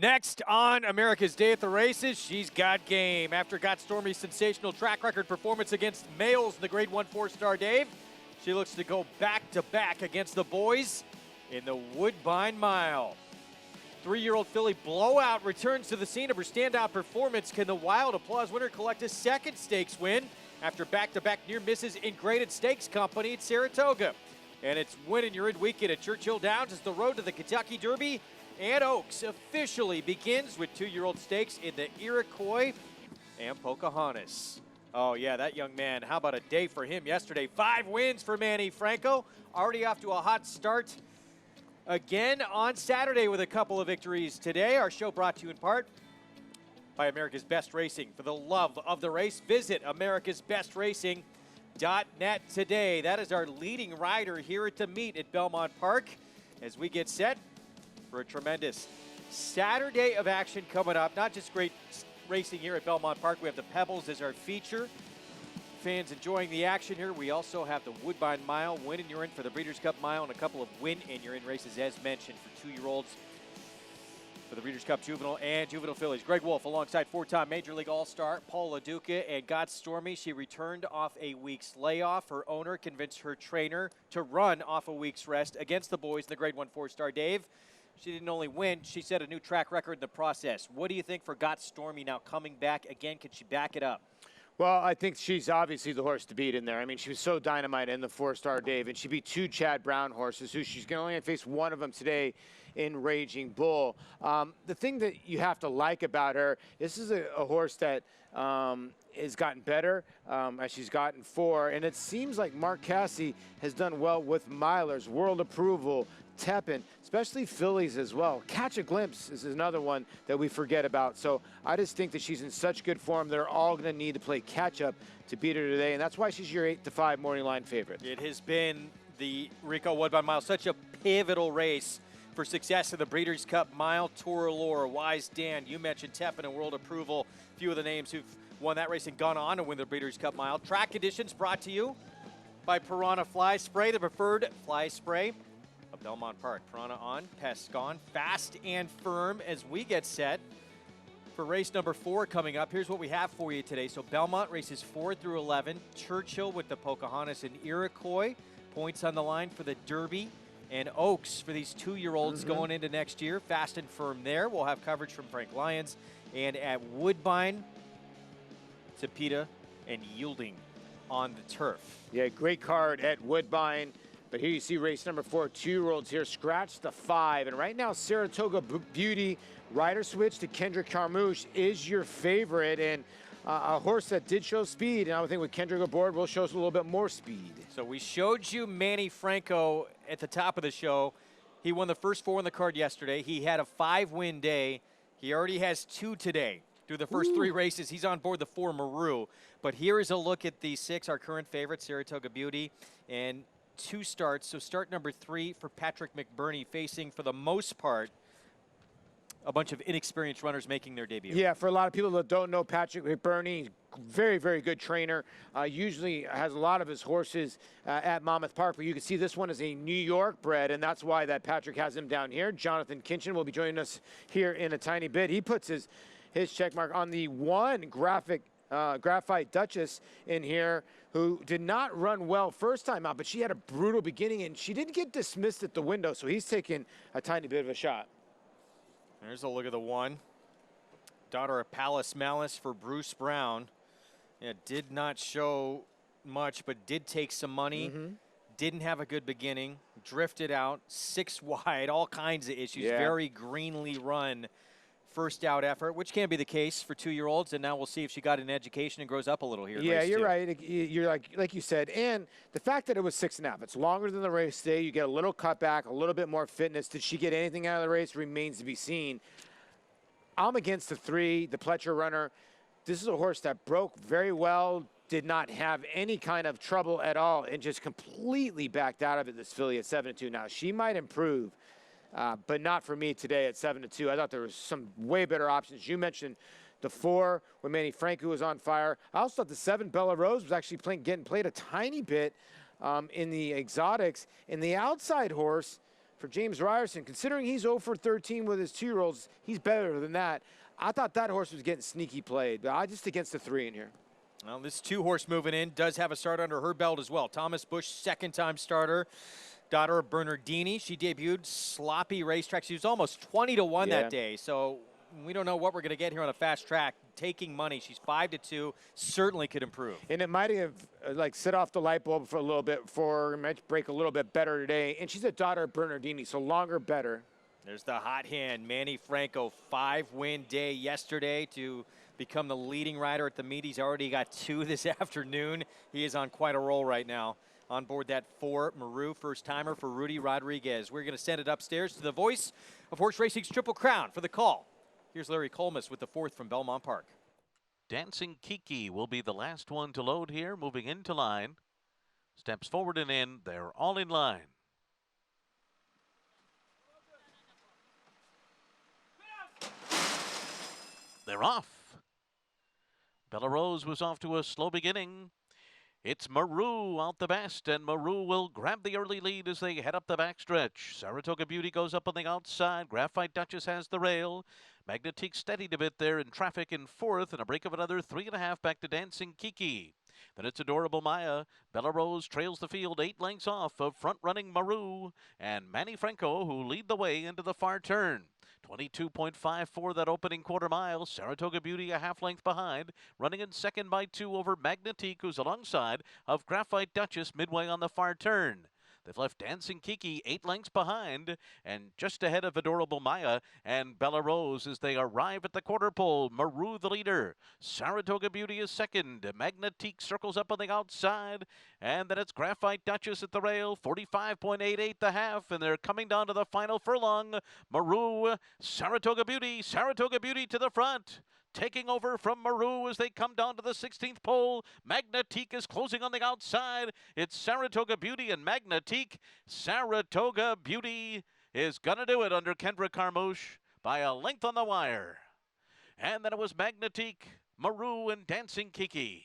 Next on America's Day at the Races, she's got game. After got Stormy's sensational track record performance against males in the Grade 1 4-star Dave, she looks to go back-to-back against the boys in the Woodbine Mile. 3-year-old filly Blowout returns to the scene of her standout performance. Can the Wild Applause winner collect a second stakes win after back-to-back near misses in graded stakes company at Saratoga? And it's Win in Your Id weekend at Churchill Downs as the road to the Kentucky Derby and Oaks officially begins with 2-year-old stakes in the Iroquois and Pocahontas. Oh yeah, that young man, how about a day for him yesterday? 5 wins for Manny Franco, already off to a hot start again on Saturday with a couple of victories today. Our show brought to you in part by America's Best Racing. For the love of the race, visit americasbestracing.net today. That is our leading rider here at the meet at Belmont Park as we get set for a tremendous Saturday of action coming up. Not just great racing here at Belmont Park. We have the Pebbles as our feature. Fans enjoying the action here. We also have the Woodbine Mile, Win in Your Id for the Breeders' Cup Mile, and a couple of Win in Your Id races as mentioned for 2-year-olds for the Breeders' Cup Juvenile and Juvenile fillies. Greg Wolf alongside 4-time Major League All-Star Paul LaDuca and got Stormy. She returned off a week's layoff. Her owner convinced her trainer to run off a week's rest against the boys in the Grade 1 4-star Dave. She didn't only win, she set a new track record in the process. What do you think for Got Stormy now coming back again? Can she back it up? Well, I think she's obviously the horse to beat in there. I mean, she was so dynamite in the 4-star Dave, and she beat 2 Chad Brown horses, who she's going to only face one of them today in Raging Bull. The thing that you have to like about her, this is a horse that has gotten better as she's gotten 4, and it seems like Mark Casse has done well with milers, World Approval, Tepin, especially fillies as well. Catch a Glimpse is another one that we forget about. So I just think that she's in such good form. They're all going to need to play catch-up to beat her today, and that's why she's your 8-5 morning line favorite. It has been the Rico Woodbine Mile, such a pivotal race for success in the Breeders' Cup Mile. Tour Allure, Wise Dan, you mentioned Tepin and World Approval, a few of the names who've won that race and gone on to win the Breeders' Cup Mile. Track conditions brought to you by Piranha Fly Spray, the preferred fly spray of Belmont Park. Piranha on, pests gone, fast and firm as we get set for race number 4 coming up. Here's what we have for you today. So Belmont races 4 through 11. Churchill with the Pocahontas and Iroquois. Points on the line for the Derby and Oaks for these 2-year-olds going into next year. Fast and firm there. We'll have coverage from Frank Lyons. And at Woodbine, Tapeta and Yielding on the turf. Yeah, great card at Woodbine. But here you see race number 4, 2-year-olds here, scratch the 5. And right now, Saratoga Beauty, rider switch to Kendrick Carmouche is your favorite. And a horse that did show speed. And I would think with Kendrick aboard, will show us a little bit more speed. So we showed you Manny Franco at the top of the show. He won the first 4 on the card yesterday. He had a 5-win day. He already has 2 today. Through the first 3 races, he's on board the 4 Maru. But here is a look at the 6, our current favorite, Saratoga Beauty. And 2 starts, so start number 3 for Patrick McBurney, facing, for the most part, a bunch of inexperienced runners making their debut. Yeah, for a lot of people that don't know Patrick McBurney, very, very good trainer. Usually has a lot of his horses at Monmouth Park, but you can see this one is a New York bred, and that's why that Patrick has him down here. Jonathan Kinchin will be joining us here in a tiny bit. He puts his check mark on the 1 Graphite Duchess in here, who did not run well first time out, but she had a brutal beginning, and she didn't get dismissed at the window, so he's taking a tiny bit of a shot. There's a look at the 1. Daughter of Palace Malice for Bruce Brown. Yeah, did not show much, but did take some money. Didn't have a good beginning. Drifted out, 6 wide, all kinds of issues. Yeah. Very greenly run first out effort, which can be the case for 2-year-olds, and now we'll see if she got an education and grows up a little here. Yeah, you're right. You're like you said, and the fact that it was 6.5, it's longer than the race day. You get a little cutback, a little bit more fitness. Did she get anything out of the race? Remains to be seen. I'm against the 3, the Pletcher runner. This is a horse that broke very well, did not have any kind of trouble at all, and just completely backed out of it, this filly at 7-2. Now, she might improve, but not for me today at 7-2. I thought there was some way better options. You mentioned the 4 when Manny Franco was on fire. I also thought the 7 Bella Rose was actually getting played a tiny bit in the exotics. And the outside horse for James Ryerson. Considering he's 0 for 13 with his 2-year-olds, he's better than that. I thought that horse was getting sneaky played, but I just against the 3 in here. Well, this 2-horse moving in does have a start under her belt as well. Thomas Bush, second-time starter. Daughter of Bernardini. She debuted sloppy racetrack. She was almost 20 to 1 that day. So we don't know what we're going to get here on a fast track. Taking money. She's 5 to 2. Certainly could improve. And it might have like set off the light bulb for a little bit for her. Might break a little bit better today. And she's a daughter of Bernardini, so longer, better. There's the hot hand, Manny Franco. 5-win day yesterday to become the leading rider at the meet. He's already got 2 this afternoon. He is on quite a roll right now. On board that 4, Maru, first-timer for Rudy Rodriguez. We're going to send it upstairs to the voice of horse racing's Triple Crown for the call. Here's Larry Colmus with the 4th from Belmont Park. Dancing Kiki will be the last one to load here, moving into line. Steps forward and in. They're all in line. They're off. Bella Rose was off to a slow beginning. It's Maru out the best, and Maru will grab the early lead as they head up the backstretch. Saratoga Beauty goes up on the outside. Graphite Duchess has the rail. Magnetique steadied a bit there in traffic in 4th, and a break of another 3.5 back to Dancing Kiki. Then it's Adorable Maya. Bella Rose trails the field 8 lengths off of front-running Maru, and Manny Franco, who lead the way into the far turn. 22.54 that opening quarter mile. Saratoga Beauty a half length behind, running in second by 2 over Magnetique, who's alongside of Graphite Duchess midway on the far turn. They've left Dancing Kiki 8 lengths behind and just ahead of Adorable Maya and Bella Rose as they arrive at the quarter pole. Maru the leader. Saratoga Beauty is second. Magnetique circles up on the outside. And then it's Graphite Duchess at the rail. 45.88 the half. And they're coming down to the final furlong. Maru, Saratoga Beauty to the front. Taking over from Maru as they come down to the 16th pole. Magnetique is closing on the outside. It's Saratoga Beauty and Magnetique. Saratoga Beauty is going to do it under Kendra Carmouche by a length on the wire. And then it was Magnetique, Maru, and Dancing Kiki.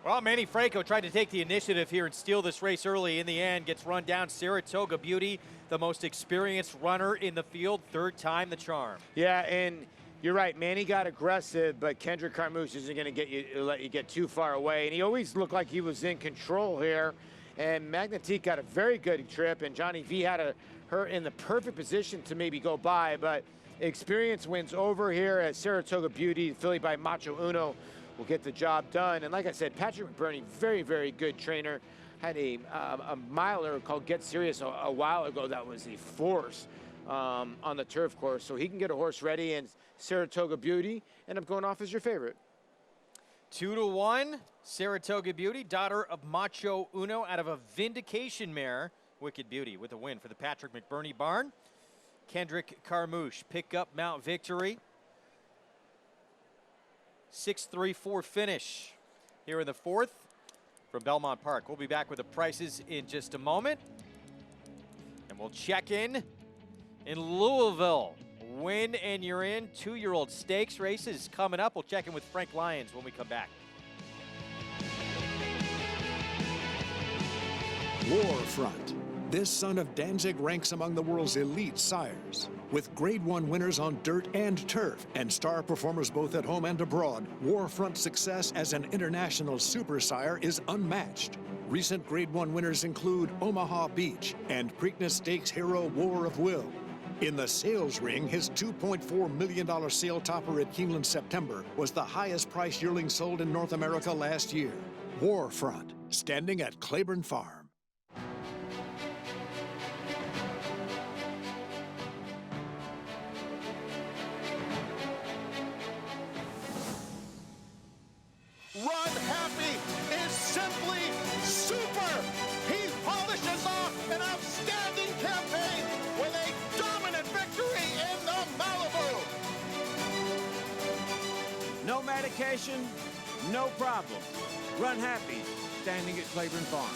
Well, Manny Franco tried to take the initiative here and steal this race early. In the end, gets run down. Saratoga Beauty, the most experienced runner in the field. 3rd time the charm. Yeah, and you're right, Manny got aggressive, but Kendra Carmouche isn't going to let you get too far away. And he always looked like he was in control here. And Magnetique got a very good trip, and Johnny V had her in the perfect position to maybe go by. But experience wins over here as Saratoga Beauty, fillied by Macho Uno, will get the job done. And like I said, Patrick McBurney, very, very good trainer. Had a miler called Get Serious a while ago that was a force on the turf course. So he can get a horse ready, and Saratoga Beauty end up going off as your favorite. 2 to 1, Saratoga Beauty, daughter of Macho Uno out of a Vindication mare. Wicked Beauty with a win for the Patrick McBurney barn. Kendrick Carmouche pick up Mount Victory. 6-3-4 finish here in the 4th from Belmont Park. We'll be back with the prices in just a moment. And we'll check in Louisville. Win and you're in. 2-year-old stakes races coming up. We'll check in with Frank Lyons when we come back. Warfront. This son of Danzig ranks among the world's elite sires. With Grade 1 winners on dirt and turf and star performers both at home and abroad, Warfront's success as an international super sire is unmatched. Recent Grade 1 winners include Omaha Beach and Preakness Stakes hero War of Will. In the sales ring, his $2.4 million sale topper at Keeneland September was the highest price yearling sold in North America last year. Warfront, standing at Claiborne Farm. Run Happy is simply super. He polishes off an outstanding campaign with a dominant victory in the Malibu. No medication, no problem. Run Happy, standing at Claiborne Farm.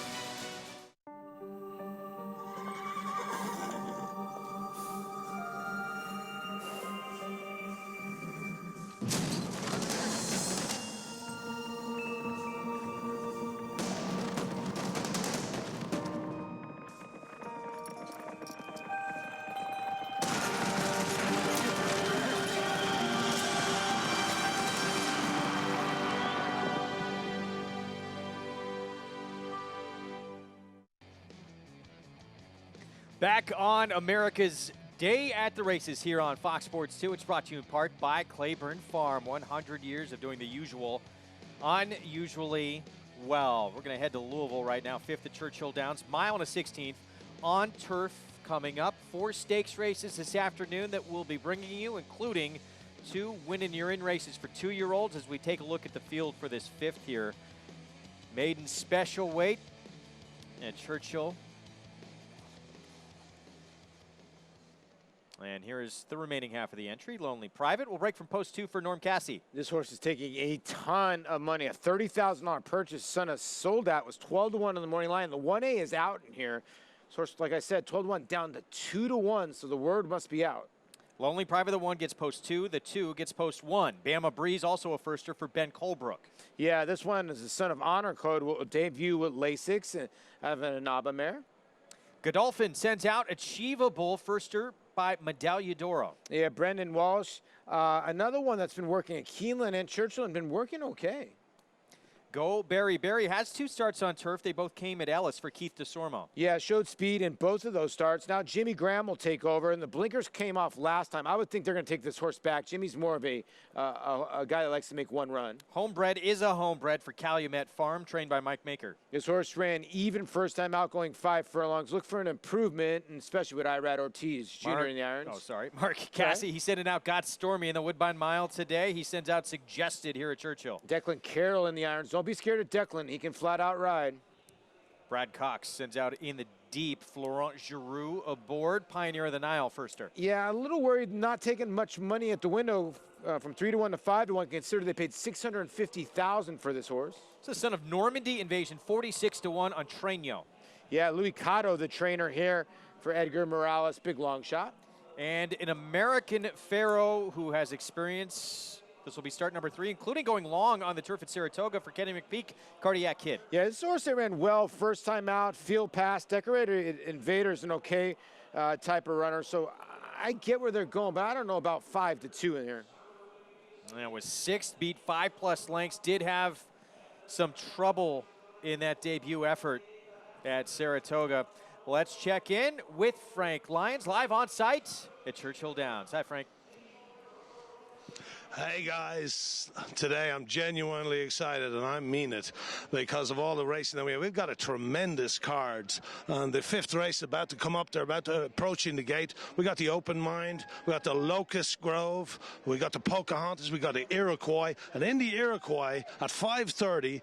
Back on America's Day at the Races here on Fox Sports 2. It's brought to you in part by Claiborne Farm. 100 years of doing the usual, unusually well. We're going to head to Louisville right now. 5th at Churchill Downs, mile and a 16th on turf coming up. 4 stakes races this afternoon that we'll be bringing you, including 2 win-and-you're-in races for 2-year-olds as we take a look at the field for this 5th here. Maiden special weight at Churchill. And here is the remaining half of the entry. Lonely Private. We'll break from post 2 for Norm Cassie. This horse is taking a ton of money. A $30,000 purchase. Son of sold at was 12-1 on the morning line. The 1A is out in here. This horse, like I said, 12-1 down to 2-1. So the word must be out. Lonely Private, the 1 gets post 2. The 2 gets post 1. Bama Breeze, also a firster for Ben Colebrook. Yeah, this one is the son of Honor Code. Will debut with Lasix and have an Anaba mare. Godolphin sends out Achievable, firster by Medaglia d'Oro. Yeah, Brendan Walsh. Another one that's been working at Keeneland and Churchill and been working okay. Go Barry. Barry has 2 starts on turf. They both came at Ellis for Keith DeSormo. Yeah, showed speed in both of those starts. Now Jimmy Graham will take over, and the blinkers came off last time. I would think they're going to take this horse back. Jimmy's more of a guy that likes to make one run. Homebred is a homebred for Calumet Farm, trained by Mike Maker. This horse ran even first time out, going 5 furlongs. Look for an improvement, and especially with Irad Ortiz Jr. in the irons. Oh, sorry. Mark Cassie, he sending out Got Stormy in the Woodbine Mile today. He sends out Suggested here at Churchill. Declan Carroll in the irons. Don't be scared of Declan. He can flat out ride. Brad Cox sends out in the deep Florent Giroux aboard, Pioneer of the Nile firster. Yeah, a little worried not taking much money at the window from 3-1 to 5-1. Consider they paid $650,000 for this horse. It's the son of Normandy Invasion, 46-1 on Traino. Yeah, Louis Cotto, the trainer here for Edgar Morales, big long shot. And an American Pharaoh who has experience. This will be start number 3, including going long on the turf at Saratoga for Kenny McPeak, Cardiac Kid. Yeah, this horse they ran well first time out, field pass. Decorator Invader's an okay type of runner, so I get where they're going, but I don't know about 5-2 in here. And it was 6th, beat 5+ lengths, did have some trouble in that debut effort at Saratoga. Let's check in with Frank Lyons, live on site at Churchill Downs. Hi, Frank. Hey guys, today I'm genuinely excited, and I mean it, because of all the racing that we have. We've got a tremendous card. The 5th race about to come up. They're about to approaching the gate. We got the Open Mind, we got the Locust Grove, we got the Pocahontas, we got the Iroquois, and in the Iroquois at 5:30.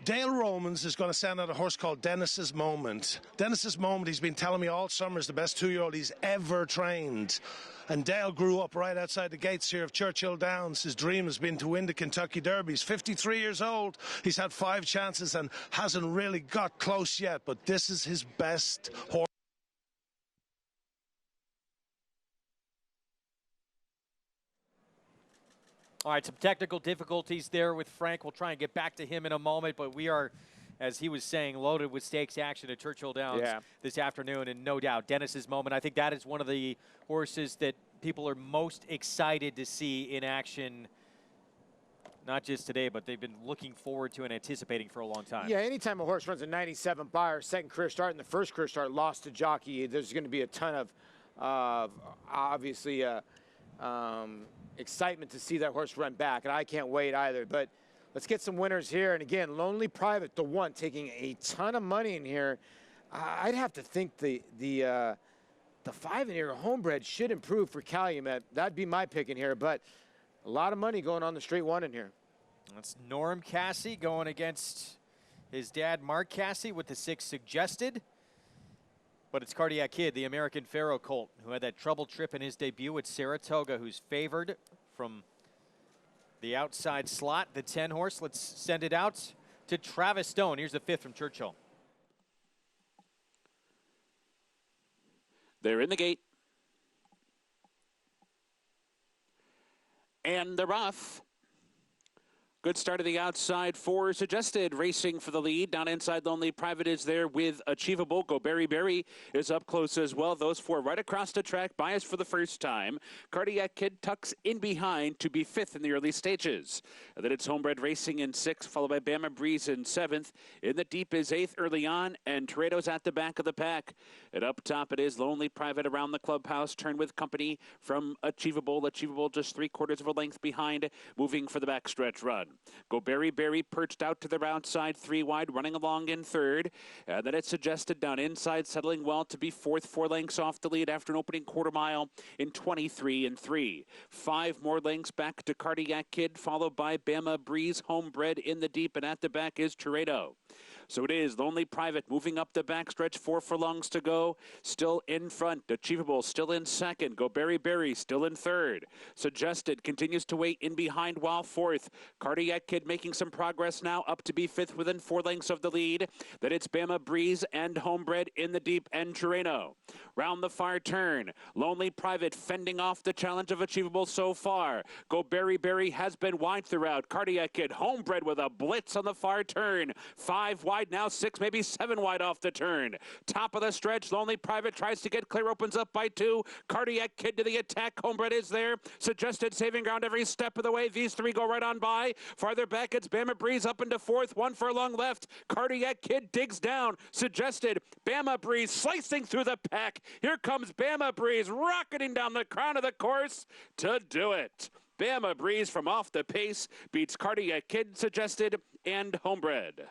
Dale Romans is going to send out a horse called Dennis's Moment. Dennis's Moment, he's been telling me all summer, is the best 2-year-old he's ever trained. And Dale grew up right outside the gates here of Churchill Downs. His dream has been to win the Kentucky Derby. He's 53 years old. He's had 5 chances and hasn't really got close yet, but this is his best horse. All right, some technical difficulties there with Frank. We'll try and get back to him in a moment, but we are, as he was saying, loaded with stakes action at Churchill Downs this afternoon, and no doubt, Dennis's Moment. I think that is one of the horses that people are most excited to see in action, not just today, but they've been looking forward to and anticipating for a long time. Yeah, anytime a horse runs a 97 Beyer, second career start, and the first career start lost to jockey, there's going to be a ton of, obviously, excitement to see that horse run back, and I can't wait either. But let's get some winners here. And again, Lonely Private, the 1, taking a ton of money in here. I'd have to think the 5-year homebred should improve for Calumet. That'd be my pick in here, but a lot of money going on the straight 1 in here. That's Norm Cassie going against his dad, Mark Cassie, with the 6 Suggested. But it's Cardiac Kid, the American Pharaoh colt, who had that trouble trip in his debut at Saratoga, who's favored from the outside slot. The 10 horse, let's send it out to Travis Stone. Here's the 5th from Churchill. They're in the gate. And they're off. Good start of the outside for Suggested, racing for the lead. Down inside, Lonely Private is there with Achievable. Go Berry Berry is up close as well. Those four right across the track. Bias for the first time. Cardiac Kid tucks in behind to be fifth in the early stages. And then it's Homebred Racing in sixth, followed by Bama Breeze in seventh. In the deep is eighth early on, and Toredo's at the back of the pack. And up top it is Lonely Private around the clubhouse. Turn with company from Achievable. Achievable just 3/4 of a length behind, moving for the backstretch run. Go Berry Berry perched out to the outside, 3 wide, running along in third. And then it's Suggested down inside, settling well to be fourth, 4 lengths off the lead after an opening quarter mile in 23 and 3. 5 more lengths back to Cardiac Kid, followed by Bama Breeze, Homebred in the deep, and at the back is Toredo. So it is Lonely Private moving up the backstretch, 4 furlongs to go. Still in front. Achievable still in second. Go Berry Berry still in third. Suggested continues to wait in behind while fourth. Cardiac Kid making some progress now, up to be fifth within 4 lengths of the lead. Then it's Bama Breeze and Homebred in the deep and Toreno. Round the far turn. Lonely Private fending off the challenge of Achievable so far. Go Berry Berry has been wide throughout. Cardiac Kid, Homebred with a blitz on the far turn. 5 wide now, 6, maybe 7 wide off the turn. Top of the stretch, Lonely Private tries to get clear, opens up by 2. Cardiac Kid to the attack, Homebred is there. Suggested saving ground every step of the way. These 3 go right on by. Farther back, it's Bama Breeze up into fourth, 1 furlong left. Cardiac Kid digs down. Suggested, Bama Breeze slicing through the pack. Here comes Bama Breeze rocketing down the crown of the course to do it. Bama Breeze from off the pace beats Cardiac Kid, Suggested, and Homebred.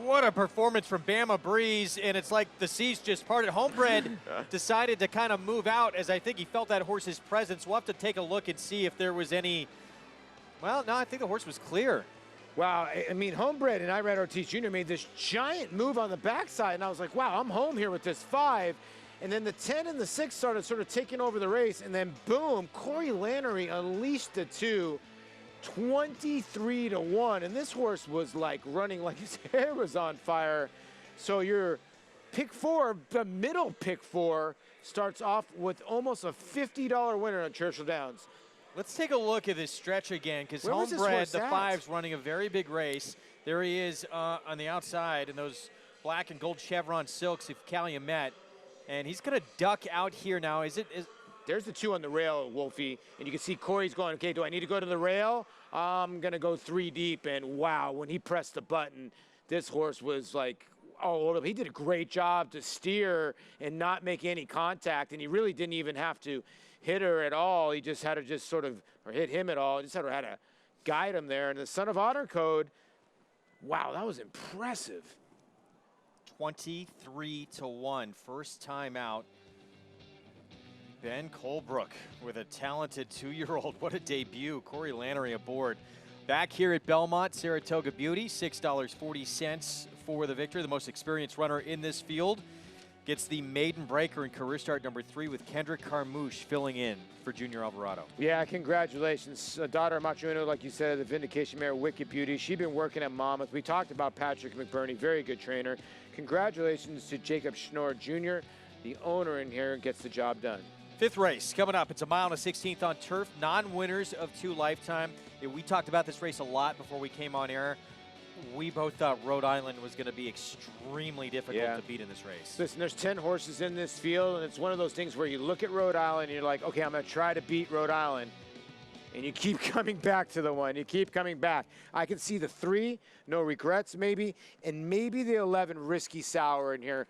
What a performance from Bama Breeze, and it's like the seas just parted. Homebred decided to kind of move out as I think he felt that horse's presence. We'll have to take a look and see if there was any, well, no, I think the horse was clear. Wow, I mean, Homebred and Irad Ortiz Jr. made this giant move on the backside, and I was like, wow, I'm home here with this 5. And then the 10 and the 6 started sort of taking over the race, and then boom, Corey Lannery unleashed the 2. 23-1, and this horse was like running like his hair was on fire. So your pick 4, the middle pick 4, starts off with almost a $50 winner on Churchill Downs. Let's take a look at this stretch again, because Homebred, the 5's running a very big race. There he is on the outside in those black and gold chevron silks of Calumet, and he's going to duck out here now. There's the 2 on the rail, Wolfie, and you can see Corey's going, okay, do I need to go to the rail? I'm going to go 3 deep, and wow, when he pressed the button, this horse was like, oh, he did a great job to steer and not make any contact, and he really didn't even have to hit her at all. He just had to just sort of, or hit him at all, just had to guide him there. And the Son of Honor Code, wow, that was impressive. 23-1, first time out. Ben Colebrook with a talented 2-year-old. What a debut. Corey Lannery aboard. Back here at Belmont, Saratoga Beauty, $6.40 for the victory. The most experienced runner in this field gets the maiden breaker in career start number 3 with Kendrick Carmouche filling in for Junior Alvarado. Yeah, congratulations. Daughter of Matriuno, like you said, the Vindication Mare, Wicked Beauty. She's been working at Monmouth. We talked about Patrick McBurney, very good trainer. Congratulations to Jacob Schnorr Jr., the owner in here, gets the job done. 5th race coming up. It's a mile and a 16th on turf. Non-winners of 2 lifetime. We talked about this race a lot before we came on air. We both thought Rhode Island was going to be extremely difficult to beat in this race. Listen, there's 10 horses in this field, and it's one of those things where you look at Rhode Island and you're like, okay, I'm going to try to beat Rhode Island. And you keep coming back to the 1. You keep coming back. I can see the 3, No Regrets maybe, and maybe the 11, Risky Sour in here.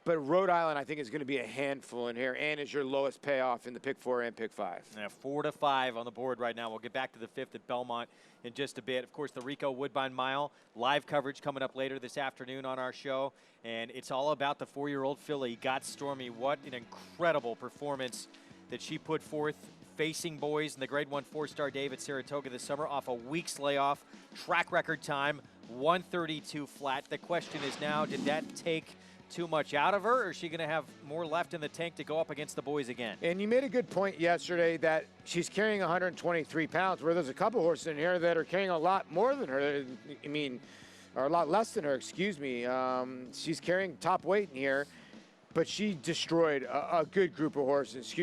But Rhode Island, I think, is going to be a handful in here, and is your lowest payoff in the pick 4 and pick 5. Yeah, 4 to 5 on the board right now. We'll get back to the 5th at Belmont in just a bit. Of course, the Rico Woodbine Mile live coverage coming up later this afternoon on our show, and it's all about the 4-year-old filly, Got Stormy. What an incredible performance that she put forth facing boys in the Grade 1 4-star Dave at Saratoga this summer off a week's layoff. Track record time, 132 flat. The question is now, did that take too much out of her, or is she going to have more left in the tank to go up against the boys again? And you made a good point yesterday that she's carrying 123 pounds, where there's a couple horses in here that are carrying a lot more than her. I mean, or a lot less than her, excuse me. She's carrying top weight in here. but she destroyed a good group of horses,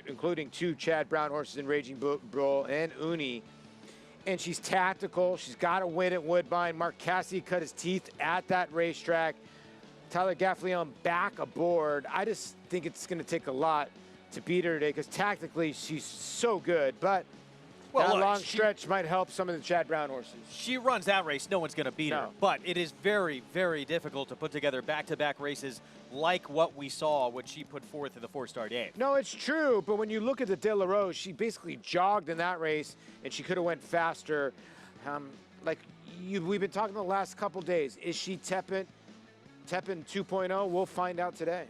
including 2 Chad Brown horses in Raging Bull and Uni. And she's tactical. She's got to win at Woodbine. Mark Cassidy cut his teeth at that racetrack. Tyler Gaffleon back aboard. I just think it's going to take a lot to beat her today because tactically she's so good. But that long stretch might help some of the Chad Brown horses. She runs that race. No one's going to beat her. No. But it is very, very difficult to put together back-to-back races like what we saw when she put forth in the 4-star Dave. No, it's true. But when you look at the De La Rose, she basically jogged in that race, and she could have went faster. We've been talking the last couple days. Is she Tepin 2.0? We'll find out today.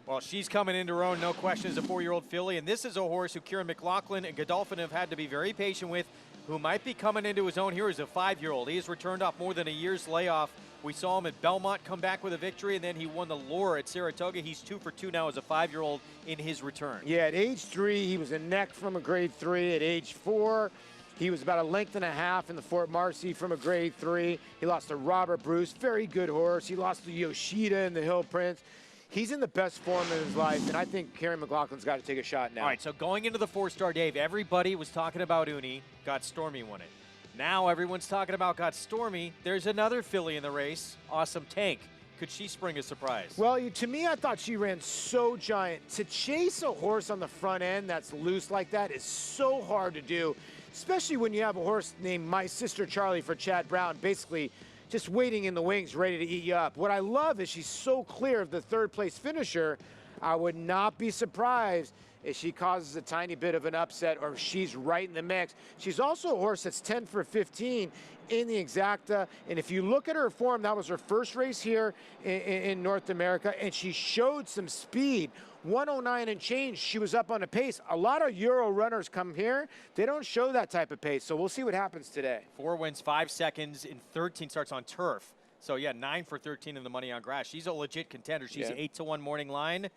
Well, she's coming into her own, no question, as a 4-year-old filly. And this is a horse who Kieran McLaughlin and Godolphin have had to be very patient with, who might be coming into his own here as a 5-year-old. He has returned off more than a year's layoff. We saw him at Belmont come back with a victory, and then he won the Lure at Saratoga. He's 2 for 2 now as a 5-year-old in his return. Yeah, at age 3, he was a neck from a grade 3. At age 4, he was about a length and a half in the Fort Marcy from a grade 3. He lost to Robert Bruce, very good horse. He lost to Yoshida in the Hill Prince. He's in the best form of his life, and I think Kieran McLaughlin's got to take a shot now. All right, so going into the 4-star Dave, everybody was talking about Uni. Got Stormy won it. Now everyone's talking about Got Stormy. There's another filly in the race, Awesome Tank. Could she spring a surprise? Well, to me, I thought she ran so giant. To chase a horse on the front end that's loose like that is so hard to do, especially when you have a horse named My Sister Charlie for Chad Brown, basically just waiting in the wings, ready to eat you up. What I love is she's so clear of the 3rd-place finisher. I would not be surprised if she causes a tiny bit of an upset or she's right in the mix. She's also a horse that's 10 for 15 in the exacta. And if you look at her form, that was her first race here in North America, and she showed some speed. 109 and change, she was up on a pace. A lot of Euro runners come here. They don't show that type of pace, so we'll see what happens today. 4 wins, 5 seconds in 13 starts on turf. So, yeah, 9 for 13 in the money on grass. She's a legit contender. She's 8-1 morning line.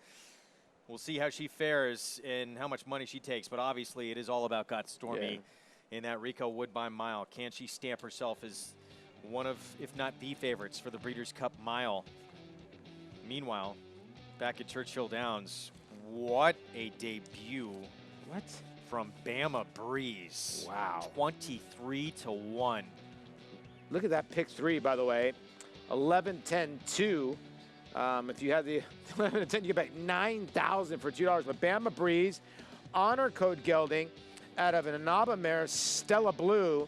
We'll see how she fares and how much money she takes, but obviously it is all about Got Stormy in that Rico Woodbine Mile. Can she stamp herself as one of, if not the favorites for the Breeders' Cup Mile? Meanwhile, back at Churchill Downs, what a debut. What? From Bama Breeze. Wow. 23-1. Look at that pick 3, by the way. 11-10-2. If you had the 11-10, you get back $9,000 for $2. But Bama Breeze, honor code gelding, out of an Anaba mare, Stella Blue.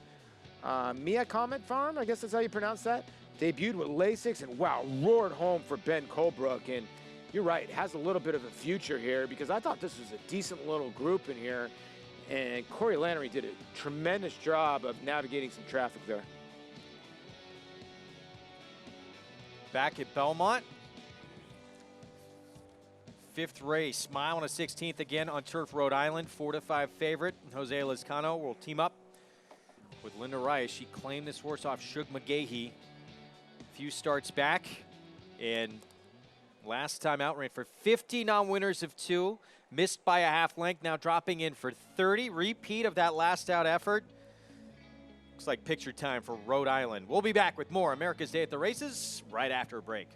Mia Comet Farm, I guess that's how you pronounce that. Debuted with Lasix and, wow, roared home for Ben Colebrook. And you're right, it has a little bit of a future here because I thought this was a decent little group in here. And Corey Lannery did a tremendous job of navigating some traffic there. Back at Belmont. 5th race, mile and a 16th again on turf, Rhode Island. 4-5 favorite. Jose Lizcano will team up with Linda Rice. She claimed this horse off Shug McGahee a few starts back. And last time out ran for 50 non-winners of 2. Missed by a half length, now dropping in for 30. Repeat of that last out effort. Looks like picture time for Rhode Island. We'll be back with more America's Day at the Races right after a break.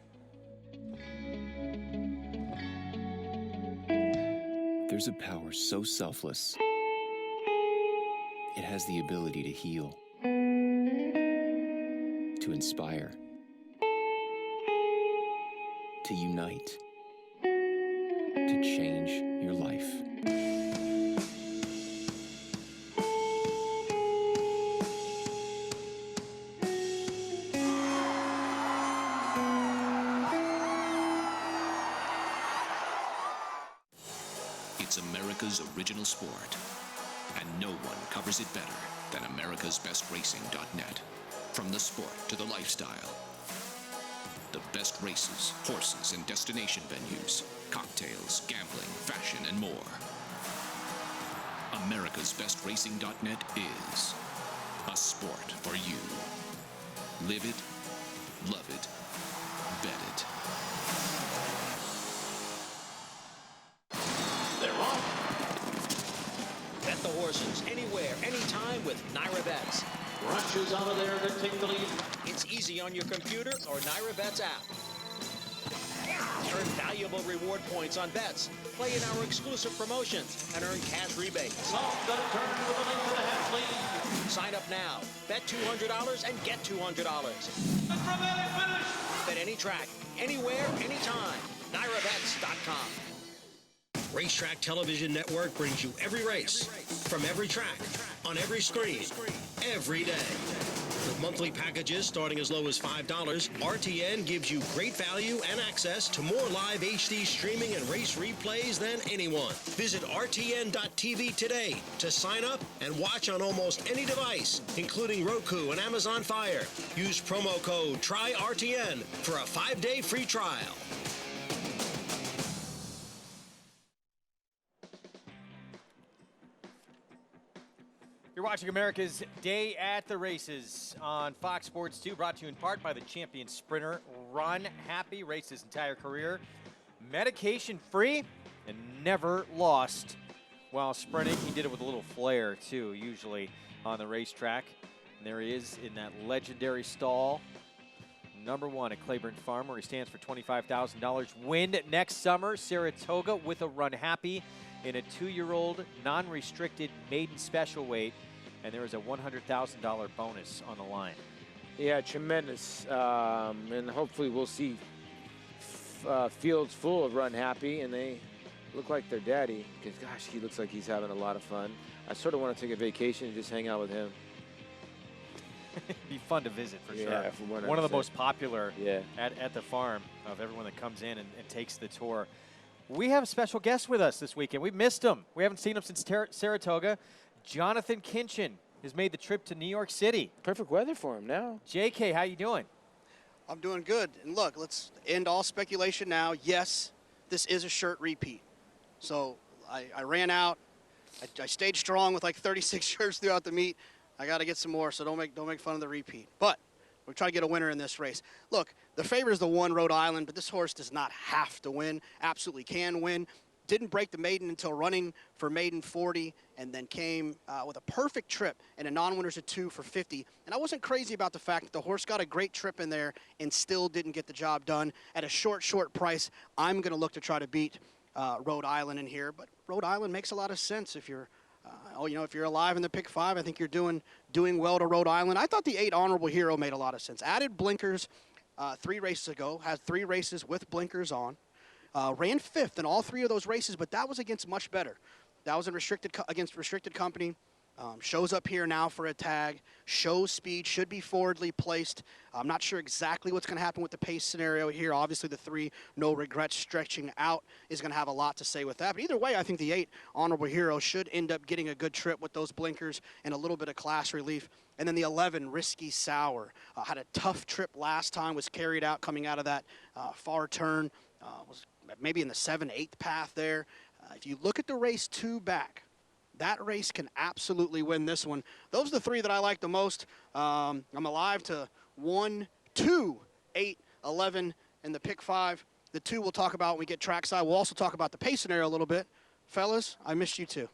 There's a power so selfless, it has the ability to heal, to inspire, to unite, to change your life. It's America's original sport, and no one covers it better than americasbestracing.net. From the sport to the lifestyle, the best races, horses, and destination venues, cocktails, gambling, fashion, and more. americasbestracing.net is a sport for you. Live it, love it, bet it. Bet the horses anywhere, anytime with Naira Bets. Rushes out of there to take the lead. It's easy on your computer or Naira Bets app. Earn valuable reward points on bets. Play in our exclusive promotions and earn cash rebates. Off the turn with a length and a half lead. Sign up now. Bet $200 and get $200. Bet any track, anywhere, anytime. NyraBets.com. Racetrack Television Network brings you every race, from every track, on every screen, every day. With monthly packages starting as low as $5, RTN gives you great value and access to more live HD streaming and race replays than anyone. Visit RTN.tv today to sign up and watch on almost any device, including Roku and Amazon Fire. Use promo code TRYRTN for a 5-day free trial. You're watching America's Day at the Races on Fox Sports 2, brought to you in part by the champion sprinter, Run Happy, raced his entire career, medication-free, and never lost while sprinting. He did it with a little flair, too, usually on the racetrack. And there he is in that legendary stall, #1 at Claiborne Farm, where he stands for $25,000 win next summer. Saratoga with a Run Happy in a 2-year-old non-restricted maiden special weight. And there is a $100,000 bonus on the line. Yeah, tremendous. And hopefully we'll see fields full of Run Happy, and they look like their daddy. Because, gosh, he looks like he's having a lot of fun. I sort of want to take a vacation and just hang out with him. It'd be fun to visit for sure. Yeah, one of the most popular yeah. at the farm of everyone that comes in and takes the tour. We have a special guest with us this weekend. We missed him. We haven't seen him since Saratoga. Jonathan Kinchin has made the trip to New York City. Perfect weather for him now. JK, how you doing? I'm doing good. And look, let's end all speculation now. Yes, this is a shirt repeat. So I ran out. I stayed strong with like 36 shirts throughout the meet. I got to get some more, so don't make fun of the repeat. But we're trying to get a winner in this race. Look, the favorite is the 1 Rhode Island, but this horse does not have to win. Absolutely can win. Didn't break the maiden until running for maiden 40, and then came with a perfect trip and a non-winners at 2 for 50. And I wasn't crazy about the fact that the horse got a great trip in there and still didn't get the job done. At a short price, I'm going to look to try to beat Rhode Island in here. But Rhode Island makes a lot of sense if you're if you're alive in the pick 5. I think you're doing well to Rhode Island. I thought the 8 Honorable Hero made a lot of sense. Added blinkers 3 races ago, had 3 races with blinkers on. Ran 5th in all 3 of those races, but that was against much better. That was against restricted company. Shows up here now for a tag. Shows speed, should be forwardly placed. I'm not sure exactly what's going to happen with the pace scenario here. Obviously, the 3 no regrets stretching out is going to have a lot to say with that. But either way, I think the 8 Honorable Hero should end up getting a good trip with those blinkers and a little bit of class relief. And then the 11 Risky Sour had a tough trip last time, was carried out coming out of that far turn. Was maybe in the 7/8 path there. If you look at the race 2 back, that race can absolutely win this one. Those are the 3 that I like the most. I'm alive to 1, 2, 8, 11, and the pick 5. The 2 we'll talk about when we get trackside. We'll also talk about the pace scenario a little bit. Fellas, I missed you too.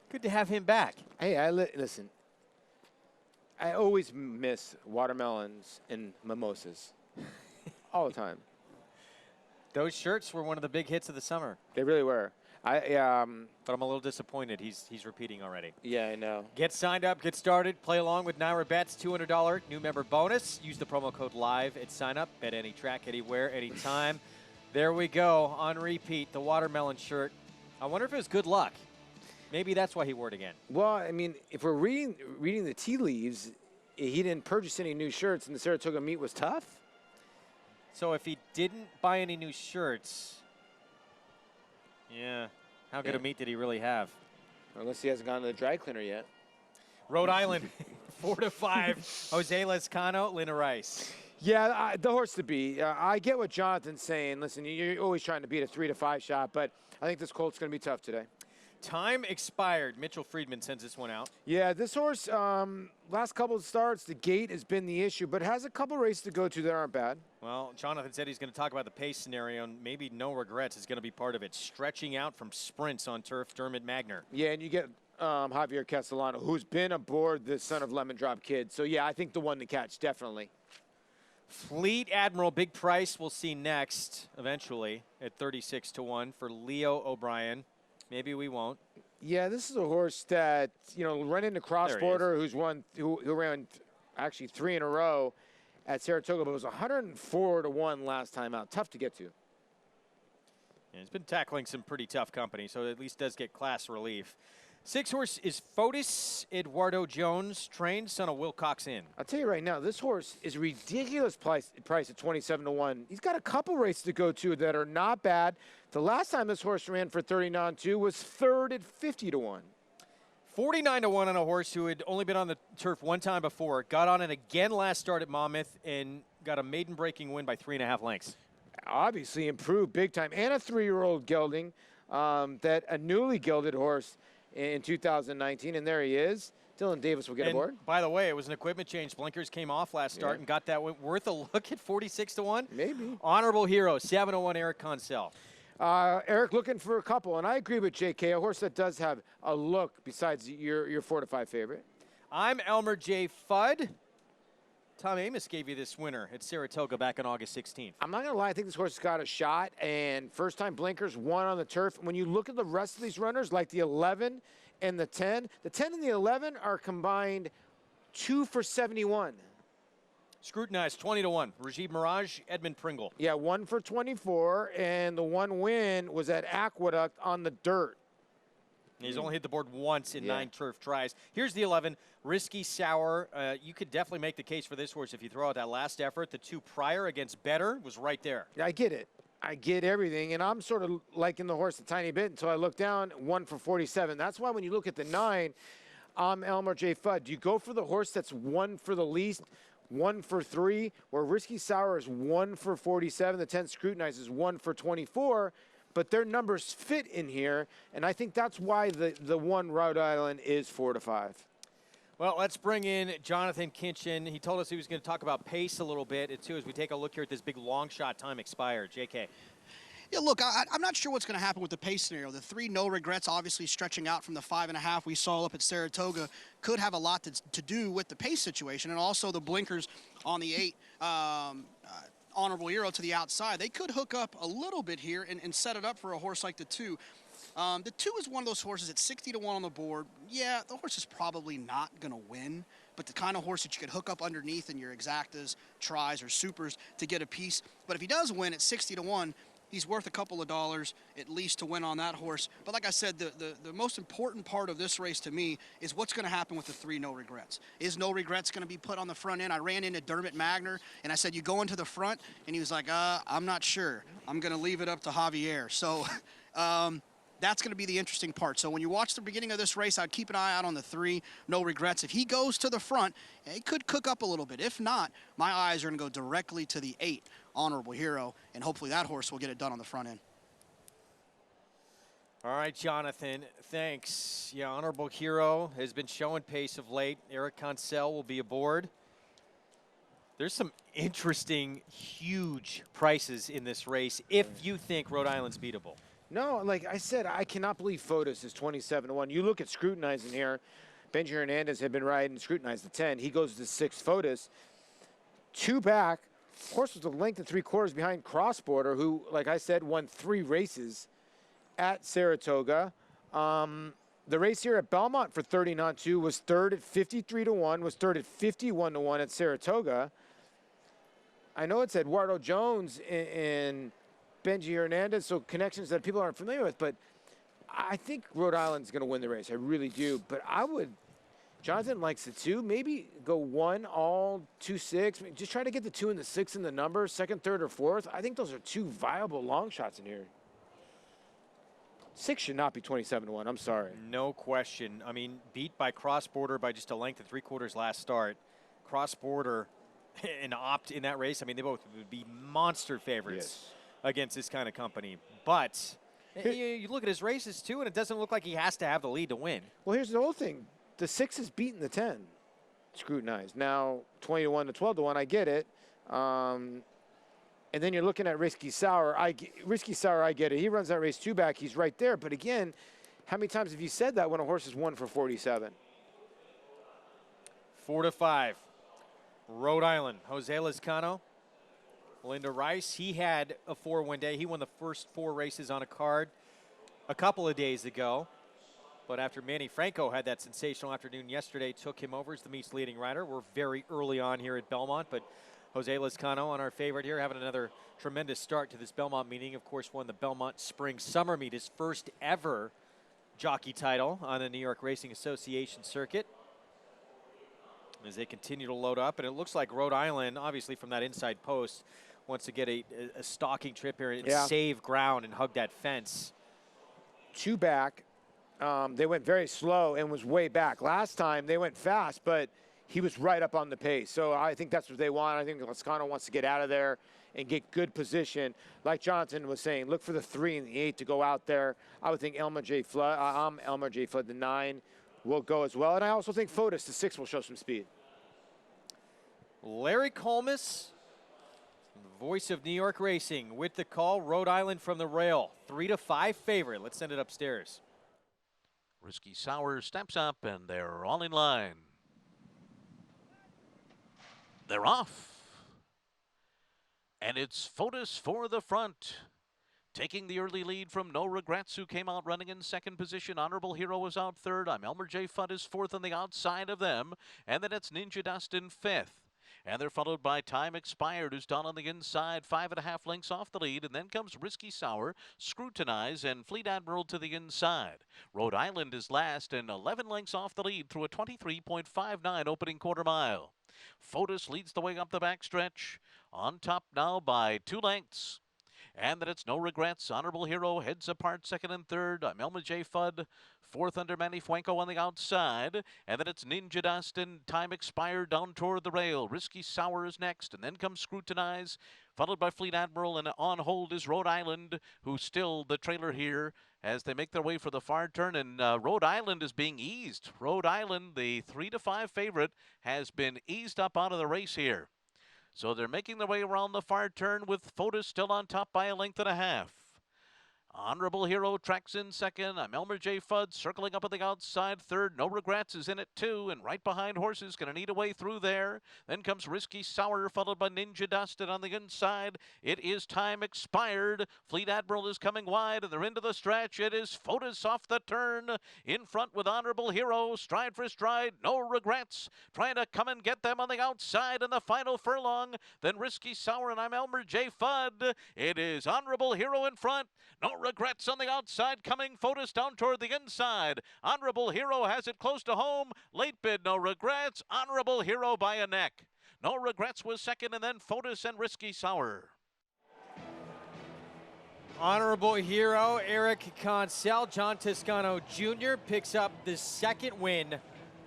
Good to have him back. Hey, listen. I always miss watermelons and mimosas. All the time. Those shirts were one of the big hits of the summer. They really were. But I'm a little disappointed he's repeating already. Yeah, I know. Get signed up, get started, play along with Naira Bets, $200 new member bonus. Use the promo code LIVE at sign up. Bet any track, anywhere, anytime. There we go, on repeat, the watermelon shirt. I wonder if it was good luck. Maybe that's why he wore it again. Well, I mean, if we're reading the tea leaves, he didn't purchase any new shirts, and the Saratoga meet was tough. So if he didn't buy any new shirts, yeah, how good a meet did he really have? Unless he hasn't gone to the dry cleaner yet. Rhode Island, 4-5. Jose Lescano, Lina Rice. Yeah, the horse to beat. I get what Jonathan's saying. Listen, you're always trying to beat a 3-5 shot, but I think this colt's going to be tough today. Time expired. Mitchell Friedman sends this one out. Yeah, this horse, last couple of starts, the gait has been the issue, but has a couple races to go to that aren't bad. Well, Jonathan said he's going to talk about the pace scenario, and maybe no regrets is going to be part of it. Stretching out from sprints on turf, Dermot Magner. Yeah, and you get Javier Castellano, who's been aboard the Son of Lemon Drop kid. So, yeah, I think the one to catch, definitely. Fleet Admiral, big price. We'll see next, eventually, at 36-1 for Leo O'Brien. Maybe we won't. Yeah, this is a horse that, run into Cross Border, who ran actually 3 in a row at Saratoga, but it was 104-1 last time out. Tough to get to. Yeah, he's been tackling some pretty tough company, so it at least does get class relief. 6 horse is Fotis Eduardo Jones, trained son of Wilcox Inn. I'll tell you right now, this horse is a ridiculous price at 27-1. He's got a couple races to go to that are not bad. The last time this horse ran for 39-2 was 3rd at 50-1. 49-1 on a horse who had only been on the turf one time before. Got on it again last start at Monmouth and got a maiden-breaking win by 3.5 lengths. Obviously improved big time. And a 3-year-old gelding, that a newly gelded horse in 2019. And there he is. Dylan Davis will get aboard. By the way, it was an equipment change. Blinkers came off last start and got that worth a look at 46-1. Maybe. Honorable Hero, 7-1 Eric Consell. Eric looking for a couple, and I agree with JK, a horse that does have a look besides your 4 to 5 favorite. I'm Elmer J. Fudd. Tom Amos gave you this winner at Saratoga back on August 16th. I'm not going to lie, I think this horse has got a shot, and first time Blinkers won on the turf. When you look at the rest of these runners, like the 11 and the 10 and the 11 are combined 2 for 71. Scrutinized 20-1. Rajiv Mirage, Edmund Pringle. Yeah, 1 for 24, and the one win was at Aqueduct on the dirt. He's only hit the board once in 9 turf tries. Here's the 11, Risky Sour. You could definitely make the case for this horse if you throw out that last effort. The 2 prior against Better was right there. I get it. I get everything, and I'm sort of liking the horse a tiny bit until I look down, 1 for 47. That's why when you look at the 9, I'm Elmer J. Fudd. Do you go for the horse that's 1 for the least, 1 for 3, where Risky Sour is 1 for 47, the 10 Scrutinized is 1 for 24, but their numbers fit in here, and I think that's why the 1 Rhode Island is 4 to 5. Well, let's bring in Jonathan Kinchin. He told us he was going to talk about pace a little bit, too, as we take a look here at this big long shot time expired. JK. Yeah, look, I'm not sure what's going to happen with the pace scenario. The 3 no regrets, obviously stretching out from the 5.5 we saw up at Saratoga, could have a lot to do with the pace situation, and also the blinkers on the 8 Honorable Hero to the outside. They could hook up a little bit here and set it up for a horse like the 2. The 2 is one of those horses at 60-1 on the board. Yeah, the horse is probably not going to win, but the kind of horse that you could hook up underneath in your exactas, tries, or supers to get a piece. But if he does win at 60-1, he's worth a couple of dollars at least to win on that horse. But like I said, the most important part of this race to me is what's going to happen with the 3 no regrets. Is no regrets going to be put on the front end? I ran into Dermot Magner, and I said, you go into the front? And he was like, I'm not sure. I'm going to leave it up to Javier. So that's going to be the interesting part. So when you watch the beginning of this race, I'd keep an eye out on the 3 no regrets. If he goes to the front, it could cook up a little bit. If not, my eyes are going to go directly to the 8 Honorable Hero, and hopefully that horse will get it done on the front end. All right, Jonathan, thanks. Yeah, Honorable Hero has been showing pace of late. Eric Consell will be aboard. There's some interesting, huge prices in this race if you think Rhode Island's beatable. No, like I said, I cannot believe Fotis is 27-1. You look at Scrutinizing here. Benji Hernandez had been riding Scrutinized the 10. He goes to 6 Fotis. 2 back. Horse was a length and 3/4 behind Cross Border, who, like I said, won 3 races at Saratoga. The race here at Belmont for 30-2 was 3rd at 53-1, was 3rd at 51-1 at Saratoga. I know it's Eduardo Jones and Benji Hernandez, so connections that people aren't familiar with, but I think Rhode Island's going to win the race. I really do. But I would, Jonathan likes the 2. Maybe go 1, all 2, 6. Just try to get the 2 and the 6 in the numbers, 2nd, 3rd, or 4th. I think those are 2 viable long shots in here. 6 should not be 27-1. I'm sorry. No question. I mean, beat by Cross Border by just a length and 3/4 last start. Cross Border and Opt in that race, I mean, they both would be monster favorites against this kind of company. But you look at his races, too, and it doesn't look like he has to have the lead to win. Well, here's the whole thing. The 6 is beating the 10, Scrutinized. Now, 20-1 to 12-1, I get it. And then you're looking at Risky Sour. I get it. He runs that race 2 back. He's right there. But again, how many times have you said that when a horse is 1 for 47? 4 to 5. Rhode Island. Jose Lezcano. Linda Rice, he had a 4-win day. He won the first 4 races on a card a couple of days ago. But after Manny Franco had that sensational afternoon yesterday, took him over as the meet's leading rider. We're very early on here at Belmont, but Jose Lezcano on our favorite here, having another tremendous start to this Belmont meeting. Of course, won the Belmont Spring Summer Meet, his first ever jockey title on the New York Racing Association circuit. As they continue to load up, and it looks like Rhode Island, obviously from that inside post, wants to get a stalking trip here and save ground and hug that fence. 2 back. They went very slow and was way back. Last time they went fast, but he was right up on the pace. So I think that's what they want. I think Lezcano wants to get out of there and get good position. Like Jonathan was saying, look for the 3 and the 8 to go out there. I would think Elmer J. Flood, the 9 will go as well. And I also think Fotis, the 6, will show some speed. Larry Colmus, the voice of New York racing, with the call. Rhode Island from the rail, 3-5 favorite. Let's send it upstairs. Risky Sour steps up, and they're all in line. They're off. And it's Fotis for the front. Taking the early lead from No Regrets, who came out running in second position. Honorable Hero was out third. I'm Elmer J. Fudd is fourth on the outside of them. And then it's Ninja Dust in fifth. And they're followed by Time Expired, who's down on the inside, 5.5 lengths off the lead. And then comes Risky Sour, Scrutinize, and Fleet Admiral to the inside. Rhode Island is last and 11 lengths off the lead through a 23.59 opening quarter mile. Fotis leads the way up the backstretch, on top now by 2 lengths. And then it's No Regrets. Honorable Hero heads apart second and third. I'm Elmer J. Fudd, fourth under Manny Franco on the outside. And then it's Ninja Dust and Time Expired down toward the rail. Risky Sour is next. And then comes Scrutinize, followed by Fleet Admiral. And on hold is Rhode Island, who's still the trailer here as they make their way for the far turn. And Rhode Island is being eased. Rhode Island, the 3-5 favorite, has been eased up out of the race here. So they're making their way around the far turn with Fotis still on top by 1.5 lengths. Honorable Hero tracks in second. I'm Elmer J. Fudd circling up at the outside third. No Regrets is in at 2, and right behind Horses, going to need a way through there. Then comes Risky Sour, followed by Ninja Dust, and on the inside, it is Time Expired. Fleet Admiral is coming wide, and they're into the stretch. It is Fotis off the turn, in front with Honorable Hero, stride for stride. No Regrets, trying to come and get them on the outside in the final furlong. Then Risky Sour, and I'm Elmer J. Fudd. It is Honorable Hero in front. No Regrets on the outside, coming Fotis down toward the inside. Honorable Hero has it close to home. Late bid, No Regrets. Honorable Hero by a neck. No Regrets was second, and then Fotis and Risky Sour. Honorable Hero, Eric Consell, John Toscano Jr. picks up the second win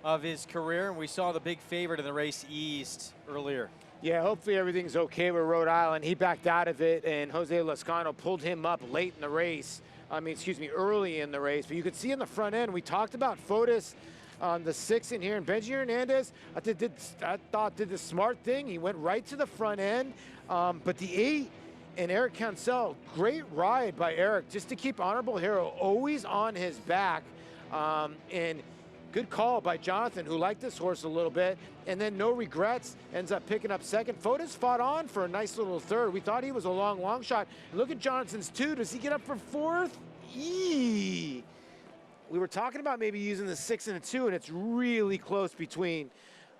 of his career, and we saw the big favorite in the race eased earlier. Yeah, hopefully everything's okay with Rhode Island. He backed out of it, and Jose Lezcano pulled him up late in the race. Early in the race. But you could see in the front end, we talked about Fotis on the 6 in here, and Benji Hernandez, I thought did the smart thing. He went right to the front end, but the 8 and Eric Consell, great ride by Eric, just to keep Honorable Hero always on his back, and good call by Jonathan, who liked this horse a little bit. And then No Regrets ends up picking up second. Fotis fought on for a nice little third. We thought he was a long shot. Look at Jonathan's 2. Does he get up for fourth? Eee. We were talking about maybe using the 6 and a 2, and it's really close between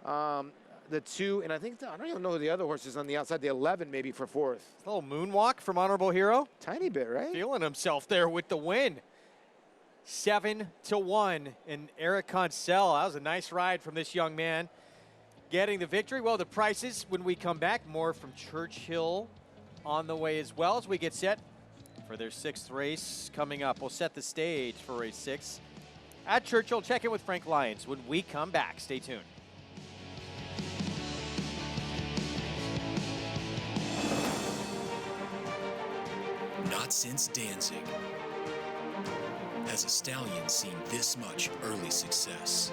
the 2. And I don't even know who the other horse is on the outside. The 11 maybe for fourth. A little moonwalk from Honorable Hero. Tiny bit, right? Feeling himself there with the win. 7-1, and Eric Consell, that was a nice ride from this young man, getting the victory. Well, the prices when we come back, more from Churchill on the way as well as we get set for their 6th race coming up. We'll set the stage for race 6 at Churchill. Check in with Frank Lyons when we come back. Stay tuned. Not since Danzig has a stallion seen this much early success.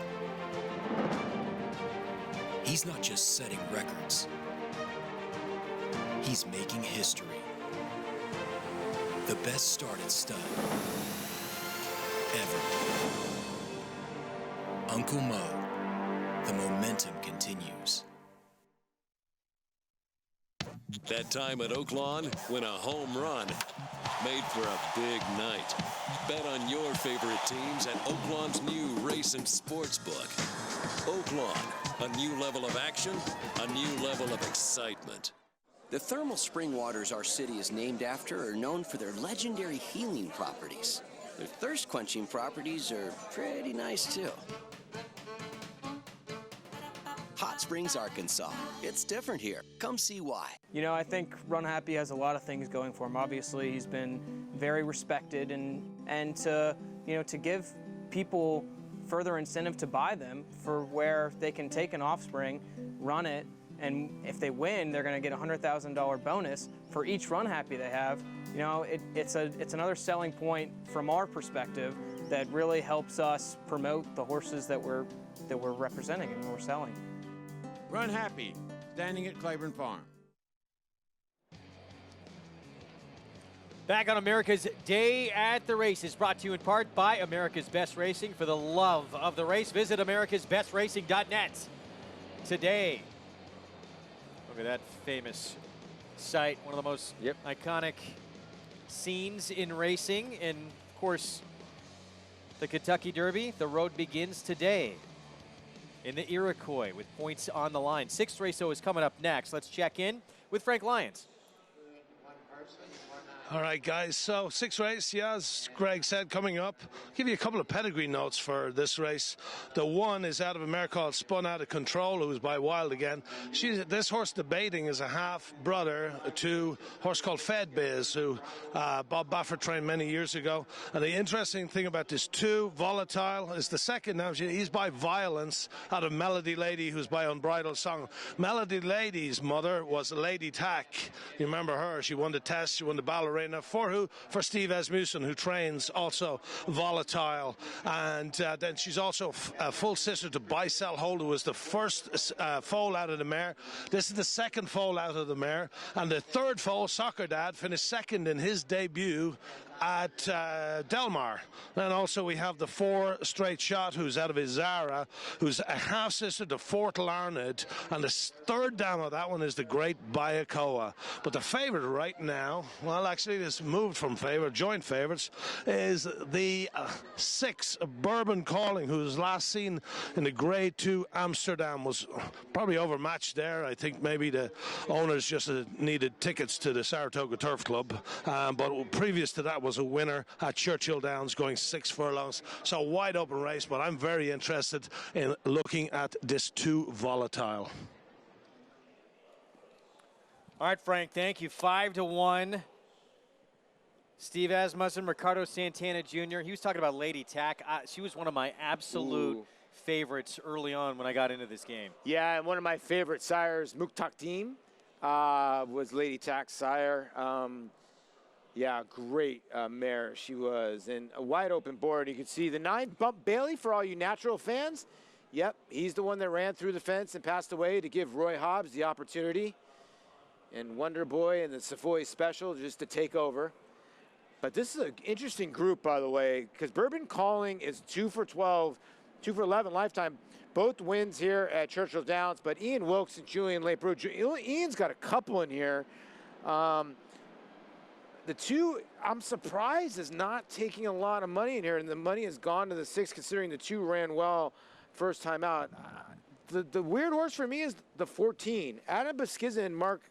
He's not just setting records, he's making history. The best start at stud ever. Uncle Mo, the momentum continues. That time at Oaklawn when a home run made for a big night. Bet on your favorite teams at Oaklawn's new race and sports book. Oaklawn, a new level of action, a new level of excitement. The thermal spring waters our city is named after are known for their legendary healing properties. Their thirst-quenching properties are pretty nice, too. Hot Springs, Arkansas. It's different here. Come see why. You know, I think Run Happy has a lot of things going for him. Obviously, he's been very respected, and to give people further incentive to buy them for where they can take an offspring, run it, and if they win, they're going to get a $100,000 bonus for each Run Happy they have. You know, it's another selling point from our perspective that really helps us promote the horses that we're representing and we're selling. Run Happy, standing at Claiborne Farm. Back on America's Day at the Races, brought to you in part by America's Best Racing. For the love of the race, visit americasbestracing.net today. Look at that famous sight, one of the most iconic scenes in racing. And, of course, the Kentucky Derby, the road begins today in the Iroquois with points on the line. Sixth race, though, is coming up next. Let's check in with Frank Lyons. All right, guys, so sixth race, as Greg said, coming up. I'll give you a couple of pedigree notes for this race. The one is out of a mare called Spun Out of Control, who was by Wild again. This horse, Debating, is a half-brother to a horse called Fed Biz, who Bob Baffert trained many years ago. And the interesting thing about this two, Volatile, is the second now. He's by Violence, out of Melody Lady, who's by Unbridled Song. Melody Lady's mother was Lady Tack. You remember her? She won the test, she won the ballerina. For Steve Asmussen, who trains also Volatile. And then she's also a full sister to Buy Sell Hold, who was the first foal out of the mare. This is the second foal out of the mare. And the third foal, Soccer Dad, finished second in his debut at Del Mar. Then also we have the 4 Straight Shot, who's out of Izara, who's a half-sister to Fort Larned, and the third dam of that one is the Great Bayakoa. But the favorite right now, well, actually this moved from favorite, joint favorites, is the 6 Bourbon Calling, who was last seen in the Grade 2 Amsterdam, was probably overmatched there. I think maybe the owners just needed tickets to the Saratoga Turf Club, but previous to that was a winner at Churchill Downs going 6 furlongs. So wide open race, but I'm very interested in looking at this 2 Volatile. All right, Frank, thank you. 5-1. Steve Asmussen, Ricardo Santana Jr. He was talking about Lady Tack. She was one of my absolute favorites early on when I got into this game. Yeah, and one of my favorite sires, Muktakdim, was Lady Tack's sire. Yeah, great mare she was. And a wide open board. You can see the 9 Bump Bailey for all you natural fans. Yep, he's the one that ran through the fence and passed away to give Roy Hobbs the opportunity. And Wonder Boy and the Savoy Special just to take over. But this is an interesting group, by the way, because Bourbon Calling is 2 for 12, 2 for 11 lifetime. Both wins here at Churchill Downs, but Ian Wilkes and Julian Lebrou. Ian's got a couple in here. The 2, I'm surprised, is not taking a lot of money in here, and the money has gone to the 6, considering the 2 ran well first time out. The weird horse for me is the 14. Adam Beskiza and Mark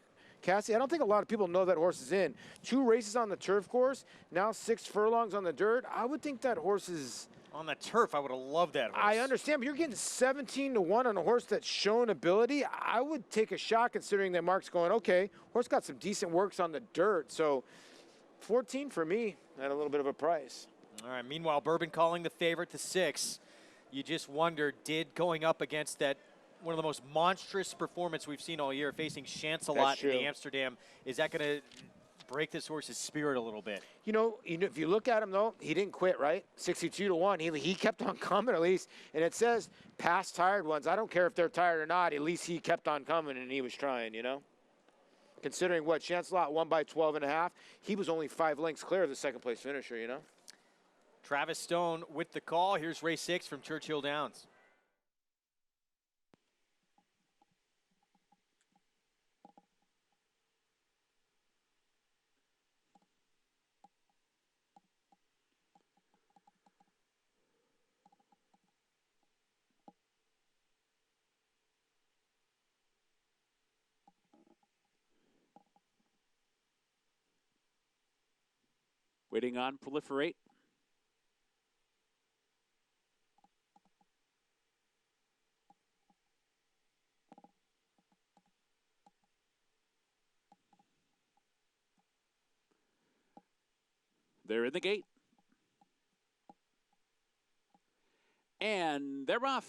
Cassie. I don't think a lot of people know that horse is in. 2 races on the turf course, now 6 furlongs on the dirt. I would think that horse is... On the turf, I would have loved that horse. I understand, but you're getting 17-1 on a horse that's shown ability. I would take a shot considering that Mark's going, okay, horse got some decent works on the dirt, so... 14 for me at a little bit of a price. All right, meanwhile, Bourbon Calling the favorite to 6. You just wonder, did going up against that one of the most monstrous performance we've seen all year, facing Chancelot in the Amsterdam, is that going to break this horse's spirit a little bit? You know, if you look at him, though, he didn't quit, right? 62-1. He kept on coming, at least. And it says past tired ones. I don't care if they're tired or not. At least he kept on coming, and he was trying, you know? Considering what Chancelot won by 12.5, he was only 5 lengths clear of the second-place finisher, you know? Travis Stone with the call. Here's race 6 from Churchill Downs. Waiting on Proliferate. They're in the gate. And they're off.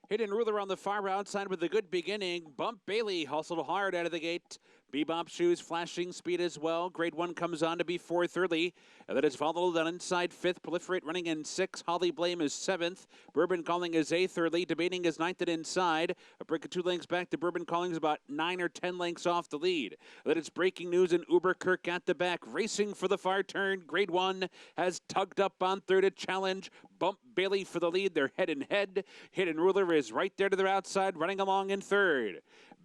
Hidden Ruler on the far outside with a good beginning. Bump Bailey hustled hard out of the gate. Bebop Shoes flashing speed as well. Grade 1 comes on to be 4th early. And then it's followed on inside 5th. Proliferate running in 6th. Holly Blame is 7th. Bourbon Calling is 8th early. Debating is 9th and inside. A break of 2 lengths back to Bourbon Calling is about 9 or 10 lengths off the lead. Then it's Breaking News and Uber Kirk at the back. Racing for the far turn. Grade 1 has tugged up on third at challenge. Bump Bailey for the lead. They're head and head. Hidden Ruler is right there to their outside, running along in third.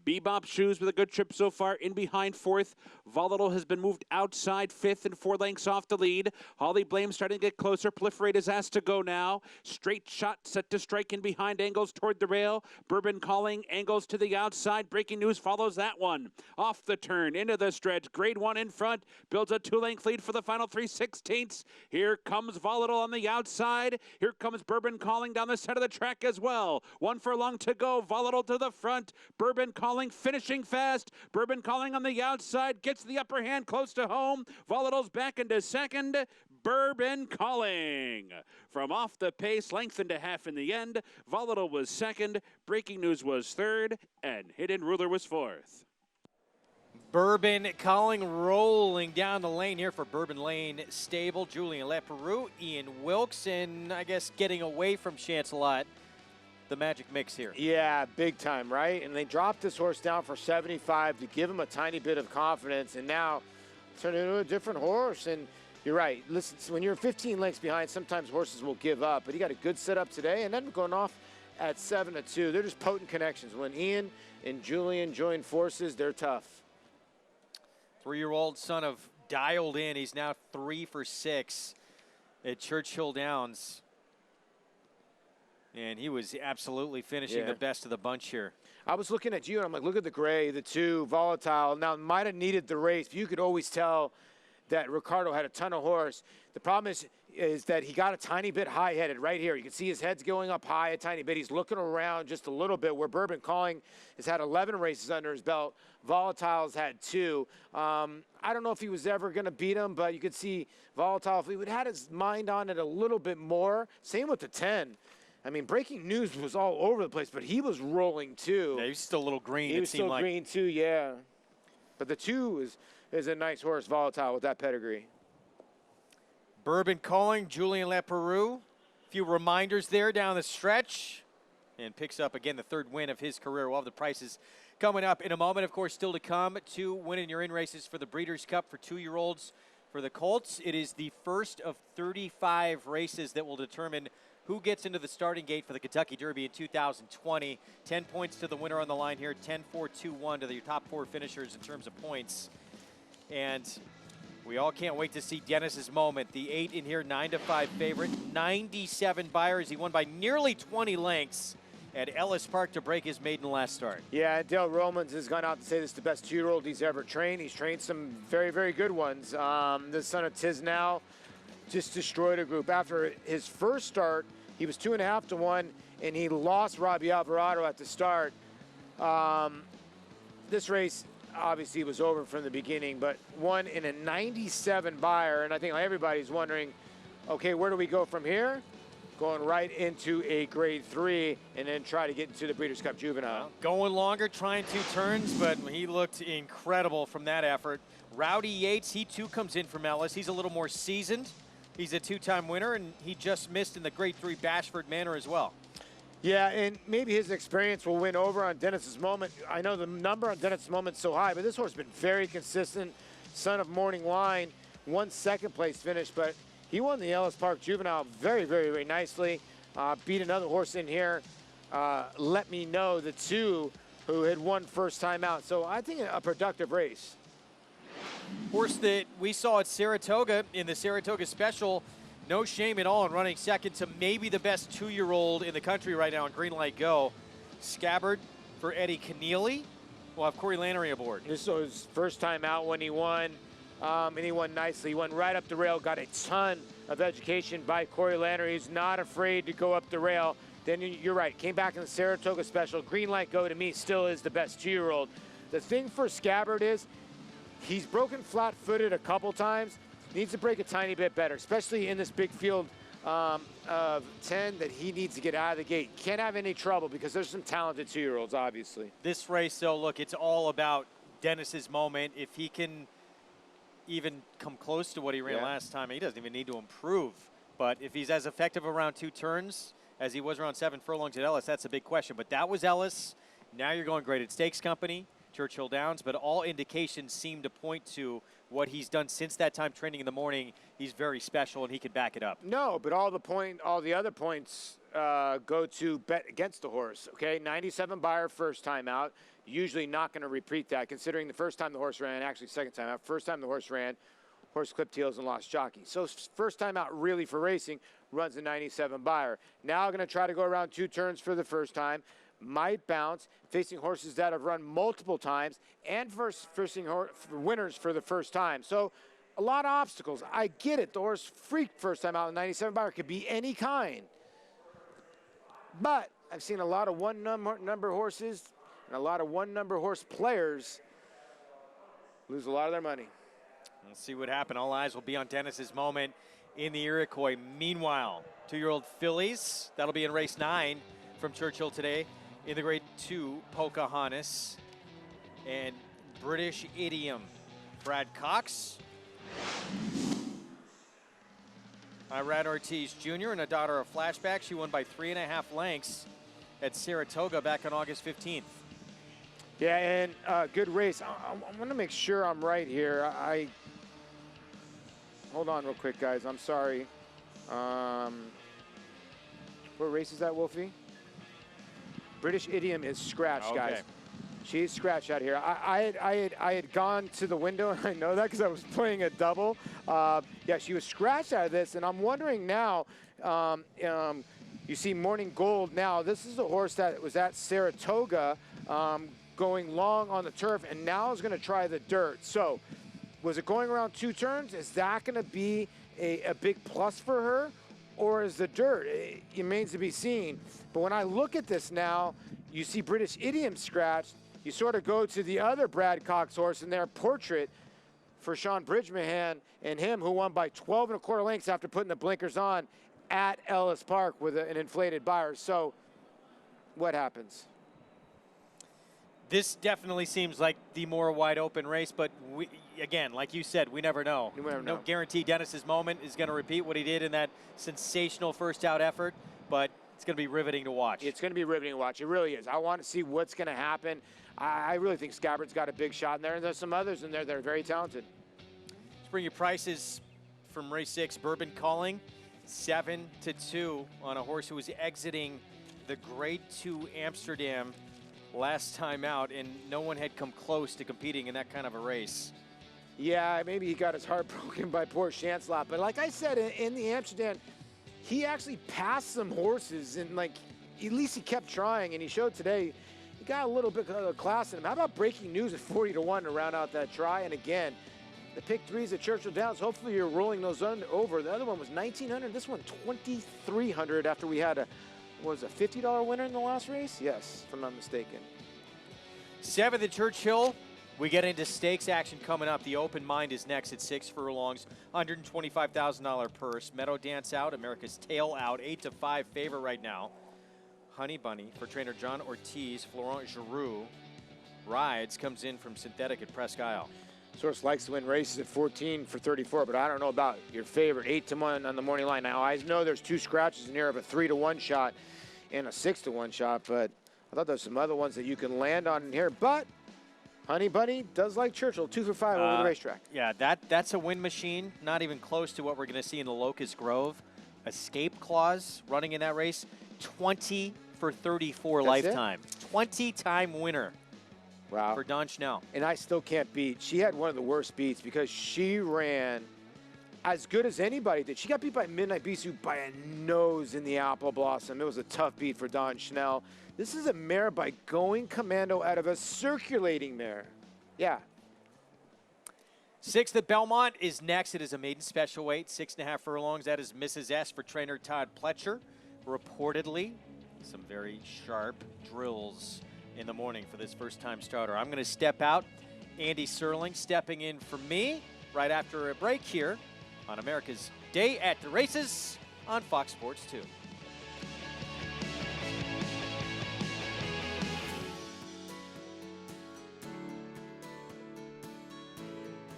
Bebop Shoes with a good trip so far, in behind 4th. Volatile has been moved outside 5th and 4 lengths off the lead. Holly Blame starting to get closer. Proliferate is asked to go now. Straight shot set to strike in behind, angles toward the rail. Bourbon Calling, angles to the outside. Breaking News follows that one. Off the turn, into the stretch. Grade 1 in front, builds a 2-length lead for the final 3/16. Here comes Volatile on the outside. Here comes Bourbon Calling down the side of the track as well. 1 furlong to go. Volatile to the front. Bourbon Calling finishing fast. Bourbon Calling on the outside, gets the upper hand close to home. Volatile's back into second. Bourbon Calling from off the pace, lengthened to half in the end. Volatile was second. Breaking News was third, and Hidden Ruler was 4th. Bourbon Calling rolling down the lane here for Bourbon Lane Stable. Julian Leperoux, Ian Wilkes, and I guess getting away from Chancelot. The magic mix here. Yeah, big time, right? And they dropped this horse down for 75 to give him a tiny bit of confidence, and now turn it into a different horse. And you're right. Listen, when you're 15 lengths behind, sometimes horses will give up, but he got a good setup today, and then going off at 7-2. They're just potent connections. When Ian and Julian join forces, they're tough. 3-year-old son of Dialed In. He's now 3 for 6 at Churchill Downs. And he was absolutely finishing the best of the bunch here. I was looking at you, and I'm like, look at the gray, the 2, Volatile. Now, might have needed the race, but you could always tell that Ricardo had a ton of horse. The problem is that he got a tiny bit high-headed right here. You can see his head's going up high a tiny bit. He's looking around just a little bit, where Bourbon Calling has had 11 races under his belt. Volatile's had 2. I don't know if he was ever going to beat him, but you could see Volatile, if he would have had his mind on it a little bit more. Same with the 10. I mean, Breaking News was all over the place, but he was rolling too. Yeah, he was still a little green. He was still green too, yeah. But the 2 is a nice horse, Volatile, with that pedigree. Bourbon Calling, Julian Leperoux. A few reminders there down the stretch. And picks up, again, the 3rd win of his career. We'll have the prices coming up in a moment. Of course, still to come, 2 winning your in races for the Breeders' Cup for 2-year-olds. For the Colts, it is the first of 35 races that will determine who gets into the starting gate for the Kentucky Derby in 2020. 10 points to the winner on the line here. 10-4-2-1 to the top 4 finishers in terms of points. And we all can't wait to see Dennis's moment. The 8 in here, 9-5 favorite. 97 buyers. He won by nearly 20 lengths at Ellis Park to break his maiden last start. Yeah, Dale Romans has gone out to say this is the best 2-year-old he's ever trained. He's trained some very, very good ones. The son of Tisnow just destroyed a group. After his first start, he was 2.5-1, and he lost Robbie Alvarado at the start. This race obviously was over from the beginning, but won in a 97 buyer, and I think everybody's wondering, okay, where do we go from here? Going right into a grade 3 and then try to get into the Breeders' Cup Juvenile. Going longer, trying 2 turns, but he looked incredible from that effort. Rowdy Yates, he too comes in from Ellis. He's a little more seasoned. He's a 2-time winner, and he just missed in the grade 3 Bashford Manor as well. Yeah, and maybe his experience will win over on Dennis's Moment. I know the number on Dennis's Moment's so high, but this horse has been very consistent. Son of Morning Line, 1 second-place finish, but he won the Ellis Park Juvenile very, very, very nicely. Beat another horse in here. Let Me Know, the 2 who had won first time out. So I think a productive race. Horse that we saw at Saratoga in the Saratoga Special, no shame at all in running second to maybe the best 2-year-old in the country right now in Green Light Go. Scabbard for Eddie Keneally. We'll have Corey Lannery aboard. This was his first time out when he won. and he won nicely. He went right up the rail, got a ton of education by Corey Lander. He's not afraid to go up the rail. Then you're right, came back in the Saratoga Special. Green Light Go, to me, still is the best 2-year-old. The thing for Scabbard is he's broken flat-footed a couple times. Needs to break a tiny bit better, especially in this big field of 10 that he needs to get out of the gate. Can't have any trouble because there's some talented 2-year-olds, obviously. This race, though, look, it's all about Dennis's moment. If he can even come close to what he ran last time, he doesn't even need to improve. But if he's as effective around 2 turns as he was around 7 furlongs at Ellis, that's a big question. But that was Ellis. Now you're going Graded Stakes Company, Churchill Downs, but all indications seem to point to what he's done since that time training in the morning. He's very special, and he can back it up. No, but all the other points go to bet against the horse, okay? 97 Beyer first time out. Usually not going to repeat that, considering the first time the horse ran, actually second time out. First time the horse ran, horse clipped heels and lost jockey. So first time out really for racing, runs a 97 Beyer. Now going to try to go around 2 turns for the first time. Might bounce, facing horses that have run multiple times, and facing winners for the first time. So a lot of obstacles. I get it. The horse freaked first time out in 97 Beyer. Could be any kind. But I've seen a lot of one-number horses and a lot of one-number horse players lose a lot of their money. Let's see what happened. All eyes will be on Dennis's moment in the Iroquois. Meanwhile, 2-year-old fillies. That'll be in race 9 from Churchill today. In the grade 2, Pocahontas and British Idiom. Brad Cox. Irad Ortiz Jr. and a daughter of Flashback. She won by 3.5 lengths at Saratoga back on August 15th. Yeah, and good race. I want to make sure I'm right here. Hold on real quick, guys. I'm sorry. What race is that, Wolfie? British Idiom is scratched, guys. She's scratched out here. I had gone to the window, and I know that because I was playing a double. Yeah, she was scratched out of this, and I'm wondering now, you see Morning Gold now. This is a horse that was at Saratoga going long on the turf, and now is going to try the dirt. So was it going around 2 turns? Is that going to be a big plus for her? Or is the dirt? It remains to be seen. But when I look at this now, you see British Idiom scratched. You sort of go to the other Brad Cox horse in their Portrait for Sean Bridgmahan and him, who won by 12.25 lengths after putting the blinkers on at Ellis Park with an inflated Beyer. So what happens? This definitely seems like the more wide open race, but again, like you said, we never know. No guarantee Dennis's moment is going to repeat what he did in that sensational first out effort, but it's going to be riveting to watch. It's going to be riveting to watch. It really is. I want to see what's going to happen. I really think Scabbard's got a big shot in there, and there's some others in there that are very talented. Let's bring you prices from race 6. Bourbon Calling, 7-2 on a horse who was exiting the Grade 2 Amsterdam last time out, and no one had come close to competing in that kind of a race. Yeah, maybe he got his heart broken by poor Chancelot, but like I said, in the Amsterdam, he actually passed some horses, and like at least he kept trying, and he showed today he got a little bit of class in him. How about Breaking News at 40-1 to round out that try? And again, the pick 3s at Churchill Downs. Hopefully you're rolling those over. The other one was 1,900. This one 2,300 after we had a $50 winner in the last race? Yes, if I'm not mistaken. 7th at Churchill. We get into stakes action coming up. The Open Mind is next at 6 furlongs, $125,000 purse. Meadow Dance out, America's Tail out, 8-5 favor right now. Honey Bunny for trainer John Ortiz. Florent Giroux rides, comes in from Synthetic at Presque Isle. Source likes to win races at 14-34, but I don't know about your favorite 8-1 on the morning line. Now, I know there's 2 scratches in here of a 3-1 shot and a 6-1 shot, but I thought there's some other ones that you can land on in here. But Honey Bunny does like Churchill, 2 for 5 over the racetrack. Yeah, that's a win machine. Not even close to what we're going to see in the Locust Grove. Escape Clause running in that race, 20 for 34 lifetime. 20-time winner. Wow. For Don Schnell. And I still can't beat. She had one of the worst beats because she ran as good as anybody did. She got beat by Midnight Bisou by a nose in the Apple Blossom. It was a tough beat for Don Schnell. This is a mare by Going Commando out of a circulating mare. Yeah. Sixth at Belmont is next. It is a maiden special weight, 6.5 furlongs. That is Mrs. S for trainer Todd Pletcher. Reportedly, some very sharp drills in the morning for this first-time starter. I'm going to step out. Andy Serling stepping in for me right after a break here on America's Day at the Races on Fox Sports 2.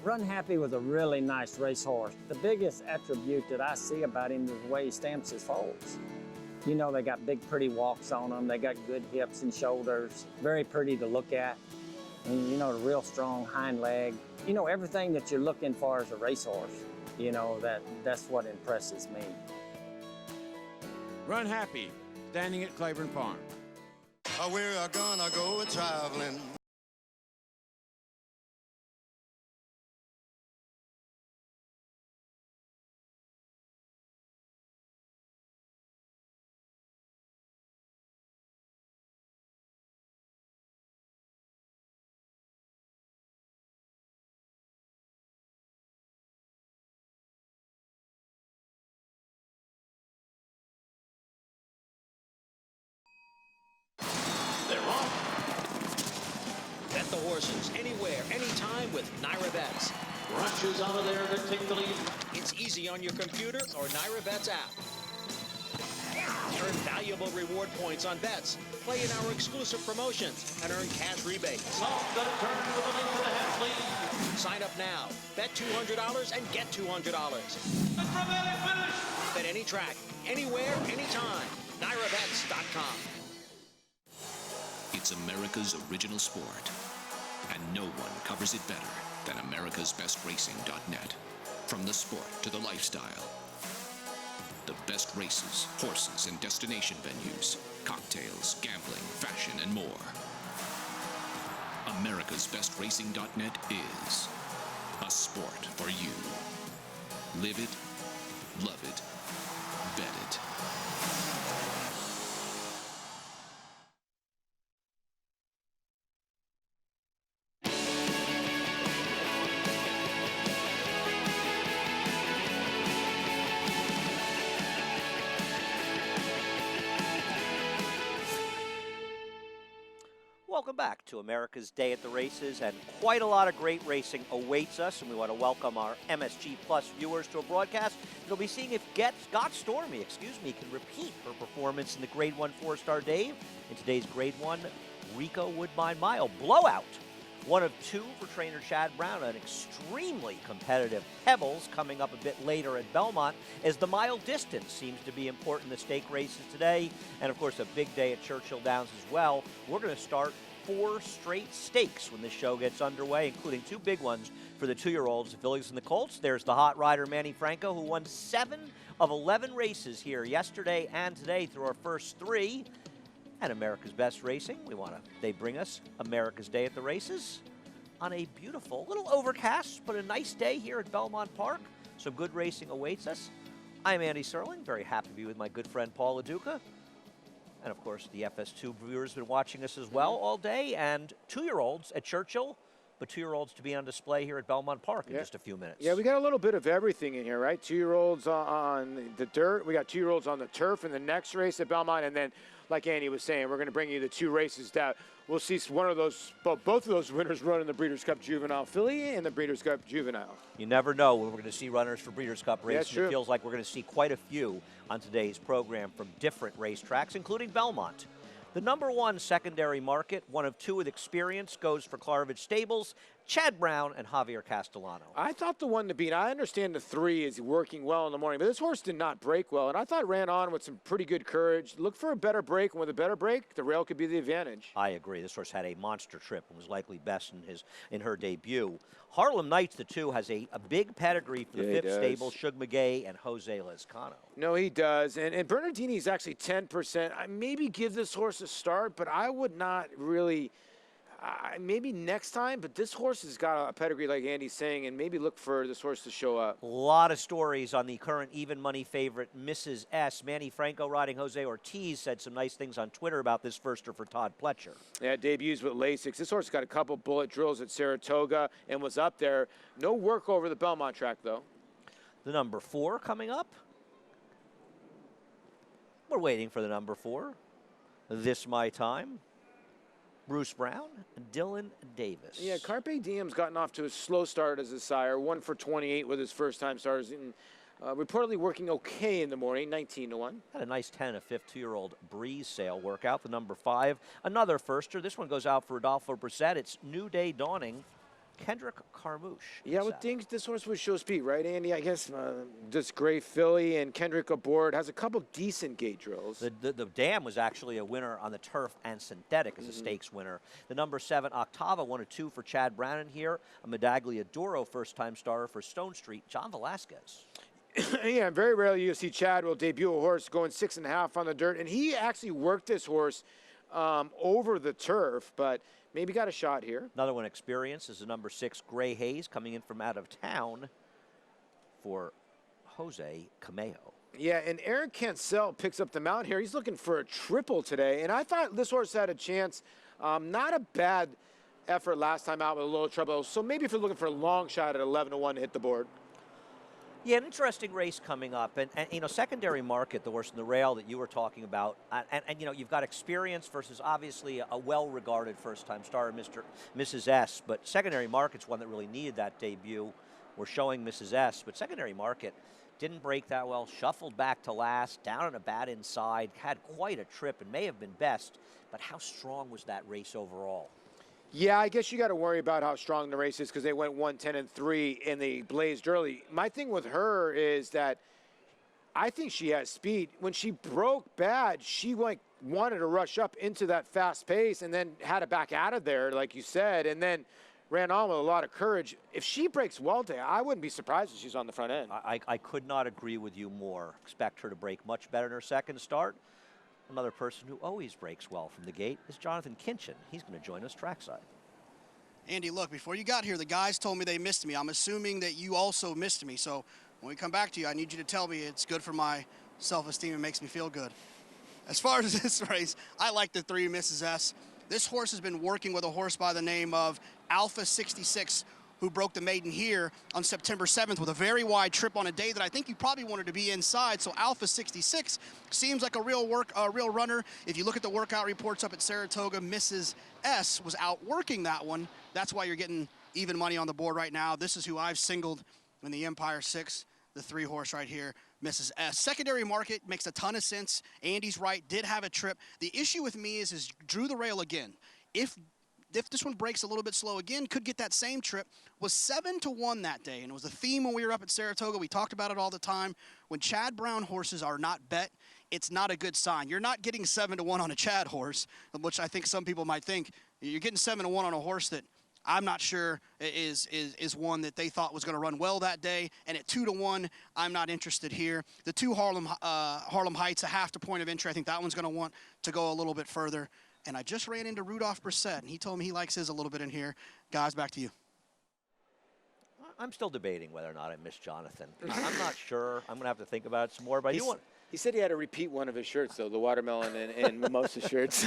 Run Happy was a really nice racehorse. The biggest attribute that I see about him is the way he stamps his foals. You know, they got big, pretty walks on them. They got good hips and shoulders. Very pretty to look at. And, you know, the real strong hind leg. You know, everything that you're looking for as a racehorse. You know, that's what impresses me. Run Happy, standing at Claiborne Farm. We're gonna go traveling. Bet the horses anywhere, anytime with Naira Bets. Rushes out of there to take the lead. It's easy on your computer or Naira Bets app. Earn valuable reward points on bets. Play in our exclusive promotions and earn cash rebates. Off the turn with a link to the half lead. Sign up now. Bet $200 and get $200. Bet any track, anywhere, anytime. NairaBets.com. It's America's original sport, and no one covers it better than americasbestracing.net. From the sport to the lifestyle, the best races, horses, and destination venues, cocktails, gambling, fashion, and more. americasbestracing.net is a sport for you. Live it, love it, bet it. Welcome back to America's Day at the Races, and quite a lot of great racing awaits us, and we want to welcome our MSG Plus viewers to a broadcast that'll be seeing if Stormy can repeat her performance in the Grade 1 4-star Dave in today's Grade 1 Rico Woodbine Mile blowout. One of two for trainer Chad Brown, an extremely competitive Pebbles coming up a bit later at Belmont, as the mile distance seems to be important in the stake races today, and of course a big day at Churchill Downs as well. We're going to start 4 straight stakes when this show gets underway, including 2 big ones for the 2-year-olds, the fillies and the colts. There's the hot rider Manny Franco, who won 7 of 11 races here yesterday and today through our first 3. And America's Best Racing, they bring us America's Day at the Races on a beautiful, little overcast, but a nice day here at Belmont Park. Some good racing awaits us. I'm Andy Serling, very happy to be with my good friend Paul LaDuca. And of course, the FS2 viewers have been watching us as well all day, and 2-year-olds at Churchill, but 2-year-olds to be on display here at Belmont Park in just a few minutes. Yeah, we got a little bit of everything in here, right? 2-year-olds on the dirt. We got 2-year-olds on the turf in the next race at Belmont. And then, like Andy was saying, we're going to bring you the 2 races that we'll see one of those, both of those winners run in the Breeders' Cup Juvenile Filly and the Breeders' Cup Juvenile. You never know when we're going to see runners for Breeders' Cup racing. Yeah, it feels like we're going to see quite a few on today's program from different racetracks, including Belmont. The #1 secondary market, one of 2 with experience, goes for Clarvich Stables, Chad Brown and Javier Castellano. I thought the one to beat, I understand the 3 is working well in the morning, but this horse did not break well, and I thought ran on with some pretty good courage. Look for a better break, and with a better break, the rail could be the advantage. I agree. This horse had a monster trip and was likely best in her debut. Harlem Knights, the 2, has a big pedigree for the 5th stable, Shug McGay and Jose Lezcano. No, he does, and Bernardini's actually 10%. I maybe give this horse a start, but I would not really maybe next time, but this horse has got a pedigree like Andy's saying, and maybe look for this horse to show up. A lot of stories on the current even money favorite, Mrs. S. Manny Franco riding Jose Ortiz said some nice things on Twitter about this firster for Todd Pletcher. Yeah, debuts with Lasix. This horse got a couple bullet drills at Saratoga and was up there. No work over the Belmont track, though. The number 4 coming up. We're waiting for the number 4. This My Time. Bruce Brown, Dylan Davis. Yeah, Carpe Diem's gotten off to a slow start as a sire. 1 for 28 with his first-time starters. And, reportedly working okay in the morning, 19-1. Had a nice 10 of 2-year-old Breeze Sale workout. The number 5, another firster. This one goes out for Rodolfo Brissett. It's New Day Dawning. Kendrick Carmouche. Yeah, I would think this horse would show speed, right, Andy? I guess this Gray Filly and Kendrick aboard has a couple decent gate drills. The Dam was actually a winner on the turf and synthetic as a stakes winner. The number 7, Octava, 1 of 2 for Chad Brannon here. A Medaglia Duro first-time starter for Stone Street, John Velasquez. Yeah, very rarely you see Chad will debut a horse going 6.5 on the dirt, and he actually worked this horse over the turf, but maybe got a shot here. Another one experienced is the number 6, Gray Hayes, coming in from out of town for Jose Cameo. Yeah, and Aaron Cancel picks up the mount here. He's looking for a triple today, and I thought this horse had a chance. Not a bad effort last time out with a little trouble, so maybe if you're looking for a long shot at 11-1 to hit the board. Yeah, an interesting race coming up. And you know, secondary market, the horse in the rail that you were talking about. And you know, you've got experience versus obviously a well-regarded first-time starter, Mrs. S. But secondary market's one that really needed that debut. We're showing Mrs. S. But secondary market didn't break that well, shuffled back to last, down on a bad inside, had quite a trip and may have been best. But how strong was that race overall? Yeah, I guess you got to worry about how strong the race is because they went 1-10-3 and they blazed early. My thing with her is that I think she has speed. When she broke bad, she wanted to rush up into that fast pace and then had to back out of there, like you said, and then ran on with a lot of courage. If she breaks well today, I wouldn't be surprised if she's on the front end. I could not agree with you more. Expect her to break much better in her second start. Another person who always breaks well from the gate is Jonathan Kinchin. He's going to join us trackside. Andy, look, before you got here, the guys told me they missed me. I'm assuming that you also missed me. So when we come back to you, I need you to tell me it's good for my self-esteem and makes me feel good. As far as this race, I like the 3, Mrs. S. This horse has been working with a horse by the name of Alpha 66, who broke the maiden here on September 7th with a very wide trip on a day that I think you probably wanted to be inside. So Alpha 66 seems like a real runner. If you look at the workout reports up at Saratoga, Mrs. S was out working that one. That's why you're getting even money on the board right now. This is who I've singled in the Empire 6, the 3 horse right here, Mrs. S. Secondary market makes a ton of sense. Andy's right, did have a trip. The issue with me is drew the rail again. If this one breaks a little bit slow again, could get that same trip, was 7-1 that day. And it was a theme when we were up at Saratoga. We talked about it all the time. When Chad Brown horses are not bet, it's not a good sign. You're not getting 7-1 on a Chad horse, which I think some people might think. You're getting 7-1 on a horse that I'm not sure is one that they thought was going to run well that day. And at 2-1, I'm not interested here. The 2 Harlem Heights, a half to point of entry. I think that one's going to want to go a little bit further. And I just ran into Rudolph Brissett, and he told me he likes his a little bit in here. Guys, back to you. I'm still debating whether or not I missed Jonathan. I'm not sure. I'm going to have to think about it some more. But he said he had to repeat one of his shirts, though, the watermelon and mimosa shirts.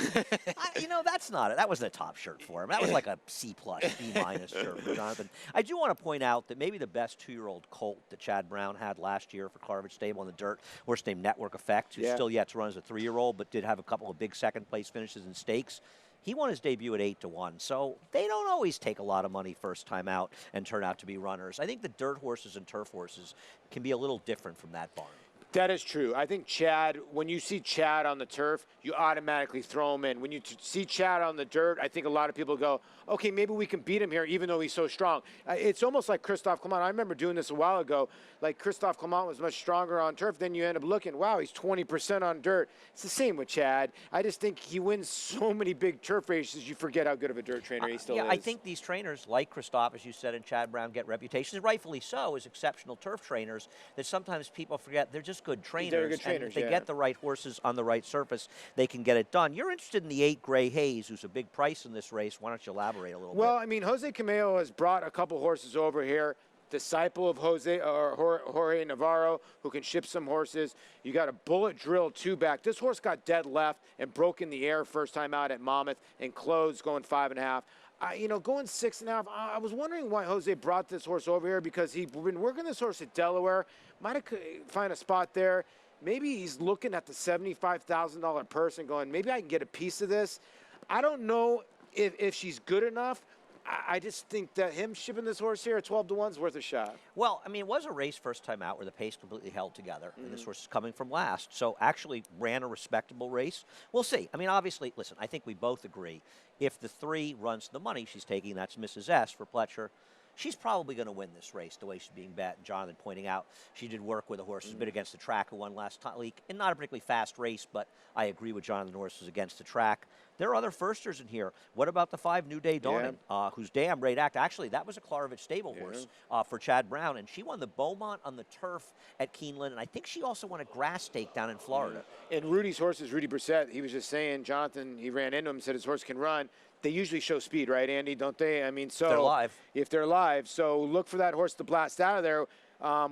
You know, that's not it. That wasn't a top shirt for him. That was like a C+, B- shirt for Jonathan. I do want to point out that maybe the best 2-year-old colt that Chad Brown had last year for Carvage Stable in the dirt, horse named Network Effect, who's still yet to run as a 3-year-old, but did have a couple of big second-place finishes in stakes. He won his debut at 8-1, so they don't always take a lot of money first time out and turn out to be runners. I think the dirt horses and turf horses can be a little different from that barn. That is true. I think Chad, when you see Chad on the turf, you automatically throw him in. When you see Chad on the dirt, I think a lot of people go, okay, maybe we can beat him here even though he's so strong. It's almost like Christophe Clement. I remember doing this a while ago. Like Christophe Clement was much stronger on turf. Then you end up looking, wow, he's 20% on dirt. It's the same with Chad. I just think he wins so many big turf races, you forget how good of a dirt trainer he still is. I think these trainers, like Christophe, as you said, and Chad Brown, get reputations, rightfully so, as exceptional turf trainers, that sometimes people forget they're just just good trainers. They're good And trainers, if they yeah. get the right horses on the right surface, they can get it done. You're interested in the 8 Gray Hayes, who's a big price in this race. Why don't you elaborate a little Well, bit? I mean, Jose Cameo has brought a couple horses over here. Disciple of Jorge Navarro, who can ship some horses. You got a Bullet Drill 2-back. This horse got dead left and broke in the air first time out at Monmouth and closed going 5.5. You know, going 6.5. I was wondering why Jose brought this horse over here, because he'd been working this horse at Delaware. Might have find a spot there. Maybe he's looking at the $75,000 purse and going, maybe I can get a piece of this. I don't know if she's good enough. I just think that him shipping this horse here at 12-1 is worth a shot. Well, I mean, it was a race first time out where the pace completely held together, and this horse is coming from last, so actually ran a respectable race. We'll see. I mean, obviously, listen, I think we both agree if the 3 runs the money she's taking, that's Mrs. S for Pletcher, she's probably going to win this race the way she's being bet. Jonathan pointing out she did work with a horse who's been against the track who won last week, and not a particularly fast race, but I agree with Jonathan, the horse was against the track. There are other firsters in here. What about the 5 New Day Dawning, who's damn great act? Actually, that was a Klarovich stable horse for Chad Brown, and she won the Beaumont on the turf at Keeneland, and I think she also won a grass stake down in Florida. And Rudy's horse is Rudy Brissett. He was just saying, Jonathan, he ran into him and said his horse can run. They usually show speed, right, Andy? Don't they? I mean, so they're live. If they're live, so look for that horse to blast out of there.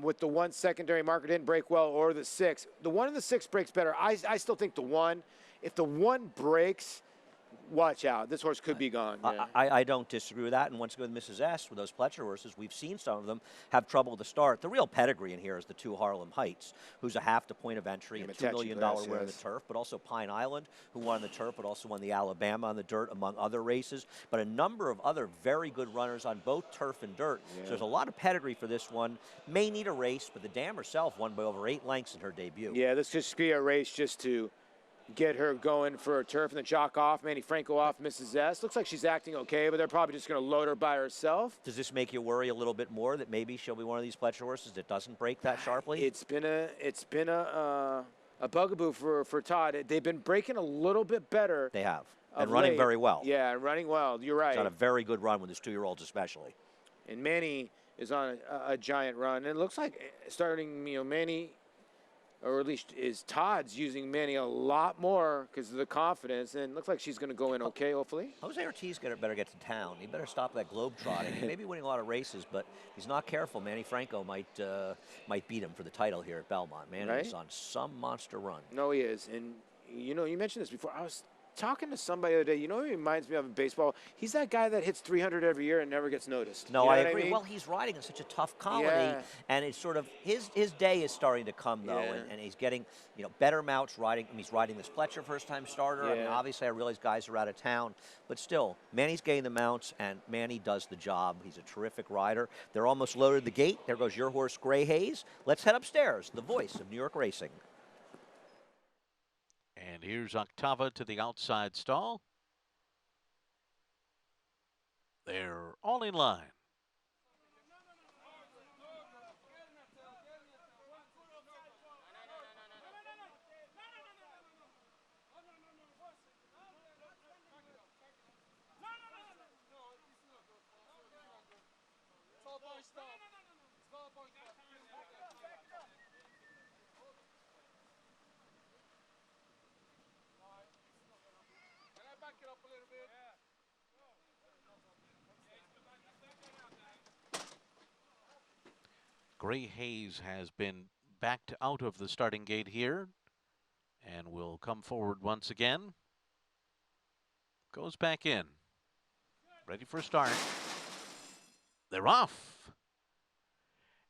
With the 1 secondary marker didn't break well, or the 6. The 1 and the 6 breaks better. I still think the 1. If the 1 breaks, watch out. This horse could be gone. Yeah. I don't disagree with that. And once again with Mrs. S, with those Pletcher horses, we've seen some of them have trouble to start. The real pedigree in here is the 2 Harlem Heights, who's a half the point of entry and $2 million winner on the turf, but also Pine Island, who won the turf, but also won the Alabama on the dirt, among other races. But a number of other very good runners on both turf and dirt. So there's a lot of pedigree for this one. May need a race, but the dam herself won by over 8 lengths in her debut. Yeah, this just be a race just to get her going for a turf, and then Jock off, Manny Franco off, Mrs. S. Looks like she's acting okay, but they're probably just going to load her by herself. Does this make you worry a little bit more that maybe she'll be one of these Pletcher horses that doesn't break that sharply? It's been a bugaboo for Todd. They've been breaking a little bit better. They have, and running very well. Yeah, running well. You're right. He's on a very good run with his 2-year-olds especially. And Manny is on a giant run, and it looks like starting, Manny, or at least is Todd's using Manny a lot more because of the confidence, and it looks like she's going to go in okay, hopefully. Jose Ortiz better get to town. He better stop that globe trotting. He may be winning a lot of races, but he's not careful. Manny Franco might beat him for the title here at Belmont. Manny is on some monster run. No, he is. And, you mentioned this before. I was talking to somebody the other day. He reminds me of in baseball. He's that guy that hits 300 every year and never gets noticed. No, you know I what agree. I mean? Well, he's riding in such a tough colony, and it's sort of his day is starting to come though, and he's getting better mounts riding. I mean, he's riding this Pletcher first-time starter. I mean, obviously, I realize guys are out of town, but still, Manny's getting the mounts, and Manny does the job. He's a terrific rider. They're almost loaded the gate. There goes your horse, Gray Hayes. Let's head upstairs. The voice of New York racing. And here's Octava to the outside stall. They're all in line. Gray Hayes has been backed out of the starting gate here and will come forward once again. Goes back in. Ready for a start. They're off.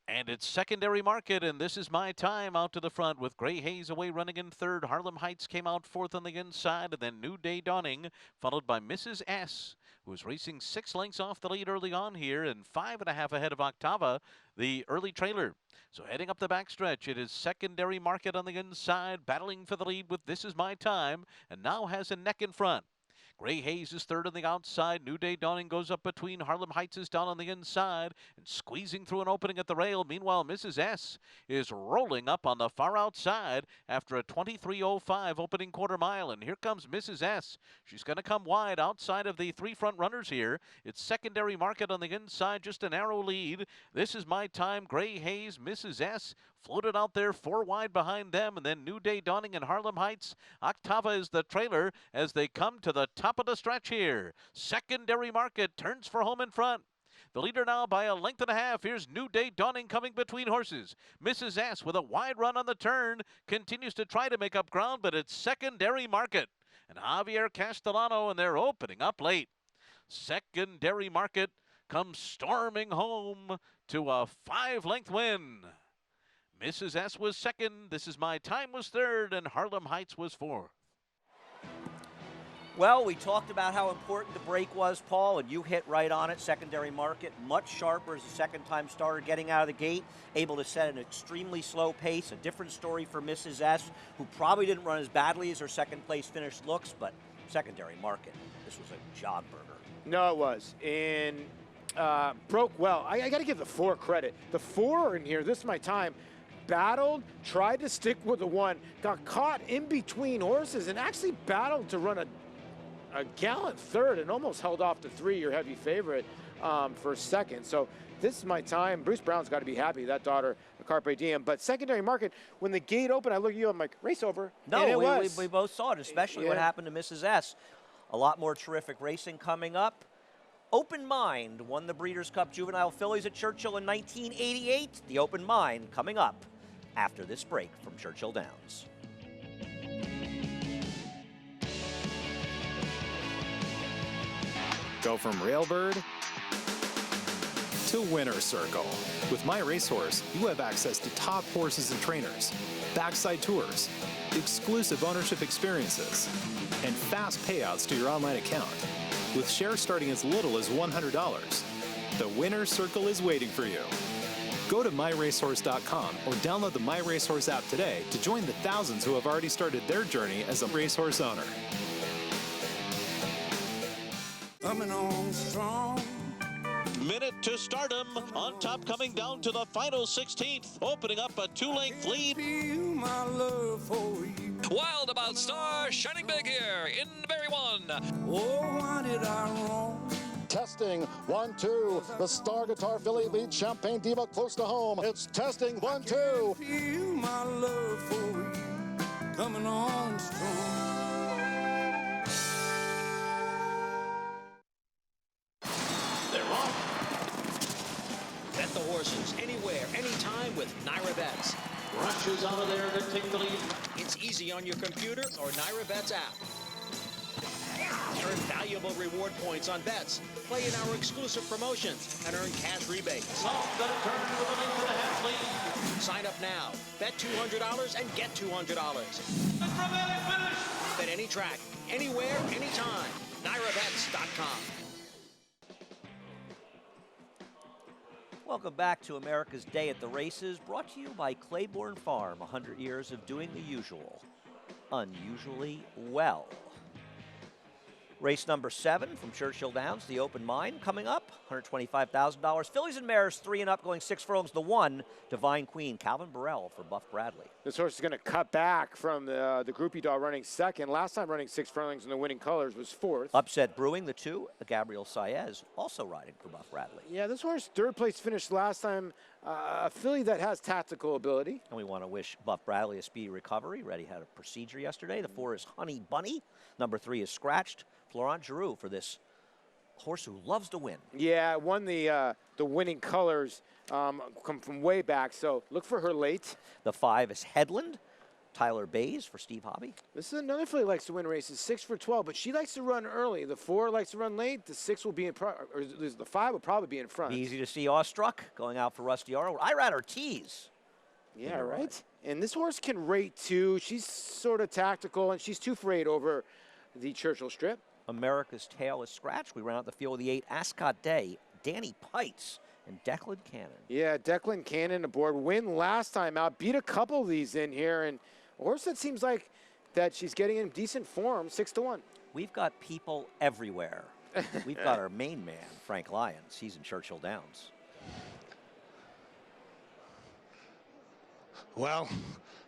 And it's secondary market, and this is my time out to the front with Gray Hayes away running in third. Harlem Heights came out fourth on the inside, and then New Day Dawning, followed by Mrs. S, who was racing 6 lengths off the lead early on here and 5.5 ahead of Octava, the early trailer. So heading up the backstretch, it is secondary market on the inside, battling for the lead with This Is My Time, and now has a neck in front. Gray Hayes is third on the outside. New Day Dawning goes up between. Harlem Heights is down on the inside and squeezing through an opening at the rail. Meanwhile, Mrs. S is rolling up on the far outside after a 23:05 opening quarter mile. And here comes Mrs. S. She's going to come wide outside of the 3 front runners here. It's secondary market on the inside, just a narrow lead. This Is My Time. Gray Hayes, Mrs. S floated out there 4 wide behind them, and then New Day Dawning and Harlem Heights. Octava is the trailer as they come to the top of the stretch here. Secondary Market turns for home in front. The leader now by a length and a half. Here's New Day Dawning coming between horses. Mrs. S with a wide run on the turn continues to try to make up ground, but it's Secondary Market and Javier Castellano, and they're opening up late. Secondary Market comes storming home to a 5-length win. Mrs. S was second. This Is My Time was third, and Harlem Heights was fourth. Well, we talked about how important the break was, Paul, and you hit right on it. Secondary Market, much sharper as a second-time starter getting out of the gate, able to set an extremely slow pace. A different story for Mrs. S, who probably didn't run as badly as her second-place finish looks, but Secondary Market, this was a jog burger. No, it was. And broke well. I got to give the 4 credit. The 4 in here, This Is My Time, battled, tried to stick with the 1, got caught in between horses, and actually battled to run a gallant third and almost held off the 3, your heavy favorite, for second. So This Is My Time. Bruce Brown's got to be happy, that daughter of Carpe Diem. But Secondary Market, when the gate opened, I look at you, I'm like, race over. No, we both saw it, especially what happened to Mrs. S. A lot more terrific racing coming up. Open Mind won the Breeders' Cup Juvenile Fillies at Churchill in 1988. The Open Mind coming up after this break from Churchill Downs. Go from Railbird to Winner's Circle. With My Racehorse, you have access to top horses and trainers, backside tours, exclusive ownership experiences, and fast payouts to your online account. With shares starting as little as $100, the Winner's Circle is waiting for you. Go to myracehorse.com or download the My Racehorse app today to join the thousands who have already started their journey as a racehorse owner. Coming on strong. Minute to stardom. On top, coming down to the final 16th, opening up a 2-length lead. Feel my love for you. Wild About Star, shining big here in Berry 1. Oh, why did I wrong? Testing, 1, 2. The Star Guitar Filly leads Champagne Diva close to home. It's testing, 1, 2. Feel my love for you. Coming on strong. Bet the horses anywhere, anytime with Naira Bets. Rushes out of there to take the lead. It's easy on your computer or Naira Bets app. Earn valuable reward points on bets. Play in our exclusive promotions and earn cash rebates. Off the turn with a length and a half lead. Sign up now. Bet $200 and get $200. A dramatic finish. Bet any track, anywhere, anytime. NairaBets.com. Welcome back to America's Day at the Races, brought to you by Claiborne Farm, 100 years of doing the usual, unusually well. Race number 7 from Churchill Downs, the Open Mind, coming up, $125,000. Fillies and Mares, 3 and up, going 6 furlongs. The 1, Divine Queen, Calvin Burrell for Buff Bradley. This horse is going to cut back from the groupie dog running second. Last time running 6 furlongs in the winning colors was 4th. Upset Brewing, the 2, Gabriel Saez, also riding for Buff Bradley. Yeah, this horse, 3rd place finished last time. A filly that has tactical ability. And we want to wish Buff Bradley a speedy recovery. Reddy had a procedure yesterday. The 4 is Honey Bunny. Number 3 is Scratched. Florent Giroux for this horse who loves to win. Yeah, won the winning colors, come from way back, so look for her late. The 5 is Headland. Tyler Bays for Steve Hobby. This is another filly likes to win races, 6 for 12, but she likes to run early. The 4 likes to run late. The 6 will be in front, or the 5 will probably be in front. Easy to see Awestruck going out for Rusty Arrow. Irad Ortiz. Yeah, right. And this horse can rate too. She's sort of tactical, and she's 2 for 8 over the Churchill Strip. America's Tail is Scratched. We round out the field with the 8, Ascot Day, Danny Pites, and Declan Cannon. Yeah, Declan Cannon aboard. Win last time out. Beat a couple of these in here. And a horse that seems like that she's getting in decent form, 6-1. We've got people everywhere. We've got our main man, Frank Lyons. He's in Churchill Downs. Well,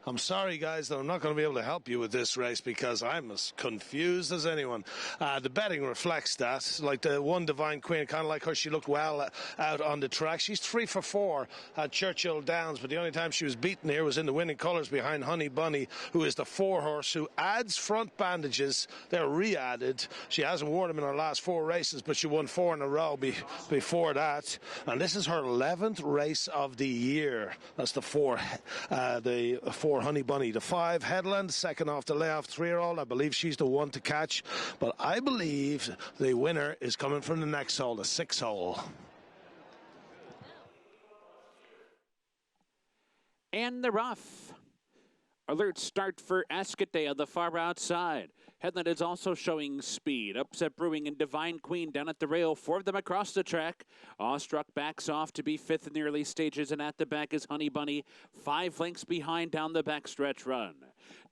I'm sorry, guys, that I'm not going to be able to help you with this race because I'm as confused as anyone. The betting reflects that. Like the one Divine Queen, kind of like her, she looked well out on the track. She's 3 for 4 at Churchill Downs, but the only time she was beaten here was in the winning colours behind Honey Bunny, who is the 4-horse who adds front bandages. They're re-added. She hasn't worn them in her last 4 races, but she won 4 in a row before that. And this is her 11th race of the year. That's the 4 Honey Bunny. The 5 Headland, second off the layoff 3-year-old. I believe she's the one to catch, but I believe the winner is coming from the next hole, the 6th hole. And the rough. Alert start for Ascot on the far outside. Headland is also showing speed. Upset Brewing and Divine Queen down at the rail. 4 of them across the track. Awestruck backs off to be 5th in the early stages, and at the back is Honey Bunny. 5 lengths behind down the backstretch run.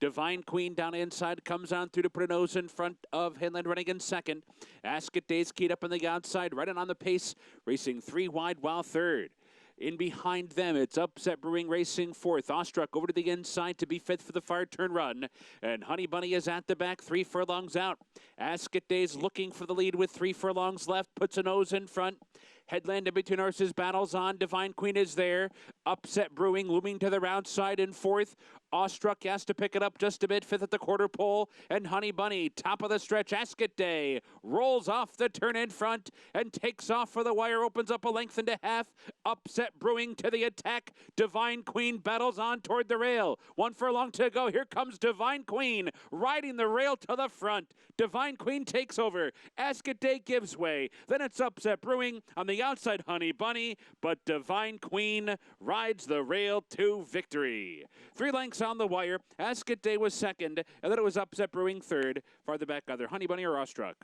Divine Queen down inside comes on through to put a nose in front of Headland, running in second. Ascot Days keyed up on the outside, right on the pace, racing 3 wide while third. In behind them, it's Upset Brewing racing 4th. Awestruck over to the inside to be 5th for the far turn run. And Honey Bunny is at the back, 3 furlongs out. Ascot Days looking for the lead with 3 furlongs left, puts a nose in front. Headland in between horses, battles on. Divine Queen is there. Upset Brewing looming to the outside in 4th. Awestruck has to pick it up just a bit, 5th at the quarter pole. And Honey Bunny, top of the stretch, Ascot Day, rolls off the turn in front and takes off for the wire, opens up a length and a half. Upset Brewing to the attack. Divine Queen battles on toward the rail. 1 furlong to go. Here comes Divine Queen, riding the rail to the front. Divine Queen takes over. Ascot Day gives way. Then it's Upset Brewing on the outside, Honey Bunny, but Divine Queen rides the rail to victory. 3 lengths on the wire. Ascot Day was second, and then it was Upset Brewing third. Farther back, either Honey Bunny or Awestruck.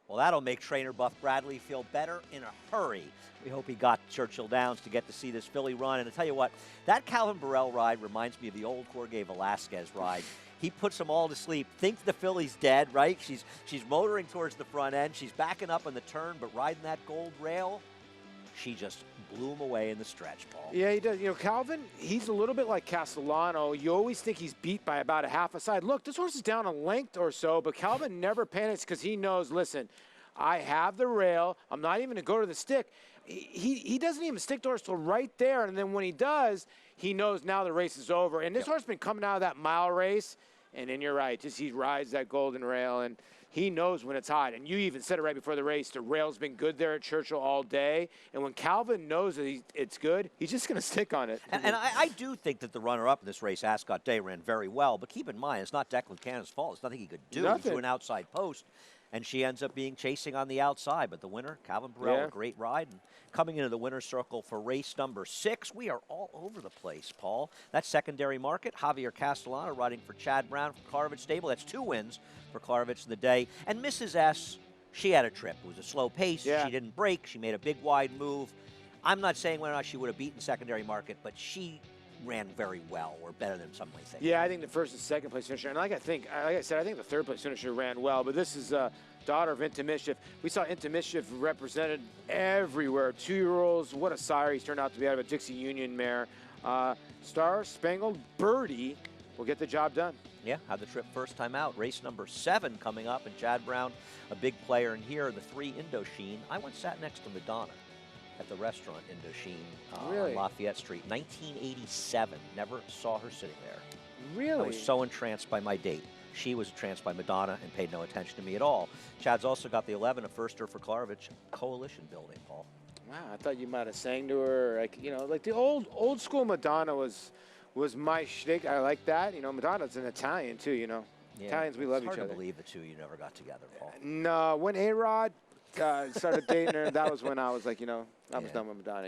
Well, that'll make trainer Buff Bradley feel better in a hurry. We hope he got Churchill Downs to get to see this filly run. And I tell you what, that Calvin Burrell ride reminds me of the old Jorge Velasquez ride. He puts them all to sleep, thinks the filly's dead, right? She's motoring towards the front end. She's backing up on the turn, but riding that gold rail, she just blew him away in the stretch, Paul. Yeah, he does. You know, Calvin, he's a little bit like Castellano. You always think he's beat by about a half a side. Look, this horse is down a length or so, but Calvin never panics because he knows, listen, I have the rail. I'm not even going to go to the stick. He doesn't even stick to horse till right there, and then when he does, he knows now the race is over. And this horse has been coming out of that mile race, and then you're right, just he rides that golden rail, and he knows when it's hot. And you even said it right before the race, the rail's been good there at Churchill all day. And when Calvin knows that it's good, he's just going to stick on it. And I do think that the runner-up in this race, Ascot Day, ran very well. But keep in mind, it's not Declan Cannon's fault. It's nothing he could do. He threw an outside post, and she ends up being chasing on the outside. But the winner, Calvin Burrell, a great ride. And coming into the winner's circle for race number 6, we are all over the place, Paul. That secondary market, Javier Castellano riding for Chad Brown from Clarevich Stable. That's 2 wins for Clarevich in the day. And Mrs. S, she had a trip. It was a slow pace. She didn't break. She made a big wide move. I'm not saying whether or not she would have beaten secondary market, but she ran very well, or better than some may think. Yeah, I think the first and second place finisher, and like I said, I think the third place finisher ran well, but this is daughter of Into Mischief. We saw Into Mischief represented everywhere. 2-year-olds, what a sire he's turned out to be out of a Dixie Union mare. Star Spangled Birdie will get the job done. Yeah, had the trip first time out. Race number 7 coming up, and Chad Brown, a big player in here, the 3 Indochine. I went sat next to Madonna at the restaurant Indochine on Lafayette Street, 1987. Never saw her sitting there. Really? I was so entranced by my date. She was entranced by Madonna and paid no attention to me at all. Chad's also got the 11, a firster for Clarevich coalition building, Paul. Wow, I thought you might have sang to her, like, you know, like the old school Madonna was my shtick. I like that. You know, Madonna's an Italian too, you know. Yeah, Italians, we love each other. It's hard to believe the two you never got together, Paul. No, when A-Rod started dating her, that was when I was like, you know, I was done with Madonna.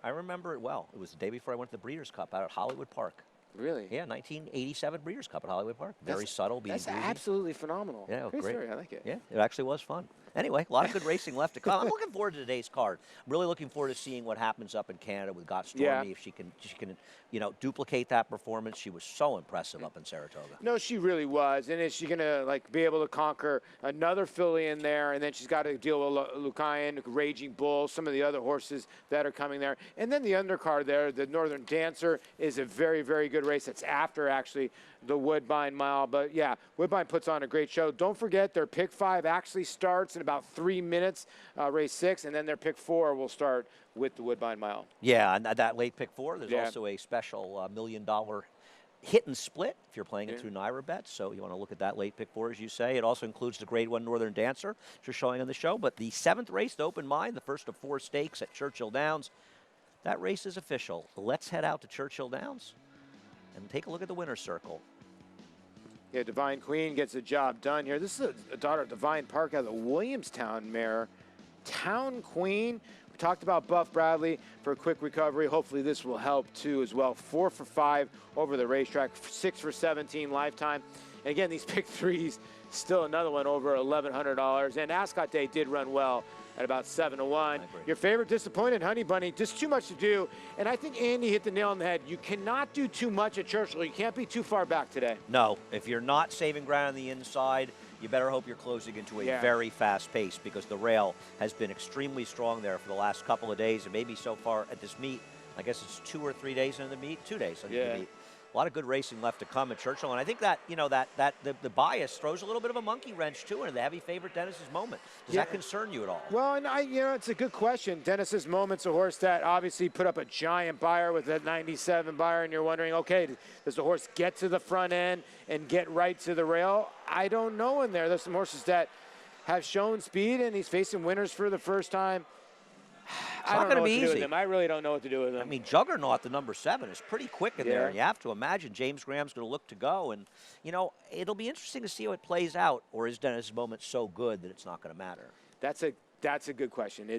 I remember it well. It was the day before I went to the Breeders' Cup out at Hollywood Park. Really? Yeah, 1987 Breeders' Cup at Hollywood Park. Very subtle, being That's absolutely phenomenal. Yeah, great great story. I like it. Yeah, it actually was fun. Anyway, a lot of good racing left to come. I'm looking forward to today's card. I'm really looking forward to seeing what happens up in Canada with Got Stormy. Yeah. If she can, duplicate that performance. She was so impressive up in Saratoga. No, she really was. And is she going to, be able to conquer another filly in there? And then she's got to deal with Lucayan, Raging Bull, some of the other horses that are coming there. And then the undercard there, the Northern Dancer, is a very, very good race. That's after, actually, the Woodbine Mile. But, yeah, Woodbine puts on a great show. Don't forget, their pick 5 actually starts in about 3 minutes, race 6. And then their pick 4 will start with the Woodbine Mile. Yeah, and that late pick 4, there's also a special $1 million hit and split if you're playing it through Naira bets. So you want to look at that late pick 4, as you say. It also includes the Grade 1 Northern Dancer, which you're showing on the show. But the 7th race, the Open Mind, the first of 4 stakes at Churchill Downs, that race is official. Let's head out to Churchill Downs and take a look at the winner's circle. Yeah, Divine Queen gets the job done here. This is a daughter of Divine Park out of the Williamstown mare. Town Queen. We talked about Buff Bradley for a quick recovery. Hopefully this will help too as well. 4 for 5 over the racetrack, 6 for 17 lifetime. And again, these pick 3s, still another one over $1,100. And Ascot Day did run well at about 7 to 1. Your favorite disappointed, Honey Bunny, just too much to do. And I think Andy hit the nail on the head. You cannot do too much at Churchill. You can't be too far back today. No, if you're not saving ground on the inside, you better hope you're closing into a very fast pace, because the rail has been extremely strong there for the last couple of days, and maybe so far at this meet. I guess it's 2 or 3 days into the meet, 2 days into the meet. A lot of good racing left to come at Churchill, and I think that the bias throws a little bit of a monkey wrench too into the heavy favorite Dennis's Moment. Does that concern you at all? Well, and it's a good question. Dennis's Moment's a horse that obviously put up a giant buyer with that 97 buyer, and you're wondering, okay, does the horse get to the front end and get right to the rail? I don't know in there. There's some horses that have shown speed, and he's facing winners for the first time. I don't know what to do with him. I really don't know what to do with him. I mean, Juggernaut, the number 7, is pretty quick in there. And you have to imagine James Graham's going to look to go. And, it'll be interesting to see how it plays out. Or is Dennis' Moment so good that it's not going to matter? That's a good question.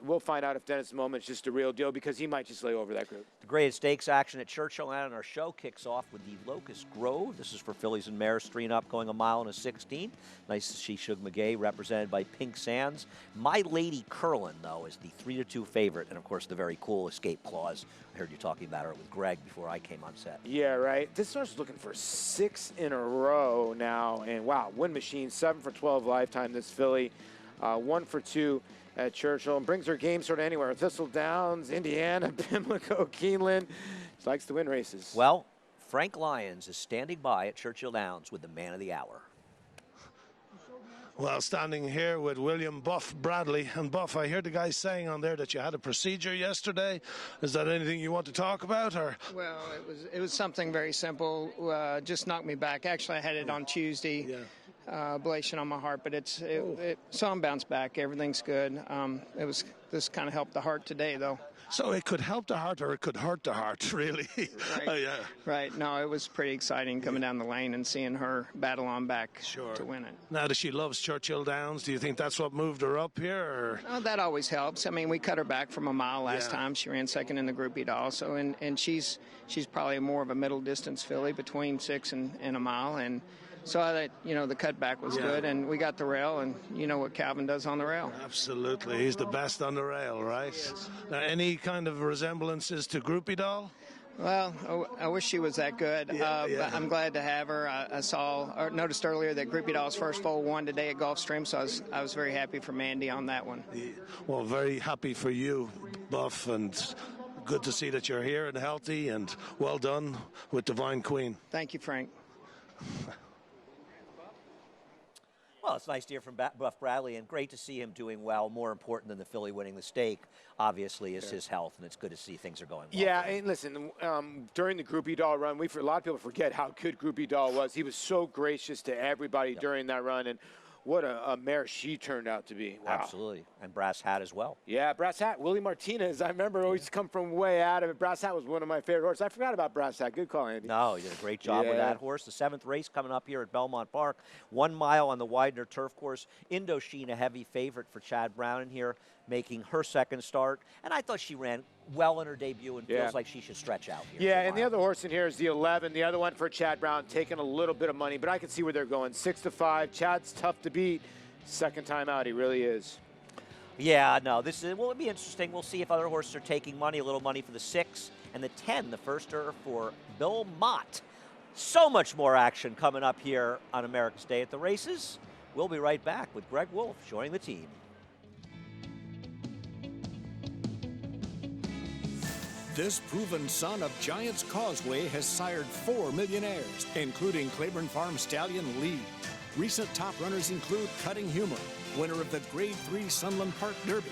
We'll find out if Dennis' Moment's just a real deal, because he might just lay over that group. The Graded Stakes action at Churchill, and our show kicks off with the Locust Grove. This is for fillies and mares, 3-and-up, going a mile and a 16. Nice to see Shug McGay represented by Pink Sands. My Lady Curlin, though, is the 3-2 favorite, and of course the very cool Escape Clause. I heard you talking about her with Greg before I came on set. Yeah, right. This horse is looking for 6 in a row now, and wow, Win Machine, 7 for 12 lifetime. This filly. 1 for 2 at Churchill, and brings her game sort of anywhere. Thistle Downs, Indiana, Pimlico, Keeneland. She likes to win races. Well, Frank Lyons is standing by at Churchill Downs with the man of the hour. Well, standing here with William Buff Bradley. And Buff, I heard the guy saying on there that you had a procedure yesterday. Is that anything you want to talk about? Or? Well, it was something very simple. Just knocked me back. Actually, I had it on Tuesday. Yeah. Ablation on my heart, but so I'm bounced back. Everything's good. This kind of helped the heart today, though. So it could help the heart, or it could hurt the heart, really. Right. Yeah. Right. No, it was pretty exciting coming down the lane and seeing her battle on back to win it. Now that she loves Churchill Downs, do you think that's what moved her up here? Or? Oh, that always helps. I mean, we cut her back from a mile last time. She ran second in the Group E also, and she's probably more of a middle distance filly between 6 and a mile, and. So that the cutback was good, and we got the rail, and you know what Calvin does on the rail. Absolutely, he's the best on the rail, right? Now, any kind of resemblances to Groupie Doll? Well, I wish she was that good. But I'm glad to have her. I noticed earlier that Groupie Doll's first foal won today at Gulfstream, so I was very happy for Mandy on that one. Well, very happy for you, Buff, and good to see that you're here and healthy, and well done with Divine Queen. Thank you, Frank. Well, it's nice to hear from Buff Bradley, and great to see him doing well. More important than the filly winning the stake, obviously, is his health, and it's good to see things are going well. Yeah, and listen, during the Groupie Doll run, a lot of people forget how good Groupie Doll was. He was so gracious to everybody during that run, and what a mare she turned out to be. Wow. Absolutely, and Brass Hat as well. Yeah, Brass Hat, Willie Martinez. I remember always come from way out of it. Brass Hat was one of my favorite horses. I forgot about Brass Hat. Good call, Andy. No, you did a great job with that horse. The 7th race coming up here at Belmont Park. 1 mile on the Widener turf course. Indochine, a heavy favorite for Chad Brown in here, making her second start. And I thought she ran well in her debut and feels like she should stretch out here. Yeah, and the other horse in here is the 11. The other one for Chad Brown, taking a little bit of money, but I can see where they're going. 6 to 5. Chad's tough to beat. Second time out, he really is. Yeah, no, this is, well, it'll be interesting. We'll see if other horses are taking money, a little money for the 6 and the 10, the firster for Belmont. So much more action coming up here on America's Day at the Races. We'll be right back with Greg Wolf joining the team. This proven son of Giants Causeway has sired 4 millionaires, including Claiborne Farm stallion Lee. Recent top runners include Cutting Humor, winner of the Grade 3 Sunland Park Derby,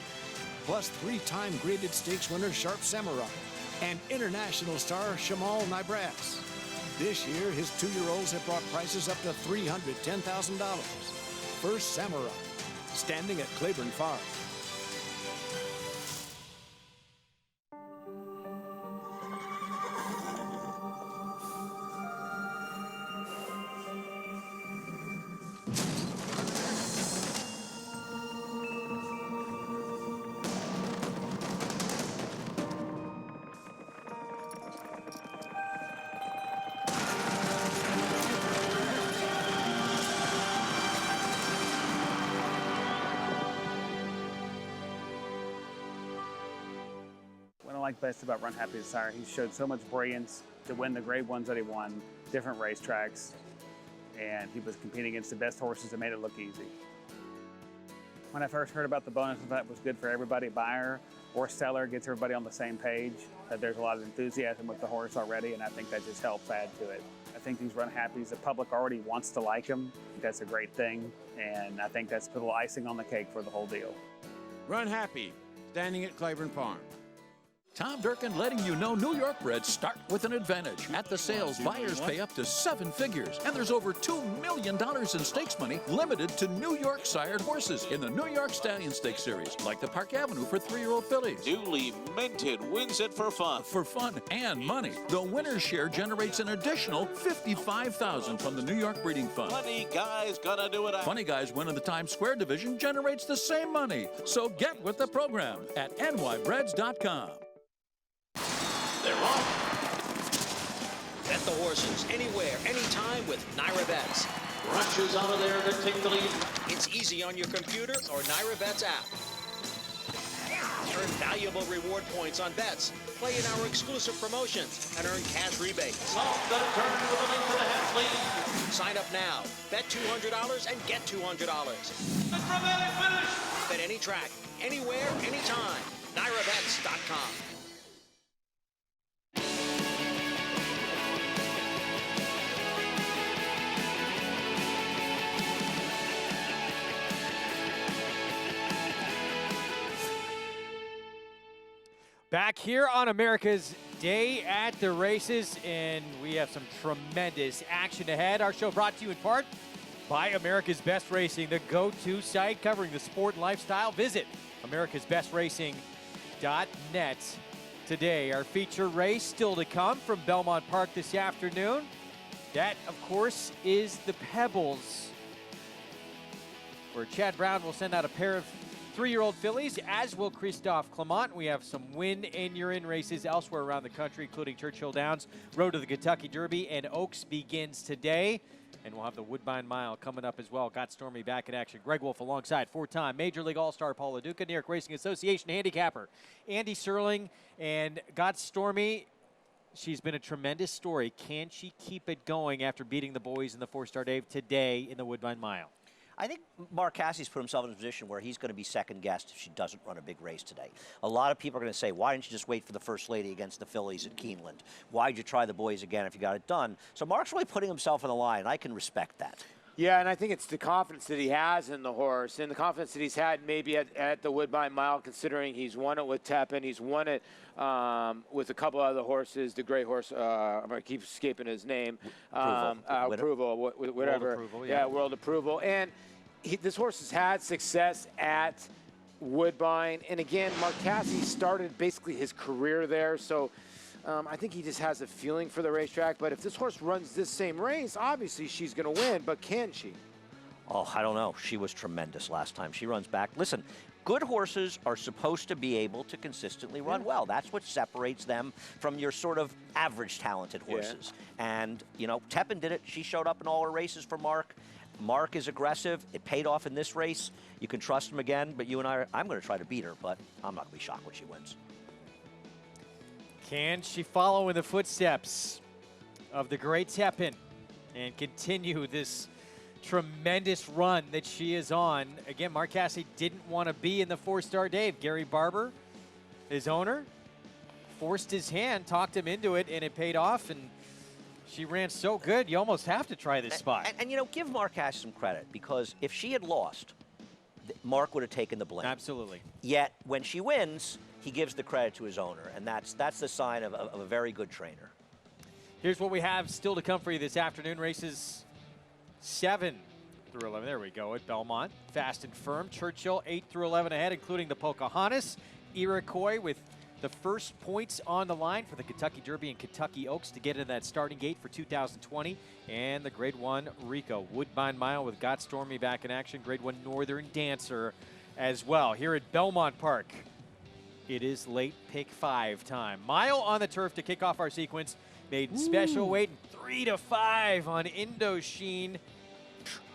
plus 3-time graded stakes winner Sharp Samurai, and international star Shamal Nibras. This year, his 2-year-olds have brought prices up to $310,000. First Samurai, standing at Claiborne Farm. What I like best about Run Happy Sire, he showed so much brilliance to win the Grade 1s that he won, different racetracks, and he was competing against the best horses that made it look easy. When I first heard about the bonus, I thought it was good for everybody, buyer or seller, gets everybody on the same page, that there's a lot of enthusiasm with the horse already, and I think that just helps add to it. I think these Run Happies, the public already wants to like them. That's a great thing, and I think that's a little icing on the cake for the whole deal. Run Happy, standing at Claiborne Farm. Tom Durkin letting you know New York breds start with an advantage. At the sales, buyers pay up to 7 figures, and there's over $2 million in stakes money limited to New York sired horses in the New York Stallion Stakes series, like the Park Avenue for 3-year-old fillies. Newly minted wins it for fun. For fun and money. The winner's share generates an additional $55,000 from the New York Breeding Fund. Funny Guy's gonna do it. Funny Guy's win of the Times Square division generates the same money. So get with the program at nybreds.com. They're off. Bet the horses anywhere, anytime with Naira Bets. Rushes out of there to take the lead. It's easy on your computer or Naira Bets app. Earn valuable reward points on bets. Play in our exclusive promotions and earn cash rebates. Off the turn with a link to the half lead. Sign up now. Bet $200 and get $200. The dramatic finish. Bet any track, anywhere, anytime. NairaBets.com. Back here on America's Day at the Races, and we have some tremendous action ahead. Our show brought to you in part by America's Best Racing, the go-to site covering the sport and lifestyle. Visit americasbestracing.net today. Our feature race still to come from Belmont Park this afternoon. That, of course, is the Pebbles, where Chad Brown will send out a pair of 3-year-old fillies, as will Christophe Clement. We have some win-and-you're-in races elsewhere around the country, including Churchill Downs, Road to the Kentucky Derby, and Oaks begins today. And we'll have the Woodbine Mile coming up as well. Got Stormy back in action. Greg Wolf alongside 4-time Major League All-Star Paul LaDuca, New York Racing Association handicapper Andy Serling, and got Stormy. She's been a tremendous story. Can she keep it going after beating the boys in the 4-Star Dave today in the Woodbine Mile? I think Mark Cassie's put himself in a position where he's going to be second-guessed if she doesn't run a big race today. A lot of people are going to say, why didn't you just wait for the First Lady against the fillies at Keeneland? Why'd you try the boys again if you got it done? So Mark's really putting himself on the line. I can respect that. Yeah, and I think it's the confidence that he has in the horse and the confidence that he's had maybe at the Woodbine Mile, considering he's won it with Tepin, he's won it with a couple other horses, the gray horse, I'm going to keep escaping his name. Approval, whatever. World Approval, yeah. World Approval. And this horse has had success at Woodbine. And again, Mark Cassie started basically his career there. So I think he just has a feeling for the racetrack. But if this horse runs this same race, obviously she's going to win. But can she? Oh, I don't know. She was tremendous last time. She runs back. Listen, good horses are supposed to be able to consistently run well. That's what separates them from your sort of average talented horses. And, you know, Tepin did it. She showed up in all her races for Mark. Mark is aggressive. It paid off in this race. You can trust him again, but you and I'm going to try to beat her, but I'm not going to be shocked when she wins. Can she follow in the footsteps of the great Tepin and continue this tremendous run that she is on? Again, Mark Cassidy didn't want to be in the 4-star Dave. Gary Barber, his owner, forced his hand, talked him into it, and it paid off. And she ran so good, you almost have to try this spot. And you know, give Mark Cassidy some credit, because if she had lost, Mark would have taken the blame. Absolutely. Yet, when she wins, he gives the credit to his owner, and that's the sign of a very good trainer. Here's what we have still to come for you this afternoon. Races 7 through 11. There we go at Belmont. Fast and Firm. Churchill 8 through 11 ahead, including the Pocahontas. Iroquois with the first points on the line for the Kentucky Derby and Kentucky Oaks to get into that starting gate for 2020. And the Grade 1 Rico. Woodbine Mile with Got Stormy back in action. Grade 1 Northern Dancer as well. Here at Belmont Park, it is late pick 5 time. Mile on the turf to kick off our sequence. Made special weight 3 to 5 on Indochine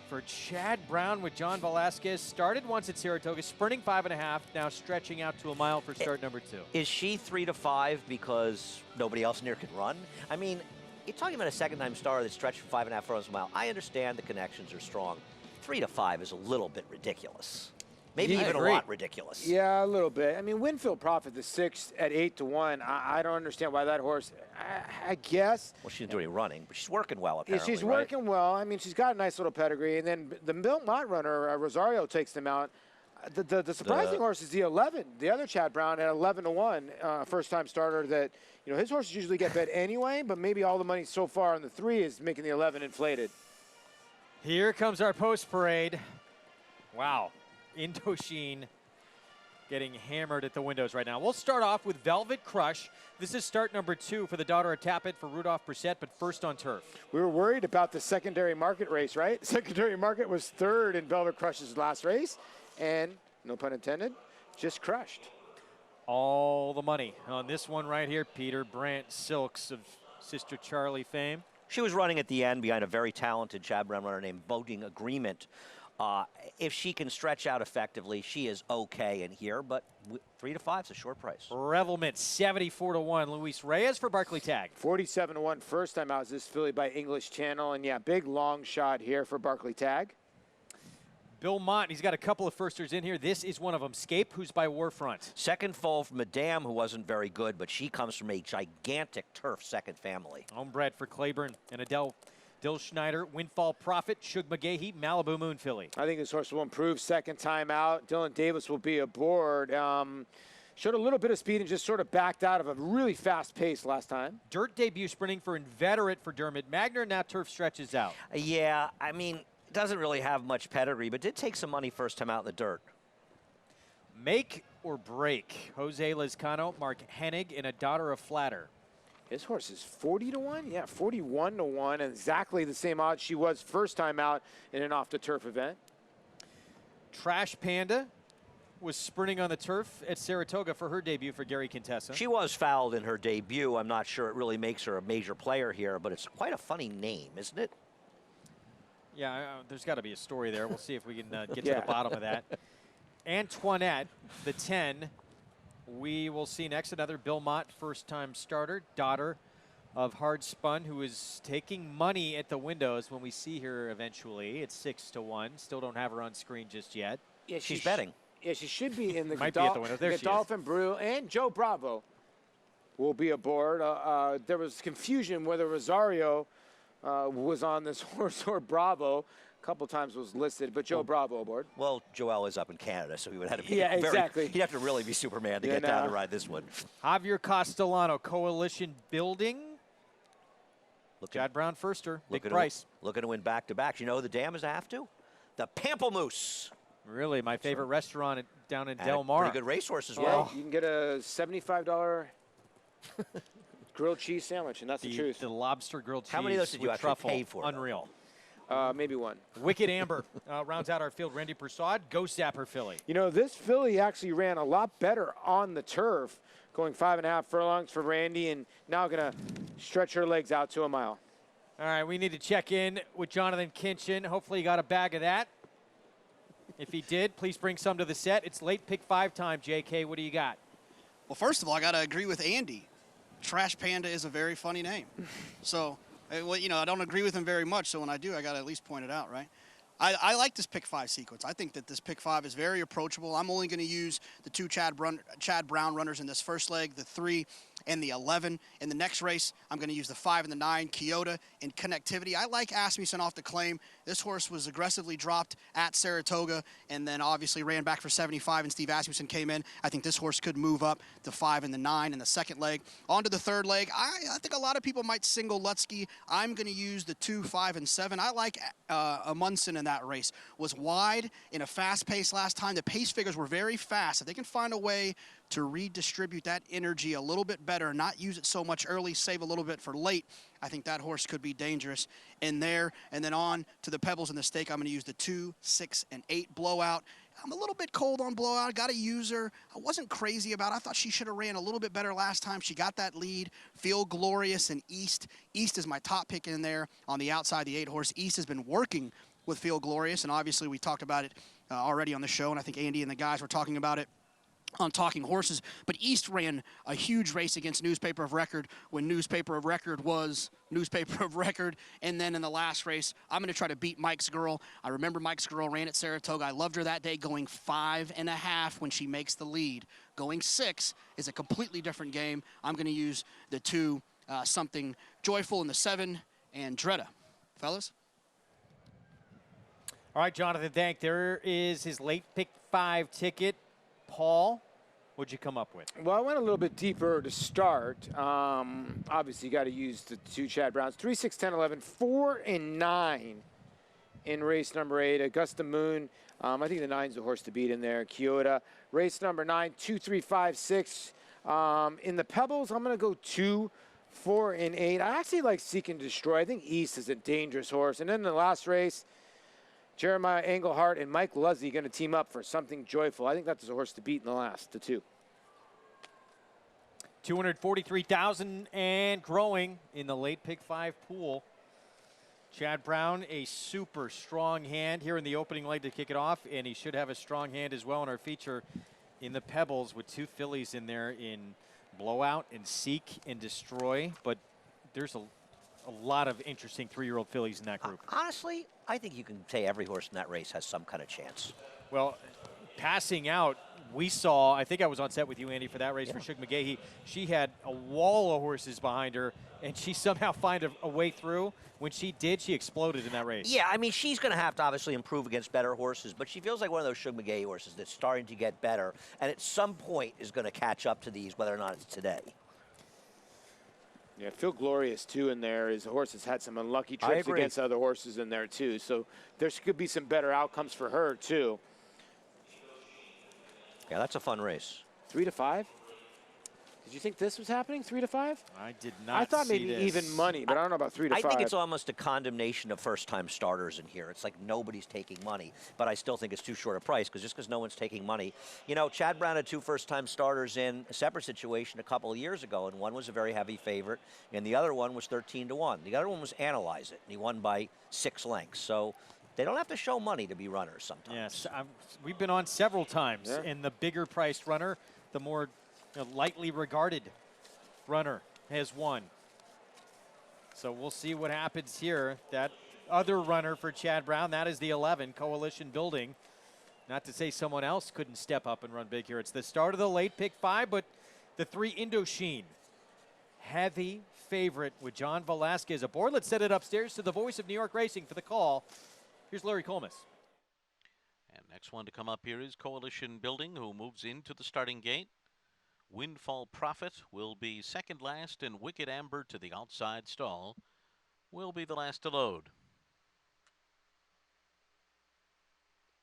for Chad Brown with John Velasquez. Started once at Saratoga, sprinting 5.5, now stretching out to a mile for start number 2. Is she 3 to 5 because nobody else near can run? I mean, you're talking about a second-time starter that stretched for 5.5 furlongs a mile. I understand the connections are strong. 3 to 5 is a little bit ridiculous. Maybe even a lot ridiculous. Yeah, a little bit. I mean, Winfield Prophet, the 6th at 8 to 1. I don't understand why that horse. I guess. Well, she didn't do any running, but she's working well apparently. Yeah, she's working well. I mean, she's got a nice little pedigree. And then the Belmont runner, Rosario, takes them out. The surprising horse is the 11. The other Chad Brown at 11 to 1, first-time starter. That, you know, his horses usually get bet anyway, but maybe all the money so far on the 3 is making the 11 inflated. Here comes our post parade. Wow. Indochine getting hammered at the windows right now. We'll start off with Velvet Crush. This is start number 2 for the daughter of Tapit for Rudolph Brissett, but first on turf. We were worried about the secondary market race, right? Secondary market was 3rd in Velvet Crush's last race, and, no pun intended, just crushed. All the money on this one right here. Peter Brandt Silks of Sister Charlie fame. She was running at the end behind a very talented Chad Brown runner named Voting Agreement. If she can stretch out effectively, she is okay in here, but 3 to 5 is a short price. Revelment 74 to 1. Luis Reyes for Barclay Tag. 47 to 1. First time out is this filly by English Channel, and yeah, big long shot here for Barclay Tag. Bill Mott, he's got a couple of firsters in here. This is one of them. Scape, who's by Warfront. Second foal for Madame, who wasn't very good, but she comes from a gigantic turf second family. Homebred for Claiborne and Adele. Dill Schneider, Windfall Prophet, Shug McGahee, Malibu Moon Filly. I think this horse will improve second time out. Dylan Davis will be aboard. Showed a little bit of speed and just sort of backed out of a really fast pace last time. Dirt debut sprinting for Inveterate for Dermot Magner. Now turf stretches out. Yeah, I mean, doesn't really have much pedigree, but did take some money first time out in the dirt. Make or break. Jose Lezcano, Mark Hennig, and a daughter of Flatter. This horse is 40 to 1? Yeah, 41 to 1, and exactly the same odds she was first time out in an off-the-turf event. Trash Panda was sprinting on the turf at Saratoga for her debut for Gary Contessa. She was fouled in her debut. I'm not sure it really makes her a major player here, but it's quite a funny name, isn't it? Yeah, there's got to be a story there. We'll see if we can get to the bottom of that. Antoinette, the 10. We will see next another Bill Mott, first-time starter, daughter of Hard Spun, who is taking money at the windows when we see her eventually. It's 6 to 1. Still don't have her on screen just yet. Yeah, she's betting. Yeah, she should be in the Might be at the window. There she is. Dolphin Brew, and Joe Bravo will be aboard. There was confusion whether Rosario was on this horse or Bravo. A couple times was listed, but Joe Bravo aboard. Well, Joel is up in Canada, so he would have to be exactly. He'd have to really be Superman to get down to ride this one. Javier Castellano, Coalition Building. Chad Brown firster, big price. Looking to win back-to-back. You know who the dam is after? The Pamplemousse. Really, my favorite restaurant down in Del Mar. Pretty good racehorse as Yeah, well. you can get a $75 grilled cheese sandwich, and that's the truth. The lobster grilled cheese. How many of those did you with actually truffle. pay for? Unreal. Maybe one. Wicked Amber rounds out our field. Randy Persaud, Ghost Zapper filly. You know, this filly actually ran a lot better on the turf, going 5.5 furlongs for Randy, and now going to stretch her legs out to a mile. All right, we need to check in with Jonathan Kinchin. Hopefully he got a bag of that. If he did, please bring some to the set. It's late pick 5 time, JK. What do you got? Well, first of all, I got to agree with Andy. Trash Panda is a very funny name. So, well, you know, I don't agree with him very much, so when I do, I got to at least point it out, right? I like this pick 5 sequence. I think that this pick 5 is very approachable. I'm only going to use the 2 Chad Brown runners in this first leg, the 3 and the 11. In the next race, I'm going to use the 5 and the 9, Kyoto, in connectivity. I like Asmussen off the claim. This horse was aggressively dropped at Saratoga and then obviously ran back for 75, and Steve Asmussen came in. I think this horse could move up the 5 and the 9 in the second leg. On to the third leg. I think a lot of people might single Lutsky. I'm going to use the 2, 5, and 7. I like Amundsen in that race. Was wide in a fast pace last time. The pace figures were very fast. If they can find a way to redistribute that energy a little bit better, not use it so much early, save a little bit for late, I think that horse could be dangerous in there. And then on to the Pebbles and the Stake, I'm going to use the 2, 6, and 8 Blowout. I'm a little bit cold on Blowout. Got to use her. I wasn't crazy about it. I thought she should have ran a little bit better last time. She got that lead. Feel Glorious and East. East is my top pick in there on the outside, the 8 horse. East has been working with Feel Glorious, and obviously we talked about it already on the show, and I think Andy and the guys were talking about it on Talking Horses. But East ran a huge race against Newspaper of Record when Newspaper of Record was Newspaper of Record. And then in the last race, I'm going to try to beat Mike's Girl. I remember Mike's Girl ran at Saratoga. I loved her that day, going 5.5 when she makes the lead. Going 6 is a completely different game. I'm going to use the 2, Something Joyful, in the 7, and Dretta. Fellas? All right, Jonathan, thank. There is his late pick 5 ticket. Paul, what'd you come up with? Well, I went a little bit deeper to start. Obviously, you got to use the 2 Chad Browns. 3, 6, 10, 11, 4, and 9 in race number 8. Augusta Moon, I think the 9's the horse to beat in there. Kyoto. Race number 9, 2, 3, 5, 6. In the Pebbles, I'm going to go 2, 4, and 8. I actually like Seek and Destroy. I think East is a dangerous horse. And then in the last race, Jeremiah Englehart and Mike Luzzy going to team up for Something Joyful. I think that's a horse to beat in the last, the 2. 243,000 and growing in the late pick 5 pool. Chad Brown, a super strong hand here in the opening leg to kick it off, and he should have a strong hand as well in our feature in the Pebbles with 2 fillies in there in Blowout and Seek and Destroy. But there's a lot of interesting 3-year-old fillies in that group. Honestly, I think you can say every horse in that race has some kind of chance. Well, passing out, we saw, I think I was on set with you, Andy, for that race for Shug McGahee. She had a wall of horses behind her, and she somehow found a way through. When she did, she exploded in that race. Yeah, I mean, she's going to have to obviously improve against better horses, but she feels like one of those Shug McGahee horses that's starting to get better, and at some point is going to catch up to these, whether or not it's today. Yeah, Feel Glorious, too, in there. His horse has had some unlucky trips against other horses in there, too. So there could be some better outcomes for her, too. Yeah, that's a fun race. 3 to 5? Did you think this was happening, 3 to 5? I did not. I thought maybe even money, but I don't know about 3 to 5. I think it's almost a condemnation of first-time starters in here. It's like nobody's taking money, but I still think it's too short a price because no one's taking money. You know, Chad Brown had 2 first-time starters in a separate situation a couple of years ago, and one was a very heavy favorite, and the other one was 13 to 1. The other one was Analyze It, and he won by 6 lengths. So they don't have to show money to be runners sometimes. Yes, we've been on several times, and the bigger priced runner, the more lightly regarded runner has won. So we'll see what happens here. That other runner for Chad Brown, that is the 11, Coalition Building. Not to say someone else couldn't step up and run big here. It's the start of the late pick 5, but the 3 Indochine, heavy favorite with John Velasquez aboard. Let's set it upstairs to the voice of New York Racing for the call. Here's Larry Colmus. And next one to come up here is Coalition Building, who moves into the starting gate. Windfall Prophet will be second last, and Wicked Amber to the outside stall will be the last to load.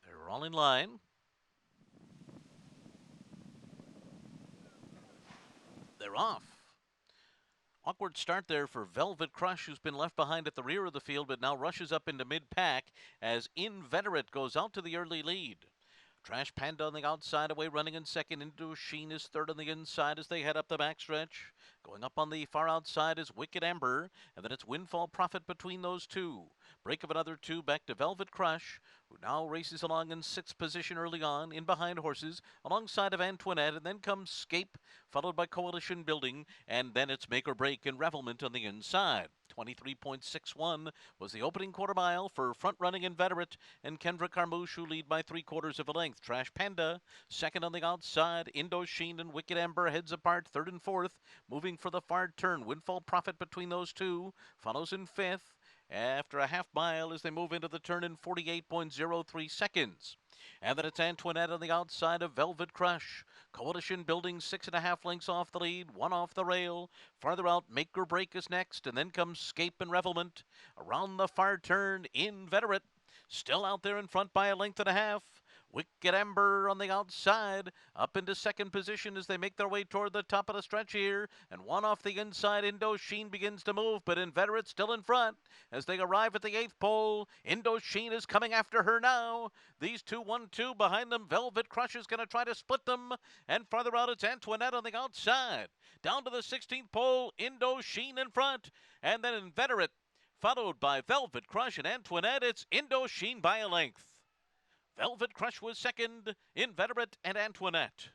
They're all in line. They're off. Awkward start there for Velvet Crush, who's been left behind at the rear of the field, but now rushes up into mid-pack as Inveterate goes out to the early lead. Trash Panda on the outside, away running in second. Indochine is third on the inside as they head up the backstretch. Going up on the far outside is Wicked Amber, and then it's Windfall Profit between those two. Break of another two back to Velvet Crush, who now races along in sixth position early on, in behind horses, alongside of Antoinette, and then comes Scape, followed by Coalition Building, and then it's Make or Break and Revelment on the inside. 23.61 was the opening quarter mile for front-running Inveterate and Kendra Carmouche, who lead by 3/4 of a length. Trash Panda, second on the outside. Indochine and Wicked Amber heads apart, third and fourth. Moving for the far turn. Windfall Profit between those two. Follows in fifth after a half mile as they move into the turn in 48.03 seconds. And then it's Antoinette on the outside of Velvet Crush. Coalition Building 6.5 lengths off the lead, one off the rail. Farther out, Make or Break is next, and then comes Scape and Revelment. Around the far turn, Inveterate, still out there in front by a length and a half. Wicked Amber on the outside, up into second position as they make their way toward the top of the stretch here. And one off the inside, Indochine begins to move, but Inveterate still in front as they arrive at the 8th pole. Indochine is coming after her now. These two, 1-2 behind them. Velvet Crush is going to try to split them. And farther out, it's Antoinette on the outside. Down to the 16th pole, Indochine in front. And then Inveterate, followed by Velvet Crush and Antoinette. It's Indochine by a length. Velvet Crush was second, Inveterate and Antoinette.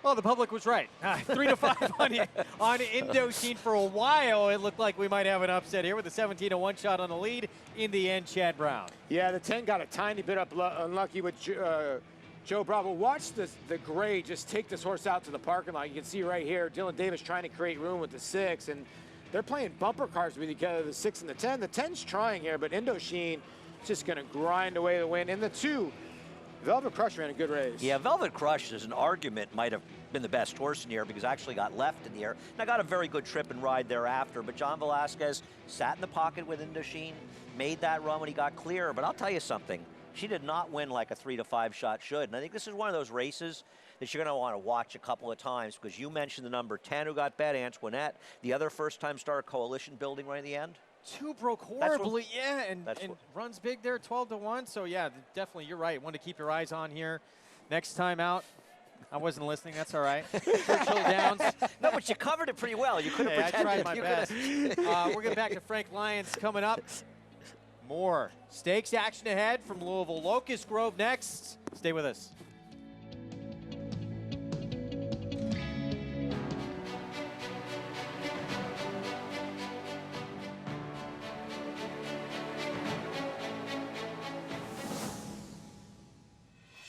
Well, the public was right. 3-5 on Indochine for a while. It looked like we might have an upset here with a 17-1 shot on the lead. In the end, Chad Brown. Yeah, the 10 got a tiny bit unlucky with Joe Bravo. Watch the gray just take this horse out to the parking lot. You can see right here, Dylan Davis trying to create room with the 6, and they're playing bumper cars with each other, the 6 and the 10. The 10's trying here, but Indochine just going to grind away the win. In the 2, Velvet Crush ran a good race. Yeah, Velvet Crush, as an argument, might have been the best horse in the air because I actually got left in the air. And I got a very good trip and ride thereafter, but John Velasquez sat in the pocket with Indochine, made that run when he got clear. But I'll tell you something, she did not win like a 3-5 shot should. And I think this is one of those races that you're going to want to watch a couple of times because you mentioned the number 10 who got bet, Antoinette. The other first-time star, Coalition Building right at the end. 2 broke horribly, yeah, and runs big there, 12-1. So, yeah, definitely, you're right. One to keep your eyes on here. Next time out, I wasn't listening. That's all right. Churchill Downs. No, but you covered it pretty well. You could have pretended. I tried my best. We're getting back to Frank Lyons coming up. More stakes action ahead from Louisville. Locust Grove next. Stay with us.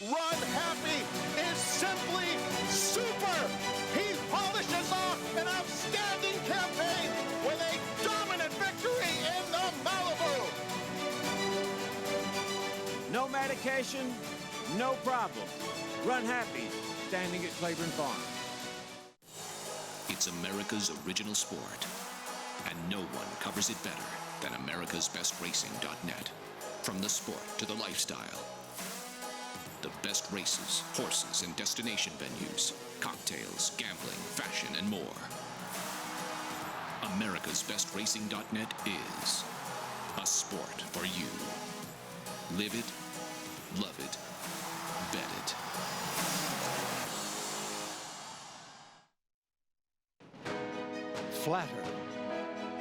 Run Happy is simply super. He polishes off an outstanding campaign with a dominant victory in the Malibu. No medication, no problem. Run Happy, standing at Claiborne Farm. It's America's original sport, and no one covers it better than americasbestracing.net. From the sport to the lifestyle, the best races, horses, and destination venues, cocktails, gambling, fashion, and more. americasbestracing.net is a sport for you. Live it, love it, bet it. Flatter.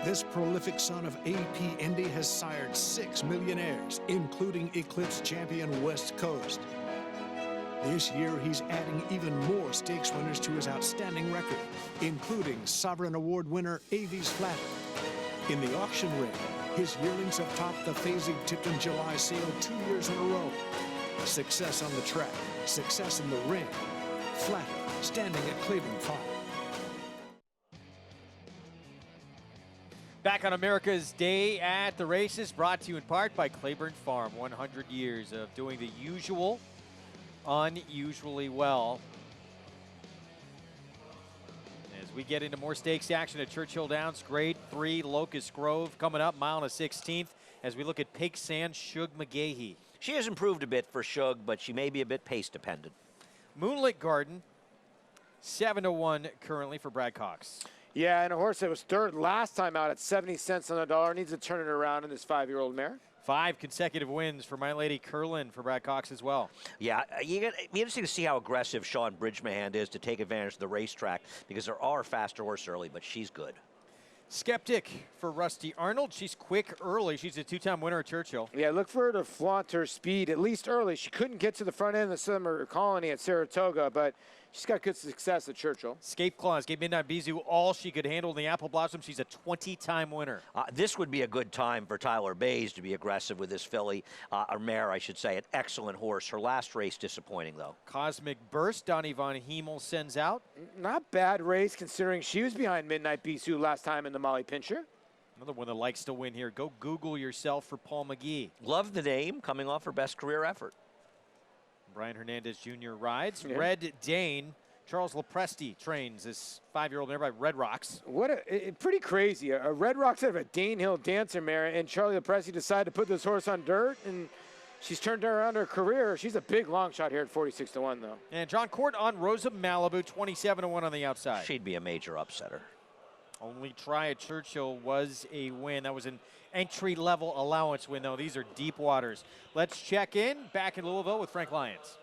This prolific son of AP Indy has sired 6 millionaires, including Eclipse champion West Coast. This year, he's adding even more stakes winners to his outstanding record, including Sovereign Award winner Avies Flatter. In the auction ring, his yearlings have topped the Fasig-Tipton July sale 2 years in a row. Success on the track, success in the ring. Flatter, standing at Claiborne Farm. Back on America's Day at the Races, brought to you in part by Claiborne Farm. 100 years of doing the usual unusually well. As we get into more stakes action at Churchill Downs, Grade 3 Locust Grove coming up, mile and a 16th, as we look at Pig Sand Shug McGahee. She has improved a bit for Shug, but she may be a bit pace dependent. Moonlit Garden 7-1 currently for Brad Cox. Yeah, and a horse that was third last time out at 70 cents on the dollar needs to turn it around in this 5-year-old mare. 5 consecutive wins for My Lady Curlin for Brad Cox as well. Yeah, it'd be interesting to see how aggressive Sean Bridgman is to take advantage of the racetrack, because there are faster horses early, but she's good. Skeptic for Rusty Arnold. She's quick early. She's a 2-time winner at Churchill. Yeah, look for her to flaunt her speed, at least early. She couldn't get to the front end of the summer colony at Saratoga, but she's got good success at Churchill. Escape Clause gave Midnight Bisou all she could handle in the Apple Blossom. She's a 20-time winner. This would be a good time for Tyler Bays to be aggressive with this filly, or mare, I should say. An excellent horse. Her last race disappointing, though. Cosmic Burst, Donnie Von Hemel sends out. Not bad race, considering she was behind Midnight Bisou last time in the Molly Pincher. Another one that likes to win here. Go Google yourself for Paul McGee. Love the name, coming off her best career effort. Brian Hernandez Jr. rides. Yeah. Red Dane. Charles Lopresti trains this 5-year-old mare by Red Rocks. What pretty crazy. A Red Rocks out of a Dane Hill Dancer mare, and Charlie Lopresti decided to put this horse on dirt, and she's turned around her career. She's a big long shot here at 46-1, though. And John Court on Rosa Malibu, 27-1 on the outside. She'd be a major upsetter. Only try at Churchill was a win. That was an entry-level allowance win, though. These are deep waters. Let's check in back in Louisville with Frank Lyons.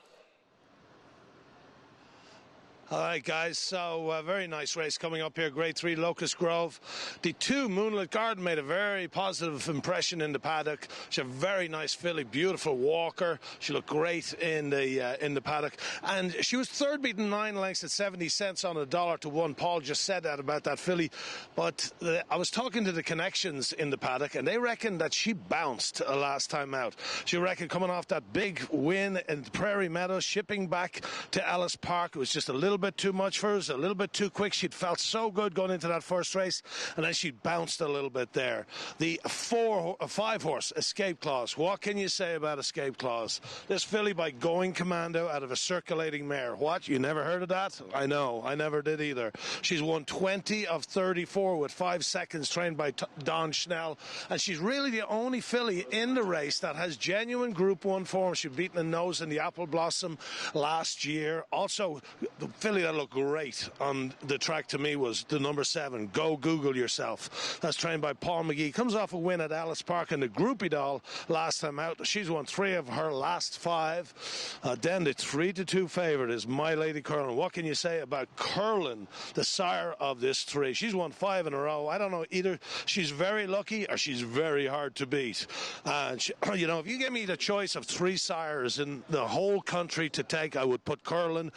All right, guys, so very nice race coming up here, Grade 3, Locust Grove. The 2 Moonlit Garden made a very positive impression in the paddock. She's a very nice filly, beautiful walker. She looked great in the paddock. And she was third, beaten 9 lengths at 70 cents on the dollar to 1. Paul just said that about that filly. But I was talking to the connections in the paddock, and they reckon that she bounced last time out. She reckoned coming off that big win in the Prairie Meadows, shipping back to Ellis Park. It was just a little bit too much for her, a little bit too quick. She'd felt so good going into that first race, and then she bounced a little bit there. The 5-horse Escape Clause. What can you say about Escape Clause? This filly by Going Commando out of a circulating mare. What? You never heard of that? I know. I never did either. She's won 20 of 34 with 5 seconds, trained by Don Schnell, and she's really the only filly in the race that has genuine Group 1 form. She'd beaten the nose in the Apple Blossom last year. Also, the filly that looked great on the track to me was the number 7, Go Google Yourself. That's trained by Paul McGee. Comes off a win at Ellis Park in the Groupie Doll last time out. She's won 3 of her last 5. Then the 3-2 favorite is My Lady Curlin. What can you say about Curlin, the sire of this 3? She's won 5 in a row. I don't know, either she's very lucky or she's very hard to beat. You know, if you give me the choice of 3 sires in the whole country to take, I would put Curlin,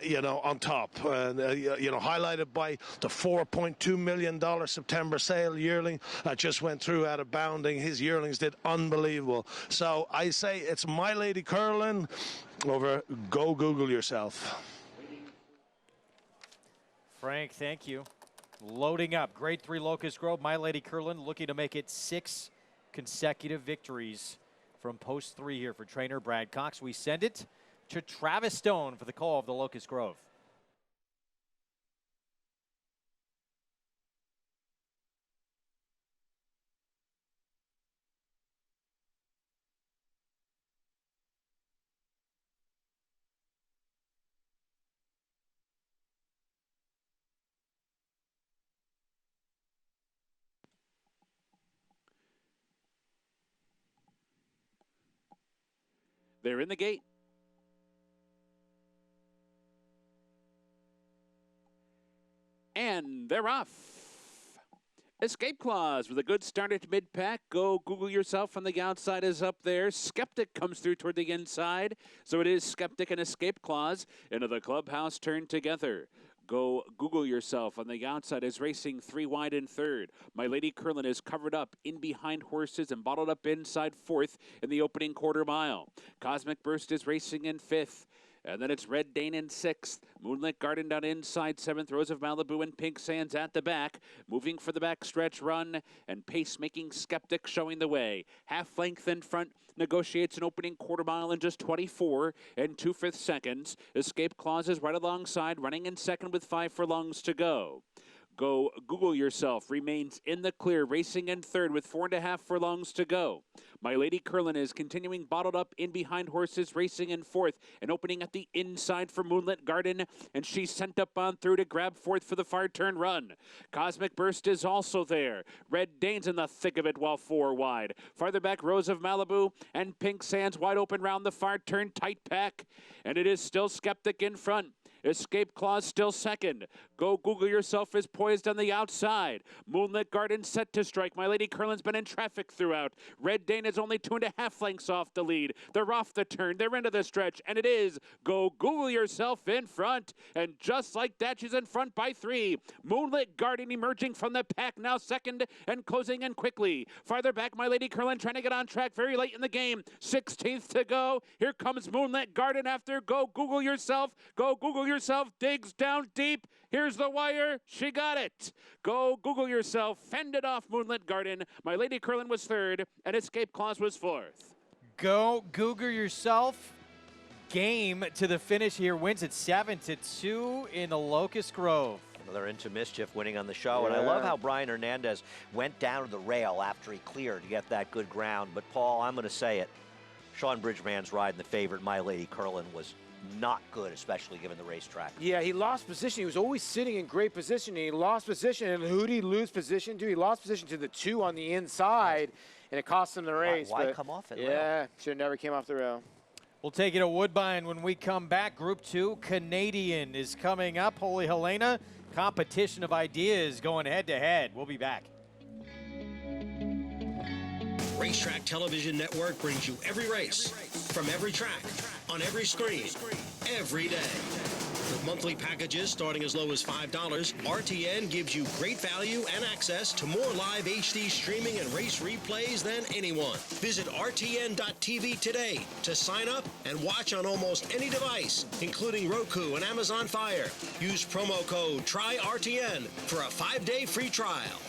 you know, on top, you know, highlighted by the $4.2 million September sale yearling that just went through out of bounding. His yearlings did unbelievable. So I say it's My Lady Curlin over Go Google Yourself. Frank, thank you. Loading up. Grade 3 Locust Grove. My Lady Curlin looking to make it 6 consecutive victories from post 3 here for trainer Brad Cox. We send it to Travis Stone for the call of the Locust Grove. They're in the gate. And they're off. Escape Clause with a good start at mid-pack. Go Google Yourself on the outside is up there. Skeptic comes through toward the inside. So it is Skeptic and Escape Clause into the clubhouse turn together. Go Google Yourself on the outside is racing 3 wide in third. My Lady Curlin is covered up in behind horses and bottled up inside 4th in the opening quarter mile. Cosmic Burst is racing in 5th. And then it's Red Dane in 6th. Moonlit Garden down inside 7th. Rose of Malibu and Pink Sands at the back. Moving for the backstretch run. And pace-making Skeptic showing the way. Half length in front. Negotiates an opening quarter mile in just 24 and 2/5 seconds. Escape Clause is right alongside. Running in second with 5 furlongs to go. Go Google Yourself remains in the clear, racing in third with 4.5 furlongs to go. My Lady Curlin is continuing bottled up in behind horses, racing in fourth and opening at the inside for Moonlit Garden, and she's sent up on through to grab fourth for the far turn run. Cosmic Burst is also there. Red Dane's in the thick of it while 4 wide. Farther back, Rose of Malibu and Pink Sands wide open round the far turn, tight pack, and it is still Skeptic in front. Escape Clause still second. Go Google Yourself is poised on the outside. Moonlit Garden set to strike. My Lady Curlin's been in traffic throughout. Red Dane is only 2.5 lengths off the lead. They're off the turn. They're into the stretch. And it is Go Google Yourself in front. And just like that, she's in front by 3. Moonlit Garden emerging from the pack now second and closing in quickly. Farther back, My Lady Curlin trying to get on track very late in the game. 16th to go. Here comes Moonlit Garden after Go Google Yourself. Go Google Yourself digs down deep. Here's the wire. She got it. Go Google Yourself. Fended off Moonlit Garden. My Lady Curlin was third, and Escape Clause was fourth. Go Google Yourself. Game to the finish here. Wins at 7-2 in the Locust Grove. Another Into Mischief winning on the show. And I love how Brian Hernandez went down to the rail after he cleared to get that good ground. But, Paul, I'm going to say it. Sean Bridgman's riding the favorite. My Lady Curlin was not good, especially given the racetrack. Yeah, he lost position. He was always sitting in great position. He lost position, and who did he lose position to? He lost position to the 2 on the inside, and it cost him the race. Why come off it? Yeah, should have never came off the rail. We'll take it to Woodbine when we come back. Group 2 Canadian is coming up. Holy Helena, competition of ideas going head-to-head. We'll be back. Racetrack Television Network brings you every race, from every track, on every screen, every day. With monthly packages starting as low as $5, RTN gives you great value and access to more live HD streaming and race replays than anyone. Visit RTN.tv today to sign up and watch on almost any device, including Roku and Amazon Fire. Use promo code TRYRTN for a 5-day free trial.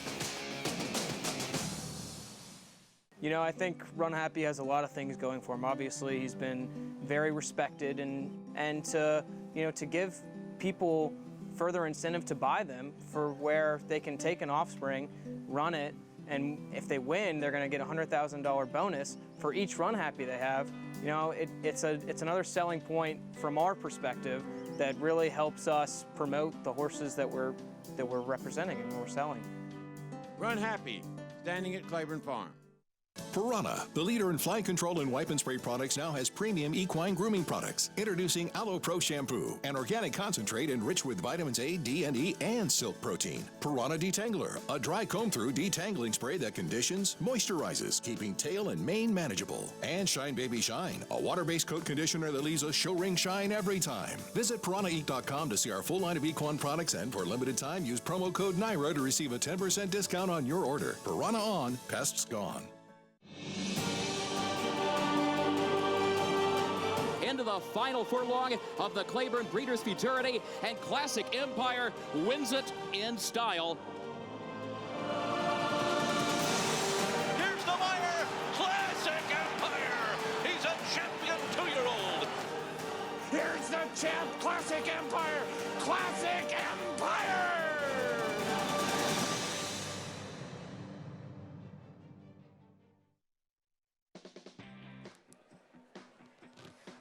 You know, I think Run Happy has a lot of things going for him. Obviously, he's been very respected, and to, you know, to give people further incentive to buy them for where they can take an offspring, run it, and if they win, they're going to get a $100,000 bonus for each Run Happy they have. You know, it's another selling point from our perspective that really helps us promote the horses that we're representing and we're selling. Run Happy, standing at Claiborne Farm. Piranha, the leader in fly control and wipe and spray products, now has premium equine grooming products. Introducing Aloe Pro Shampoo, an organic concentrate enriched with vitamins A, D, and E, and silk protein. Piranha Detangler, a dry comb-through detangling spray that conditions, moisturizes, keeping tail and mane manageable. And Shine Baby Shine, a water-based coat conditioner that leaves a show ring shine every time. Visit PiranhaEat.com to see our full line of equine products, and for a limited time, use promo code NYRA to receive a 10% discount on your order. Piranha on, pests gone. Into the final furlong of the Claiborne Breeders' Futurity, and Classic Empire wins it in style. Here's the wire. Classic Empire. He's a champion 2-year-old. Here's the champ, Classic Empire! Classic Empire!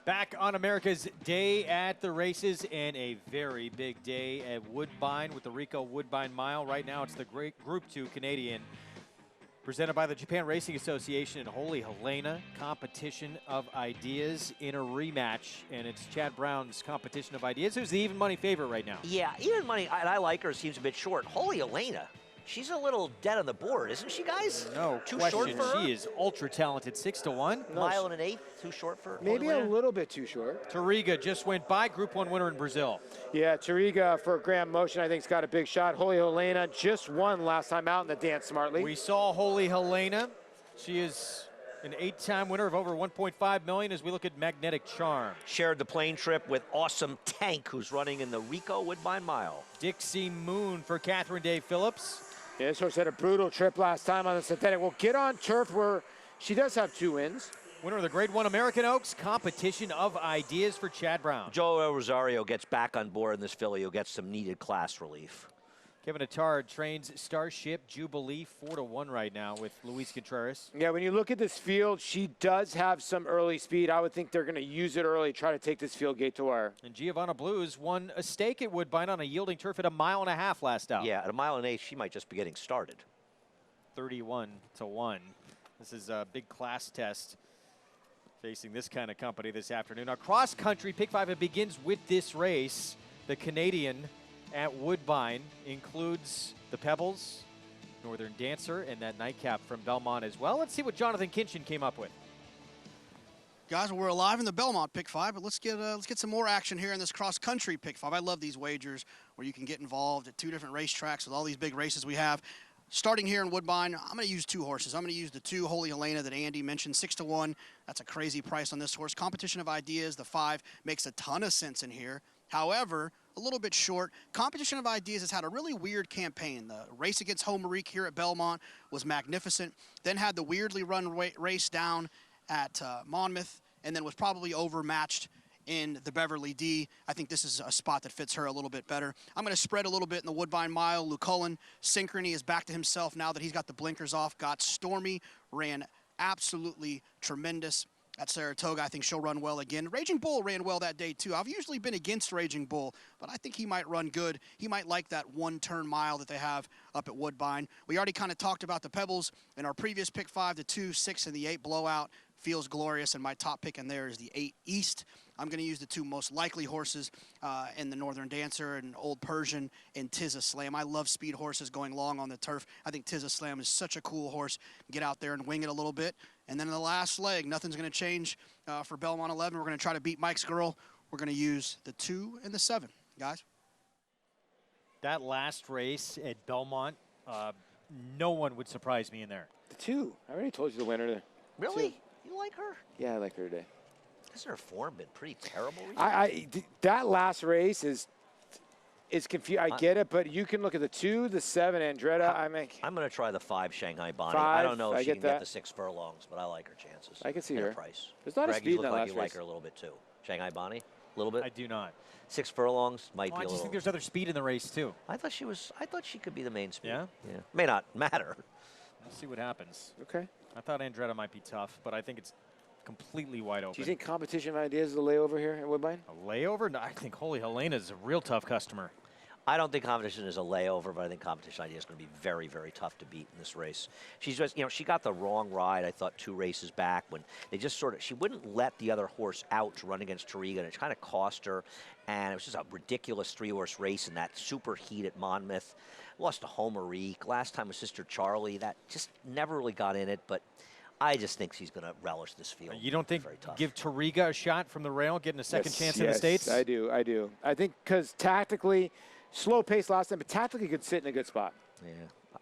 Back on America's Day at the Races, and a very big day at Woodbine with the Rico Woodbine Mile. Right now it's the great Group 2 Canadian, presented by the Japan Racing Association and Holy Helena. Competition of ideas in a rematch, and it's Chad Brown's competition of ideas. Who's the even money favorite right now? Yeah, even money, and I like her, seems a bit short. Holy Helena, she's a little dead on the board, isn't she, guys? No too question. short for her? She is ultra talented, 6-1. Mile and an eighth, too short for Maybe Holy a little bit too short. Tariga just went by, Group 1 winner in Brazil. Yeah, Tariga for Grand Motion, I think, has got a big shot. Holy Helena just won last time out in the Dance Smartly. We saw Holy Helena. She is an 8-time winner of over $1.5 million as we look at Magnetic Charm. Shared the plane trip with Awesome Tank, who's running in the Rico Woodbine Mile. Dixie Moon for Catherine Day Phillips. Yeah, this horse had a brutal trip last time on the synthetic. We'll get on turf where she does have 2 wins. Winner of the Grade 1 American Oaks, competition of ideas for Chad Brown. Joe Rosario gets back on board in this filly. He'll get some needed class relief. Kevin Attard trains Starship Jubilee 4-1 right now with Luis Contreras. Yeah, when you look at this field, she does have some early speed. I would think they're going to use it early, try to take this field gate to wire. And Giovanna Blues won a stake at Woodbine on a yielding turf at 1.5 miles last out. Yeah, at 1.8 miles, she might just be getting started. 31-1. This is a big class test facing this kind of company this afternoon. Our cross country pick 5, it begins with this race. The Canadian at Woodbine includes the Pebbles, Northern Dancer, and that nightcap from Belmont as well. Let's see what Jonathan Kinchin came up with. Guys, we're alive in the Belmont pick 5, but let's get some more action here in this cross country pick 5. I love these wagers where you can get involved at 2 different racetracks with all these big races we have. Starting here in Woodbine, I'm going to use 2 horses. I'm going to use the 2 Holy Helena that Andy mentioned, 6-1. That's a crazy price on this horse. Competition of Ideas, the 5, makes a ton of sense in here. However, a little bit short. Competition of Ideas has had a really weird campaign. The race against Homerique here at Belmont was magnificent. Then had the weirdly run race down at Monmouth, and then was probably overmatched in the Beverly D. I think this is a spot that fits her a little bit better. I'm going to spread a little bit in the Woodbine Mile. Lucullen, Synchrony is back to himself now that he's got the blinkers off. Got Stormy, ran absolutely tremendous at Saratoga. I think she'll run well again. Raging Bull ran well that day too. I've usually been against Raging Bull, but I think he might run good. He might like that 1-turn mile that they have up at Woodbine. We already kind of talked about the Pebbles in our previous pick 5, the 2, 6, and the 8 blowout. Feels glorious, and my top pick in there is the 8 East. I'm going to use the 2 most likely horses in the Northern Dancer and Old Persian and Tizza Slam. I love speed horses going long on the turf. I think Tizza Slam is such a cool horse. Get out there and wing it a little bit. And then in the last leg, nothing's going to change for Belmont 11. We're going to try to beat Mike's Girl. We're going to use the 2 and the 7, guys. That last race at Belmont, no one would surprise me in there. The 2. I already told you the winner there. Really? 2. You like her? Yeah, I like her today. Hasn't her form been pretty terrible recently? That last race is confusing. I get it, but you can look at the 2, the 7, Andretta. I'm going to try the 5 Shanghai Bonnie. 5, I don't know if she can that. get the 6 furlongs, but I like her chances. I can see and her. Price. There's not a Greg, speed you in look that like last you race. like her a little bit too. Shanghai Bonnie, a little bit. I do not. 6 furlongs might be a I just little. think there's other speed in the race too. I thought she could be the main speed. Yeah? Yeah. May not matter. We'll see what happens. Okay. I thought Andretta might be tough, but I think it's completely wide open. Do you think Competition of Ideas is a layover here at Woodbine? A layover? No, I think Holy Helena is a real tough customer. I don't think Competition is a layover, but I think Competition Idea is going to be very, very tough to beat in this race. She's just, she got the wrong ride, I thought, 2 races back when they just she wouldn't let the other horse out to run against Toriga, and it kind of cost her. And it was just a ridiculous 3-horse race in that super heat at Monmouth. Lost to Homerique. Last time was Sister Charlie. That just never really got in it, but I just think she's going to relish this field. You don't think very tough. give Toriga a shot from the rail, getting a second chance in the Yes, States? I do. I think because tactically, slow pace last time, but tactically could sit in a good spot. Yeah.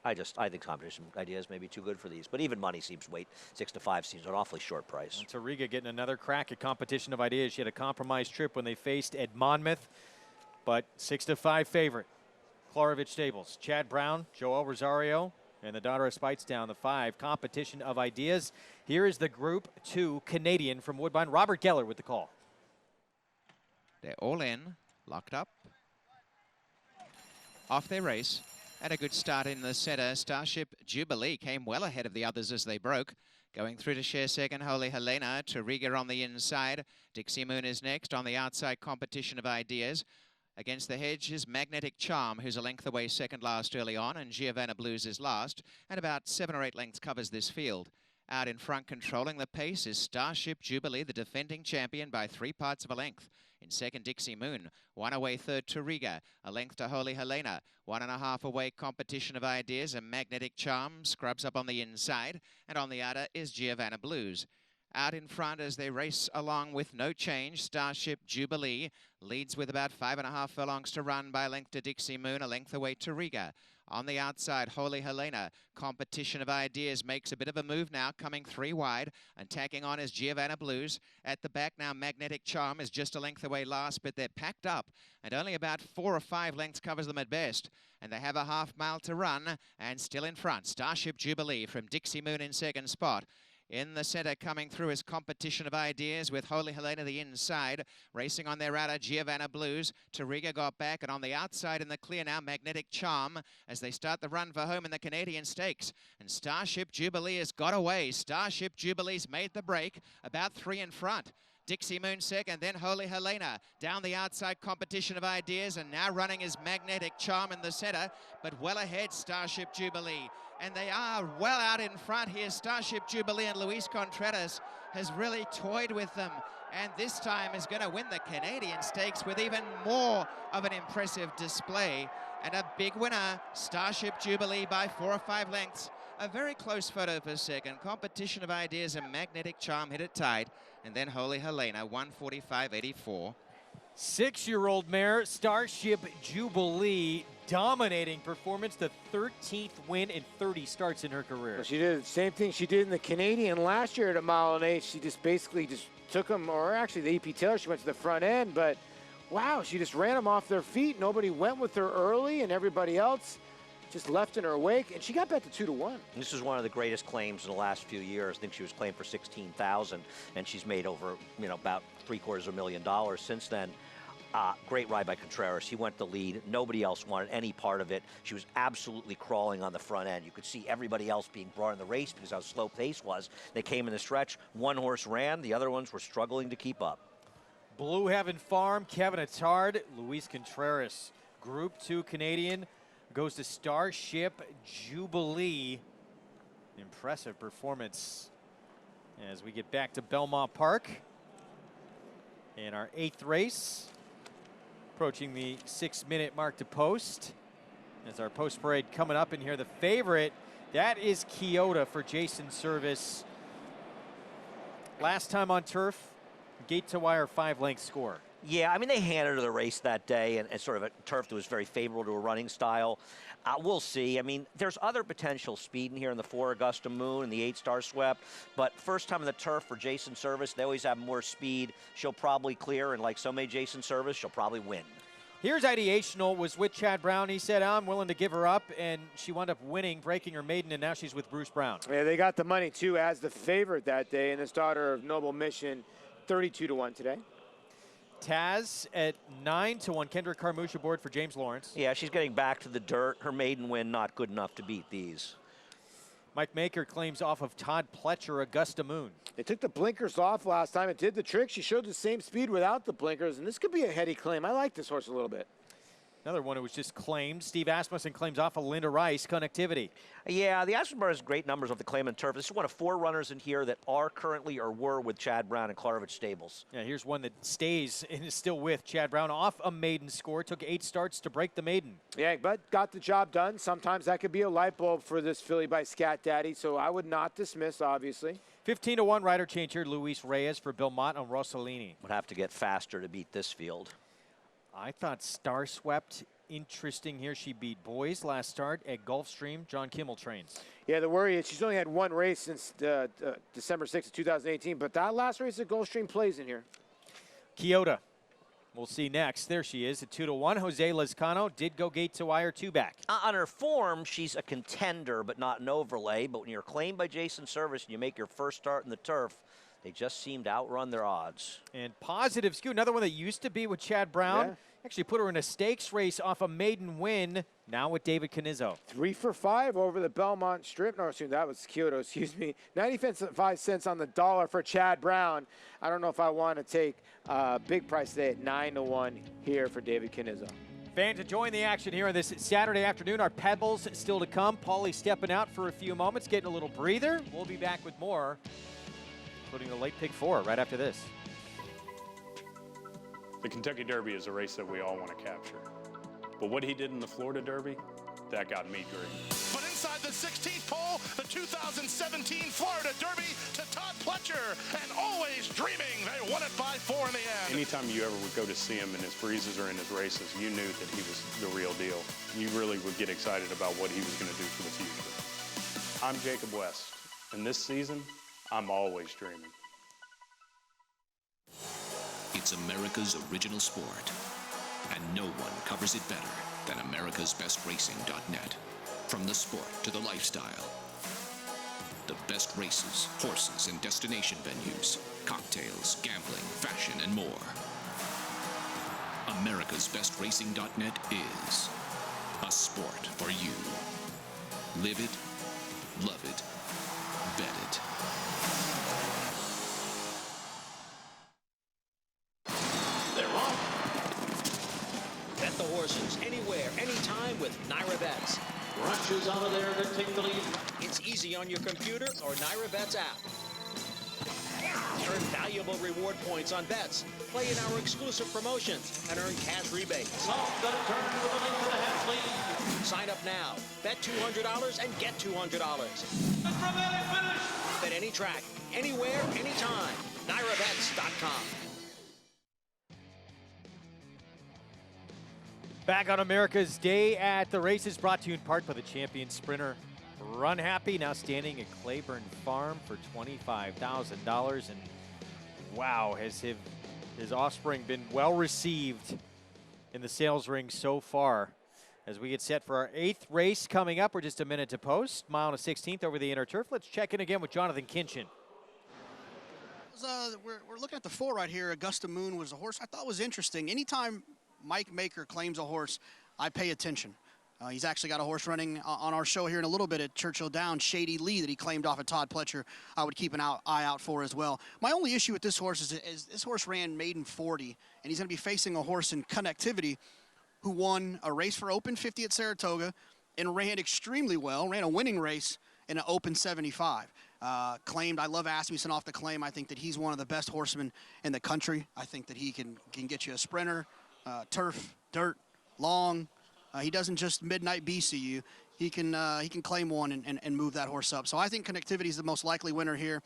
I think Competition Ideas may be too good for these, but even money seems 6-5 seems an awfully short price. And Toriga getting another crack at Competition of Ideas. She had a compromised trip when they faced at Monmouth, but 6-5 favorite. Klarovich Stables, Chad Brown, Joel Rosario, and the daughter of Speightstown, the 5, Competition of Ideas. Here is the Group 2 Canadian from Woodbine. Robert Geller with the call. They're all in, locked up. Off their race. And a good start in the center. Starship Jubilee came well ahead of the others as they broke. Going through to share second, Holy Helena. Toriga on the inside. Dixie Moon is next. On the outside, Competition of Ideas. Against the hedge is Magnetic Charm, who's a length away second last early on, and Giovanna Blues is last, and about 7 or 8 lengths covers this field. Out in front, controlling the pace, is Starship Jubilee, the defending champion by 3 parts of a length. In second, Dixie Moon. 1 away third, Toriga. A length to Holy Helena. 1.5 away, Competition of Ideas, and Magnetic Charm scrubs up on the inside, and on the outer is Giovanna Blues. Out in front as they race along with no change, Starship Jubilee leads with about 5.5 furlongs to run by a length to Dixie Moon, a length away to Riga. On the outside, Holy Helena. Competition of Ideas makes a bit of a move now, coming 3 wide, and tacking on is Giovanna Blues. At the back now, Magnetic Charm is just a length away last, but they're packed up, and only about 4 or 5 lengths covers them at best. And they have a half mile to run, and still in front, Starship Jubilee from Dixie Moon in second spot. In the center, coming through is Competition of Ideas with Holy Helena the inside. Racing on their outer, Giovanna Blues. Tariga got back, and on the outside in the clear now, Magnetic Charm as they start the run for home in the Canadian Stakes. And Starship Jubilee has got away. Starship Jubilee's made the break, about 3 in front. Dixie Moon second, then Holy Helena. Down the outside, Competition of Ideas, and now running is Magnetic Charm in the center, but well ahead, Starship Jubilee. And they are well out in front here. Starship Jubilee and Luis Contreras has really toyed with them, and this time is going to win the Canadian Stakes with even more of an impressive display. And a big winner, Starship Jubilee by 4 or 5 lengths. A very close photo for second. Competition of Ideas and Magnetic Charm hit it tight. And then Holy Helena, 145.84. 6-year-old mare, Starship Jubilee, dominating performance, the 13th win in 30 starts in her career. Well, she did the same thing she did in the Canadian last year at a mile and 8. She just basically took them, or actually the AP Taylor, she went to the front end, but wow, she just ran them off their feet. Nobody went with her early, and everybody else just left in her wake, and she got back to 2-1. This is one of the greatest claims in the last few years. I think she was claimed for $16,000, and she's made over, about $750,000 since then. Great ride by Contreras. He went the lead. Nobody else wanted any part of it. She was absolutely crawling on the front end. You could see everybody else being brought in the race because how slow pace was. They came in the stretch. One horse ran. The other ones were struggling to keep up. Blue Heaven Farm, Kevin Attard, Luis Contreras. Group 2 Canadian goes to Starship Jubilee. Impressive performance as we get back to Belmont Park in our 8th race. Approaching the 6-minute mark to post. As our post parade coming up in here, the favorite, that is Kyoto for Jason Service. Last time on turf, gate to wire 5-length score. Yeah, I mean, they handed her the race that day, and sort of a turf that was very favorable to a running style. We'll see. I mean, there's other potential speed in here in the 4 Augusta Moon and the 8 Star Swept, but first time in the turf for Jason Service, they always have more speed. She'll probably clear, and like so may Jason Service, she'll probably win. Here's Ideational, was with Chad Brown. He said, I'm willing to give her up, and she wound up winning, breaking her maiden, and now she's with Bruce Brown. Yeah, they got the money, too, as the favorite that day, and this daughter of Noble Mission, 32-1 today. Taz at 9-1. Kendrick Carmouche aboard for James Lawrence. Yeah, she's getting back to the dirt. Her maiden win not good enough to beat these. Mike Maker claims off of Todd Pletcher, Augusta Moon. They took the blinkers off last time. It did the trick. She showed the same speed without the blinkers, and this could be a heady claim. I like this horse a little bit. Another one who was just claimed. Steve Asmussen claims off of Linda Rice, Connectivity. Yeah, the Asmussen has great numbers of the claim and turf. This is one of 4 runners in here that are currently or were with Chad Brown and Klarovich Stables. Yeah, here's one that stays and is still with Chad Brown off a maiden score. Took 8 starts to break the maiden. Yeah, but got the job done. Sometimes that could be a light bulb for this filly by Scat Daddy, so I would not dismiss, obviously. 15-1 rider change here. Luis Reyes for Belmont on Rossellini. Would have to get faster to beat this field. I thought Star Swept interesting here. She beat Boys last start at Gulfstream. John Kimmel trains. Yeah, the worry is she's only had 1 race since December 6th of 2018, but that last race at Gulfstream plays in here. Kyoto. We'll see next. There she is at 2-1. Jose Lezcano did go gate to wire 2 back. On her form, she's a contender, but not an overlay. But when you're claimed by Jason Service and you make your first start in the turf, they just seem to outrun their odds. And Positive Skew, another one that used to be with Chad Brown. Yeah. Actually put her in a stakes race off a maiden win, now with David Canizzo. 3 for 5 over the Belmont Strip. No, that was Kyoto, excuse me. 95 cents on the dollar for Chad Brown. I don't know if I want to take a big price today at 9-1 here for David Canizzo. Fans, to join the action here on this Saturday afternoon. Our Pebbles still to come. Paulie stepping out for a few moments, getting a little breather. We'll be back with more, including the late pick 4 right after this. The Kentucky Derby is a race that we all want to capture. But what he did in the Florida Derby, that got me green. But inside the 16th pole, the 2017 Florida Derby to Todd Pletcher, and always dreaming they won it by 4 in the end. Anytime you ever would go to see him in his breezes or in his races, you knew that he was the real deal. You really would get excited about what he was going to do for the future. I'm Jacob West, and this season, I'm always dreaming. It's America's original sport, and no one covers it better than America'sBestRacing.net. From the sport to the lifestyle, The best races, horses, and destination venues, cocktails, gambling, fashion, and more. America'sBestRacing.net is a sport for you. Live it, love it, bet it. They're off. Bet the horses anywhere, anytime with Naira Bets. Rushes out of there to take the lead. It's easy on your computer or Naira Bets app. Earn valuable reward points on bets. Play in our exclusive promotions and earn cash rebates. Sign up now. Bet $200 and get $200. Bet any track, anywhere, anytime. NairaBets.com. Back on America's Day at the Races, brought to you in part by the champion sprinter Run Happy, now standing at Claiborne Farm for $25,000. And wow, has his offspring been well received in the sales ring so far. As we get set for our 8th race coming up, we're just a minute to post. Mile and a 16th over the inner turf. Let's check in again with Jonathan Kinchin. We're looking at the 4 right here. Augusta Moon was a horse I thought was interesting. Anytime Mike Maker claims a horse, I pay attention. He's actually got a horse running on our show here in a little bit at Churchill Downs, Shady Lee, that he claimed off of Todd Pletcher. I would keep an eye out for as well. My only issue with this horse is this horse ran maiden 40, and he's going to be facing a horse in Connectivity who won a race for Open 50 at Saratoga and ran extremely well, ran a winning race in an Open 75. Claimed, I love Asmussen off the claim. I think that he's one of the best horsemen in the country. I think that he can get you a sprinter, turf, dirt, long. He doesn't just midnight BC you. He can claim one and move that horse up. So I think Connectivity is the most likely winner here.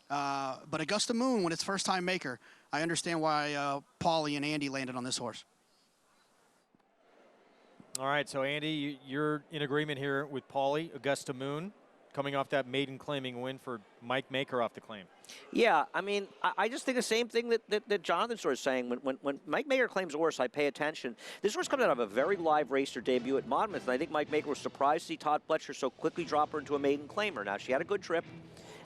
But Augusta Moon, when it's first time maker, I understand why Paulie and Andy landed on this horse. All right, so Andy, you're in agreement here with Paulie, Augusta Moon, coming off that maiden claiming win for Mike Maker off the claim. Yeah, I mean, I just think the same thing that Jonathan sort of saying. When Mike Maker claims a horse, I pay attention. This horse comes out of a very live racer debut at Monmouth, and I think Mike Maker was surprised to see Todd Pletcher so quickly drop her into a maiden claimer. Now, she had a good trip,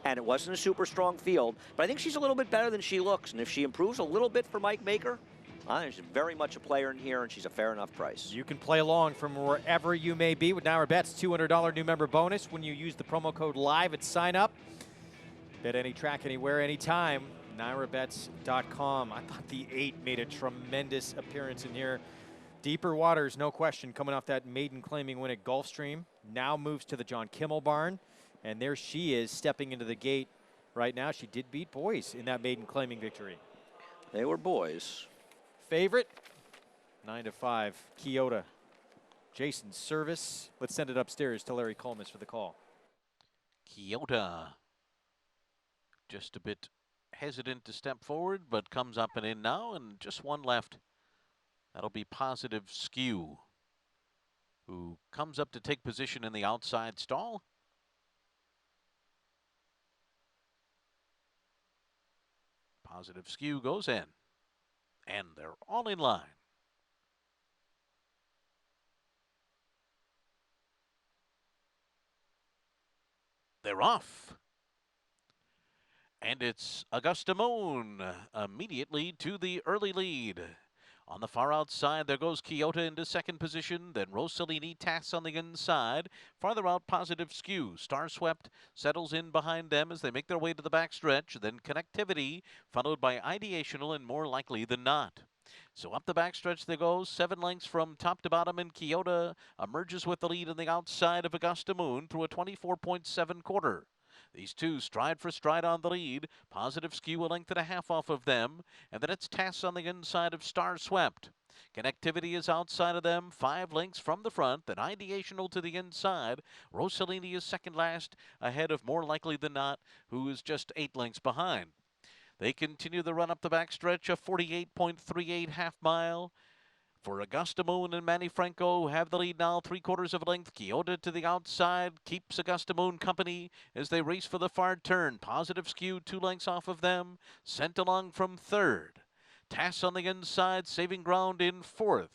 and it wasn't a super strong field, but I think she's a little bit better than she looks, and if she improves a little bit for Mike Maker, I think she's very much a player in here, and she's a fair enough price. You can play along from wherever you may be with Naira Bets $200 new member bonus when you use the promo code LIVE at sign up. Bet any track, anywhere, anytime. NairaBets.com. I thought the 8 made a tremendous appearance in here. Deeper waters, no question, coming off that maiden claiming win at Gulfstream. Now moves to the John Kimmel barn, and there she is stepping into the gate right now. She did beat Boys in that maiden claiming victory. They were boys. Favorite, 9-5, Kyoto. Jason's service. Let's send it upstairs to Larry Colmus for the call. Kyoto. Just a bit hesitant to step forward, but comes up and in now, and just one left. That'll be Positive Skew, who comes up to take position in the outside stall. Positive Skew goes in. And they're all in line. They're off. And it's Augusta Moon immediately to the early lead. On the far outside, there goes Kyoto into second position. Then Rossellini tasks on the inside. Farther out, Positive Skew. Star Swept settles in behind them as they make their way to the backstretch. Then Connectivity, followed by Ideational and More Likely Than Not. So up the backstretch they go, 7 lengths from top to bottom, and Kyoto emerges with the lead on the outside of Augusta Moon through a 24.7 quarter. These two stride for stride on the lead. Positive Skew a length and a half off of them. And then it's Tass on the inside of Star Swept. Connectivity is outside of them, 5 lengths from the front. Then Ideational to the inside. Rossellini is second last, ahead of More Likely Than Not, who is just 8 lengths behind. They continue the run up the backstretch, a 48.38 half mile. For Augusta Moon and Manny Franco have the lead now, 3/4 of a length. Kyoto to the outside keeps Augusta Moon company as they race for the far turn. Positive Skew 2 lengths off of them, sent along from third. Tass on the inside, saving ground in fourth.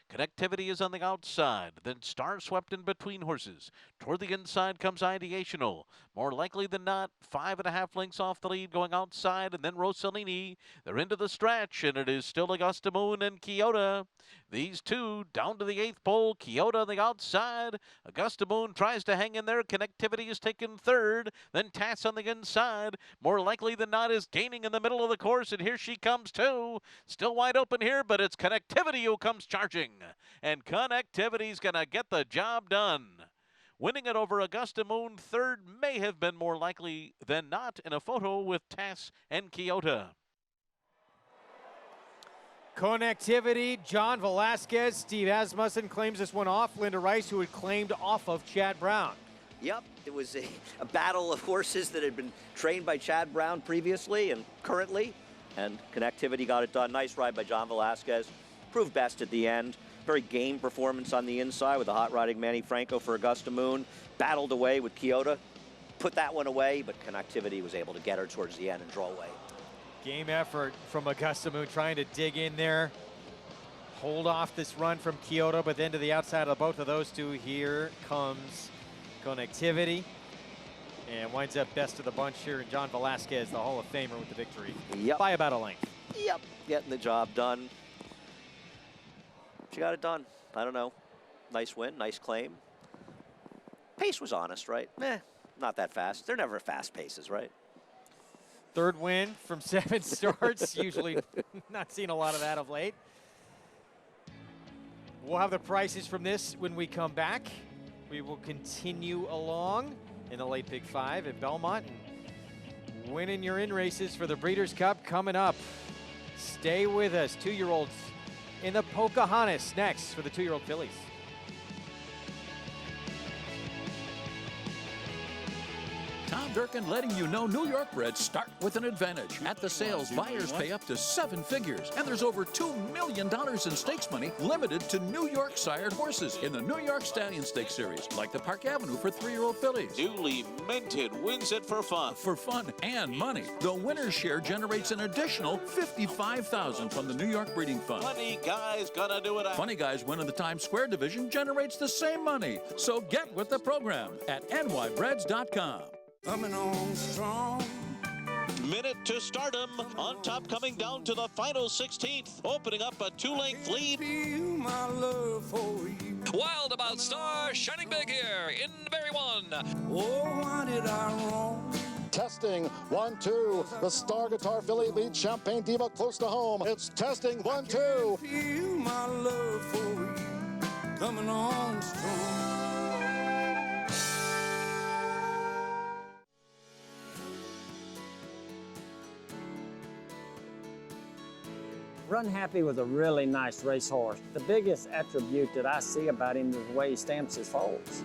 Connectivity is on the outside. Then Star swept in between horses. Toward the inside comes Ideational. More likely than not, 5.5 lengths off the lead going outside. And then Rossellini. They're into the stretch, and it is still Augusta Moon and Kyoto. These two down to the 8th pole. Kyoto on the outside. Augusta Moon tries to hang in there. Connectivity is taken third. Then Tass on the inside. More likely than not is gaining in the middle of the course, and here she comes too. Still wide open here, but it's Connectivity who comes charging. And Connectivity's gonna get the job done. Winning it over Augusta Moon third may have been more likely than not in a photo with Tass and Kyoto. Connectivity, John Velasquez, Steve Asmussen claims this one off. Linda Rice, who had claimed off of Chad Brown. Yep, it was a battle of horses that had been trained by Chad Brown previously and currently, and Connectivity got it done. Nice ride by John Velasquez. Proved best at the end. Very game performance on the inside with the hot riding Manny Franco for Augusta Moon. Battled away with Kyoto. Put that one away, but Connectivity was able to get her towards the end and draw away. Game effort from Augusta Moon trying to dig in there. Hold off this run from Kyoto, but then to the outside of both of those two, here comes Connectivity. And winds up best of the bunch here, and John Velasquez, the Hall of Famer, with the victory. Yep. By about a length. Yep, getting the job done. She got it done. I don't know. Nice win, nice claim. Pace was honest, right? Not that fast. They're never fast paces, right? Third win from 7 starts. Usually not seen a lot of that of late. We'll have the prices from this when we come back. We will continue along in the late Big Five at Belmont. And winning your in races for the Breeders' Cup coming up. Stay with us. 2-year-olds in the Pocahontas next for the 2-year-old fillies. Tom Durkin letting you know New York breds start with an advantage. At the sales, buyers pay up to 7 figures. And there's over $2 million in stakes money limited to New York sired horses in the New York Stallion Stakes series, like the Park Avenue for 3-year-old fillies. Newly minted wins it for fun. For fun and money. The winner's share generates an additional $55,000 from the New York Breeding Fund. Funny Guy's gonna do it. Funny Guy's win in the Times Square division generates the same money. So get with the program at nybreds.com. Coming on strong. Minute to stardom. On top, coming down to the final 16th, opening up a 2-length lead. Feel my love for you. Wild About Star, shining big here in Berry 1. Oh, why did I wrong? Testing 1, 2. The Star Guitar filly leads Champagne Diva close to home. It's testing 1, 2. Feel my love for you. Coming on strong. Run Happy was a really nice racehorse. The biggest attribute that I see about him is the way he stamps his foals.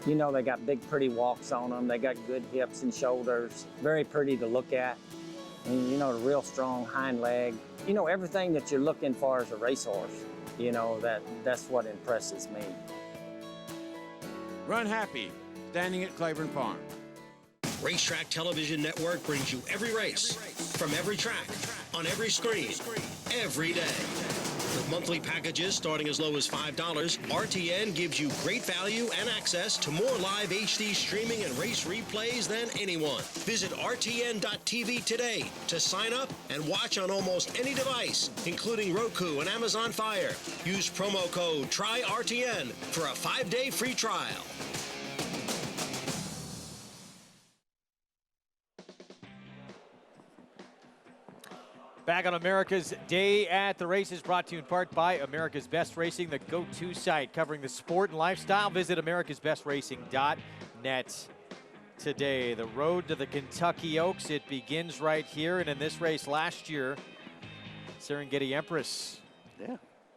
You know, they got big, pretty walks on them. They got good hips and shoulders. Very pretty to look at. And, you know, the real strong hind leg. You know, everything that you're looking for as a racehorse. You know, that's what impresses me. Run Happy, standing at Claiborne Farm. Racetrack Television Network brings you every race, from every track, on every screen, every day. With monthly packages starting as low as $5, RTN gives you great value and access to more live HD streaming and race replays than anyone. Visit RTN.tv today to sign up and watch on almost any device, including Roku and Amazon Fire. Use promo code TRYRTN for a 5-day free trial. Back on America's Day at the Races, brought to you in part by America's Best Racing, the go-to site covering the sport and lifestyle. Visit americasbestracing.net today. The road to the Kentucky Oaks, it begins right here. And in this race last year, Serengeti Empress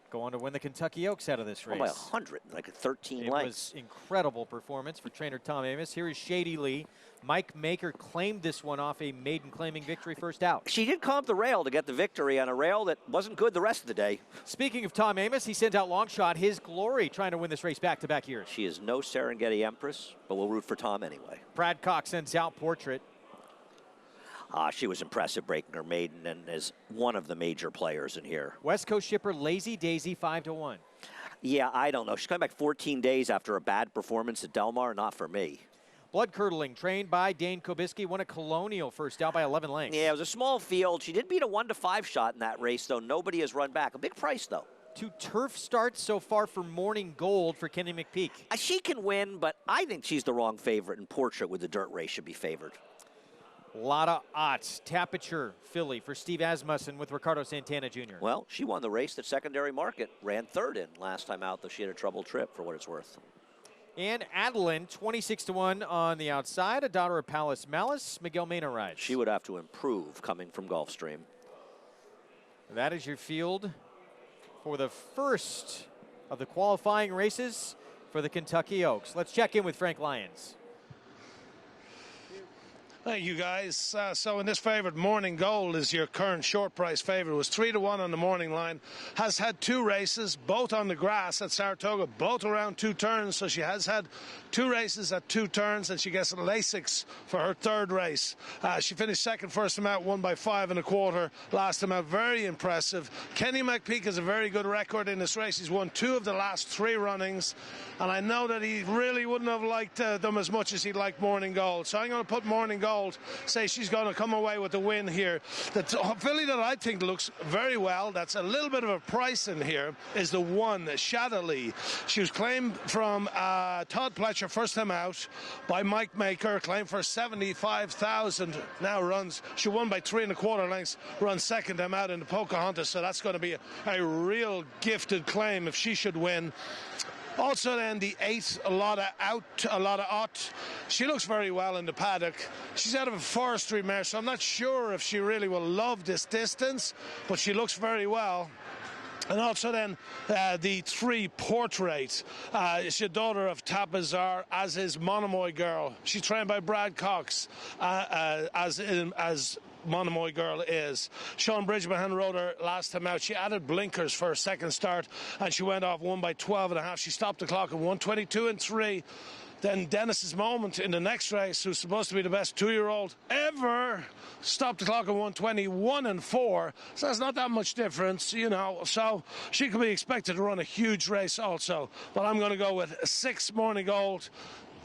going to win the Kentucky Oaks out of this race. By 100, like a 13 it lengths. It was incredible performance for trainer Tom Amos. Here is Shady Lee. Mike Maker claimed this one off a maiden claiming victory first out. She did come up the rail to get the victory on a rail that wasn't good the rest of the day. Speaking of Tom Amos, he sent out Longshot, his glory, trying to win this race back-to-back years. She is no Serengeti Empress, but we'll root for Tom anyway. Brad Cox sends out Portrait. She was impressive breaking her maiden and is one of the major players in here. West Coast shipper Lazy Daisy 5-1. Yeah, I don't know. She's coming back 14 days after a bad performance at Del Mar. Not for me. Blood Curdling, trained by Dane Kobiski, won a Colonial first out by 11 lengths. Yeah, it was a small field. She did beat a 1-5 shot in that race, though. Nobody has run back. A big price, though. 2 turf starts so far for Morning Gold for Kenny McPeak. She can win, but I think she's the wrong favorite, and Portrait with the dirt race should be favored. A lot of odds. Tapiture, filly for Steve Asmussen with Ricardo Santana Jr. Well, she won the race that Secondary Market ran third in last time out, though she had a troubled trip for what it's worth. And Adeline, 26-1 on the outside, a daughter of Palace Malice. Miguel Mena rides. She would have to improve coming from Gulfstream. That is your field for the first of the qualifying races for the Kentucky Oaks. Let's check in with Frank Lyons. Thank you, guys. So in this favorite, Morning Gold is your current short price favorite. It was 3-1 on the morning line. Has had 2 races, both on the grass at Saratoga, both around 2 turns. So she has had 2 races at 2 turns, and she gets a Lasix for her 3rd race. She finished second first time out, won by 5 1/4 last time out. Very impressive. Kenny McPeak has a very good record in this race. He's won 2 of the last 3 runnings, and I know that he really wouldn't have liked them as much as he liked Morning Gold. So I'm going to put Morning Gold, say she's going to come away with the win here. The filly that I think looks very well, that's a little bit of a price in here, is the 1, Shadowly. She was claimed from Todd Pletcher first time out by Mike Maker, claimed for 75,000. Now runs, she won by 3 1/4 lengths, runs second time out in the Pocahontas, so that's going to be a real gifted claim if she should win. Also then the 8, a lot of Ott. She looks very well in the paddock. She's out of a forestry mare, so I'm not sure if she really will love this distance, but she looks very well. And also then the 3, Portrait. She's a daughter of Tapazar, as is Monomoy Girl. She's trained by Brad Cox, as Monomoy Girl is. Sean Bridgman rode her last time out. She added blinkers for her second start, and she went off, won by 12 1/2. She stopped the clock at 1:22 3. Then Dennis's Moment in the next race, who's supposed to be the best 2-year-old ever, stopped the clock at 1:21 4. So that's not that much difference, you know. So she could be expected to run a huge race also. But I'm going to go with 6, Morning Gold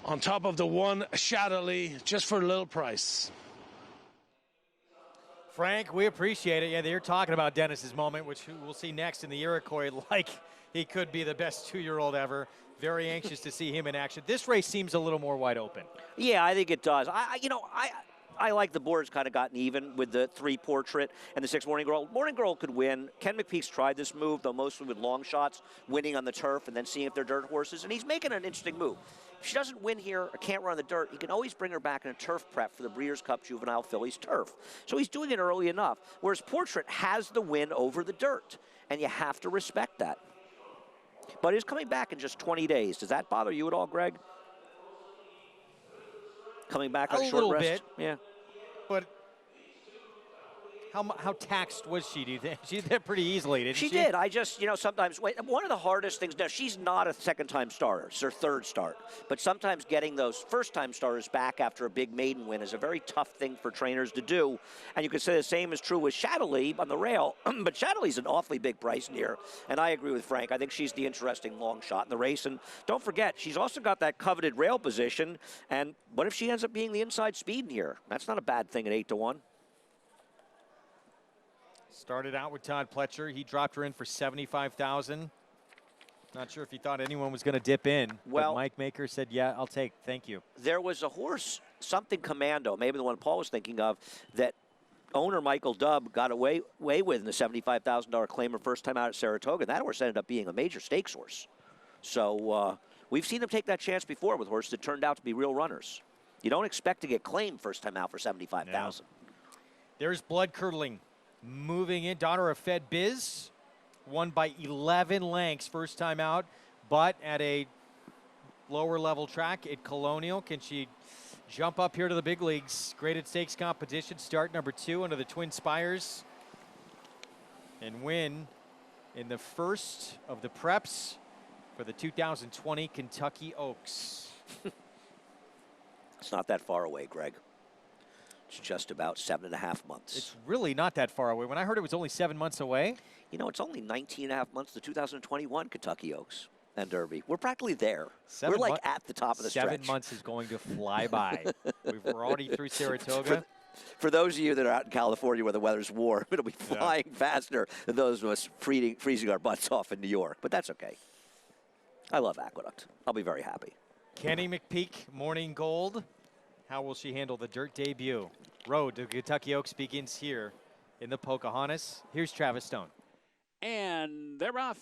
on top of the 1, Shadowly, just for a little price. Frank, we appreciate it. Yeah, they're talking about Dennis's Moment, which we'll see next in the Iroquois, like he could be the best 2-year-old ever. Very anxious to see him in action. This race seems a little more wide open. Yeah, I think it does. I like the board's kind of gotten even with the 3, Portrait, and the 6, Morning Girl. Morning Girl could win. Ken McPeak's tried this move, though mostly with long shots, winning on the turf and then seeing if they're dirt horses, and he's making an interesting move. If she doesn't win here or can't run on the dirt, he can always bring her back in a turf prep for the Breeders' Cup Juvenile Fillies turf. So he's doing it early enough, whereas Portrait has the win over the dirt, and you have to respect that. But he's coming back in just 20 days. Does that bother you at all, Greg? Coming back on a short rest? A little bit. Yeah. But how taxed was she, do you think? She did that pretty easily, didn't she? She did. I just, sometimes, one of the hardest things, now she's not a second-time starter. It's her 3rd start. But sometimes getting those first-time starters back after a big maiden win is a very tough thing for trainers to do. And you could say the same is true with Shadowly on the rail. But Shadowly's an awfully big price in here. And I agree with Frank. I think she's the interesting long shot in the race. And don't forget, she's also got that coveted rail position. And what if she ends up being the inside speed in here? That's not a bad thing at 8-1. Started out with Todd Pletcher. He dropped her in for 75,000. Not sure if he thought anyone was going to dip in. Well, but Mike Maker said, yeah, I'll take, thank you. There was a horse, something Commando, maybe the one Paul was thinking of, that owner Michael Dubb got away with in the $75,000 claimer first time out at Saratoga. That horse ended up being a major stakes horse. So we've seen them take that chance before with horses that turned out to be real runners. You don't expect to get claimed first time out for $75,000. No. There's Blood Curdling. Moving in, daughter of Fed Biz, won by 11 lengths first time out, but at a lower level track at Colonial. Can she jump up here to the big leagues? Graded stakes competition, start number 2 under the Twin Spires, and win in the first of the preps for the 2020 Kentucky Oaks. It's not that far away, Greg. It's just about 7.5 months. It's really not that far away. When I heard it was only 7 months away. You know, it's only 19.5 months to 2021 Kentucky Oaks and Derby. We're practically there. We're like at the top of the stretch. 7 months is going to fly by. We're already through Saratoga. For those of you that are out in California where the weather's warm, it'll be flying faster than those of us freezing our butts off in New York. But that's okay. I love Aqueduct. I'll be very happy. Kenny McPeak, Morning Gold. How will she handle the dirt debut? Road to Kentucky Oaks begins here in the Pocahontas. Here's Travis Stone. And they're off.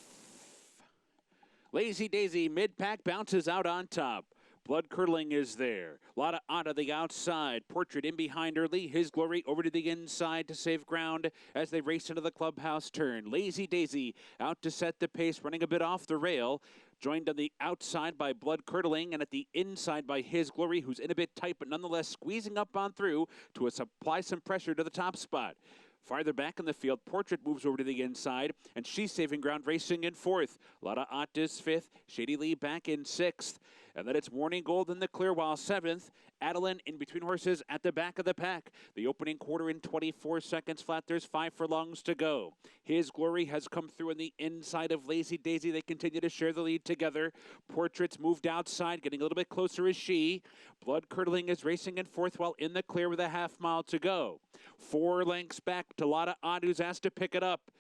Lazy Daisy mid-pack bounces out on top. Blood Curdling is there. Lotta onto the outside. Portrait in behind early. His Glory over to the inside to save ground as they race into the clubhouse turn. Lazy Daisy out to set the pace, running a bit off the rail. Joined on the outside by Blood Curdling and at the inside by His Glory, who's in a bit tight, but nonetheless squeezing up on through to apply some pressure to the top spot. Farther back in the field, Portrait moves over to the inside, and she's saving ground, racing in fourth. Lotta Ott is fifth. Shady Lee back in sixth. And then it's Morning Gold in the clear, while seventh. Adeline in between horses at the back of the pack. The opening quarter in 24 seconds flat. There's 5 furlongs to go. His Glory has come through on the inside of Lazy Daisy. They continue to share the lead together. Portrait's moved outside, getting a little bit closer is she. Blood Curdling is racing in fourth while in the clear with a half mile to go. 4 lengths back to Lotta Ott, who's asked to pick it up.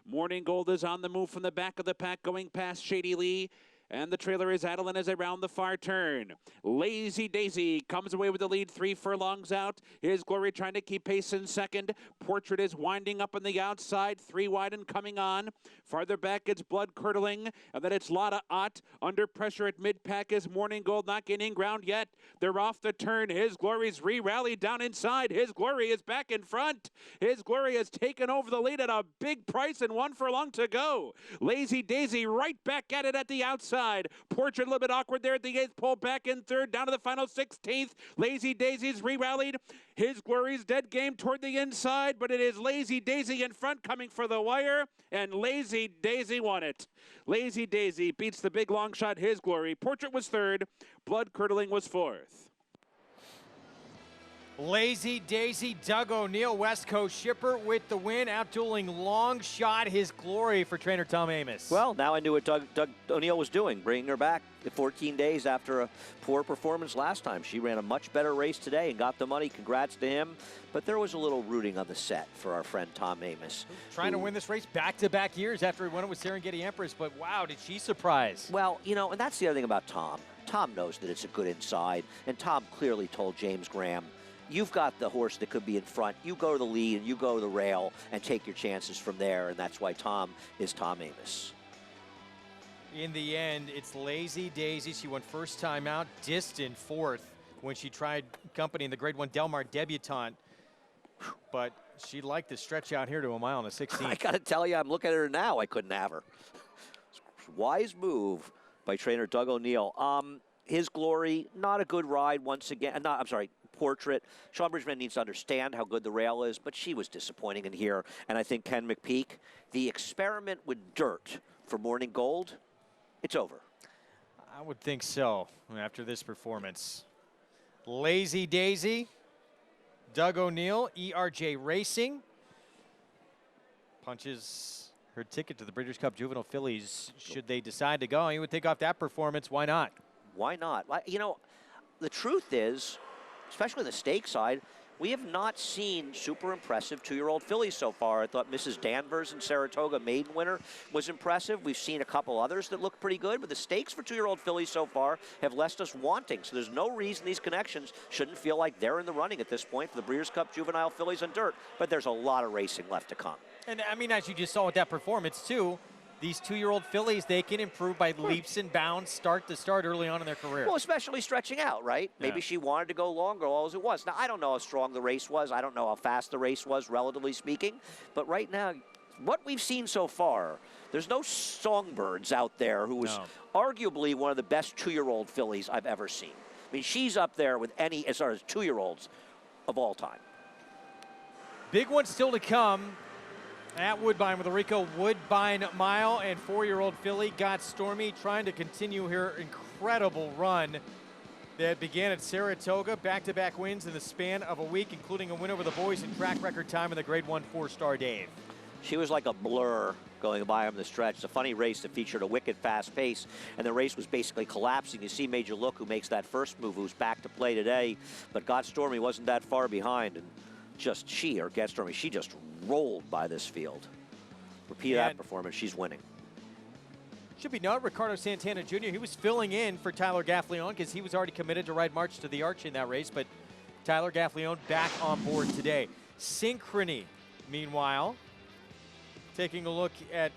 Morning Gold is on the move from the back of the pack, going past Shady Lee. And the trailer is Adeline as around the far turn. Lazy Daisy comes away with the lead 3 furlongs out. His Glory trying to keep pace in second. Portrait is winding up on the outside. 3 wide and coming on. Farther back, it's Blood Curdling. And then it's Lotta Ott. Under pressure at mid-pack is Morning Gold, not gaining ground yet. They're off the turn. His Glory's re-rallied down inside. His Glory is back in front. His Glory has taken over the lead at a big price and 1 furlong to go. Lazy Daisy right back at it at the outside. Portrait a little bit awkward there at the 8th pole, back in third, down to the final 16th. Lazy Daisy's re-rallied. His Glory's dead game toward the inside, but it is Lazy Daisy in front coming for the wire, and Lazy Daisy won it. Lazy Daisy beats the big long shot His Glory. Portrait was third. Blood Curdling was fourth. Lazy Daisy, Doug O'Neill, West Coast shipper with the win, outdueling Long Shot His Glory for trainer Tom Amoss. Well, now I knew what Doug O'Neill was doing, bringing her back 14 days after a poor performance last time. She ran a much better race today and got the money. Congrats to him. But there was a little rooting on the set for our friend Tom Amoss. Trying to win this race back-to-back years after he won it with Serengeti Empress, but wow, did she surprise. Well, you know, and that's the other thing about Tom. Tom knows that it's a good inside, and Tom clearly told James Graham, you've got the horse that could be in front. You go to the lead and you go to the rail and take your chances from there, and that's why Tom is Tom Amoss. In the end, it's Lazy Daisy. She won first time out, distant fourth when she tried company in the Grade 1 Del Mar debutante. But she liked to stretch out here to a mile and a 16. I got to tell you, I'm looking at her now. I couldn't have her. Wise move by trainer Doug O'Neill. His Glory, not a good ride once again. I'm sorry, Portrait. Sean Bridgman needs to understand how good the rail is, but she was disappointing in here. And I think Ken McPeak, the experiment with dirt for Morning Gold, it's over. I would think so after this performance. Lazy Daisy, Doug O'Neill, ERJ Racing, punches her ticket to the Breeders' Cup Juvenile Fillies should they decide to go. You would think off that performance, why not? Why not? You know, the truth is, especially the stake side, we have not seen super impressive 2-year-old fillies so far. I thought Mrs. Danvers in Saratoga maiden winner was impressive. We've seen a couple others that look pretty good, but the stakes for 2-year-old fillies so far have left us wanting. So there's no reason these connections shouldn't feel like they're in the running at this point for the Breeders' Cup Juvenile Fillies on dirt, but there's a lot of racing left to come. And I mean, as you just saw with that performance too, these 2-year-old fillies, they can improve by leaps and bounds, start to start early on in their career. Well, especially stretching out, right? Maybe she wanted to go longer, all as it was. Now, I don't know how strong the race was. I don't know how fast the race was, relatively speaking. But right now, what we've seen so far, there's no Songbirds out there who was arguably one of the best 2-year-old fillies I've ever seen. I mean, she's up there with any, as far as 2-year-olds of all time. Big one still to come at Woodbine with a Rico Woodbine Mile, and 4-year-old filly got Stormy trying to continue her incredible run that began at Saratoga. Back-to-back wins in the span of a week, including a win over the boys in track record time in the Grade 1 4-star Dave. She was like a blur going by on the stretch. It's a funny race that featured a wicked fast pace, and the race was basically collapsing. You see Major Look, who makes that first move, who's back to play today, but Got Stormy wasn't that far behind, and just Get Stormy, she just rolled by this field. Repeat that performance, she's winning. Should be noted, Ricardo Santana Jr., he was filling in for Tyler Gaffleon because he was already committed to ride March to the Arch in that race, but Tyler Gaffleon back on board today. Synchrony, meanwhile, taking a look at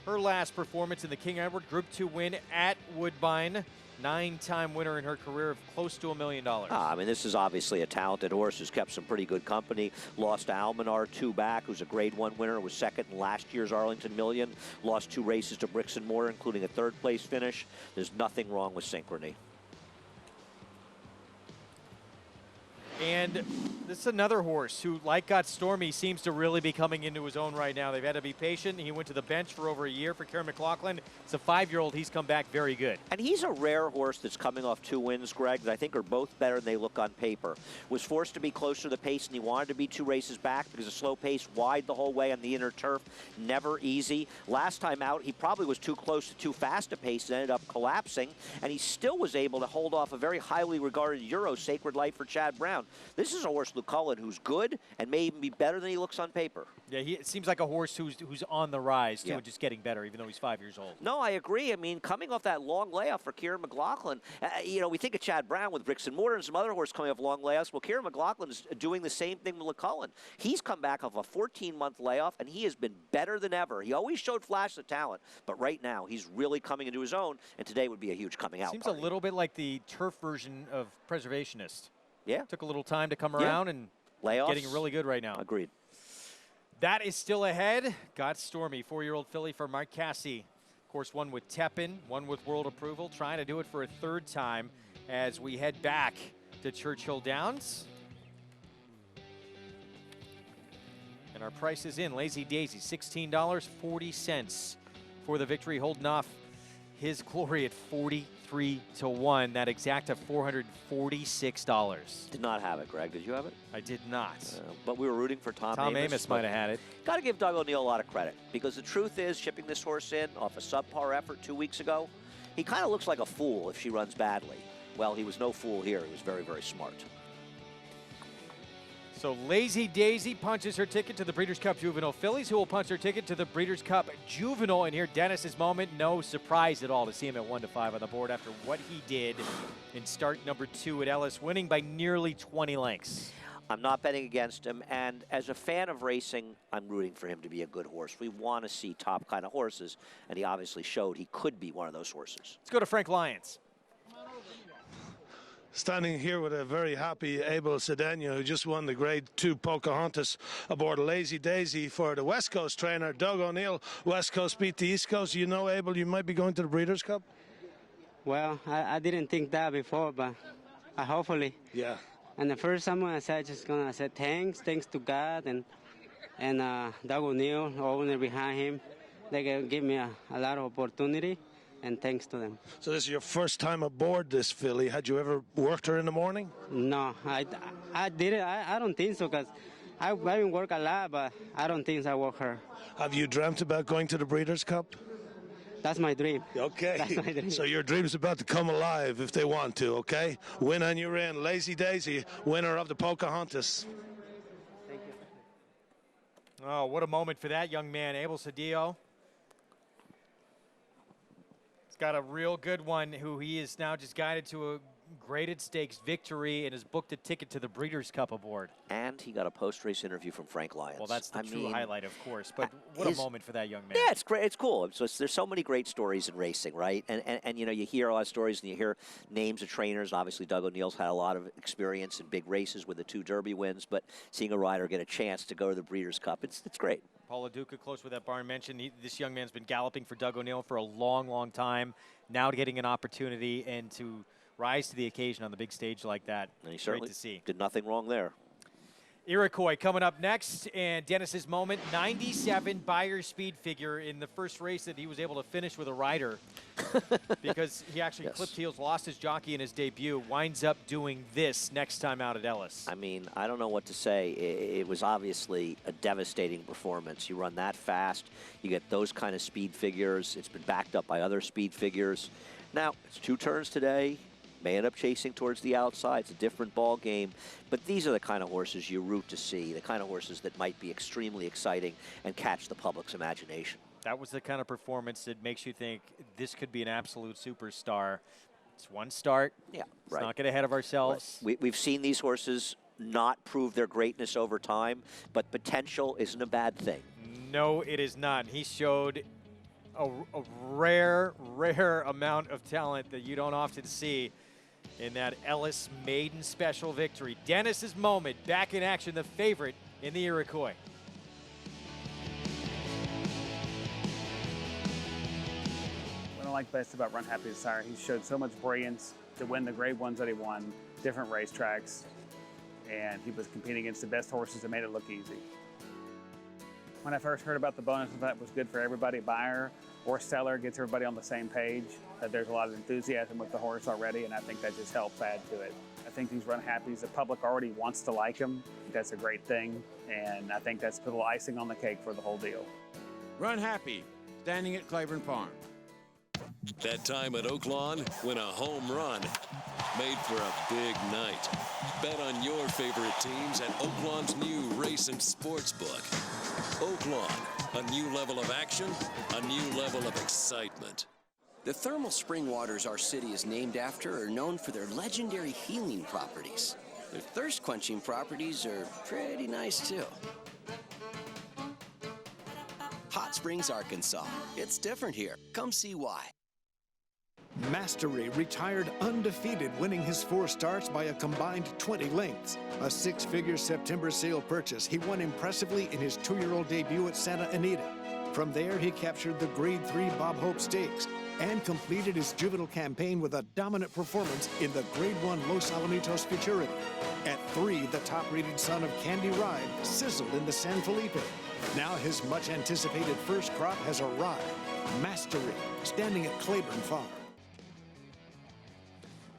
her last performance in the King Edward Group 2 win at Woodbine. 9-time winner in her career of close to $1 million. I mean, this is obviously a talented horse who's kept some pretty good company. Lost to Almanar 2 back, who's a Grade 1 winner, was second in last year's Arlington Million. Lost 2 races to Bricks and Mortar, including a 3rd place finish. There's nothing wrong with Synchrony. And this is another horse who, like Got Stormy, seems to really be coming into his own right now. They've had to be patient. He went to the bench for over a year for Kieran McLaughlin. It's a 5-year-old. He's come back very good. And he's a rare horse that's coming off 2 wins, Greg, that I think are both better than they look on paper. Was forced to be closer to the pace, and he wanted to be 2 races back because of slow pace, wide the whole way on the inner turf. Never easy. Last time out, he probably was too close to too fast a pace and ended up collapsing, and he still was able to hold off a very highly regarded Euro Sacred Light for Chad Brown. This is a horse, Luke Cullen, who's good and may even be better than he looks on paper. Yeah, it seems like a horse who's on the rise, too, and just getting better, even though he's 5 years old. No, I agree. I mean, coming off that long layoff for Kieran McLaughlin, you know, we think of Chad Brown with Bricks and Mortar and some other horses coming off long layoffs. Well, Kieran McLaughlin is doing the same thing with Luke Cullen. He's come back off a 14-month layoff, and he has been better than ever. He always showed flashes of talent, but right now he's really coming into his own, and today would be a huge coming out Seems party. a little bit like the turf version of Preservationist. Yeah. Took a little time to come around and layoffs. Getting really good right now. Agreed. That is still ahead. Got Stormy, 4-year-old filly for Mark Casse. Of course, one with Tepin, one with World Approval, trying to do it for a 3rd time as we head back to Churchill Downs. And our price is in. Lazy Daisy, $16.40 for the victory, holding off his glory at 43-1. That exact of $446. Did not have it, Greg. Did you have it? I did not. But we were rooting for Tom Tom Amos might have had it. Got to give Doug O'Neill a lot of credit, because the truth is, shipping this horse in off a subpar effort 2 weeks ago, he kind of looks like a fool if she runs badly. Well, he was no fool here. He was very, very smart. So Lazy Daisy punches her ticket to the Breeders' Cup Juvenile fillies, who will punch her ticket to the Breeders' Cup Juvenile. And here, Dennis's moment. No surprise at all to see him at 1-5 on the board after what he did in start number 2 at Ellis, winning by nearly 20 lengths. I'm not betting against him, and as a fan of racing, I'm rooting for him to be a good horse. We want to see top kind of horses, and he obviously showed he could be one of those horses. Let's go to Frank Lyons. Standing here with a very happy Abel Cedeno, who just won the Grade 2 Pocahontas aboard Lazy Daisy for the West Coast trainer, Doug O'Neill. West Coast beat the East Coast. You know, Abel, you might be going to the Breeders' Cup? Well, I didn't think that before, but hopefully. Yeah. And the first time I said, I said thanks to God and Doug O'Neill, owner behind him. They give me a lot of opportunity. And thanks to them. So this is your first time aboard this filly. Had you ever worked her in the morning? No, I didn't. I don't think so, because I've been work a lot, but I don't think I work her. Have you dreamt about going to the Breeders' Cup? That's my dream. Okay. That's my dream. So your dream's about to come alive if they want to, okay? Win on your end. Lazy Daisy, winner of the Pocahontas. Thank you. Oh, what a moment for that young man, Abel Cedillo. He's got a real good one who he is now just guided to a graded stakes victory and has booked a ticket to the Breeders' Cup aboard. And he got a post-race interview from Frank Lyons. Well, that's the true highlight, of course. But what a moment for that young man. Yeah, it's great. It's cool. There's so many great stories in racing, right? And you know, you hear a lot of stories and you hear names of trainers. Obviously, Doug O'Neill's had a lot of experience in big races with the 2 Derby wins. But seeing a rider get a chance to go to the Breeders' Cup, it's great. Paul LaDuca, close with that barn mentioned. This young man's been galloping for Doug O'Neill for a long, long time. Now getting an opportunity and to rise to the occasion on the big stage like that. And he certainly great to see. Did nothing wrong there. Iroquois coming up next, and Dennis's moment, 97 Beyer speed figure in the first race that he was able to finish with a rider because he actually clipped heels, lost his jockey in his debut, winds up doing this next time out at Ellis. I mean, I don't know what to say. It was obviously a devastating performance. You run that fast, you get those kind of speed figures. It's been backed up by other speed figures. Now, it's 2 turns today. May end up chasing towards the outside. It's a different ball game. But these are the kind of horses you root to see, the kind of horses that might be extremely exciting and catch the public's imagination. That was the kind of performance that makes you think this could be an absolute superstar. It's one start. Yeah, Let's not get ahead of ourselves. We've seen these horses not prove their greatness over time, but potential isn't a bad thing. No, it is not. He showed a rare amount of talent that you don't often see in that Ellis maiden special victory. Dennis's moment, back in action, the favorite in the Iroquois. What I like best about Run Happy Sire, he showed so much brilliance to win the grade ones that he won, different racetracks, and he was competing against the best horses that made it look easy. When I first heard about the bonus, I thought it was good for everybody, buyer or seller, gets everybody on the same page, that there's a lot of enthusiasm with the horse already, and I think that just helps add to it. I think these Run Happies, the public already wants to like them. That's a great thing, and I think that's a little icing on the cake for the whole deal. Run Happy, standing at Claiborne Farm. That time at Oaklawn, win a home run. Made for a big night. Bet on your favorite teams at Oaklawn's new race and sports book. Oaklawn, a new level of action, a new level of excitement. The thermal spring waters our city is named after are known for their legendary healing properties. Their thirst-quenching properties are pretty nice, too. Hot Springs, Arkansas. It's different here. Come see why. Mastery retired undefeated, winning his 4 starts by a combined 20 lengths. A 6-figure September sale purchase, he won impressively in his 2-year-old debut at Santa Anita. From there, he captured the Grade 3 Bob Hope Stakes and completed his juvenile campaign with a dominant performance in the Grade 1 Los Alamitos Futurity. At 3, the top-rated son of Candy Ride sizzled in the San Felipe. Now his much-anticipated first crop has arrived. Mastery, standing at Claiborne Farm.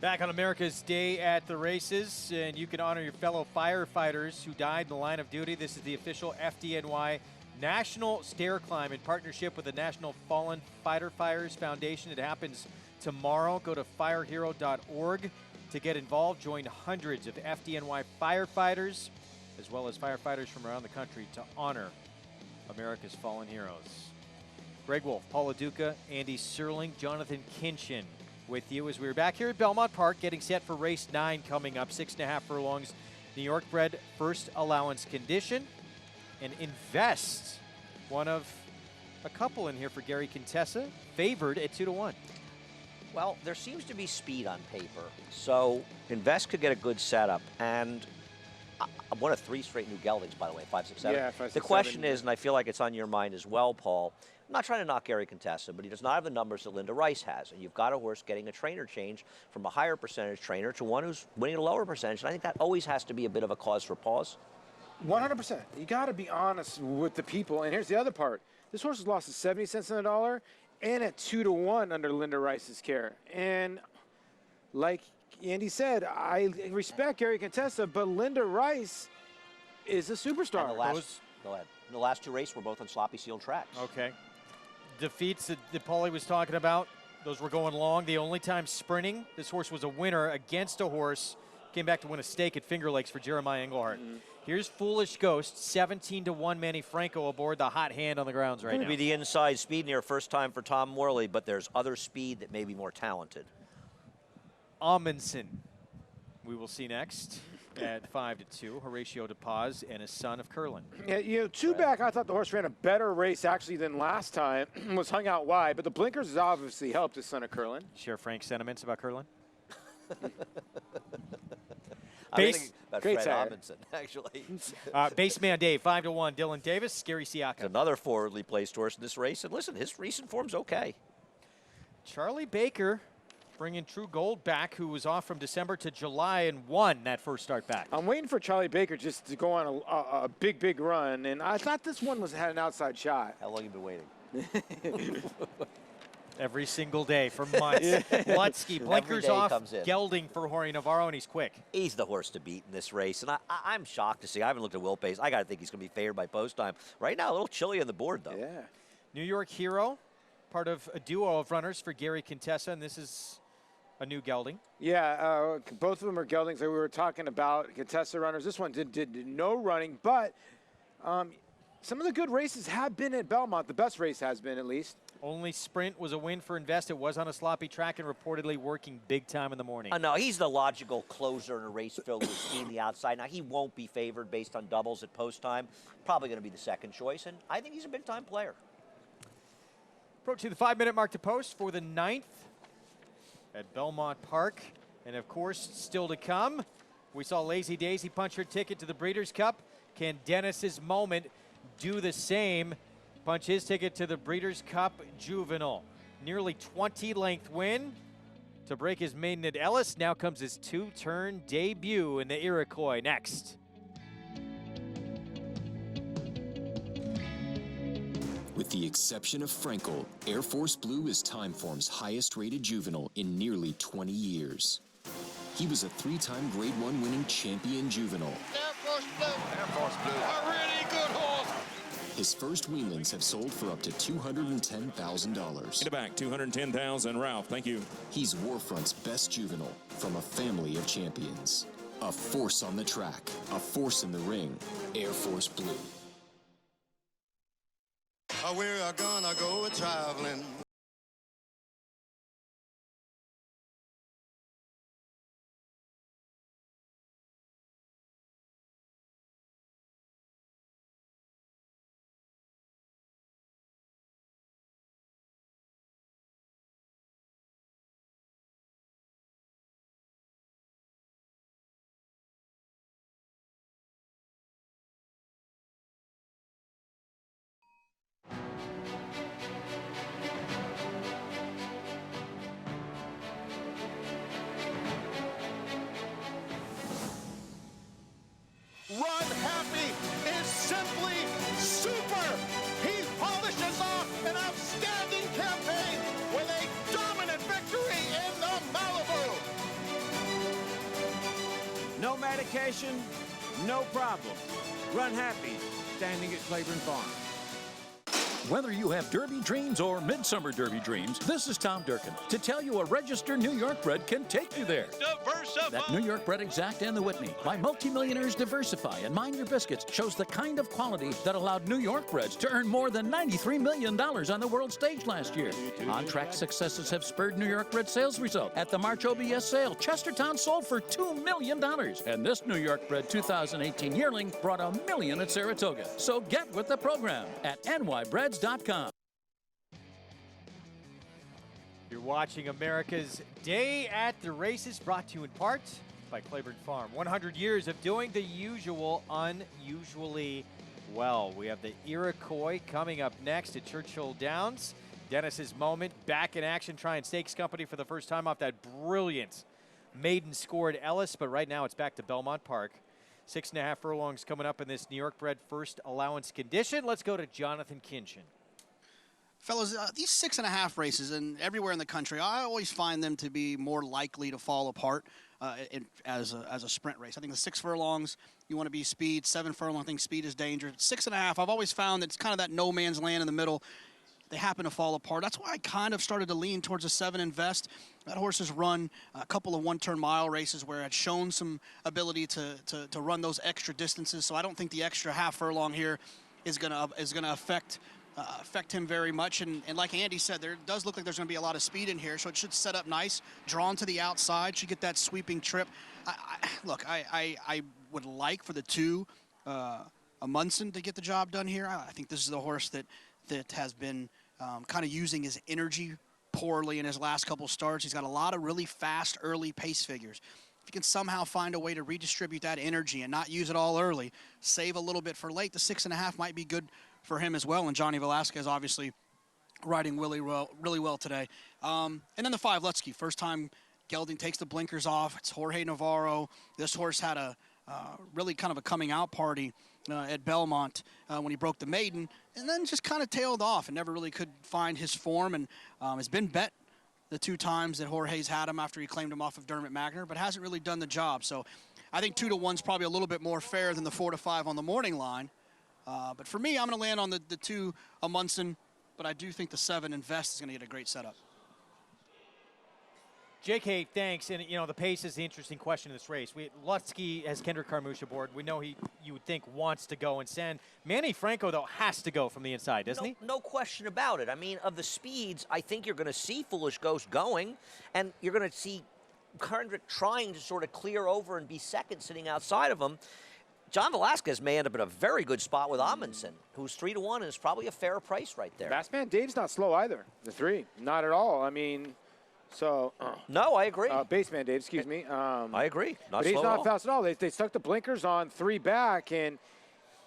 Back on America's Day at the Races, and you can honor your fellow firefighters who died in the line of duty. This is the official FDNY National Stair Climb in partnership with the National Fallen Fighter Fires Foundation. It happens tomorrow. Go to firehero.org to get involved. Join hundreds of FDNY firefighters, as well as firefighters from around the country, to honor America's fallen heroes. Greg Wolf, Paula Duca, Andy Serling, Jonathan Kinchin with you as we're back here at Belmont Park getting set for race 9 coming up. 6.5 furlongs, New York bred, first allowance condition. And Invest, one of a couple in here for Gary Contessa, favored at 2-1. Well, there seems to be speed on paper, so Invest could get a good setup. And one of 3 straight new geldings, by the way, 5, 6, 7. Yeah, 5, 6, the question is, and I feel like it's on your mind as well, Paul, I'm not trying to knock Gary Contessa, but he does not have the numbers that Linda Rice has. And you've got a horse getting a trainer change from a higher percentage trainer to one who's winning a lower percentage. And I think that always has to be a bit of a cause for pause. 100%. You got to be honest with the people. And here's the other part. This horse has lost at 70 cents on the dollar and at 2-1 under Linda Rice's care. And like Andy said, I respect Gary Contessa, but Linda Rice is a superstar. The last 2 races were both on sloppy sealed tracks. Okay. Defeats that Paulie was talking about, those were going long. The only time sprinting, this horse was a winner against a horse. Came back to win a stake at Finger Lakes for Jeremiah Englehart. Here's Foolish Ghost, 17-1 Manny Franco aboard, the hot hand on the grounds right now. Going to be the inside speed near first time for Tom Morley, but there's other speed that may be more talented. Amundsen, we will see next at 5-2. Horatio DePaz and his son of Curlin. Yeah, you know, 2 back, I thought the horse ran a better race actually than last time. Was hung out wide, but the blinkers has obviously helped his son of Curlin. Share Frank's sentiments about Curlin? Great Fred Amundsen, actually. Baseman Dave, 5-1. Dylan Davis, Scary Siaka. Another forwardly placed horse in this race. And listen, his recent form's okay. Charlie Baker bringing True Gold back, who was off from December to July and won that first start back. I'm waiting for Charlie Baker just to go on a big run, and I thought this one had an outside shot. How long have you been waiting? Every single day for months. Lutsky, blinkers off, gelding for Jorge Navarro, and he's quick. He's the horse to beat in this race, and I'm shocked to see. I haven't looked at Will Pace. I got to think he's going to be favored by post time. Right now, a little chilly on the board, though. Yeah. New York Hero, part of a duo of runners for Gary Contessa, and this is a new gelding. Yeah, both of them are geldings that we were talking about. Contessa runners. This one did no running, but some of the good races have been at Belmont. The best race has been, at least. Only sprint was a win for Invest. It was on a sloppy track and reportedly working big time in the morning. No, he's the logical closer in a race filled with steam the outside. Now, he won't be favored based on doubles at post time. Probably going to be the second choice, and I think he's a big time player. Approaching the 5-minute mark to post for the 9th at Belmont Park. And of course, still to come, we saw Lazy Daisy punch her ticket to the Breeders' Cup. Can Dennis's Moment do the same? Punch his ticket to the Breeders' Cup Juvenile. Nearly 20-length win to break his maiden at Ellis. Now comes his 2-turn debut in the Iroquois next. With the exception of Frankel, Air Force Blue is Timeform's highest-rated juvenile in nearly 20 years. He was a 3-time Grade 1 winning champion juvenile. Air Force Blue. Air Force Blue. A really good horse. His first weanlings have sold for up to $210,000. In the back, $210,000, Ralph. Thank you. He's Warfront's best juvenile from a family of champions. A force on the track, a force in the ring. Air Force Blue. We're gonna go traveling. Run Happy is simply super. He polishes off an outstanding campaign with a dominant victory in the Malibu. No medication, no problem. Run Happy, standing at Claiborne Farm. Whether you have Derby dreams or Midsummer Derby dreams, this is Tom Durkin to tell you a registered New York bred can take you there. Diversify. That New York bred Exact and the Whitney by multimillionaires Diversify and Mind Your Biscuits shows the kind of quality that allowed New York breds to earn more than $93 million on the world stage last year. On-track successes have spurred New York bred sales result. At the March OBS sale, Chestertown sold for $2 million. And this New York bred 2018 yearling brought $1 million at Saratoga. So get with the program at nybreds.com. You're watching America's Day at the Races, brought to you in part by Claiborne Farm. 100 years of doing the usual unusually well. We have the Iroquois coming up next at Churchill Downs. Dennis's Moment back in action, trying Stakes Company for the first time off that brilliant maiden score at Ellis, but right now it's back to Belmont Park. 6.5 furlongs coming up in this New York bred first allowance condition. Let's go to Jonathan Kinchin. Fellas, these 6.5 races, and everywhere in the country, I always find them to be more likely to fall apart as a sprint race. I think the 6 furlongs, you want to be speed. 7 furlong, I think speed is dangerous. 6.5, I've always found that it's kind of that no man's land in the middle. They happen to fall apart. That's why I kind of started to lean towards a 7 Invest. That horse has run a couple of one-turn mile races where it's shown some ability to run those extra distances. So I don't think the extra half furlong here is gonna affect him very much. And like Andy said, there does look like there's going to be a lot of speed in here, so it should set up nice. Drawn to the outside, should get that sweeping trip. I would like for the 2, Amundsen, to get the job done here. I think this is the horse that has been kind of using his energy poorly in his last couple starts. He's got a lot of really fast early pace figures. If you can somehow find a way to redistribute that energy and not use it all early, save a little bit for late, the 6.5 might be good for him as well. And Johnny Velasquez obviously riding really well today. And then the 5, Lutsky, first time gelding, takes the blinkers off. It's Jorge Navarro. This horse had a really kind of a coming out party at Belmont when he broke the maiden, and then just kind of tailed off and never really could find his form, and has been bet the 2 times that Jorge's had him after he claimed him off of Dermot Magner, but hasn't really done the job. So I think 2-1 is probably a little bit more fair than the 4-5 on the morning line. But for me, I'm going to land on the 2 Amundsen, but I do think the 7 Invest is going to get a great setup. JK, thanks. And, you know, the pace is the interesting question in this race. Lutsky has Kendrick Carmouche aboard. We know you would think, wants to go and send. Manny Franco, though, has to go from the inside, doesn't he? No question about it. I mean, of the speeds, I think you're going to see Foolish Ghost going, and you're going to see Kendrick trying to sort of clear over and be second sitting outside of him. John Velasquez may end up in a very good spot with Amundsen, who's 3-1 and is probably a fair price right there. Bassman Dave's not slow either, the 3. Not at all. I mean... So no, I agree. Baseman Dave, excuse me. I agree. But he's not fast at all. They stuck the blinkers on 3 back, and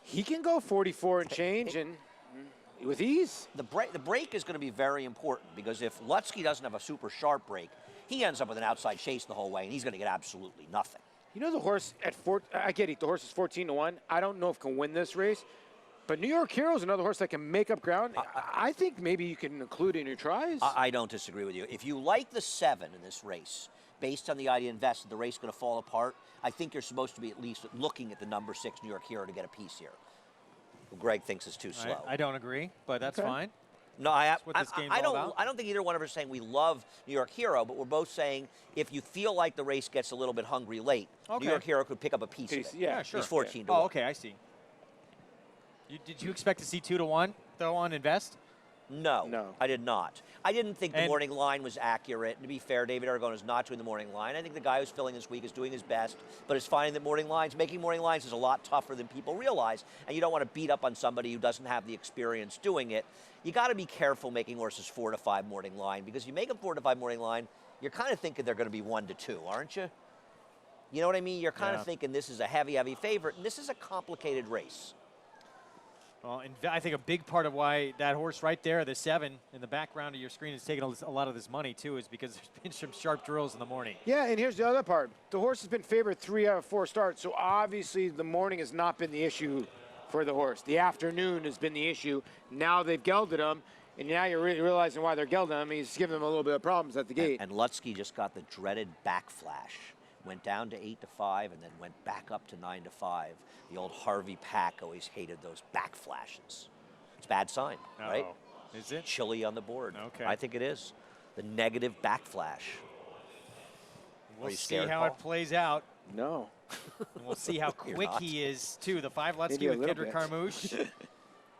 he can go 44 and change, and with ease. The break is going to be very important, because if Lutsky doesn't have a super sharp break, he ends up with an outside chase the whole way, and he's going to get absolutely nothing. You know, the horse at 4. I get it. The horse is 14-1. I don't know if can win this race. But New York Hero is another horse that can make up ground. I think maybe you can include it in your tries. I don't disagree with you. If you like the 7 in this race, based on the idea Invest that the race is going to fall apart, I think you're supposed to be at least looking at the number 6 New York Hero to get a piece here. Greg thinks it's too slow. I don't agree, but that's fine. No, I don't think either one of us is saying we love New York Hero, but we're both saying if you feel like the race gets a little bit hungry late, New York Hero could pick up a piece of it. Yeah, sure. He's 14-1. Oh, okay, I see. Did you expect to see 2-1, though, on Invest? No, I did not. I didn't think the morning line was accurate. And to be fair, David Aragon is not doing the morning line. I think the guy who's filling this week is doing his best, but is finding that making morning lines is a lot tougher than people realize, and you don't want to beat up on somebody who doesn't have the experience doing it. You got to be careful making horses 4-5 morning line, because you make them 4-5 morning line, you're kind of thinking they're going to be 1-2, aren't you? You know what I mean? You're kind of thinking this is a heavy favorite, and this is a complicated race. Well, and I think a big part of why that horse right there, the 7, in the background of your screen is taking a lot of this money, too, is because there's been some sharp drills in the morning. Yeah, and here's the other part. The horse has been favored 3 out of 4 starts, so obviously the morning has not been the issue for the horse. The afternoon has been the issue. Now they've gelded him, and now you're realizing why they're gelding him. He's giving them a little bit of problems at the gate. And Lutsky just got the dreaded backflash. Went down to 8-5 and then went back up to 9-5. The old Harvey Pack always hated those backflashes. It's a bad sign, right? Is it? Chilly on the board. Okay. I think it is. The negative backflash. We'll see how it plays out. No. We'll see how quick he is, too. The 5 Lutsky with Kendrick Carmouche.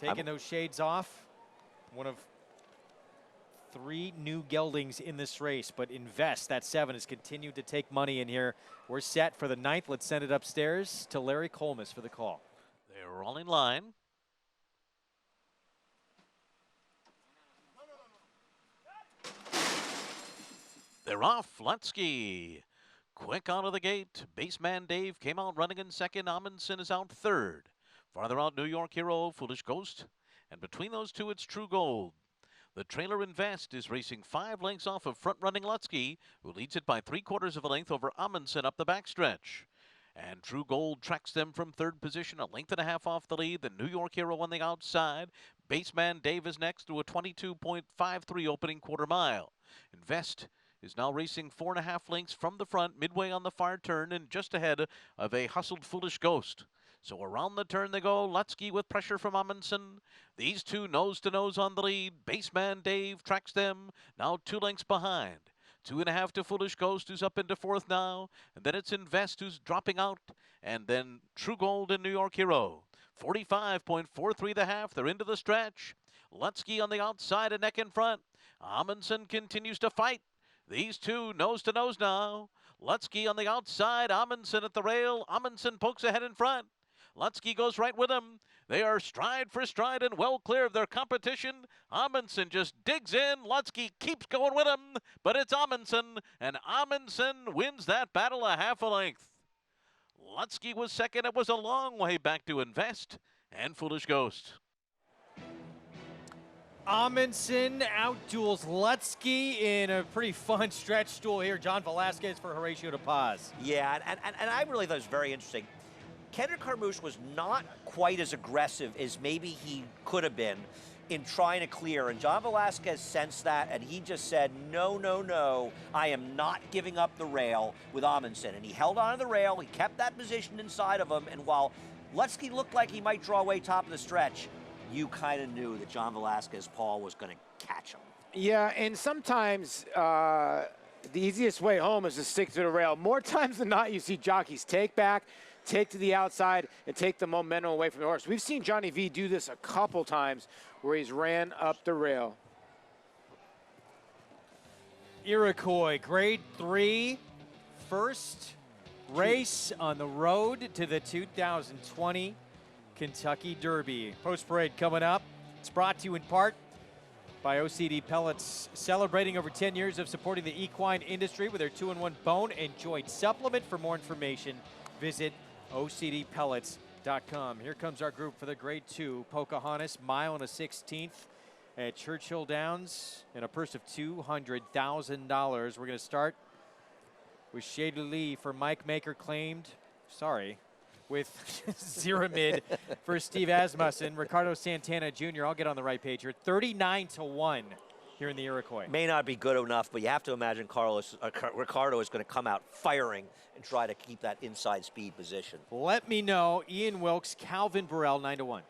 Taking those shades off. One of 3 new geldings in this race, but Invest, that 7, has continued to take money in here. We're set for the 9th. Let's send it upstairs to Larry Colmus for the call. They're all in line. They're off. Lutsky quick out of the gate. Baseman Dave came out running in second. Amundsen is out third. Farther out, New York Hero, Foolish Ghost. And between those two, it's True Gold. The trailer Invest is racing 5 lengths off of front-running Lutsky, who leads it by 3/4 of a length over Amundsen up the backstretch. And True Gold tracks them from 3rd position, 1.5 lengths off the lead. The New York Hero on the outside. Baseman Dave is next through a 22.53 opening quarter mile. Invest is now racing 4.5 lengths from the front, midway on the far turn, and just ahead of a hustled Foolish Ghost. So around the turn they go. Lutsky with pressure from Amundsen. These two nose to nose on the lead. Baseman Dave tracks them, now 2 lengths behind. 2.5 to Foolish Ghost, who's up into 4th now. And then it's Invest, who's dropping out. And then True Gold and New York Hero. 45.43 the half. They're into the stretch. Lutsky on the outside and neck in front. Amundsen continues to fight. These two nose to nose now. Lutsky on the outside. Amundsen at the rail. Amundsen pokes ahead in front. Lutsky goes right with him. They are stride for stride and well clear of their competition. Amundsen just digs in. Lutsky keeps going with him, but it's Amundsen, and Amundsen wins that battle a 1/2 length. Lutsky was second. It was a long way back to Invest and Foolish Ghost. Amundsen outduels Lutsky in a pretty fun stretch duel here. John Velasquez for Horatio de Paz. Yeah, and I really thought it was very interesting. Kendrick Carmouche was not quite as aggressive as maybe he could have been in trying to clear, and John Velasquez sensed that, and he just said, no, no, no, I am not giving up the rail with Amundsen. And he held on to the rail, he kept that position inside of him, and while Lutsky looked like he might draw away top of the stretch, you kind of knew that John Velasquez Paul was going to catch him. Yeah, and sometimes the easiest way home is to stick to the rail. More times than not, you see jockeys take back, take to the outside, and take the momentum away from the horse. We've seen Johnny V do this a couple times where he's ran up the rail. Iroquois, Grade 3, first race on the road to the 2020 Kentucky Derby. Post parade coming up. It's brought to you in part by OCD Pellets, celebrating over 10 years of supporting the equine industry with their 2-in-1 bone and joint supplement. For more information, visit OCDpellets.com. Here comes our group for the Grade 2 Pocahontas Mile and a 16th at Churchill Downs and a purse of $200,000. We're going to start with Shady Lee for Mike Maker claimed. Sorry. With Zeramid for Steve Asmussen. Ricardo Santana Jr., I'll get on the right page here, 39-1 here in the Iroquois. May not be good enough, but you have to imagine Ricardo is going to come out firing and try to keep that inside speed position. Let me know. Ian Wilkes, Calvin Burrell, 9-1.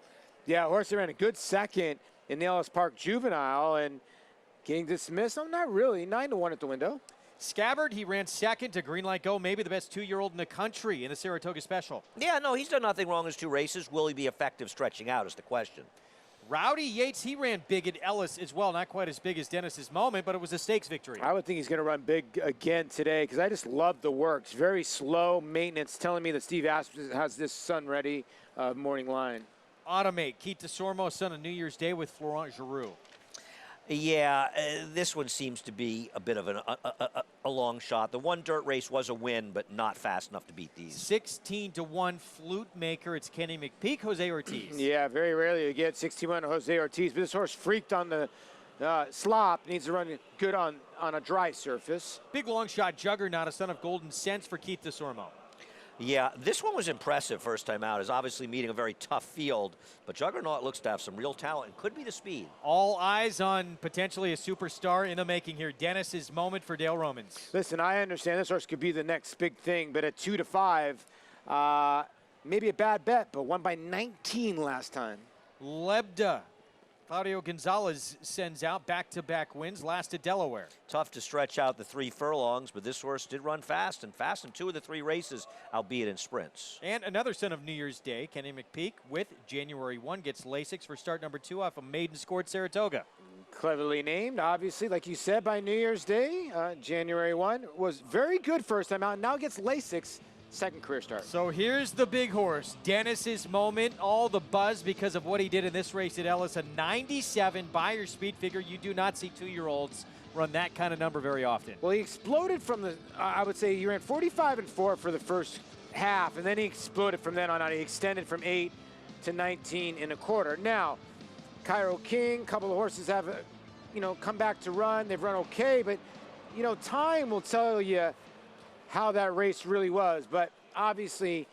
Yeah, horse ran a good second in the Ellis Park Juvenile and getting dismissed. Oh, not really. 9-1 at the window. Scabbard, he ran second to Green Light Go, maybe the best 2-year-old in the country in the Saratoga Special. Yeah, no, he's done nothing wrong in his 2 races. Will he be effective stretching out is the question. Rowdy Yates, he ran big at Ellis as well. Not quite as big as Dennis's Moment, but it was a stakes victory. I would think he's going to run big again today because I just love the works. Very slow maintenance, telling me that Steve Asmussen has this sun ready morning line. Automate, Keith DeSormo, son of New Year's Day with Florent Giroux. Yeah, this one seems to be a bit of a long shot. The one dirt race was a win, but not fast enough to beat these. 16-1 Flute Maker. It's Kenny McPeak, Jose Ortiz. Yeah, very rarely you get 16-1 Jose Ortiz, but this horse freaked on the slop. Needs to run good on a dry surface. Big long shot Juggernaut, a son of Golden Sense for Keith DeSormo. Yeah, this one was impressive first time out. Is obviously meeting a very tough field, but Juggernaut looks to have some real talent and could be the speed. All eyes on potentially a superstar in the making here. Dennis's Moment for Dale Romans. Listen, I understand this horse could be the next big thing, but at 2-5, maybe a bad bet, but won by 19 last time. Lebda. Claudio Gonzalez sends out back-to-back wins, last at Delaware. Tough to stretch out the 3 furlongs, but this horse did run fast in 2 of the 3 races, albeit in sprints. And another son of New Year's Day, Kenny McPeak, with January 1, gets Lasix for start number 2 off a maiden-scored Saratoga. Cleverly named, obviously, like you said, by New Year's Day. January 1 was very good first time out, now gets Lasix. Second career start. So here's the big horse, Dennis's Moment. All the buzz because of what he did in this race at Ellis. A 97 Buyer speed figure. You do not see 2-year-olds run that kind of number very often. Well, he exploded from the, I would say he ran 45-4 for the first half, and then he exploded from then on out. He extended from 8 to 19.25. Now, Cairo King, a couple of horses have, come back to run. They've run okay, but, time will tell you how that race really was, but obviously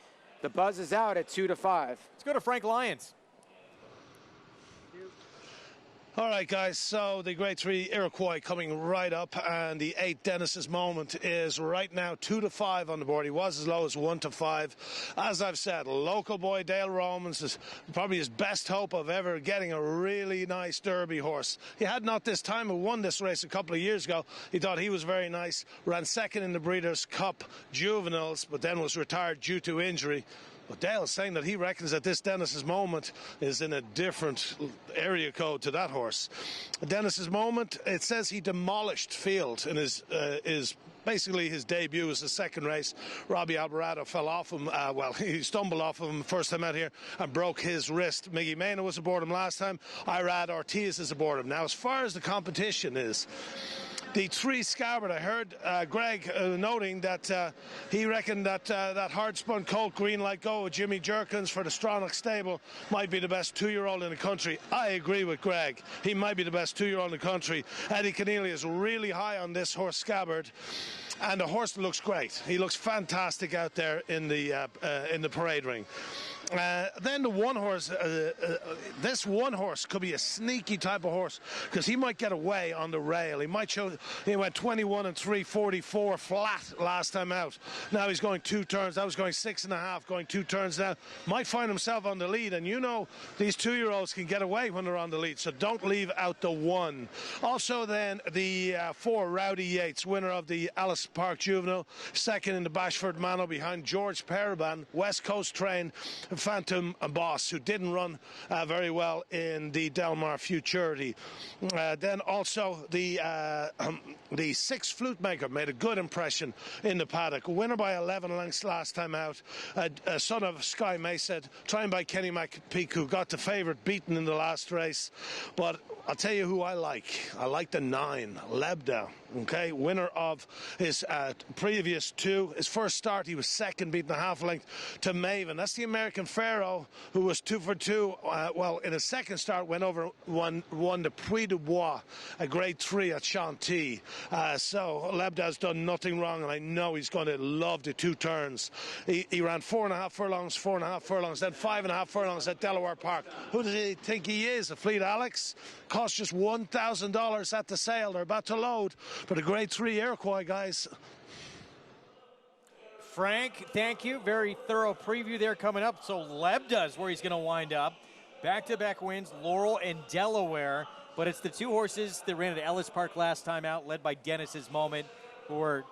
the buzz is out at 2-5. Let's go to Frank Lyons. All right, guys, so the Grade 3 Iroquois coming right up, and the 8 Dennis's Moment is right now 2-5 on the board. He was as low as 1-5. As I've said, local boy Dale Romans is probably his best hope of ever getting a really nice Derby horse. He had not this time, but won this race a couple of years ago. He thought he was very nice, ran second in the Breeders' Cup Juveniles, but then was retired due to injury. But Dale's saying that he reckons that this Dennis's Moment is in a different area code to that horse. Dennis's Moment, it says he demolished field in his basically his debut was the second race. Robbie Alvarado fell off him. He stumbled off of him first time out here and broke his wrist. Miggy Mena was aboard him last time. Irad Ortiz is aboard him. Now, as far as the competition is, the 3 Scabbard. I heard Greg noting that he reckoned that that hard-spun colt Green Light Go with Jimmy Jerkins for the Stronach stable might be the best 2-year-old in the country. I agree with Greg. He might be the best 2-year-old in the country. Eddie Keneally is really high on this horse Scabbard. And the horse looks great. He looks fantastic out there in the parade ring. Then the one horse, this one horse could be a sneaky type of horse because he might get away on the rail. He might show, he went 21 and 344 flat last time out. Now he's going 2 turns. That was going 6.5, going 2 turns now. Might find himself on the lead. And you know these 2-year-olds can get away when they're on the lead. So don't leave out the 1. Also then the 4 Rowdy Yates, winner of the Ellis Park Juvenile, second in the Bashford Mano behind George Paraban, West Coast trained Phantom Boss, who didn't run very well in the Del Mar Futurity. Then also the 6 Flute Maker made a good impression in the paddock. Winner by 11 lengths last time out. Son of Sky Mesa, trained by Kenny McPeak, who got the favourite beaten in the last race. But I'll tell you who I like. I like the 9, Lebda. Okay, winner of his previous 2. His first start, he was second, beating a half length to Maven. That's the American Pharaoh, who was 2 for 2. Well, in his second start, went over, won the Puy du Bois, a grade 3 at Chantilly. So Lebda's done nothing wrong, and I know he's going to love the 2 turns. He ran 4.5 furlongs, 4.5 furlongs, then 5.5 furlongs at Delaware Park. Who does he think he is? A Fleet Alex? Cost just $1,000 at the sale. They're about to load for the grade 3 Iroquois, guys. Frank, thank you. Very thorough preview there coming up. So Lebda's where he's going to wind up. Back-to-back wins, Laurel and Delaware. But it's the 2 horses that ran at Ellis Park last time out, led by Dennis's Moment, who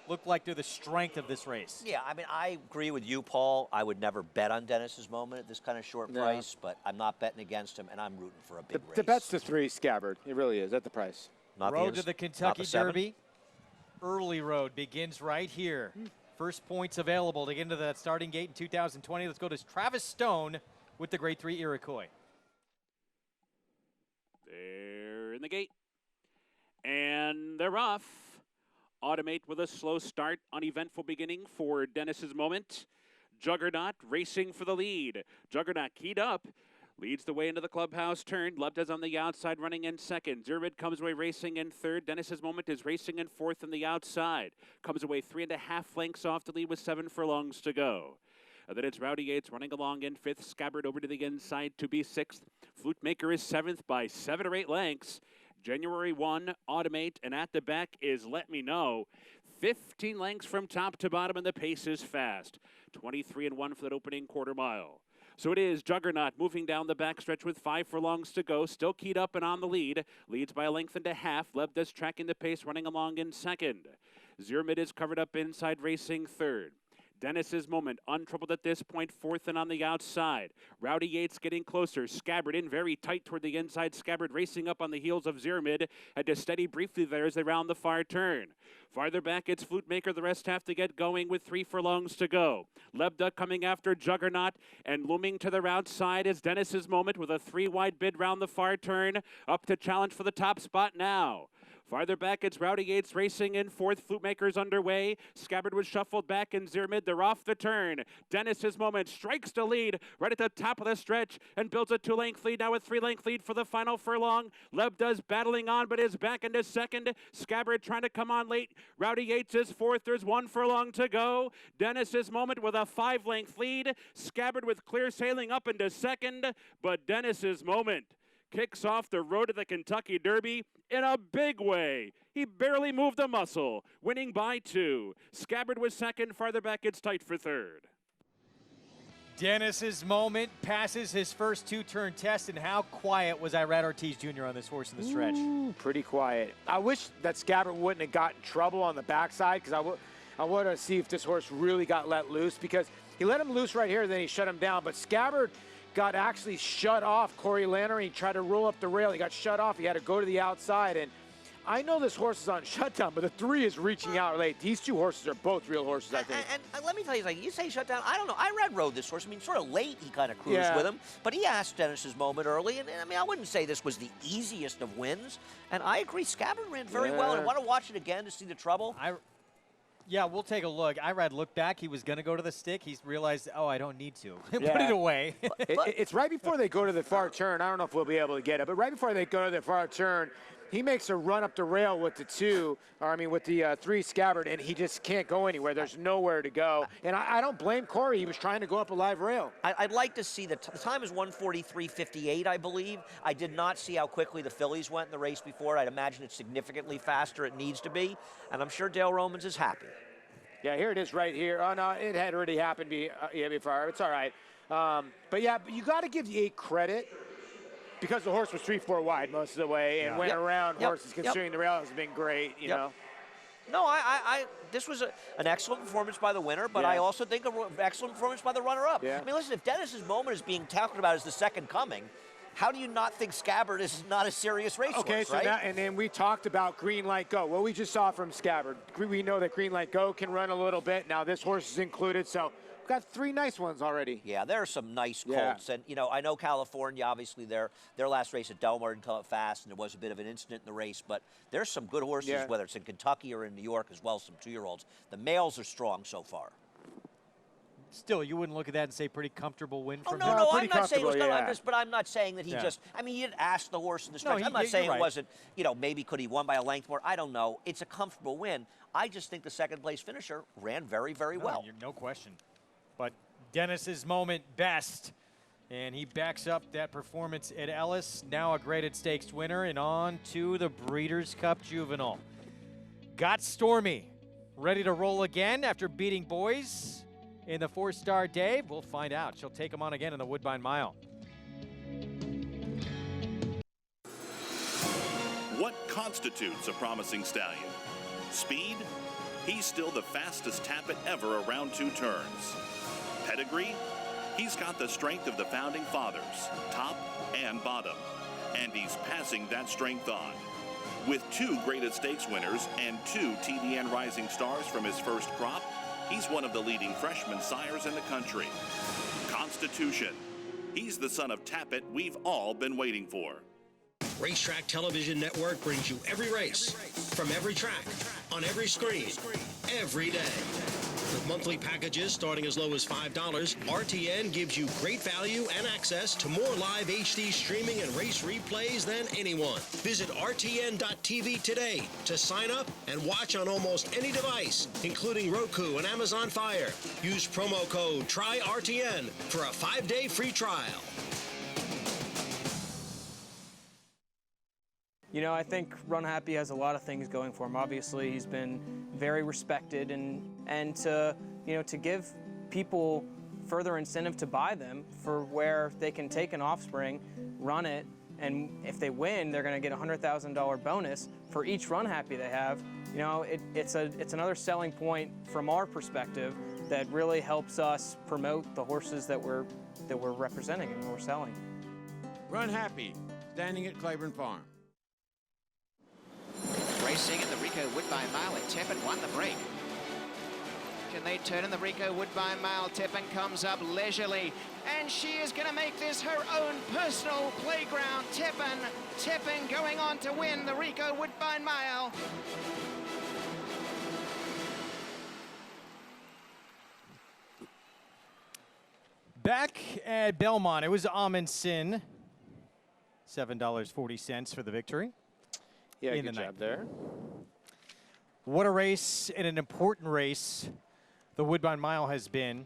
look like they're the strength of this race. Yeah, I mean, I agree with you, Paul. I would never bet on Dennis's Moment at this kind of short price, but I'm not betting against him, and I'm rooting for a big race. The bet's the 3 Scabbard. It really is at the price. Not road to the Kentucky Derby. Early road begins right here. First points available to get into that starting gate in 2020. Let's go to Travis Stone with the grade 3 Iroquois. They're in the gate. And they're off. Automate with a slow start, uneventful beginning for Dennis's Moment. Juggernaut racing for the lead. Juggernaut keyed up. Leads the way into the clubhouse turn. Lebda's on the outside, running in second. Zervid comes away racing in third. Dennis's Moment is racing in fourth on the outside. Comes away 3.5 lengths off the lead with 7 furlongs to go. And then it's Rowdy Yates running along in fifth. Scabbard over to the inside to be sixth. Flute Maker is seventh by 7 or 8 lengths. January 1, Automate, and at the back is Let Me Know. 15 lengths from top to bottom, and the pace is fast. 23 and 1 for that opening quarter mile. So it is Juggernaut moving down the backstretch with 5 furlongs to go. Still keyed up and on the lead. Leads by 1.5 lengths. Lebda's tracking the pace, running along in second. Zermid is covered up inside, racing third. Dennis's Moment, untroubled at this point, fourth and on the outside. Rowdy Yates getting closer. Scabbard in very tight toward the inside. Scabbard racing up on the heels of Zermid. Had to steady briefly there as they round the far turn. Farther back, it's Flute Maker. The rest have to get going with 3 furlongs to go. Lebda coming after Juggernaut, and looming to the outside is Dennis's Moment with a 3-wide bid round the far turn. Up to challenge for the top spot now. Farther back, it's Rowdy Yates racing in fourth. Flute Maker's underway. Scabbard was shuffled back in Zermid. They're off the turn. Dennis's Moment strikes the lead right at the top of the stretch and builds a 2-length lead. Now a 3-length lead for the final furlong. Lebda's battling on, but is back into second. Scabbard trying to come on late. Rowdy Yates is fourth. There's 1 furlong to go. Dennis's Moment with a 5-length lead. Scabbard with clear sailing up into second, but Dennis's Moment kicks off the road to the Kentucky Derby in a big way. He barely moved a muscle, winning by 2. Scabbard was second. Farther back, it's tight for third. Dennis's Moment passes his first 2-turn test, and how quiet was Irad Ortiz Jr. on this horse in the stretch? Ooh, pretty quiet. I wish that Scabbard wouldn't have got in trouble on the backside, because I want to see if this horse really got let loose, because he let him loose right here, then he shut him down. But Scabbard got actually shut off. Corey Lannery tried to roll up the rail. He got shut off. He had to go to the outside, and I know this horse is on shutdown, but the 3 is reaching out late. These 2 horses are both real horses, I think. And let me tell you something. You say shutdown. I don't know. I rode this horse. I mean, sort of late he kind of cruised with him. But he asked Dennis's moment early. And I mean, I wouldn't say this was the easiest of wins. And I agree. Scabbard ran very well. And I want to watch it again to see the trouble. Yeah, we'll take a look. Irad looked back. He was going to go to the stick. He's realized, oh, I don't need to. Put it away. It's right before they go to the far turn. I don't know if we'll be able to get it, but right before they go to the far turn, he makes a run up the rail with the 2, or I mean with the 3 Scabbard, and he just can't go anywhere. There's nowhere to go. And I don't blame Corey. He was trying to go up a live rail. I'd like to see the time is 1:43.58, I believe. I did not see how quickly the fillies went in the race before. I'd imagine it's significantly faster. It needs to be. And I'm sure Dale Romans is happy. Yeah, here it is right here. Oh, no, it had already happened before. It's all right. But, yeah, you got to give the 8 credit because the horse was 3-4 wide most of the way and went around horses considering the rail has been great, you know. No, this was an excellent performance by the winner, but I also think an excellent performance by the runner-up. I mean, listen, if Dennis's moment is being talked about as the second coming, how do you not think Scabbard is not a serious racehorse, okay, so right? now, and then we talked about Green Light Go. What we just saw from Scabbard, we know that Green Light Go can run a little bit. Now this horse is included, so we've got 3 nice ones already. Yeah, there are some nice colts. And, you know, I know California, obviously, their last race at Delmar didn't come up fast, and there was a bit of an incident in the race. But there's some good horses, whether it's in Kentucky or in New York as well, some 2-year-olds. The males are strong so far. Still, you wouldn't look at that and say pretty comfortable win from him? No, I'm not saying it was but I'm not saying that he just, I mean, you didn't ask the horse in the stretch. I'm not saying it wasn't, you know, maybe could he won by a length more. I don't know. It's a comfortable win. I just think the second place finisher ran very, very well. No question. But Dennis's moment best, and he backs up that performance at Ellis. Now a graded stakes winner, and on to the Breeders' Cup Juvenile. Got Stormy ready to roll again after beating Boys in the 4-star Dave. We'll find out. She'll take him on again in the Woodbine Mile. What constitutes a promising stallion? Speed? He's still the fastest tappet ever around 2 turns. Pedigree? He's got the strength of the founding fathers, top and bottom. And he's passing that strength on. With 2 graded stakes winners and 2 TDN Rising Stars from his first crop, he's one of the leading freshman sires in the country. Constitution. He's the son of Tappet we've all been waiting for. Racetrack Television Network brings you every race, from every track, on every screen, every day. With monthly packages starting as low as $5, RTN gives you great value and access to more live HD streaming and race replays than anyone. Visit RTN.tv today to sign up and watch on almost any device, including Roku and Amazon Fire. Use promo code TRYRTN for a 5-day free trial. You know, I think Run Happy has a lot of things going for him. Obviously, he's been very respected, and to, you know, to give people further incentive to buy them for where they can take an offspring, run it, and if they win, they're going to get a $100,000 bonus for each Run Happy they have. You know, it's another selling point from our perspective that really helps us promote the horses that we're representing and we're selling. Run Happy, standing at Claiborne Farm. Racing in the Rico Woodbine Mile, and Tippin won the break. Can they turn in the Rico Woodbine Mile? Tippin comes up leisurely, and she is going to make this her own personal playground. Tippin going on to win the Rico Woodbine Mile. Back at Belmont, it was Amundsen. $7.40 for the victory. Yeah, good job there. What a race, and an important race the Woodbine Mile has been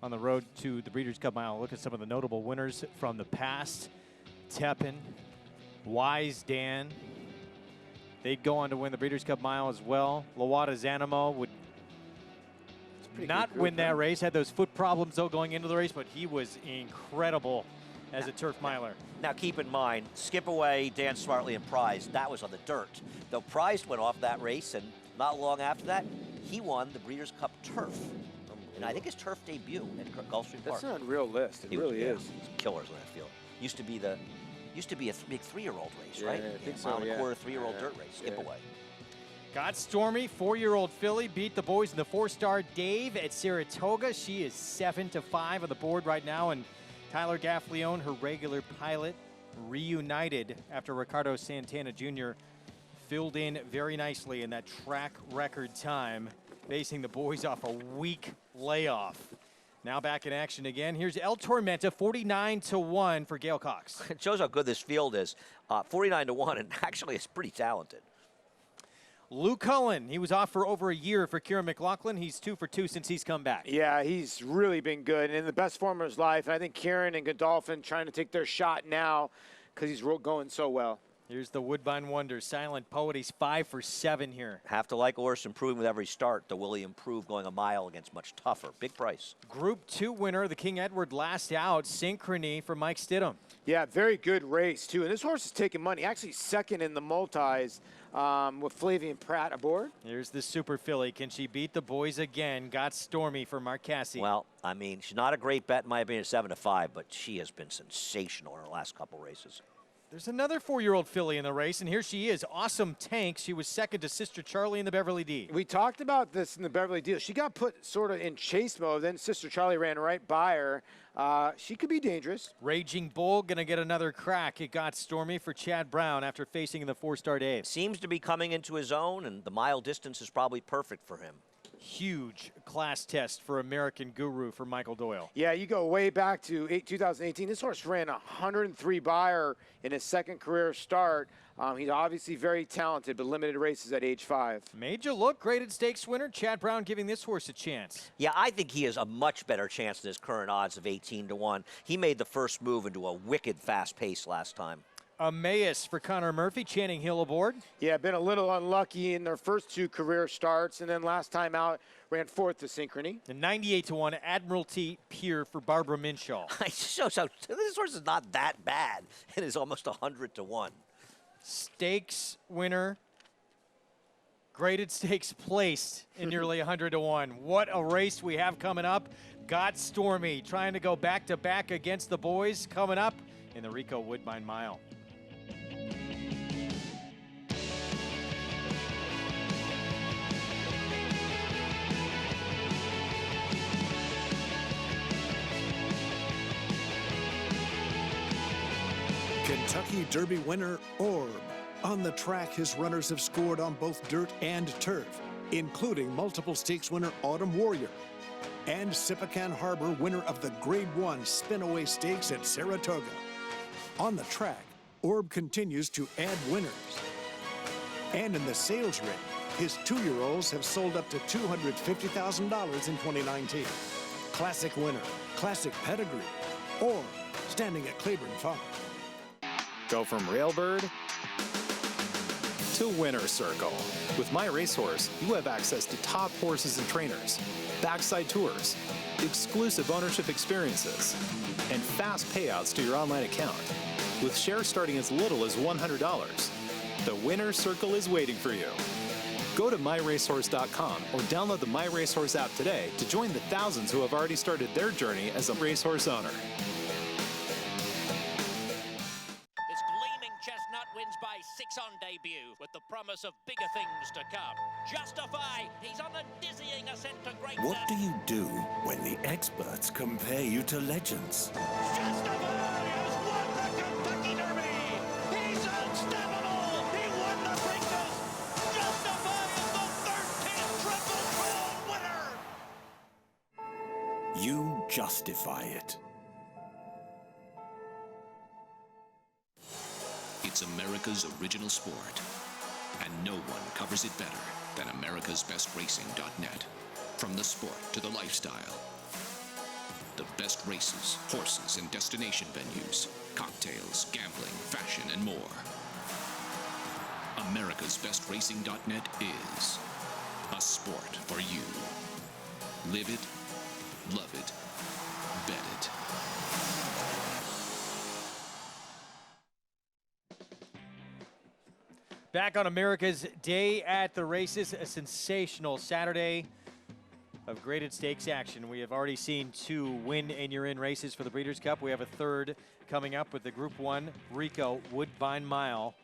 on the road to the Breeders' Cup Mile. Look at some of the notable winners from the past. Tepin, Wise Dan. They'd go on to win the Breeders' Cup Mile as well. Lawada Zanimo would not win that race. Had those foot problems, though, going into the race, but he was incredible as a turf miler. Now keep in mind, Skip Away, Dan Smartley, and Prize, that was on the dirt. Though Prize went off that race, and not long after that, he won the Breeders' Cup Turf. And I think his turf debut at Gulfstream Park. That's an unreal list. It really is. Killers in that field. Used to be the Used to be a big 3-year-old race, Yeah, right? I think so, mile and yeah. a quarter, 3-year-old Yeah, dirt race. Skip yeah. away. Got Stormy, 4-year-old filly, beat the boys in the 4-star Dave at Saratoga. She is 7-5 on the board right now, and Tyler Gaffleone, her regular pilot, reunited after Ricardo Santana Jr. filled in very nicely in that track record time, basing the boys off a week layoff. Now back in action again. Here's El Tormenta, 49-1 for Gail Cox. It shows how good this field is. 49-1, and actually it's pretty talented. Lou Cullen, he was off for over a year for Kieran McLaughlin. He's 2 for 2 since he's come back. Yeah, he's really been good and in the best form of his life. And I think Kieran and Godolphin trying to take their shot now because he's going so well. Here's the Woodbine Wonder, Silent Poet. He's 5 for 7 here. Have to like Orris improving with every start. The will he improve going a mile against much tougher. Big price. Group 2 winner, the King Edward last out, Synchrony for Mike Stidham. Yeah, very good race, too. And this horse is taking money. Actually second in the multis with Flavian Pratt aboard. Here's the Super Filly. Can she beat the boys again? Got Stormy for Mark Casse. Well, I mean, she's not a great bet in my opinion, 7-5, but she has been sensational in her last couple races. There's another 4-year-old filly in the race, and here she is, Awesome Tank. She was second to Sister Charlie in the Beverly D. We talked about this in the Beverly Deal. She got put sort of in chase mode. Then Sister Charlie ran right by her. She could be dangerous. Raging Bull going to get another crack. It got Stormy for Chad Brown after facing in the 4-star Dave. Seems to be coming into his own, and the mile distance is probably perfect for him. Huge class test for American Guru for Michael Doyle. Yeah, you go way back to 2018. This horse ran 103 by her in his second career start. He's obviously very talented, but limited races at age 5. Made you look. Graded stakes winner, Chad Brown giving this horse a chance. Yeah, I think he has a much better chance than his current odds of 18-1. He made the first move into a wicked fast pace last time. Emmaus for Connor Murphy, Channing Hill aboard. Yeah, been a little unlucky in their first 2 career starts, and then last time out ran 4th to Synchrony. The 98-1 Admiralty Pier for Barbara Minshaw. So this horse is not that bad. It is almost 100-1. Stakes winner, graded stakes placed in nearly 100-1. What a race we have coming up. Got Stormy trying to go back-to-back against the boys coming up in the Rico Woodbine Mile. Kentucky Derby winner Orb. On the track, his runners have scored on both dirt and turf, including multiple stakes winner Autumn Warrior and Sipacan Harbor, winner of the Grade 1 Spinaway Stakes at Saratoga. On the track, Orb continues to add winners. And in the sales ring, his 2-year-olds have sold up to $250,000 in 2019. Classic winner, classic pedigree, Orb, standing at Claiborne Farm. Go from Railbird to Winner Circle. With My Racehorse, you have access to top horses and trainers, backside tours, exclusive ownership experiences, and fast payouts to your online account. With shares starting as little as $100, the Winner Circle is waiting for you. Go to myracehorse.com or download the My Racehorse app today to join the thousands who have already started their journey as a racehorse owner. Wins by 6 on debut with the promise of bigger things to come. Justify, he's on a dizzying ascent to greatness. What do you do when the experts compare you to legends? Justify has won the Kentucky Derby. He's unstoppable. He won the Preakness. Justify is the 13th Triple Crown winner. You justify it. It's America's original sport, and no one covers it better than americasbestracing.net. From the sport to the lifestyle, the best races, horses, and destination venues, cocktails, gambling, fashion, and more. americasbestracing.net is a sport for you. Live it, love it, bet it. Back on America's Day at the Races, a sensational Saturday of graded stakes action. We have already seen 2 win and you're in races for the Breeders' Cup. We have a third coming up with the Group 1 Rico Woodbine Mile.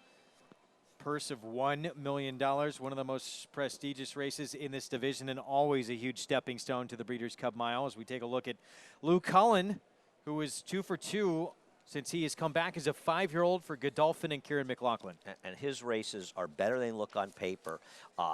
Purse of $1 million, one of the most prestigious races in this division and always a huge stepping stone to the Breeders' Cup Mile. As we take a look at Lou Cullen, who is 2 for 2 since he has come back as a 5-year-old for Godolphin and Kieran McLaughlin. And his races are better than they look on paper.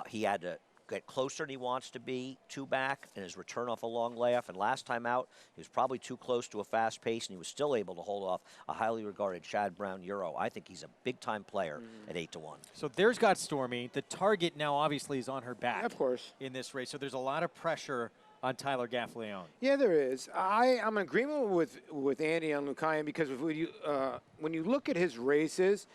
He had to get closer than he wants to be, 2 back, and his return off a long layoff. And last time out, he was probably too close to a fast pace, and he was still able to hold off a highly regarded Chad Brown Euro. I think he's a big-time player at 8-1. So there's got Stormy. The target now obviously is on her back. Of course. In this race, so there's a lot of pressure on Tyler Gaffleone. Yeah, there is. I'm in agreement with Andy on Lucayan because when you look at his races,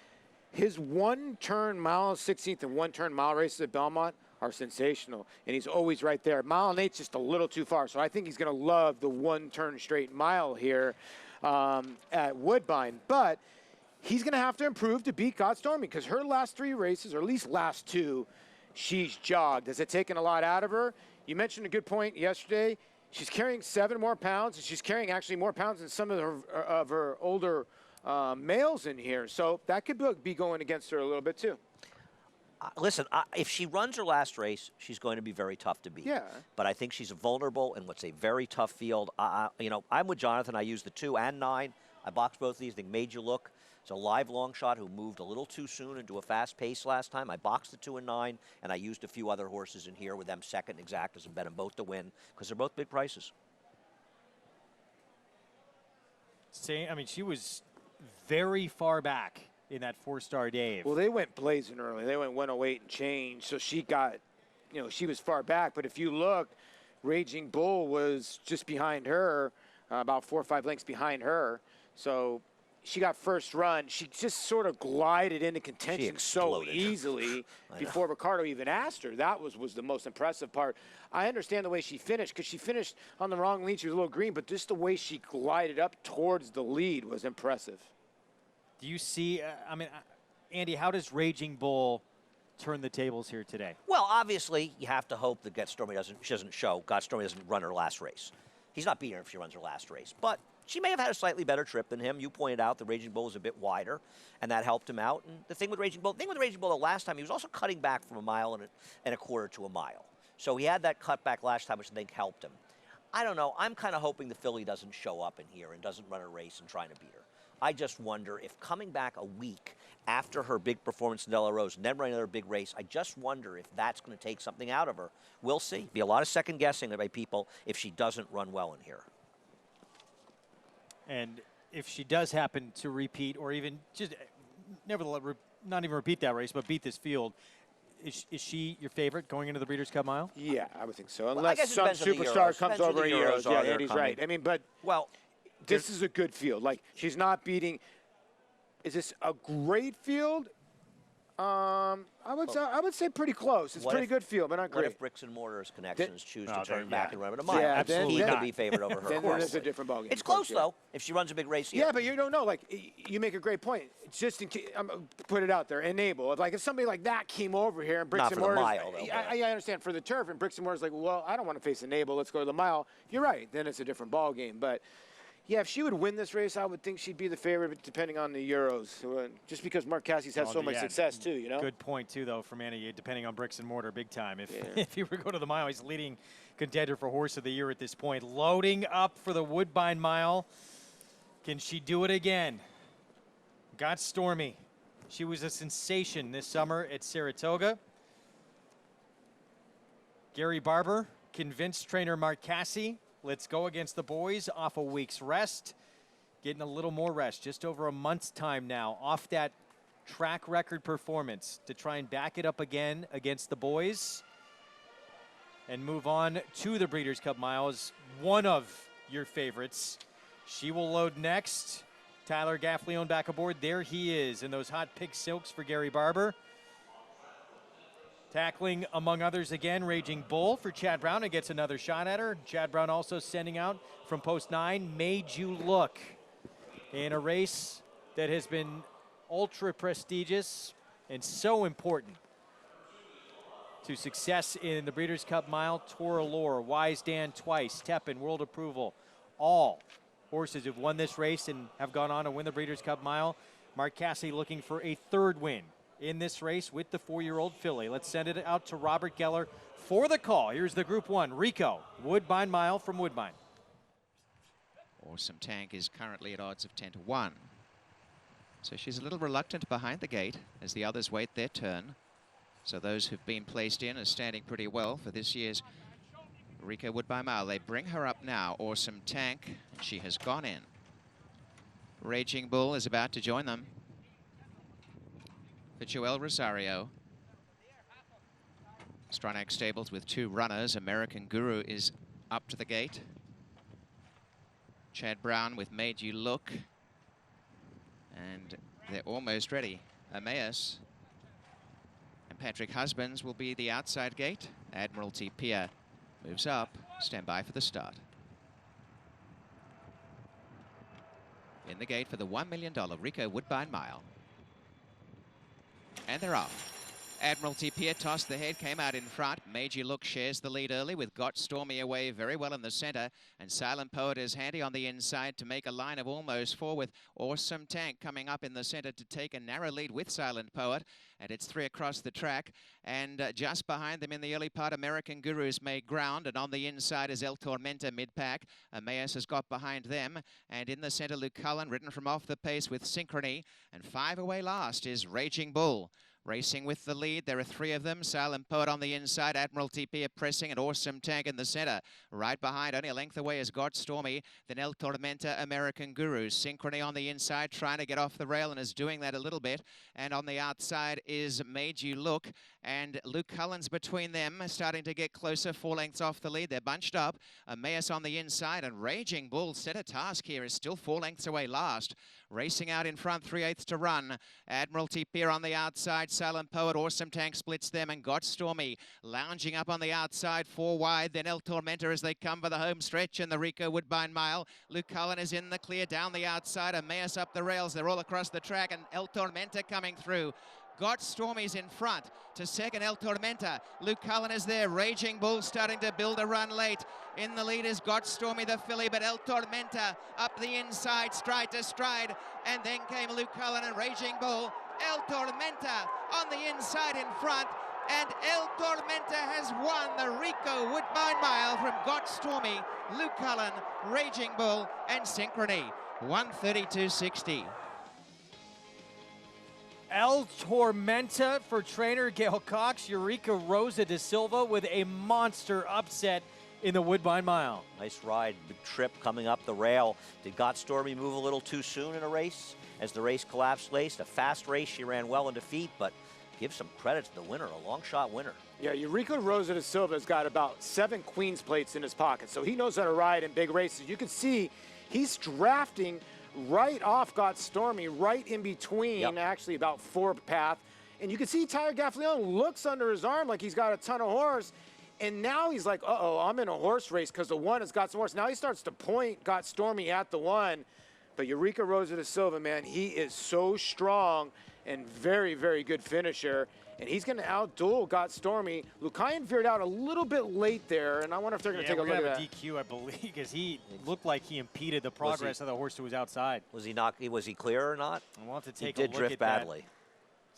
his 1-turn mile 16th and 1-turn mile races at Belmont are sensational, and he's always right there. Mile and 8's just a little too far, so I think he's going to love the 1-turn straight mile here at Woodbine. But he's going to have to improve to beat God Stormy because her last 3 races, or at least last 2, she's jogged. Has it taken a lot out of her? You mentioned a good point yesterday. She's carrying 7 more pounds, and she's carrying actually more pounds than some of her older males in here. So that could be going against her a little bit too. Listen, if she runs her last race, she's going to be very tough to beat. Yeah. But I think she's vulnerable in what's a very tough field. You know, I'm with Jonathan. I used the 2 and 9. I boxed both of these. They made you look. It's a live long shot who moved a little too soon into a fast pace last time. I boxed the 2 and 9, and I used a few other horses in here with them second exactas and bet them both to win because they're both big prices. I mean, she was very far back in that 4-star Dave. Well, they went blazing early. They went 108 and change, so she got, you know, she was far back. But if you look, Raging Bull was just behind her, about 4 or 5 lengths behind her. So she got first run. She just sort of glided into contention so easily before Ricardo even asked her. That was the most impressive part. I understand the way she finished because she finished on the wrong lead. She was a little green, but just the way she glided up towards the lead was impressive. Do you see, I mean, Andy, how does Raging Bull turn the tables here today? Well, obviously, you have to hope that God Stormy doesn't run her last race. He's not beating her if she runs her last race. But she may have had a slightly better trip than him. You pointed out the Raging Bull was a bit wider, and that helped him out. And the thing with Raging Bull, the last time, he was also cutting back from 1.25 miles to a mile. So he had that cutback last time, which I think helped him. I don't know. I'm kind of hoping the filly doesn't show up in here and doesn't run a race and trying to beat her. I just wonder if coming back a week after her big performance in Della Rose and then running another big race, I just wonder if that's going to take something out of her. We'll see. Be a lot of second guessing by people if she doesn't run well in here. And if she does happen to repeat or even just nevertheless not even repeat that race but beat this field, is she your favorite going into the Breeders' Cup Mile? Yeah, I would think so. Unless some superstar comes over in Euros. Yeah, Andy's right. I mean, but this is a good field. Like, she's not beating. Is this a great field? I would say pretty close. It's a pretty good field, but not great. What if Bricks and Mortar's connections choose to turn back and run it a mile? Yeah, absolutely. He could be favored over her. Then it's a different ballgame. It's close, though, if she runs a big race here. Yeah, but you don't know. Like, you make a great point. It's just in case, put it out there, enable. Like, if somebody like that came over here and Bricks and Mortar's. Not for the mile, though. I understand for the turf, and Bricks and Mortar's like, well, I don't want to face enable. Let's go to the mile. You're right. Then it's a different ballgame. But yeah, if she would win this race, I would think she'd be the favorite, depending on the Euros. Just because Mark Cassie's had so much success, too, you know? Good point, too, though, from Andy, depending on Bricks and Mortar, big time. If he were to go to the mile, he's leading contender for Horse of the Year at this point. Loading up for the Woodbine Mile. Can she do it again? Got Stormy. She was a sensation this summer at Saratoga. Gary Barber convinced trainer Mark Cassie, let's go against the boys off a week's rest. Getting a little more rest, just over a month's time now, off that track record performance to try and back it up again against the boys and move on to the Breeders' Cup Mile as one of your favorites. She will load next. Tyler Gaffleone back aboard. There he is in those hot pink silks for Gary Barber. Tackling, among others, again, Raging Bull for Chad Brown and gets another shot at her. Chad Brown also sending out from post 9, Made You Look, in a race that has been ultra prestigious and so important to success in the Breeders' Cup Mile. Toralore, Wise Dan twice, Tepin, World Approval, all horses who've won this race and have gone on to win the Breeders' Cup Mile. Mark Cassidy looking for a third win in this race with the 4-year-old filly. Let's send it out to Robert Geller for the call. Here's the Group 1, Rico, Woodbine Mile from Woodbine. Awesome Tank is currently at odds of 10-1. So she's a little reluctant behind the gate as the others wait their turn. So those who've been placed in are standing pretty well for this year's Rico Woodbine Mile. They bring her up now. Awesome Tank, she has gone in. Raging Bull is about to join them. For Joel Rosario. Stronach Stables with 2 runners. American Guru is up to the gate. Chad Brown with Made You Look. And they're almost ready. Emmaus and Patrick Husbands will be the outside gate. Admiralty Pier moves up. Stand by for the start. In the gate for the $1 million Rico Woodbine Mile. And they're off. Admiralty Pier tossed the head, came out in front. Made You Look shares the lead early with Got Stormy away very well in the center. And Silent Poet is handy on the inside to make a line of almost 4 with Awesome Tank coming up in the center to take a narrow lead with Silent Poet. And it's 3 across the track. And just behind them in the early part, American Guru's made ground. And on the inside is El Tormenta mid-pack. Emmaus has got behind them. And in the center, Luke Cullen, ridden from off the pace with Synchrony. And 5 away last is Raging Bull. Racing with the lead, there are 3 of them. Silent Poet on the inside, Admiralty Pier pressing, and Awesome Tank in the center. Right behind, only a length away, is God Stormy, then El Tormenta, American Guru. Synchrony on the inside, trying to get off the rail, and is doing that a little bit. And on the outside is Made You Look, and Luke Cullen's between them, starting to get closer, 4 lengths off the lead. They're bunched up. Emmaus on the inside, and Raging Bull set a task here, is still 4 lengths away last. Racing out in front, 3/8 to run. Admiralty Pier on the outside. Silent Poet, Awesome Tank splits them, and Got Stormy lounging up on the outside, 4 wide. Then El Tormenta as they come for the home stretch in the Rico Woodbine Mile. Luke Cullen is in the clear down the outside. Emmaus up the rails. They're all across the track, and El Tormenta coming through. Got Stormy's in front to second, El Tormenta. Luke Cullen is there. Raging Bull starting to build a run late. In the lead is Got Stormy, the filly, but El Tormenta up the inside, stride to stride. And then came Luke Cullen and Raging Bull. El Tormenta on the inside in front. And El Tormenta has won the Rico Woodbine Mile from Got Stormy, Luke Cullen, Raging Bull, and Synchrony. 132.60. El Tormenta for trainer Gail Cox. Eureka Rosa da Silva with a monster upset in the Woodbine Mile. Nice ride, big trip coming up the rail. Did Got Stormy move a little too soon in a race as the race collapsed laced? A fast race, she ran well in defeat, but give some credit to the winner, a long shot winner. Yeah, Eureka Rosa da Silva's got about 7 Queen's plates in his pocket, so he knows how to ride in big races. You can see he's drafting right off Got Stormy, right in between, actually about 4 path. And you can see Tyler Gaffalione looks under his arm like he's got a ton of horse. And now he's like, uh-oh, I'm in a horse race because the 1 has got some horse. Now he starts to point Got Stormy at the 1. But Eureka Rosa da Silva, man, he is so strong and very, very good finisher. And he's going to outduel Got Stormy. Lucayan veered out a little bit late there, and I wonder if they're going to take a look at that. DQ, I believe, because he looked like he impeded the progress of the horse who was outside. Was he clear or not? I want to take he a did look drift at badly. That.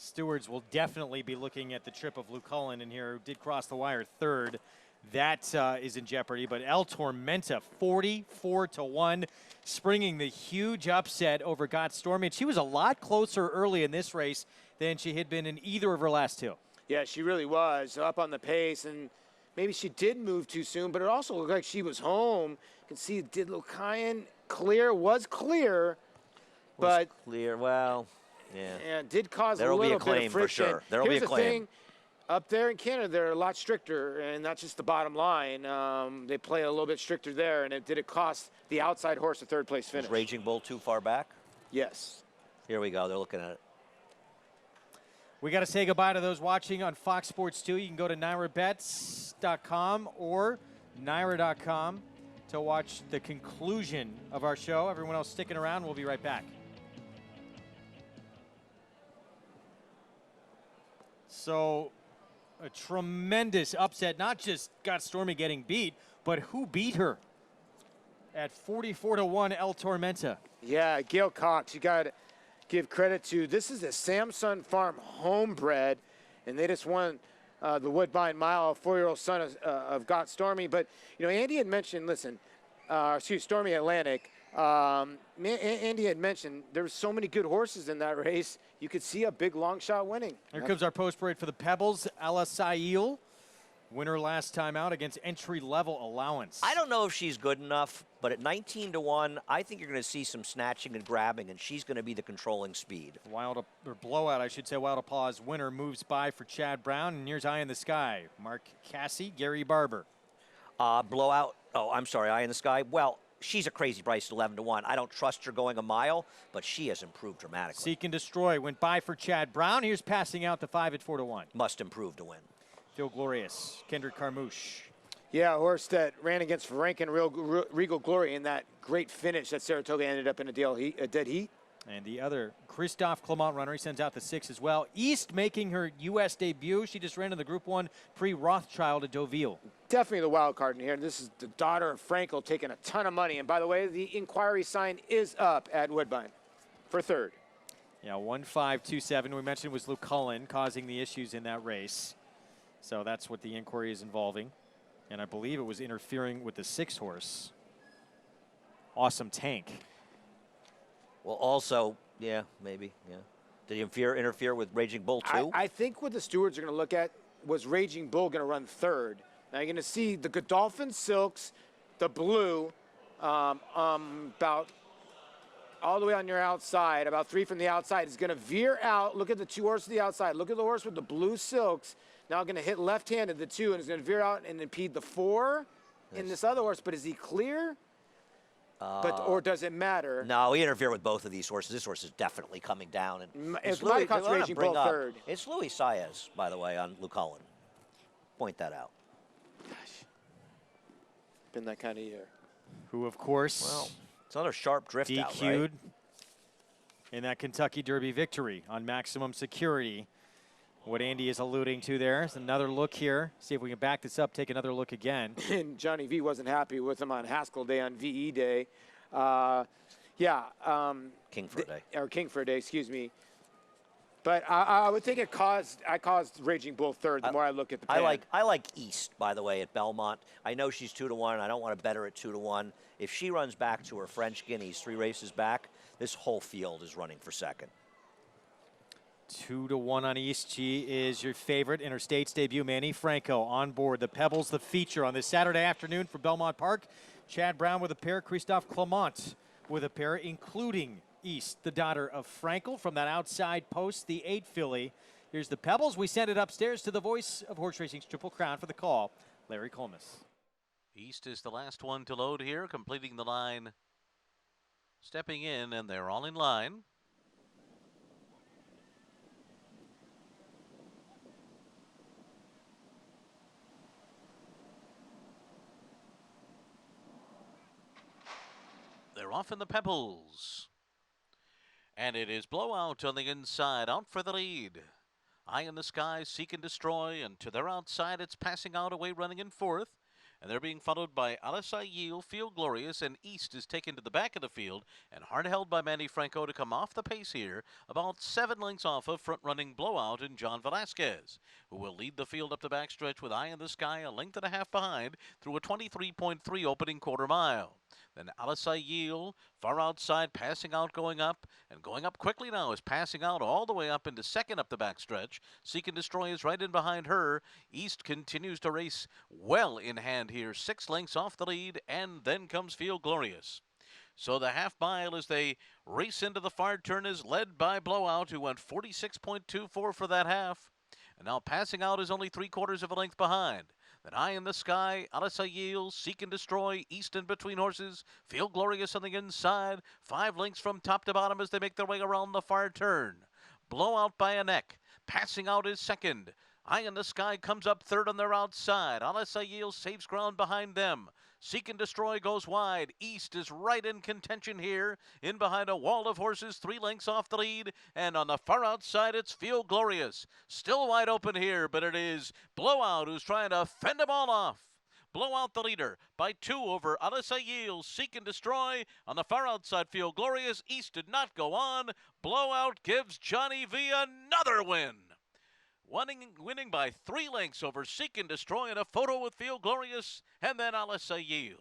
Stewards will definitely be looking at the trip of Luke Cullen in here, who did cross the wire 3rd. That is in jeopardy, but El Tormenta, 44-1, springing the huge upset over Got Stormy. And she was a lot closer early in this race than she had been in either of her last 2. Yeah, she really was up on the pace, and maybe she did move too soon, but it also looked like she was home. You can see, did Lucayan clear? Was clear, but clear. Well, yeah. And did cause There'll a little be a claim bit of friction. for sure. There'll Here's be a the claim. Thing, up there in Canada, they're a lot stricter, and that's just the bottom line. They play a little bit stricter there, and did it cost the outside horse a 3rd place finish? Was Raging Bull too far back? Yes. Here we go. They're looking at it. We got to say goodbye to those watching on Fox Sports 2. You can go to NYRABets.com or NYRA.com to watch the conclusion of our show. Everyone else sticking around, we'll be right back. So a tremendous upset. Not just got Stormy getting beat, but who beat her? At 44-1, El Tormenta. Yeah, Gail Cox, you got to give credit to. This is a Samson Farm homebred, and they just won the Woodbine Mile, 4-year-old son of Got Stormy. But, you know, Andy had mentioned, listen, Stormy Atlantic. Andy had mentioned there were so many good horses in that race. You could see a big long shot winning. Here comes our post parade for the Pebbles. Alasail, winner last time out against entry-level Allowance. I don't know if she's good enough, but at 19-1, I think you're going to see some snatching and grabbing, and she's going to be the controlling speed. Or blowout, I should say. Wild Applause winner moves by for Chad Brown, and here's Eye in the Sky. Mark Cassie, Gary Barber. Blowout. Oh, I'm sorry, Eye in the Sky. Well, she's a crazy price at 11-1. I don't trust her going a mile, but she has improved dramatically. Seek and Destroy went by for Chad Brown. Here's passing out the 5 at 4-1. Must improve to win. Feel Glorious, Kendrick Carmouche. Yeah, a horse that ran against Frank and Regal Glory in that great finish that Saratoga ended up in a dead heat. And the other, Christophe Clement runner, he sends out the 6 as well. East making her U.S. debut. She just ran in the Group 1 pre-Rothschild at Deauville. Definitely the wild card in here. This is the daughter of Frankel taking a ton of money. And by the way, the inquiry sign is up at Woodbine for third. Yeah, 1-5-2-7. We mentioned was Luke Cullen causing the issues in that race. So that's what the inquiry is involving. And I believe it was interfering with the 6 horse. Awesome Tank. Well, also, yeah, maybe, yeah. Did he interfere with Raging Bull, too? I think what the stewards are going to look at was Raging Bull going to run third. Now you're going to see the Godolphin Silks, the blue, about all the way on your outside, about 3 from the outside, is going to veer out. Look at the 2 horses to the outside. Look at the horse with the blue silks. Now going to hit left-handed, the 2, and is going to veer out and impede the 4 in this other horse. But is he clear? Or does it matter? No, he interfered with both of these horses. This horse is definitely coming down. And it's Louis, Raging Bull third. It's Louis Saez, by the way, on Luke Cullen. Point that out. Gosh. Been that kind of year. Who, of course, well, it's another sharp drift DQ'd out, right? in that Kentucky Derby victory on Maximum Security. What Andy is alluding to there is another look here. See if we can back this up, take another look again. And Johnny V wasn't happy with him on Haskell Day, on VE Day. King for a Day. Or King for a Day, excuse me. But I would think I caused Raging Bull third the more I look at the pan. I like East, by the way, at Belmont. I know she's 2-1, and I don't want to bet her at 2-1. If she runs back to her French Guineas 3 races back, this whole field is running for second. 2-1 on East. She is your favorite in her States debut. Manny Franco on board. The Pebbles, the feature on this Saturday afternoon for Belmont Park. Chad Brown with a pair. Christophe Clement with a pair, including East, the daughter of Frankel from that outside post, the 8 filly. Here's the Pebbles. We send it upstairs to the voice of horse racing's Triple Crown for the call, Larry Colmus. East is the last one to load here, completing the line, stepping in, and they're all in line. They're off in the Pebbles. And it is blowout on the inside, out for the lead. Eye in the Sky, Seek and Destroy, and to their outside it's passing out away, running in 4th. And they're being followed by Alasail, Feel Glorious, and East is taken to the back of the field and hard held by Manny Franco to come off the pace here, about 7 lengths off of front-running Blowout and John Velasquez, who will lead the field up the backstretch with Eye in the Sky a length and a half behind through a 23.3 opening quarter mile. Then Alasail, far outside, passing out, going up, and going up quickly now is passing out all the way up into second up the backstretch. Seek and Destroy is right in behind her. East continues to race well in hand here, 6 lengths off the lead, and then comes Feel Glorious. So the half mile as they race into the far turn is led by Blowout, who went 46.24 for that half. And now passing out is only 3/4 of a length behind. Then Eye in the Sky, Alasail, Seek and Destroy, East in between horses, Feel Glorious on the inside, 5 lengths from top to bottom as they make their way around the far turn. Blowout by a neck, passing out is second. Eye in the Sky comes up third on their outside. Alasail saves ground behind them. Seek and Destroy goes wide. East is right in contention here. In behind a wall of horses, 3 lengths off the lead. And on the far outside, it's Feel Glorious. Still wide open here, but it is Blowout who's trying to fend them all off. Blowout the leader by 2 over Alasayil. Seek and Destroy. On the far outside, Feel Glorious. East did not go on. Blowout gives Johnny V another win. Winning by 3 lengths over Seek and Destroy in a photo with Feel Glorious and then Alasayil.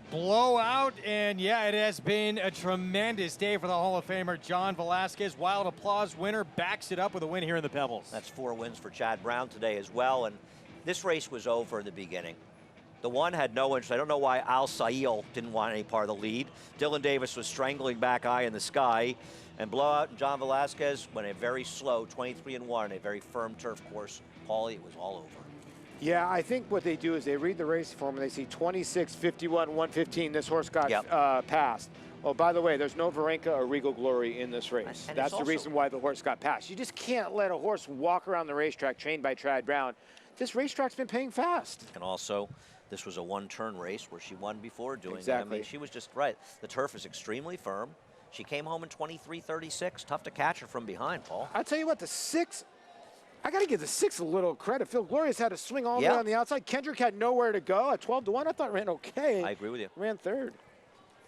Blowout, and yeah, it has been a tremendous day for the Hall of Famer John Velazquez. Wild Applause winner, backs it up with a win here in the Pebbles. That's 4 wins for Chad Brown today as well, and this race was over in the beginning. The one had no interest. I don't know why Al Sail didn't want any part of the lead. Dylan Davis was strangling back high in the sky, and Blowout and John Velazquez went a very slow 23-1, a very firm turf course. Paulie, it was all over. Yeah, I think what they do is they read the race form and they see 26, 51, 115. This horse got passed. Oh, by the way, there's no Varenka or Regal Glory in this race. And that's the reason why the horse got passed. You just can't let a horse walk around the racetrack trained by Chad Brown. This racetrack's been paying fast. And also, this was a one-turn race where she won before doing exactly. it. I mean, she was just right. The turf is extremely firm. She came home in 23:36. Tough to catch her from behind, Paul. I'll tell you what, the 6, I got to give the 6 a little credit. Phil Glorious had to swing all the way on the outside. Kendrick had nowhere to go. At 12-1, I thought ran okay. I agree with you. Ran third.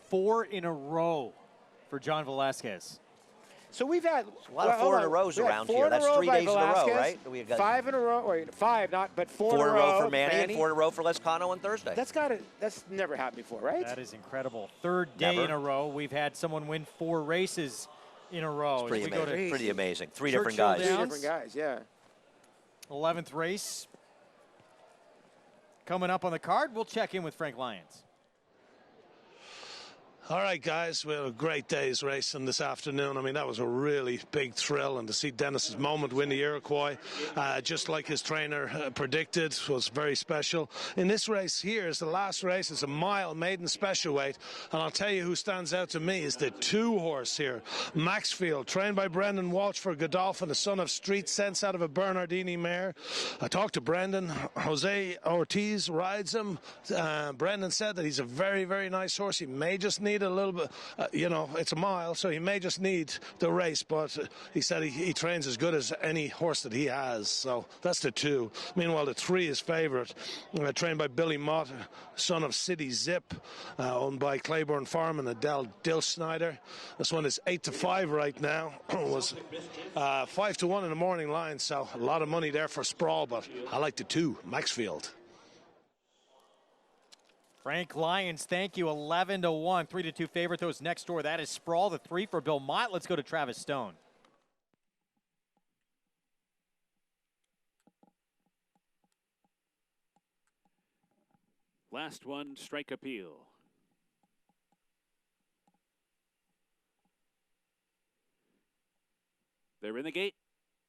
4 in a row for John Velazquez. So we've had a lot of 4 in a rows around here. That's 3 days in a row, right? We got 5 in a row. Wait, 5, not, but 4 in a row. 4 in a row for Manny and 4 in a row for Lescano on Thursday. That's never happened before, right? That is incredible. 3rd day in a row. We've had someone win 4 races in a row. It's pretty amazing. 3 Churchill different guys. Downs, 3 different guys, yeah. 11th race. Coming up on the card, we'll check in with Frank Lyons. All right, guys, we had a great day's racing this afternoon. I mean, that was a really big thrill, and to see Dennis's moment win the Iroquois, just like his trainer predicted, was very special. In this race here is the last race. It's a mile maiden special weight, and I'll tell you who stands out to me is the 2 horse here, Maxfield, trained by Brendan Walsh for Godolphin, the son of Street Sense out of a Bernardini mare. I talked to Brendan. Jose Ortiz rides him. Brendan said that he's a very, very nice horse. He may just need a little bit, it's a mile, so he may just need the race, but he said he trains as good as any horse that he has, so that's the 2. Meanwhile, the 3 is favorite, trained by Billy Mott, son of City Zip, owned by Claiborne Farm and Adele Dilsnyder. This one is 8-5 right now. It was 5-1 in the morning line, so a lot of money there for Sprawl, but I like the 2, Maxfield. Frank Lyons, thank you. 11-1, 3-2 favorite. Those next door. That is Sprawl, the 3 for Belmont. Let's go to Travis Stone. Last one, Strike Appeal. They're in the gate,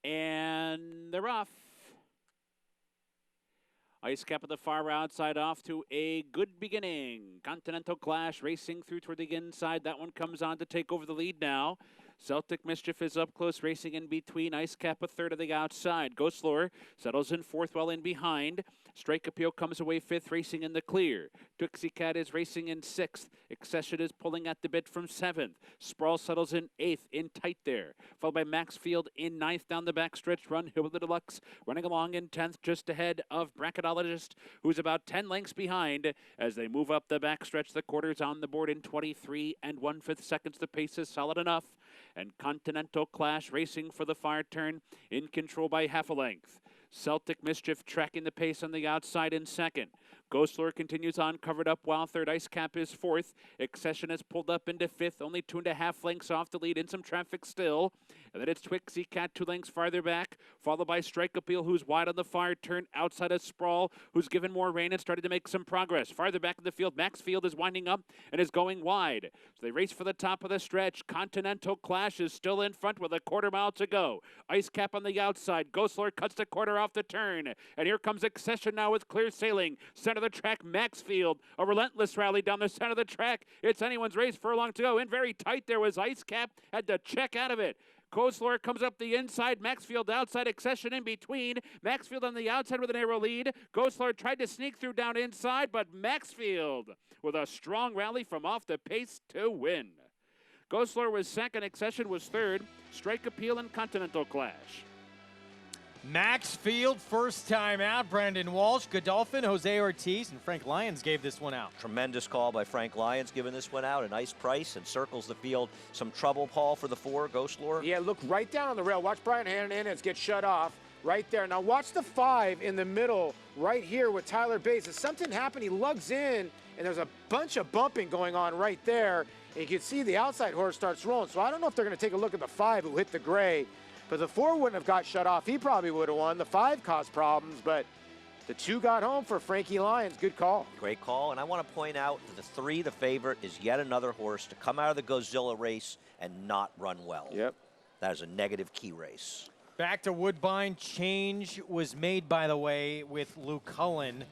and they're off. Ice Cap at the far outside, off to a good beginning. Continental Clash racing through toward the inside. That one comes on to take over the lead now. Celtic Mischief is up close, racing in between. Ice Cap a third of the outside. Go Slower settles in 4th, well in behind. Strike Appeal comes away 5th, racing in the clear. Twixie Cat is racing in 6th. Accession is pulling at the bit from 7th. Sprawl settles in 8th, in tight there. Followed by Maxfield in 9th down the backstretch run. Hill the Deluxe running along in 10th, just ahead of Bracketologist, who's about 10 lengths behind as they move up the backstretch. The quarters on the board in 23 1/5 seconds. The pace is solid enough. And Continental Clash racing for the far turn, in control by half a length. Celtic Mischief tracking the pace on the outside in 2nd. Ghostler continues on, covered up while 3rd. Ice Cap is 4th. Accession has pulled up into 5th, only 2.5 lengths off the lead, in some traffic still. And then it's Twixie Cat 2 lengths farther back, followed by Strike Appeal, who's wide on the far turn, outside of Sprawl, who's given more rein and started to make some progress. Farther back in the field, Maxfield is winding up and is going wide. So they race for the top of the stretch. Continental Clash is still in front with a 1/4 mile to go. Ice Cap on the outside. Ghostler cuts the quarter off the turn. And here comes Accession now with clear sailing. Center of the track, Maxfield. A relentless rally down the center of the track. It's anyone's race. Furlong to go. In very tight there was Ice Cap. Had to check out of it. Coslor comes up the inside. Maxfield outside. Accession in between. Maxfield on the outside with a narrow lead. Coslor tried to sneak through down inside, but Maxfield with a strong rally from off the pace to win. Coslor was second. Accession was third. Strike Appeal and Continental Clash. Maxfield, first time out. Brandon Walsh, Godolphin, Jose Ortiz, and Frank Lyons gave this one out. Tremendous call by Frank Lyons, giving this one out. A nice price and circles the field. Some trouble, Paul, for the 4, Ghostlore. Yeah, look right down on the rail. Watch Brian Hernandez get shut off right there. Now watch the 5 in the middle right here with Tyler Bates. If something happened, he lugs in, and there's a bunch of bumping going on right there. And you can see the outside horse starts rolling. So I don't know if they're going to take a look at the 5 who hit the gray. But the 4 wouldn't have got shut off. He probably would have won. The 5 caused problems, but the 2 got home for Frankie Lyons. Good call. Great call. And I want to point out that the 3, the favorite, is yet another horse to come out of the Godzilla race and not run well. Yep. That is a negative key race. Back to Woodbine. Change was made, by the way, with Luke Cullen,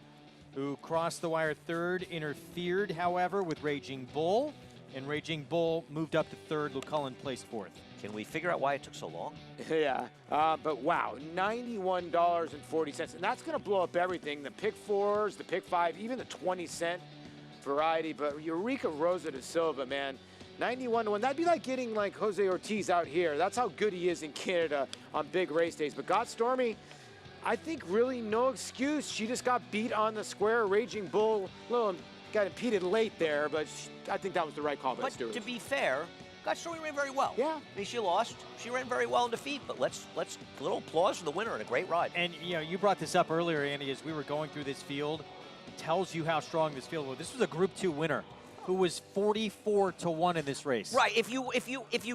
who crossed the wire 3rd, interfered, however, with Raging Bull. And Raging Bull moved up to 3rd. Luke Cullen placed 4th. Can we figure out why it took so long? Yeah, but wow, $91.40. And that's going to blow up everything. The pick 4s, the pick 5, even the 20-cent variety. But Eureka Rosa de Silva, man, 91 to 1. That'd be like getting like Jose Ortiz out here. That's how good he is in Canada on big race days. But got Stormy, I think really no excuse. She just got beat on the square. Raging Bull, got impeded late there, but I think that was the right call by Stewart. To be fair, Got Stormy ran very well. Yeah. I mean, she lost. She ran very well in defeat, but let's little applause for the winner and a great ride. And you know, you brought this up earlier, Andy, as we were going through this field. It tells you how strong this field was. This was a Group 2 winner who was 44-1 in this race. Right. If you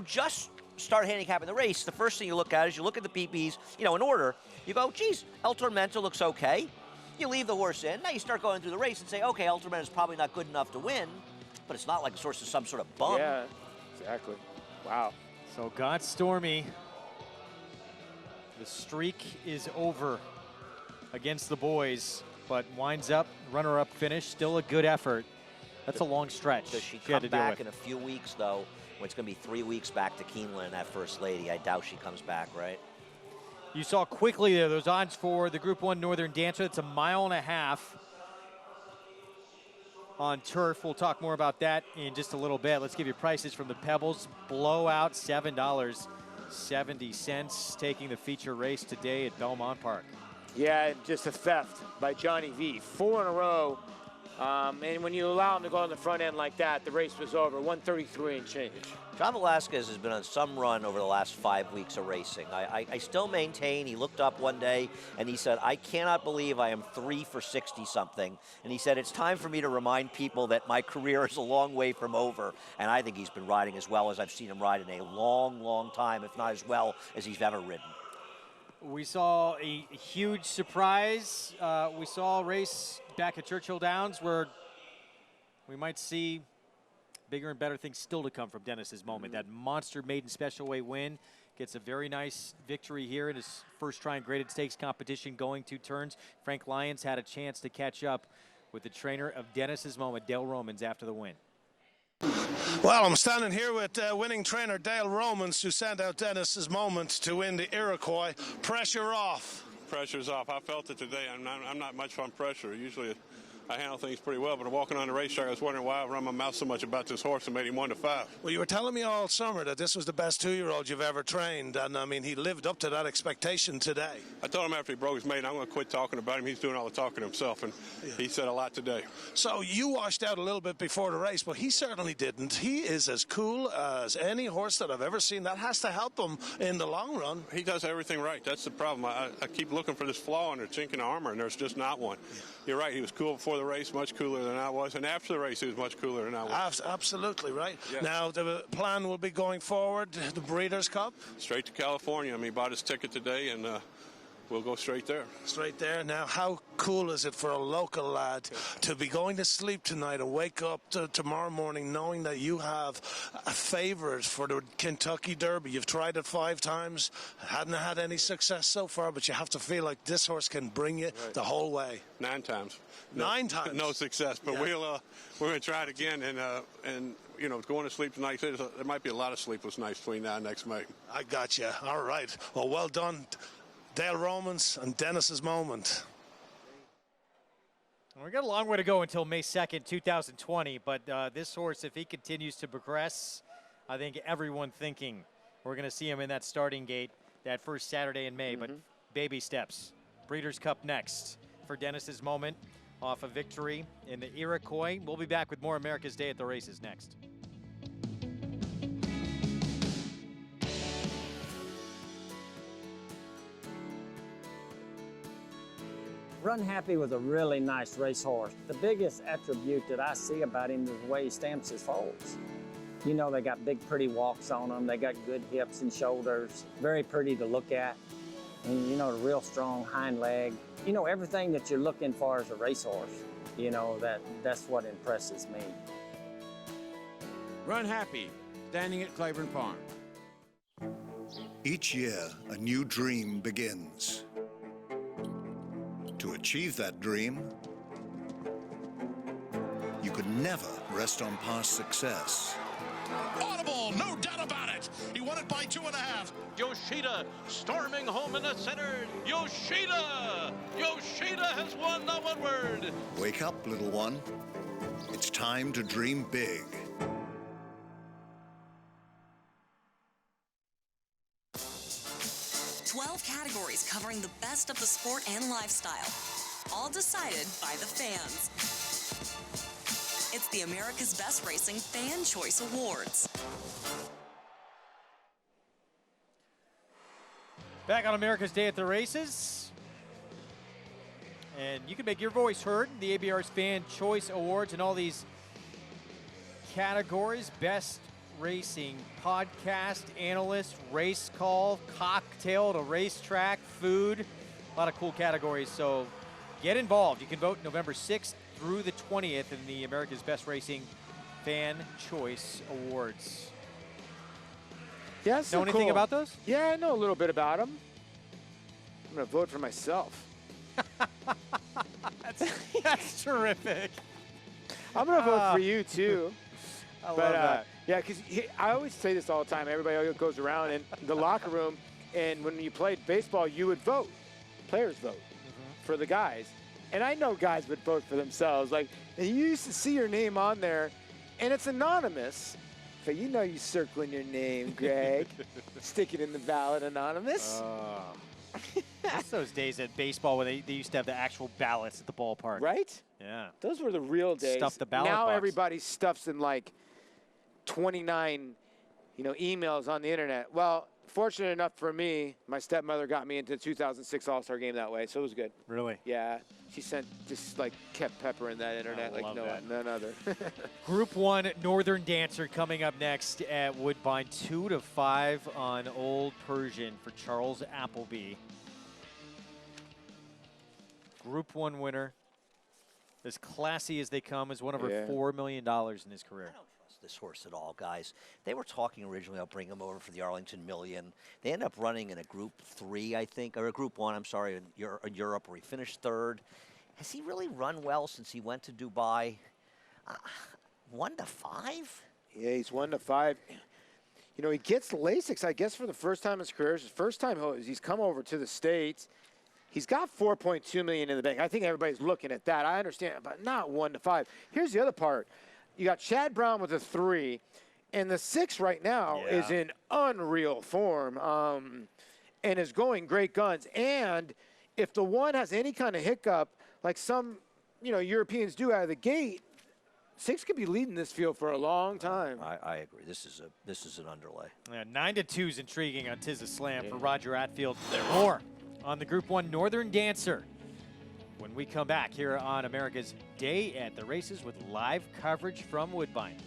just start handicapping the race, the first thing you look at is you look at the PPs, you know, in order. You go, geez, El Tormento looks okay. You leave the horse in. Now you start going through the race and say, okay, El Tormento is probably not good enough to win, but it's not like the horse is some sort of bum. Yeah, exactly. Wow. So got Stormy. The streak is over against the boys, but winds up, runner-up finish. Still a good effort. That's a long stretch. Does she come back in a few weeks, though, when it's going to be 3 weeks back to Keeneland, that First Lady? I doubt she comes back, right? You saw quickly there, those odds for the Group 1 Northern Dancer. It's a 1.5 miles on turf. We'll talk more about that in just a little bit. Let's give you prices from the Pebbles. Blowout, $7.70, taking the feature race today at Belmont Park. Yeah, just a theft by Johnny V. 4 in a row. And when you allow him to go on the front end like that, the race was over. 133 and change. John Velasquez has been on some run over the last 5 weeks of racing. I still maintain he looked up one day and he said, I cannot believe I am 3 for 60-something. And he said, it's time for me to remind people that my career is a long way from over. And I think he's been riding as well as I've seen him ride in a long, long time, if not as well as he's ever ridden. We saw a huge surprise. We saw a race back at Churchill Downs where we might see bigger and better things still to come from Dennis's moment. That monster maiden special weight win. Gets a very nice victory here in his first try in graded stakes competition, going 2 turns. Frank Lyons had a chance to catch up with the trainer of Dennis's moment, Dale Romans, after the win. Well, I'm standing here with winning trainer Dale Romans, who sent out Dennis's moment to win the Iroquois. Pressure off. Pressure's off. I felt it today. I'm not much on pressure. Usually I handle things pretty well, but walking on the racetrack, I was wondering why I run my mouth so much about this horse and made him 1-5. Well, you were telling me all summer that this was the best 2-year-old you've ever trained, and I mean, he lived up to that expectation today. I told him after he broke his maiden, I'm going to quit talking about him. He's doing all the talking himself, and he said a lot today. So you washed out a little bit before the race, but he certainly didn't. He is as cool as any horse that I've ever seen. That has to help him in the long run. He does everything right. That's the problem. I keep looking for this flaw in the chink in the armor, and there's just not one. You're right. He was cool before the race, much cooler than I was, and after the race, he was much cooler than I was. Absolutely right. Yes. Now, the plan will be going forward, the Breeders' Cup? Straight to California. I mean, he bought his ticket today, and we'll go straight there. Straight there. Now, how cool is it for a local lad to be going to sleep tonight and wake up tomorrow morning knowing that you have a favorite for the Kentucky Derby? You've tried it 5 times, hadn't had any success so far, but you have to feel like this horse can bring you the whole way. 9 times. 9 times. No success, but we're going to try it again, and you know, going to sleep tonight, there might be a lot of sleepless nights between now and next May. I got you. All right. Well done, Dale Romans and Dennis's moment. We got a long way to go until May 2nd, 2020, but this horse, if he continues to progress, I think everyone thinking we're going to see him in that starting gate that first Saturday in May, but baby steps. Breeders' Cup next for Dennis's moment off a victory in the Iroquois. We'll be back with more America's Day at the Races next. Run Happy was a really nice racehorse. The biggest attribute that I see about him is the way he stamps his foals. You know, they got big, pretty walks on them. They got good hips and shoulders. Very pretty to look at. And, you know, the real strong hind leg. You know, everything that you're looking for as a racehorse. You know, that's what impresses me. Run Happy, standing at Claiborne Farm. Each year, a new dream begins. To achieve that dream, you could never rest on past success. Audible, no doubt about it. He won it by 2.5. Yoshida storming home in the center. Yoshida! Yoshida has won the Woodward. Wake up, little one. It's time to dream big. Categories covering the best of the sport and lifestyle, all decided by the fans. It's the America's Best Racing Fan Choice Awards. Back on America's Day at the Races. And you can make your voice heard in the ABR's Fan Choice Awards and all these categories. Best Racing podcast, analyst, race call, cocktail to racetrack, food, a lot of cool categories. So get involved. You can vote November 6th through the 20th in the America's Best Racing Fan Choice Awards. Yeah, know anything about those? Yeah, I know a little bit about them. I'm going to vote for myself. That's terrific. I'm going to vote for you, too. I love that. Yeah, because I always say this all the time. Everybody goes around in the locker room, and when you played baseball, you would vote. Players vote for the guys. And I know guys would vote for themselves. Like, and you used to see your name on there, and it's anonymous. But you know you're circling your name, Greg. Stick it in the ballot, anonymous. That's those days at baseball when they used to have the actual ballots at the ballpark. Right? Yeah. Those were the real days. Stuff the ballot Now box. everybody stuffs in like 29, emails on the internet. Well, fortunate enough for me, my stepmother got me into the 2006 All-Star Game that way, so it was good. Really? Yeah. She kept peppering that internet like none other. Group 1 Northern Dancer coming up next at Woodbine, 2 to 5 on Old Persian for Charles Appleby. Group 1 winner, as classy as they come, is won over $4 million in his career. This horse at all, guys. They were talking originally about bringing him over for the Arlington Million. They ended up running in a Group 3, I think, or a Group 1, I'm sorry, in Europe, where he finished 3rd. Has he really run well since he went to Dubai? 1 to 5? Yeah, he's 1 to 5. He gets LASIX, I guess, for the first time in his career. It's his first time he's come over to the States. He's got $4.2 million in the bank. I think everybody's looking at that. I understand, but not 1 to 5. Here's the other part. You got Chad Brown with a 3, and the 6 right now is in unreal form and is going great guns. And if the 1 has any kind of hiccup, like some Europeans do out of the gate, 6 could be leading this field for a long time. I agree. This is an underlay. Yeah, 9 to 2 is intriguing on Tiz Slam for Roger Atfield. More on the Group 1 Northern Dancer when we come back here on America's Day at the Races with live coverage from Woodbine.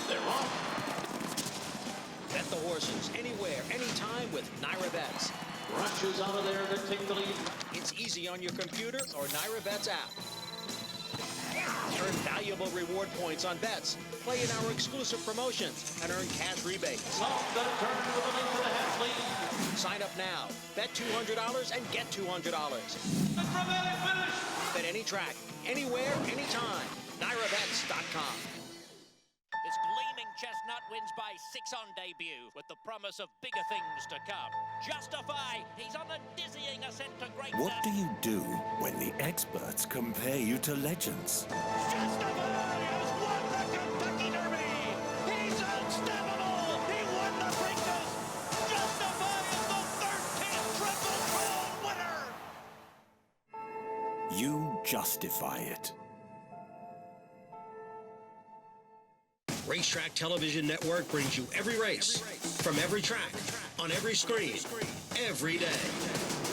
They're off. Bet the horses anywhere, anytime with Naira Bets. Rushes out of there to take the lead. It's easy on your computer or Naira Bets app. Earn valuable reward points on bets. Play in our exclusive promotions and earn cash rebates. Sign up now. Bet $200 and get $200. Then at any track, anywhere, anytime. NyraBets.com. This gleaming chestnut wins by 6 on debut, with the promise of bigger things to come. Justify, he's on a dizzying ascent to greatness. What do you do when the experts compare you to legends? Justify has won the Kentucky Derby. He's unstoppable. He won the Preakness. Justify is the 13th Triple Crown winner. You justify it. Racetrack Television Network brings you every race, from every track, on every screen, every day.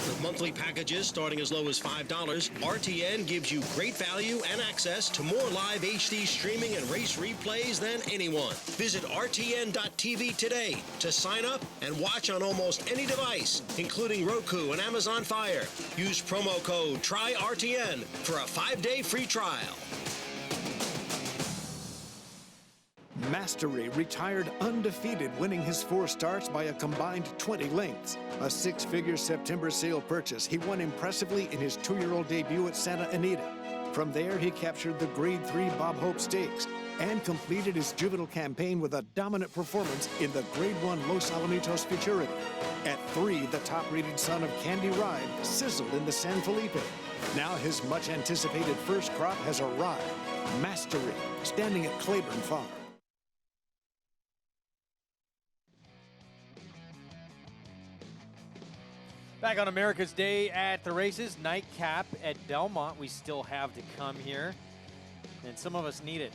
With monthly packages starting as low as $5, RTN gives you great value and access to more live HD streaming and race replays than anyone. Visit RTN.tv today to sign up and watch on almost any device, including Roku and Amazon Fire. Use promo code TRYRTN for a 5-day free trial. Mastery retired undefeated, winning his 4 starts by a combined 20 lengths. A 6-figure September sale purchase, he won impressively in his 2-year-old debut at Santa Anita. From there, he captured the Grade 3 Bob Hope Stakes and completed his juvenile campaign with a dominant performance in the Grade 1 Los Alamitos Futurity. At 3, the top-rated son of Candy Ride sizzled in the San Felipe. Now his much-anticipated first crop has arrived. Mastery, standing at Claiborne Farm. Back on America's Day at the races, nightcap at Belmont. We still have to come here, and some of us need it.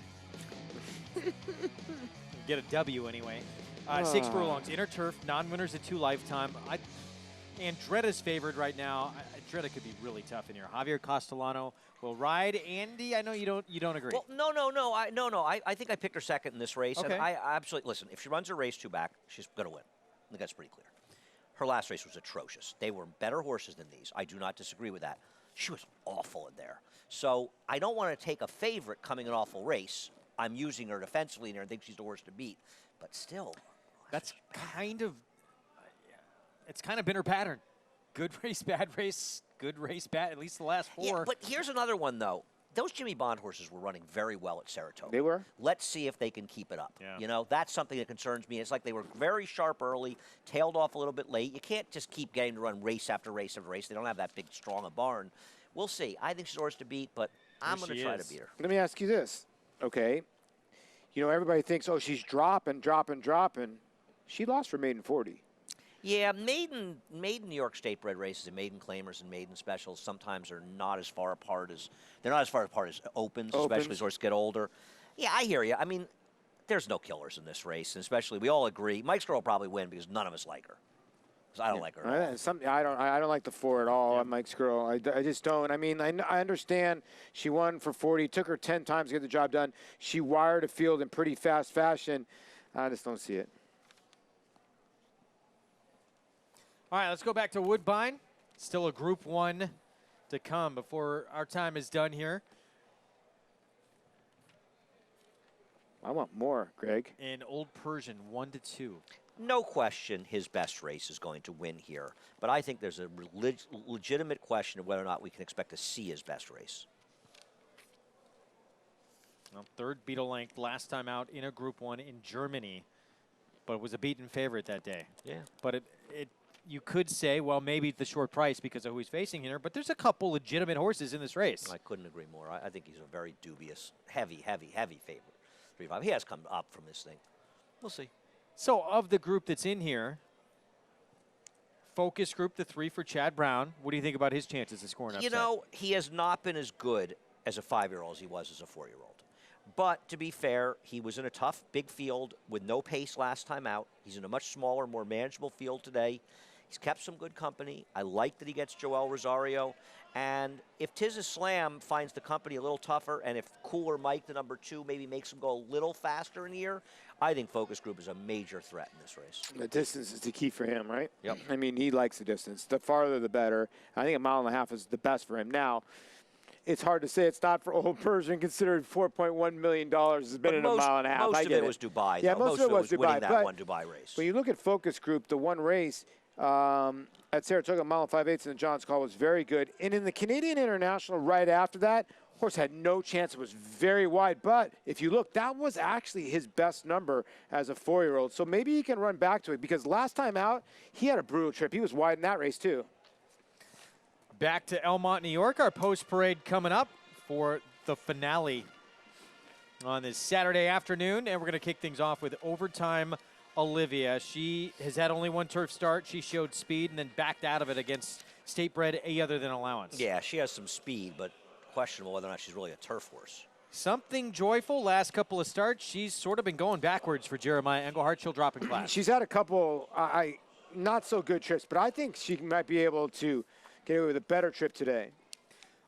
Get a W anyway. 6 furlongs, inner turf, non-winners at 2 lifetime. Andretti's favored right now. Andretti could be really tough in here. Javier Castellano will ride. Andy, I know you don't agree. Well, no. I think I picked her second in this race. Okay. And I absolutely, listen, if she runs her race 2 back, she's going to win. I think that's pretty clear. Her last race was atrocious. They were better horses than these. I do not disagree with that. She was awful in there. So I don't want to take a favorite coming an awful race. I'm using her defensively in there and think she's the horse to beat. But still. That's kind of, it's kind of been her pattern. Good race, bad race, good race, bad, at least the last 4. Yeah, but here's another one, though. Those Jimmy Bond horses were running very well at Saratoga. They were? Let's see if they can keep it up. Yeah. You know, that's something that concerns me. It's like they were very sharp early, tailed off a little bit late. You can't just keep getting to run race after race after race. They don't have that big, strong a barn. We'll see. I think she's horse to beat, but I'm going to try to beat her. Let me ask you this, okay? You know, everybody thinks, oh, she's dropping. She lost for maiden 40. Yeah, maiden New York State bred races and maiden claimers and maiden specials sometimes are not as far apart as opens, especially as horses get older. Yeah, I hear you. I mean, there's no killers in this race, and especially we all agree Mike's girl will probably win because none of us like her. Because I don't like her. I don't like the 4 at all on Mike's girl. I just don't. I mean, I understand she won for 40. It took her 10 times to get the job done. She wired a field in pretty fast fashion. I just don't see it. All right, let's go back to Woodbine. Still a Group 1 to come before our time is done here. I want more, Greg. In Old Persian, 1-2. No question his best race is going to win here, but I think there's a legitimate question of whether or not we can expect to see his best race. Well, 3rd beetle length last time out in a Group 1 in Germany, but was a beaten favorite that day. Yeah. But you could say, well, maybe the short price because of who he's facing here, but there's a couple legitimate horses in this race. I couldn't agree more. I think he's a very dubious, heavy favorite. 3-5. He has come up from this thing. We'll see. So of the group that's in here, focus group, the 3 for Chad Brown. What do you think about his chances of scoring upset? You know, he has not been as good as a 5-year-old as he was as a 4-year-old. But to be fair, he was in a tough, big field with no pace last time out. He's in a much smaller, more manageable field today. He's kept some good company. I like that he gets Joel Rosario. And if Tiz Slam finds the company a little tougher, and if Cooler Mike, the number 2, maybe makes him go a little faster in the year, I think Focus Group is a major threat in this race. The distance is the key for him, right? Yep. I mean, he likes the distance. The farther, the better. I think 1.5 miles is the best for him. Now, it's hard to say it's not for Old Persian, considered $4.1 million has been in 1.5 miles. Most of it was Dubai. Yeah, though. most of it was winning Dubai. that one Dubai race. When you look at Focus Group, the one race, at Saratoga, mile and 5/8, and the John's Call was very good. And in the Canadian International right after that, horse had no chance. It was very wide. But if you look, that was actually his best number as a 4-year-old. So maybe he can run back to it because last time out, he had a brutal trip. He was wide in that race, too. Back to Elmont, New York. Our post parade coming up for the finale on this Saturday afternoon. And we're going to kick things off with Overtime Olivia. She has had only one turf start. She showed speed and then backed out of it against State Bred A other than Allowance. Yeah, she has some speed, but questionable whether or not she's really a turf horse. Something joyful last couple of starts. She's sort of been going backwards for Jeremiah Engelhardt. She'll drop in class. She's had a couple not so good trips, but I think she might be able to get away with a better trip today.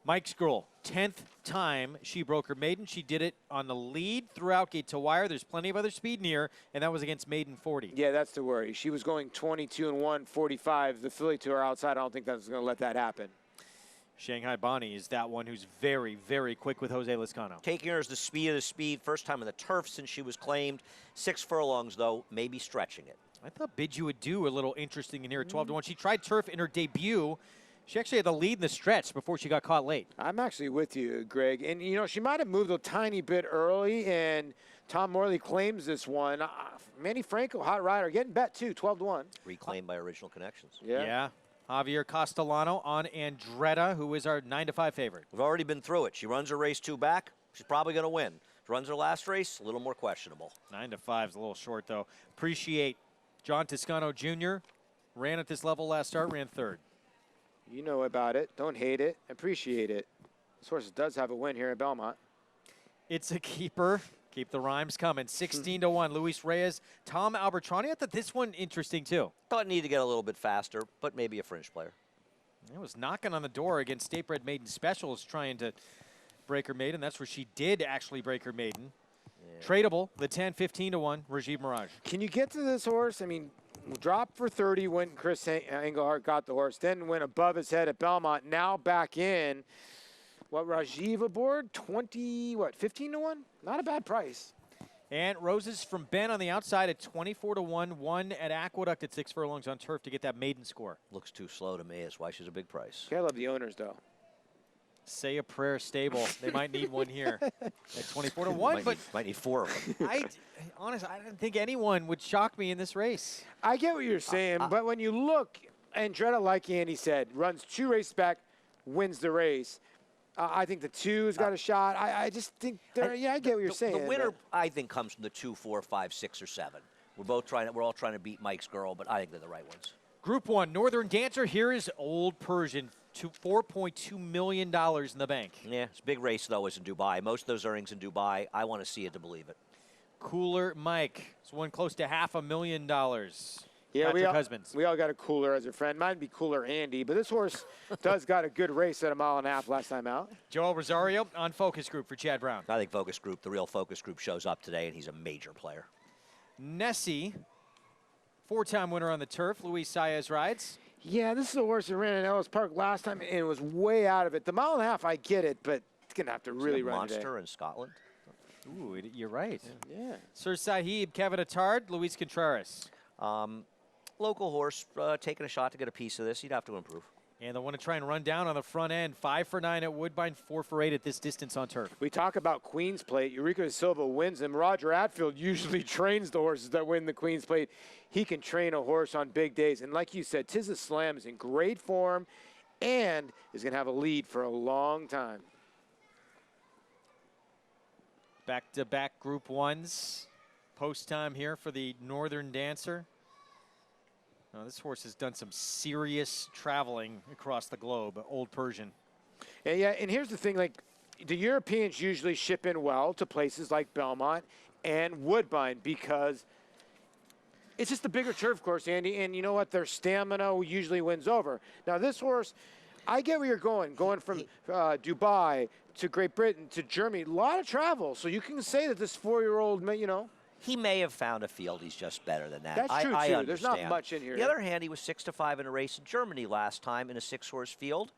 Mike Skrull, 10th time she broke her maiden. She did it on the lead throughout gate to wire. There's plenty of other speed near, and that was against maiden 40. Yeah, that's the worry. She was going 22-1, 45. The filly to her outside, I don't think that's going to let that happen. Shanghai Bonnie is that one who's very, very quick with Jose Lizcano. Taking her as the speed of the speed. First time in the turf since she was claimed. 6 furlongs, though, maybe stretching it. I thought Bidju would do a little interesting in here at 12-1. She tried turf in her debut. She actually had the lead in the stretch before she got caught late. I'm actually with you, Greg. And, you know, she might have moved a tiny bit early, and Tom Morley claims this one. Manny Franco, hot rider, getting bet, too, 12-1. Reclaimed by Original Connections. Yeah. Javier Castellano on Andretta, who is our 9-5 favorite. We've already been through it. She runs her race 2 back. She's probably going to win. She runs her last race, a little more questionable. 9-5 is a little short, though. Appreciate John Toscano Jr. Ran at this level last start, ran 3rd. You know about it. Don't hate it. Appreciate it. This horse does have a win here at Belmont. It's a keeper. Keep the rhymes coming. 16-1. Luis Reyes, Tom Albertrani. I thought this one interesting, too. Thought it needed to get a little bit faster, but maybe a fringe player. It was knocking on the door against State Bred Maiden Specials, trying to break her maiden. That's where she did actually break her maiden. Yeah. Tradable, the 10, 15-1, Rajiv Mirage. Can you get to this horse? I mean, drop for 30 when Chris Engelhardt got the horse, then went above his head at Belmont, now back in. What, Rajiv aboard? 15-1? Not a bad price. And Roses from Ben on the outside at 24-1, one at Aqueduct at 6 furlongs on turf to get that maiden score. Looks too slow to me. That's why she's a big price. I love the owners, though. Say a prayer stable. They might need one here at 24-1. Might need 4 of them. Honestly, I didn't think anyone would shock me in this race. I get what you're saying, but when you look, Andretta, like Andy said, runs 2 races back, wins the race. I think the 2's got a shot. I just think I get what you're saying. The winner, I think, comes from the 2, 4, 5, 6, or 7. We're all trying to beat Mike's girl, but I think they're the right ones. Group 1, Northern Dancer. Here is Old Persian. $4.2 million in the bank. Yeah, it's a big race, though, is in Dubai. Most of those earnings in Dubai. I want to see it to believe it. Cooler Mike. It's won close to $500,000. Yeah, Patrick we all got a Cooler as a friend. Might be Cooler Andy, but this horse does got a good race at 1.5 miles last time out. Joel Rosario on Focus Group for Chad Brown. I think Focus Group, the real Focus Group, shows up today, and he's a major player. Nessie, 4-time winner on the turf. Luis Saez rides. Yeah, this is a horse that ran in Ellis Park last time and was way out of it. The 1.5 I get it, but it's going to have to really run Monster today. in Scotland. Ooh, you're right. Yeah. Sir Sahib, Kevin Attard, Luis Contreras. Local horse taking a shot to get a piece of this. He'd have to improve. And they want to try and run down on the front end. 5 for 9 at Woodbine, 4 for 8 at this distance on turf. We talk about Queen's Plate. Eureka Silva wins them. Roger Atfield usually trains the horses that win the Queen's Plate. He can train a horse on big days. And like you said, Tizza Slam is in great form and is going to have a lead for a long time. Back-to-back Group 1s. Post time here for the Northern Dancer. Now, this horse has done some serious traveling across the globe, Old Persian. Yeah, and here's the thing, like, the Europeans usually ship in well to places like Belmont and Woodbine because it's just a bigger turf course, Andy, and you know what? Their stamina usually wins over. Now, this horse, I get where you're going from Dubai to Great Britain to Germany, a lot of travel, so you can say that this 4-year-old, you know. He may have found a field he's just better than that. That's true, I too. understand. There's not much in here. On the other hand, he was 6-5 in a race in Germany last time in a 6-horse field.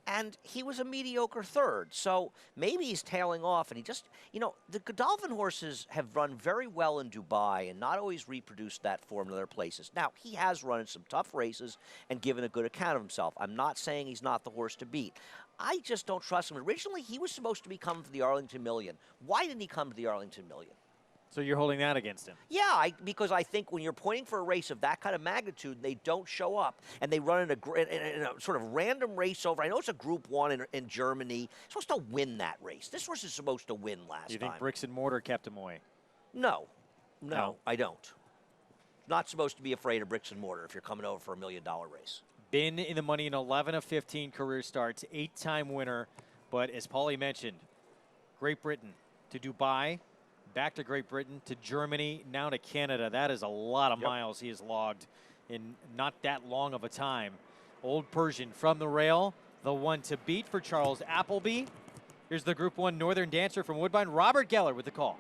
and he was a mediocre third. So maybe he's tailing off, and he just, the Godolphin horses have run very well in Dubai and not always reproduced that form in other places. Now, he has run in some tough races and given a good account of himself. I'm not saying he's not the horse to beat. I just don't trust him. Originally, he was supposed to be coming for the Arlington Million. Why didn't he come to the Arlington Million? So you're holding that against him? Yeah, because I think when you're pointing for a race of that kind of magnitude, they don't show up, and they run in a sort of random race over. I know it's a Group 1 in Germany. He's supposed to win that race. This horse is supposed to win last time. You think bricks and mortar kept him away? No, I don't. Not supposed to be afraid of bricks and mortar if you're coming over for $1 million race. Been in the money in 11 of 15 career starts, 8-time winner, but as Paulie mentioned, Great Britain to Dubai, back to Great Britain, to Germany, now to Canada. That is a lot of miles he has logged in not that long of a time. Old Persian from the rail, the one to beat for Charles Appleby. Here's the Group 1 Northern Dancer from Woodbine, Robert Geller with the call.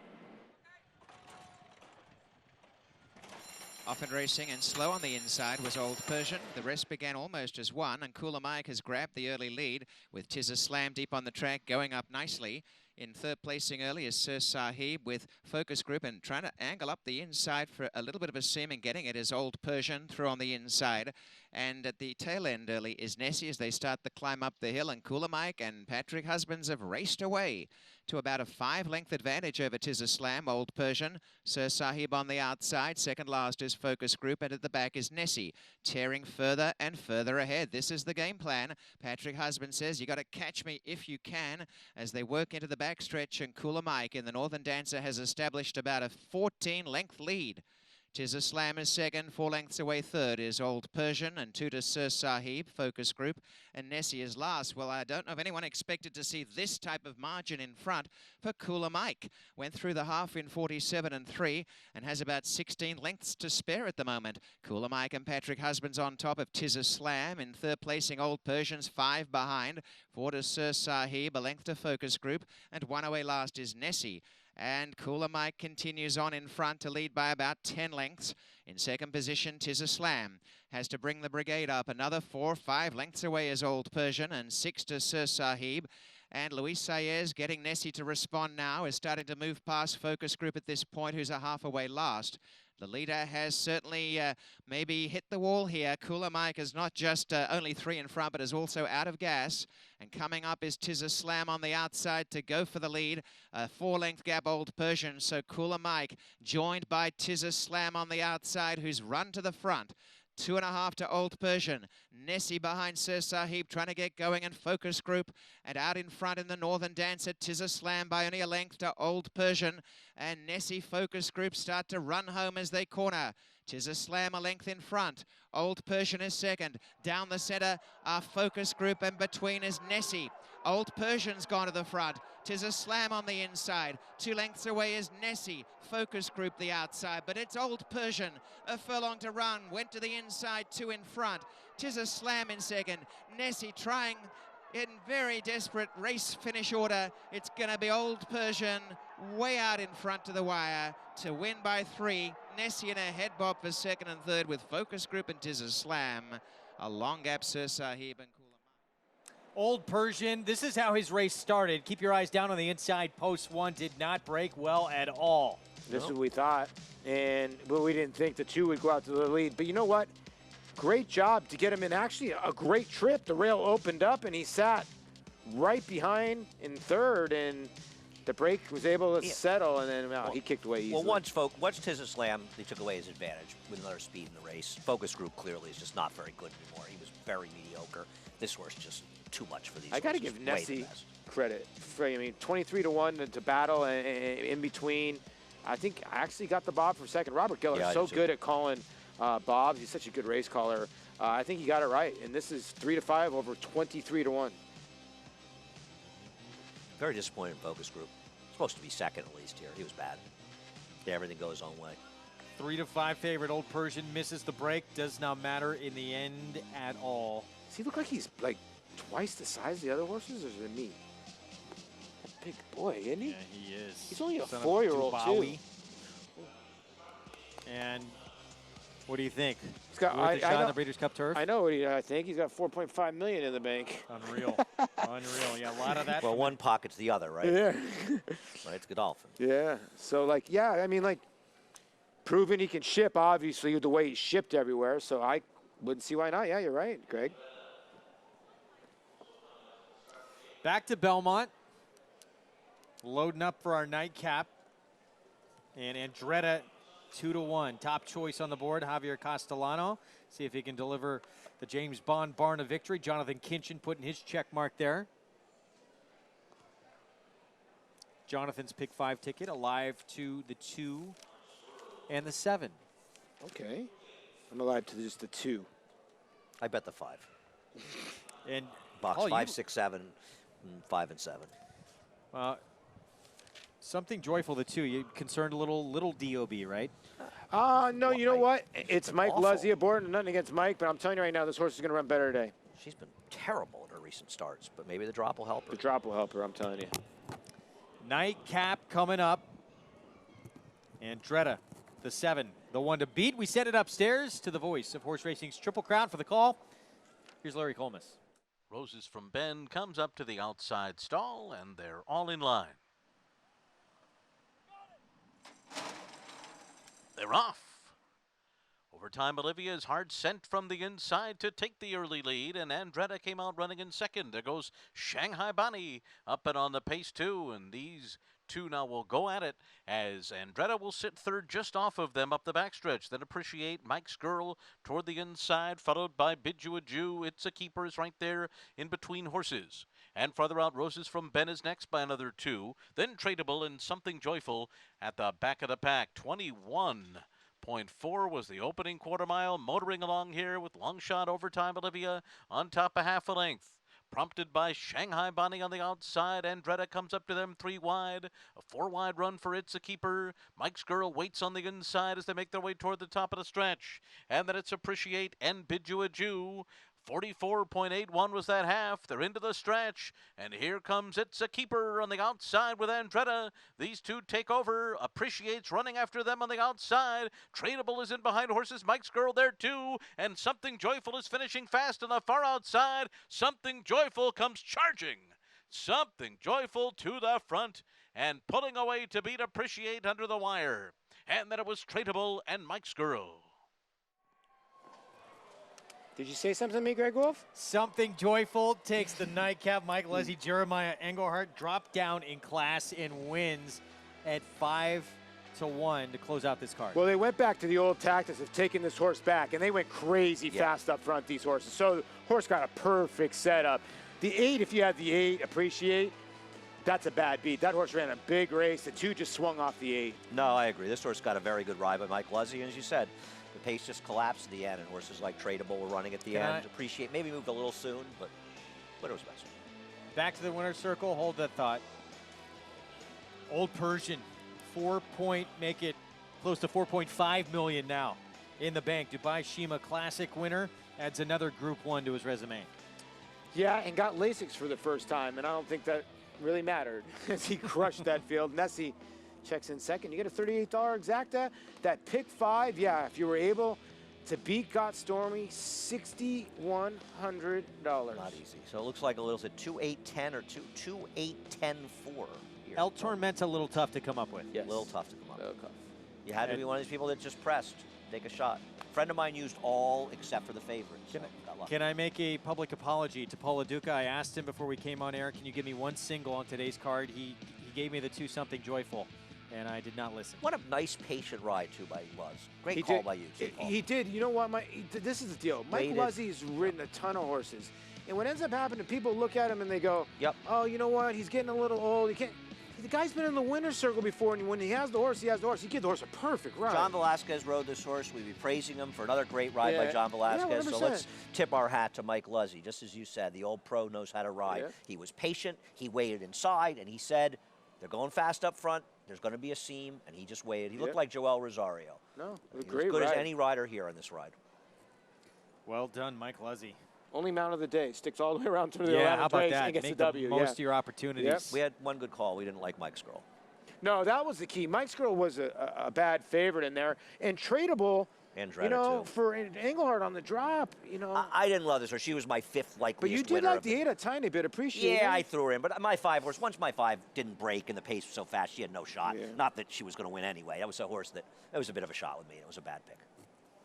Often racing and slow on the inside was Old Persian. The rest began almost as one, and Cooler Mike has grabbed the early lead with Tis a Slam deep on the track, going up nicely. In third placing early is Sir Sahib with Focus Group, and trying to angle up the inside for a little bit of a seam and getting it is Old Persian through on the inside. And at the tail end early is Nessie as they start the climb up the hill, and Cooler Mike and Patrick Husbands have raced away to about a 5-length advantage over Tis a Slam, Old Persian. Sir Sahib on the outside. Second last is Focus Group, and at the back is Nessie, tearing further and further ahead. This is the game plan. Patrick Husband says, you got to catch me if you can, as they work into the backstretch, and Cooler Mike in the Northern Dancer has established about a 14-length lead. Tis a Slam is second, 4 lengths away third is Old Persian, and 2 to Sir Sahib, Focus Group, and Nessie is last. Well, I don't know if anyone expected to see this type of margin in front for Cooler Mike. Went through the half in 47 and 3 and has about 16 lengths to spare at the moment. Cooler Mike and Patrick Husbands on top of Tis a Slam. In third placing, Old Persian's 5 behind. 4 to Sir Sahib, a length to Focus Group, and 1 away last is Nessie. And Cooler Mike continues on in front to lead by about 10 lengths. In second position, Tis a Slam has to bring the brigade up. Another 4 or 5 lengths away is Old Persian, and 6 to Sir Sahib. And Luis Saez getting Nessie to respond now, is starting to move past Focus Group at this point, who's a half away last. The leader has certainly maybe hit the wall here. Cooler Mike is not just only 3 in front, but is also out of gas. And coming up is Tis a Slam on the outside to go for the lead. A 4-length gap, Old Persian. So Cooler Mike joined by Tis a Slam on the outside, who's run to the front. 2.5 to Old Persian. Nessie behind Sir Sahib trying to get going, and Focus Group. And out in front in the Northern Dancer, Tis a Slam by only a length to Old Persian. And Nessie, Focus Group start to run home as they corner. Tis a Slam a length in front. Old Persian is second. Down the centre are Focus Group, and between is Nessie. Old Persian's gone to the front. Tis a Slam on the inside. 2 lengths away is Nessie. Focus Group the outside, but it's Old Persian. A furlong to run. Went to the inside, 2 in front. Tis a Slam in second. Nessie trying in very desperate race finish order. It's going to be Old Persian way out in front to the wire to win by 3. Nessie in a head bob for second and third with Focus Group and Tis a Slam. A long gap, Sir Sahib and Old Persian, this is how his race started. Keep your eyes down on the inside. Post 1 did not break well at all. This is what we thought, but we didn't think the 2 would go out to the lead. But you know what? Great job to get him in. Actually, a great trip. The rail opened up, and he sat right behind in third, and the break was able to settle, and then he kicked away easily. Well, once Tis a Slam, they took away his advantage with another speed in the race. Focus Group clearly is just not very good anymore. He was very mediocre. This horse just too much for these. I got to give Nessie credit. I mean, 23-1 to battle and in between. I think I actually got the bob for second. Robert Geller is so good at calling bobs. He's such a good race caller. I think he got it right. And this is 3-5 over 23-1. Very disappointed in Focus Group. Supposed to be second at least here. He was bad. Yeah, everything goes his own way. 3-5 favorite. Old Persian misses the break. Does not matter in the end at all. Does he look like he's like twice the size of the other horses, or is it me? Big boy, isn't he? Yeah, he is. He's only a 4-year-old too. And What do you think? He's got, Worth a shot in the Breeders' Cup turf? I know what I think. He's got $4.5 million in the bank. Unreal. Unreal. Yeah, a lot of that. Well, one pocket's the other, right? Yeah. Right, it's Godolphin. Yeah. So, like, yeah, I mean, like, proven he can ship, obviously, with the way he's shipped everywhere. So I wouldn't see why not. Yeah, you're right, Greg. Back to Belmont. Loading up for our nightcap. And Andretta 2-1. Top choice on the board, Javier Castellano. See if he can deliver the James Bond barn of victory. Jonathan Kinchin putting his check mark there. Jonathan's pick 5 ticket, alive to the 2 and the 7. Okay. I'm alive to just the 2. I bet the 5. And box Paul, 5, 6, 7, 5 and 7. Something joyful, the 2. You concerned a little DOB, right? No, you know what? It's Mike Luzzy aboard. Nothing against Mike, but I'm telling you right now, this horse is going to run better today. She's been terrible in her recent starts, but maybe the drop will help her. The drop will help her, I'm telling you. Nightcap coming up. Andretta, the 7, the 1 to beat. We set it upstairs to the voice of horse racing's Triple Crown for the call. Here's Larry Colmus. Roses from Bend comes up to the outside stall, and they're all in line. They're off. Overtime, Olivia is hard sent from the inside to take the early lead, and Andretta came out running in second. There goes Shanghai Bonnie up and on the pace too, and these two now will go at it as Andretta will sit third just off of them up the backstretch. Then Appreciate, Mike's Girl toward the inside, followed by Bid You Adieu. It's a Keepers right there in between horses. And farther out, Roses from Ben is next by another 2. Then Tradable and Something Joyful at the back of the pack. 21.4 was the opening quarter mile. Motoring along here with long shot Overtime Olivia on top of half a length. Prompted by Shanghai Bonnie on the outside. Andretta comes up to them 3 wide. A 4 wide run for It's a Keeper. Mike's Girl waits on the inside as they make their way toward the top of the stretch. And then It's Appreciate and Bid You Adieu. 44.81 was that half. They're into the stretch. And here comes It's a Keeper on the outside with Andretta. These two take over. Appreciate's running after them on the outside. Tradable is in behind horses. Mike's Girl there too. And Something Joyful is finishing fast on the far outside. Something Joyful comes charging. Something Joyful to the front and pulling away to beat Appreciate under the wire. And then it was Tradable and Mike's Girl. Did you say something to me, Greg Wolf? Something Joyful takes the nightcap. Mike Luzzy, Jeremiah Engelhardt drop down in class and wins at 5-1 to close out this card. Well, they went back to the old tactics of taking this horse back, and they went crazy fast up front, these horses. So the horse got a perfect setup. The 8, if you had the 8, Appreciate, that's a bad beat. That horse ran a big race. The 2 just swung off the 8. No, I agree. This horse got a very good ride by Mike Luzzy, and as you said, the pace just collapsed at the end, and horses like Tradable were running at the end. Appreciate, maybe moved a little soon, but it was best. Back to the winner's circle. Hold that thought. Old Persian, 4 point, make it close to 4.5 million now in the bank. Dubai Shima Classic winner adds another Group 1 to his resume. Yeah, and got Lasix for the first time, and I don't think that really mattered as he crushed that field. Nessie checks in second. You get a $38 exacta. That pick 5, yeah, if you were able to beat Got Stormy, $6,100. Not easy. So it looks like a little, is it 2-8-10 or 2-8-10-4? El Tormenta a little tough to come up with. Yes. A little tough to come up with. You had to be one of these people that just pressed, take a shot. A friend of mine used all except for the favorites. Can I make a public apology to Paul Duca? I asked him before we came on air, can you give me one single on today's card? He gave me the 2 Something Joyful, and I did not listen. What a nice, patient ride, too, by Luz. Great call by you, too, Paul. He did. You know what, this is the deal. Mike Luzzy's ridden a ton of horses. And what ends up happening, people look at him and they go, oh, you know what, he's getting a little old. The guy's been in the winner's circle before, and when he has the horse, he has the horse. He gives the horse a perfect ride. John Velasquez rode this horse. We'd be praising him for another great ride by John Velasquez. Yeah, so let's tip our hat to Mike Luzzy. Just as you said, the old pro knows how to ride. Yeah. He was patient. He waited inside, and he said, they're going fast up front. There's going to be a seam, and he just waited. He looked like Joel Rosario. No, he was great good ride. as any rider here on this ride. Well done, Mike Luzzy. Only mount of the day. Sticks all the way around to the 11th how about place that? and gets Make the W. Most of your opportunities. Yep. We had one good call. We didn't like Mike's Girl. No, that was the key. Mike's Girl was a bad favorite in there. And Tradable, Andretti, You know, too. for Engelhardt on the drop, you know. I didn't love this horse. She was my fifth likeliest But you did winner like of the 8 a tiny bit. Appreciate it. Yeah, I threw her in. But my 5 horse, once my 5 didn't break and the pace was so fast, she had no shot. Yeah. Not that she was going to win anyway. That was a horse that was a bit of a shot with me. It was a bad pick.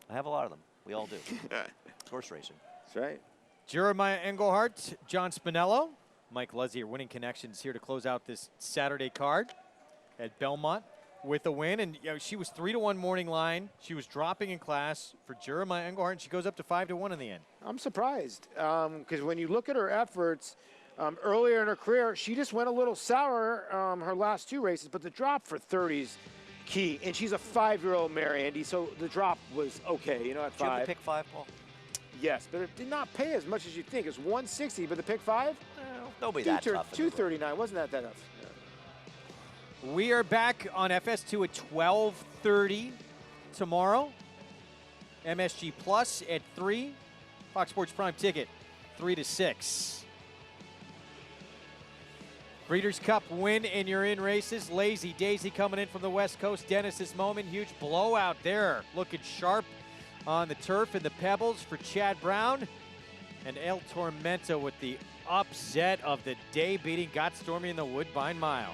I have a lot of them. We all do. It's horse racing. That's right. Jeremiah Engelhardt, John Spinello, Mike Luzzi are winning connections here to close out this Saturday card at Belmont with a win. And she was 3-1 morning line. She was dropping in class for Jeremiah Engelhardt, and she goes up to 5-1 in the end. I'm surprised because when you look at her efforts earlier in her career, she just went a little sour her last 2 races, but the drop for 30's key. And she's a 5-year-old mare, Andy, so the drop was okay, you know, at 5. Did you have the pick 5, Paul? Yes, but it did not pay as much as you think. It's 160, but the pick 5? Nobody that tough. 239, wasn't that tough? We are back on FS2 at 12:30 tomorrow. MSG Plus at 3. Fox Sports Prime ticket 3 to 6. Breeders' Cup win and you're in races. Lazy Daisy coming in from the West Coast. Dennis this moment, huge blowout there. Looking sharp on the turf and the Pebbles for Chad Brown. And El Tormento with the upset of the day, beating Got Stormy in the Woodbine Mile.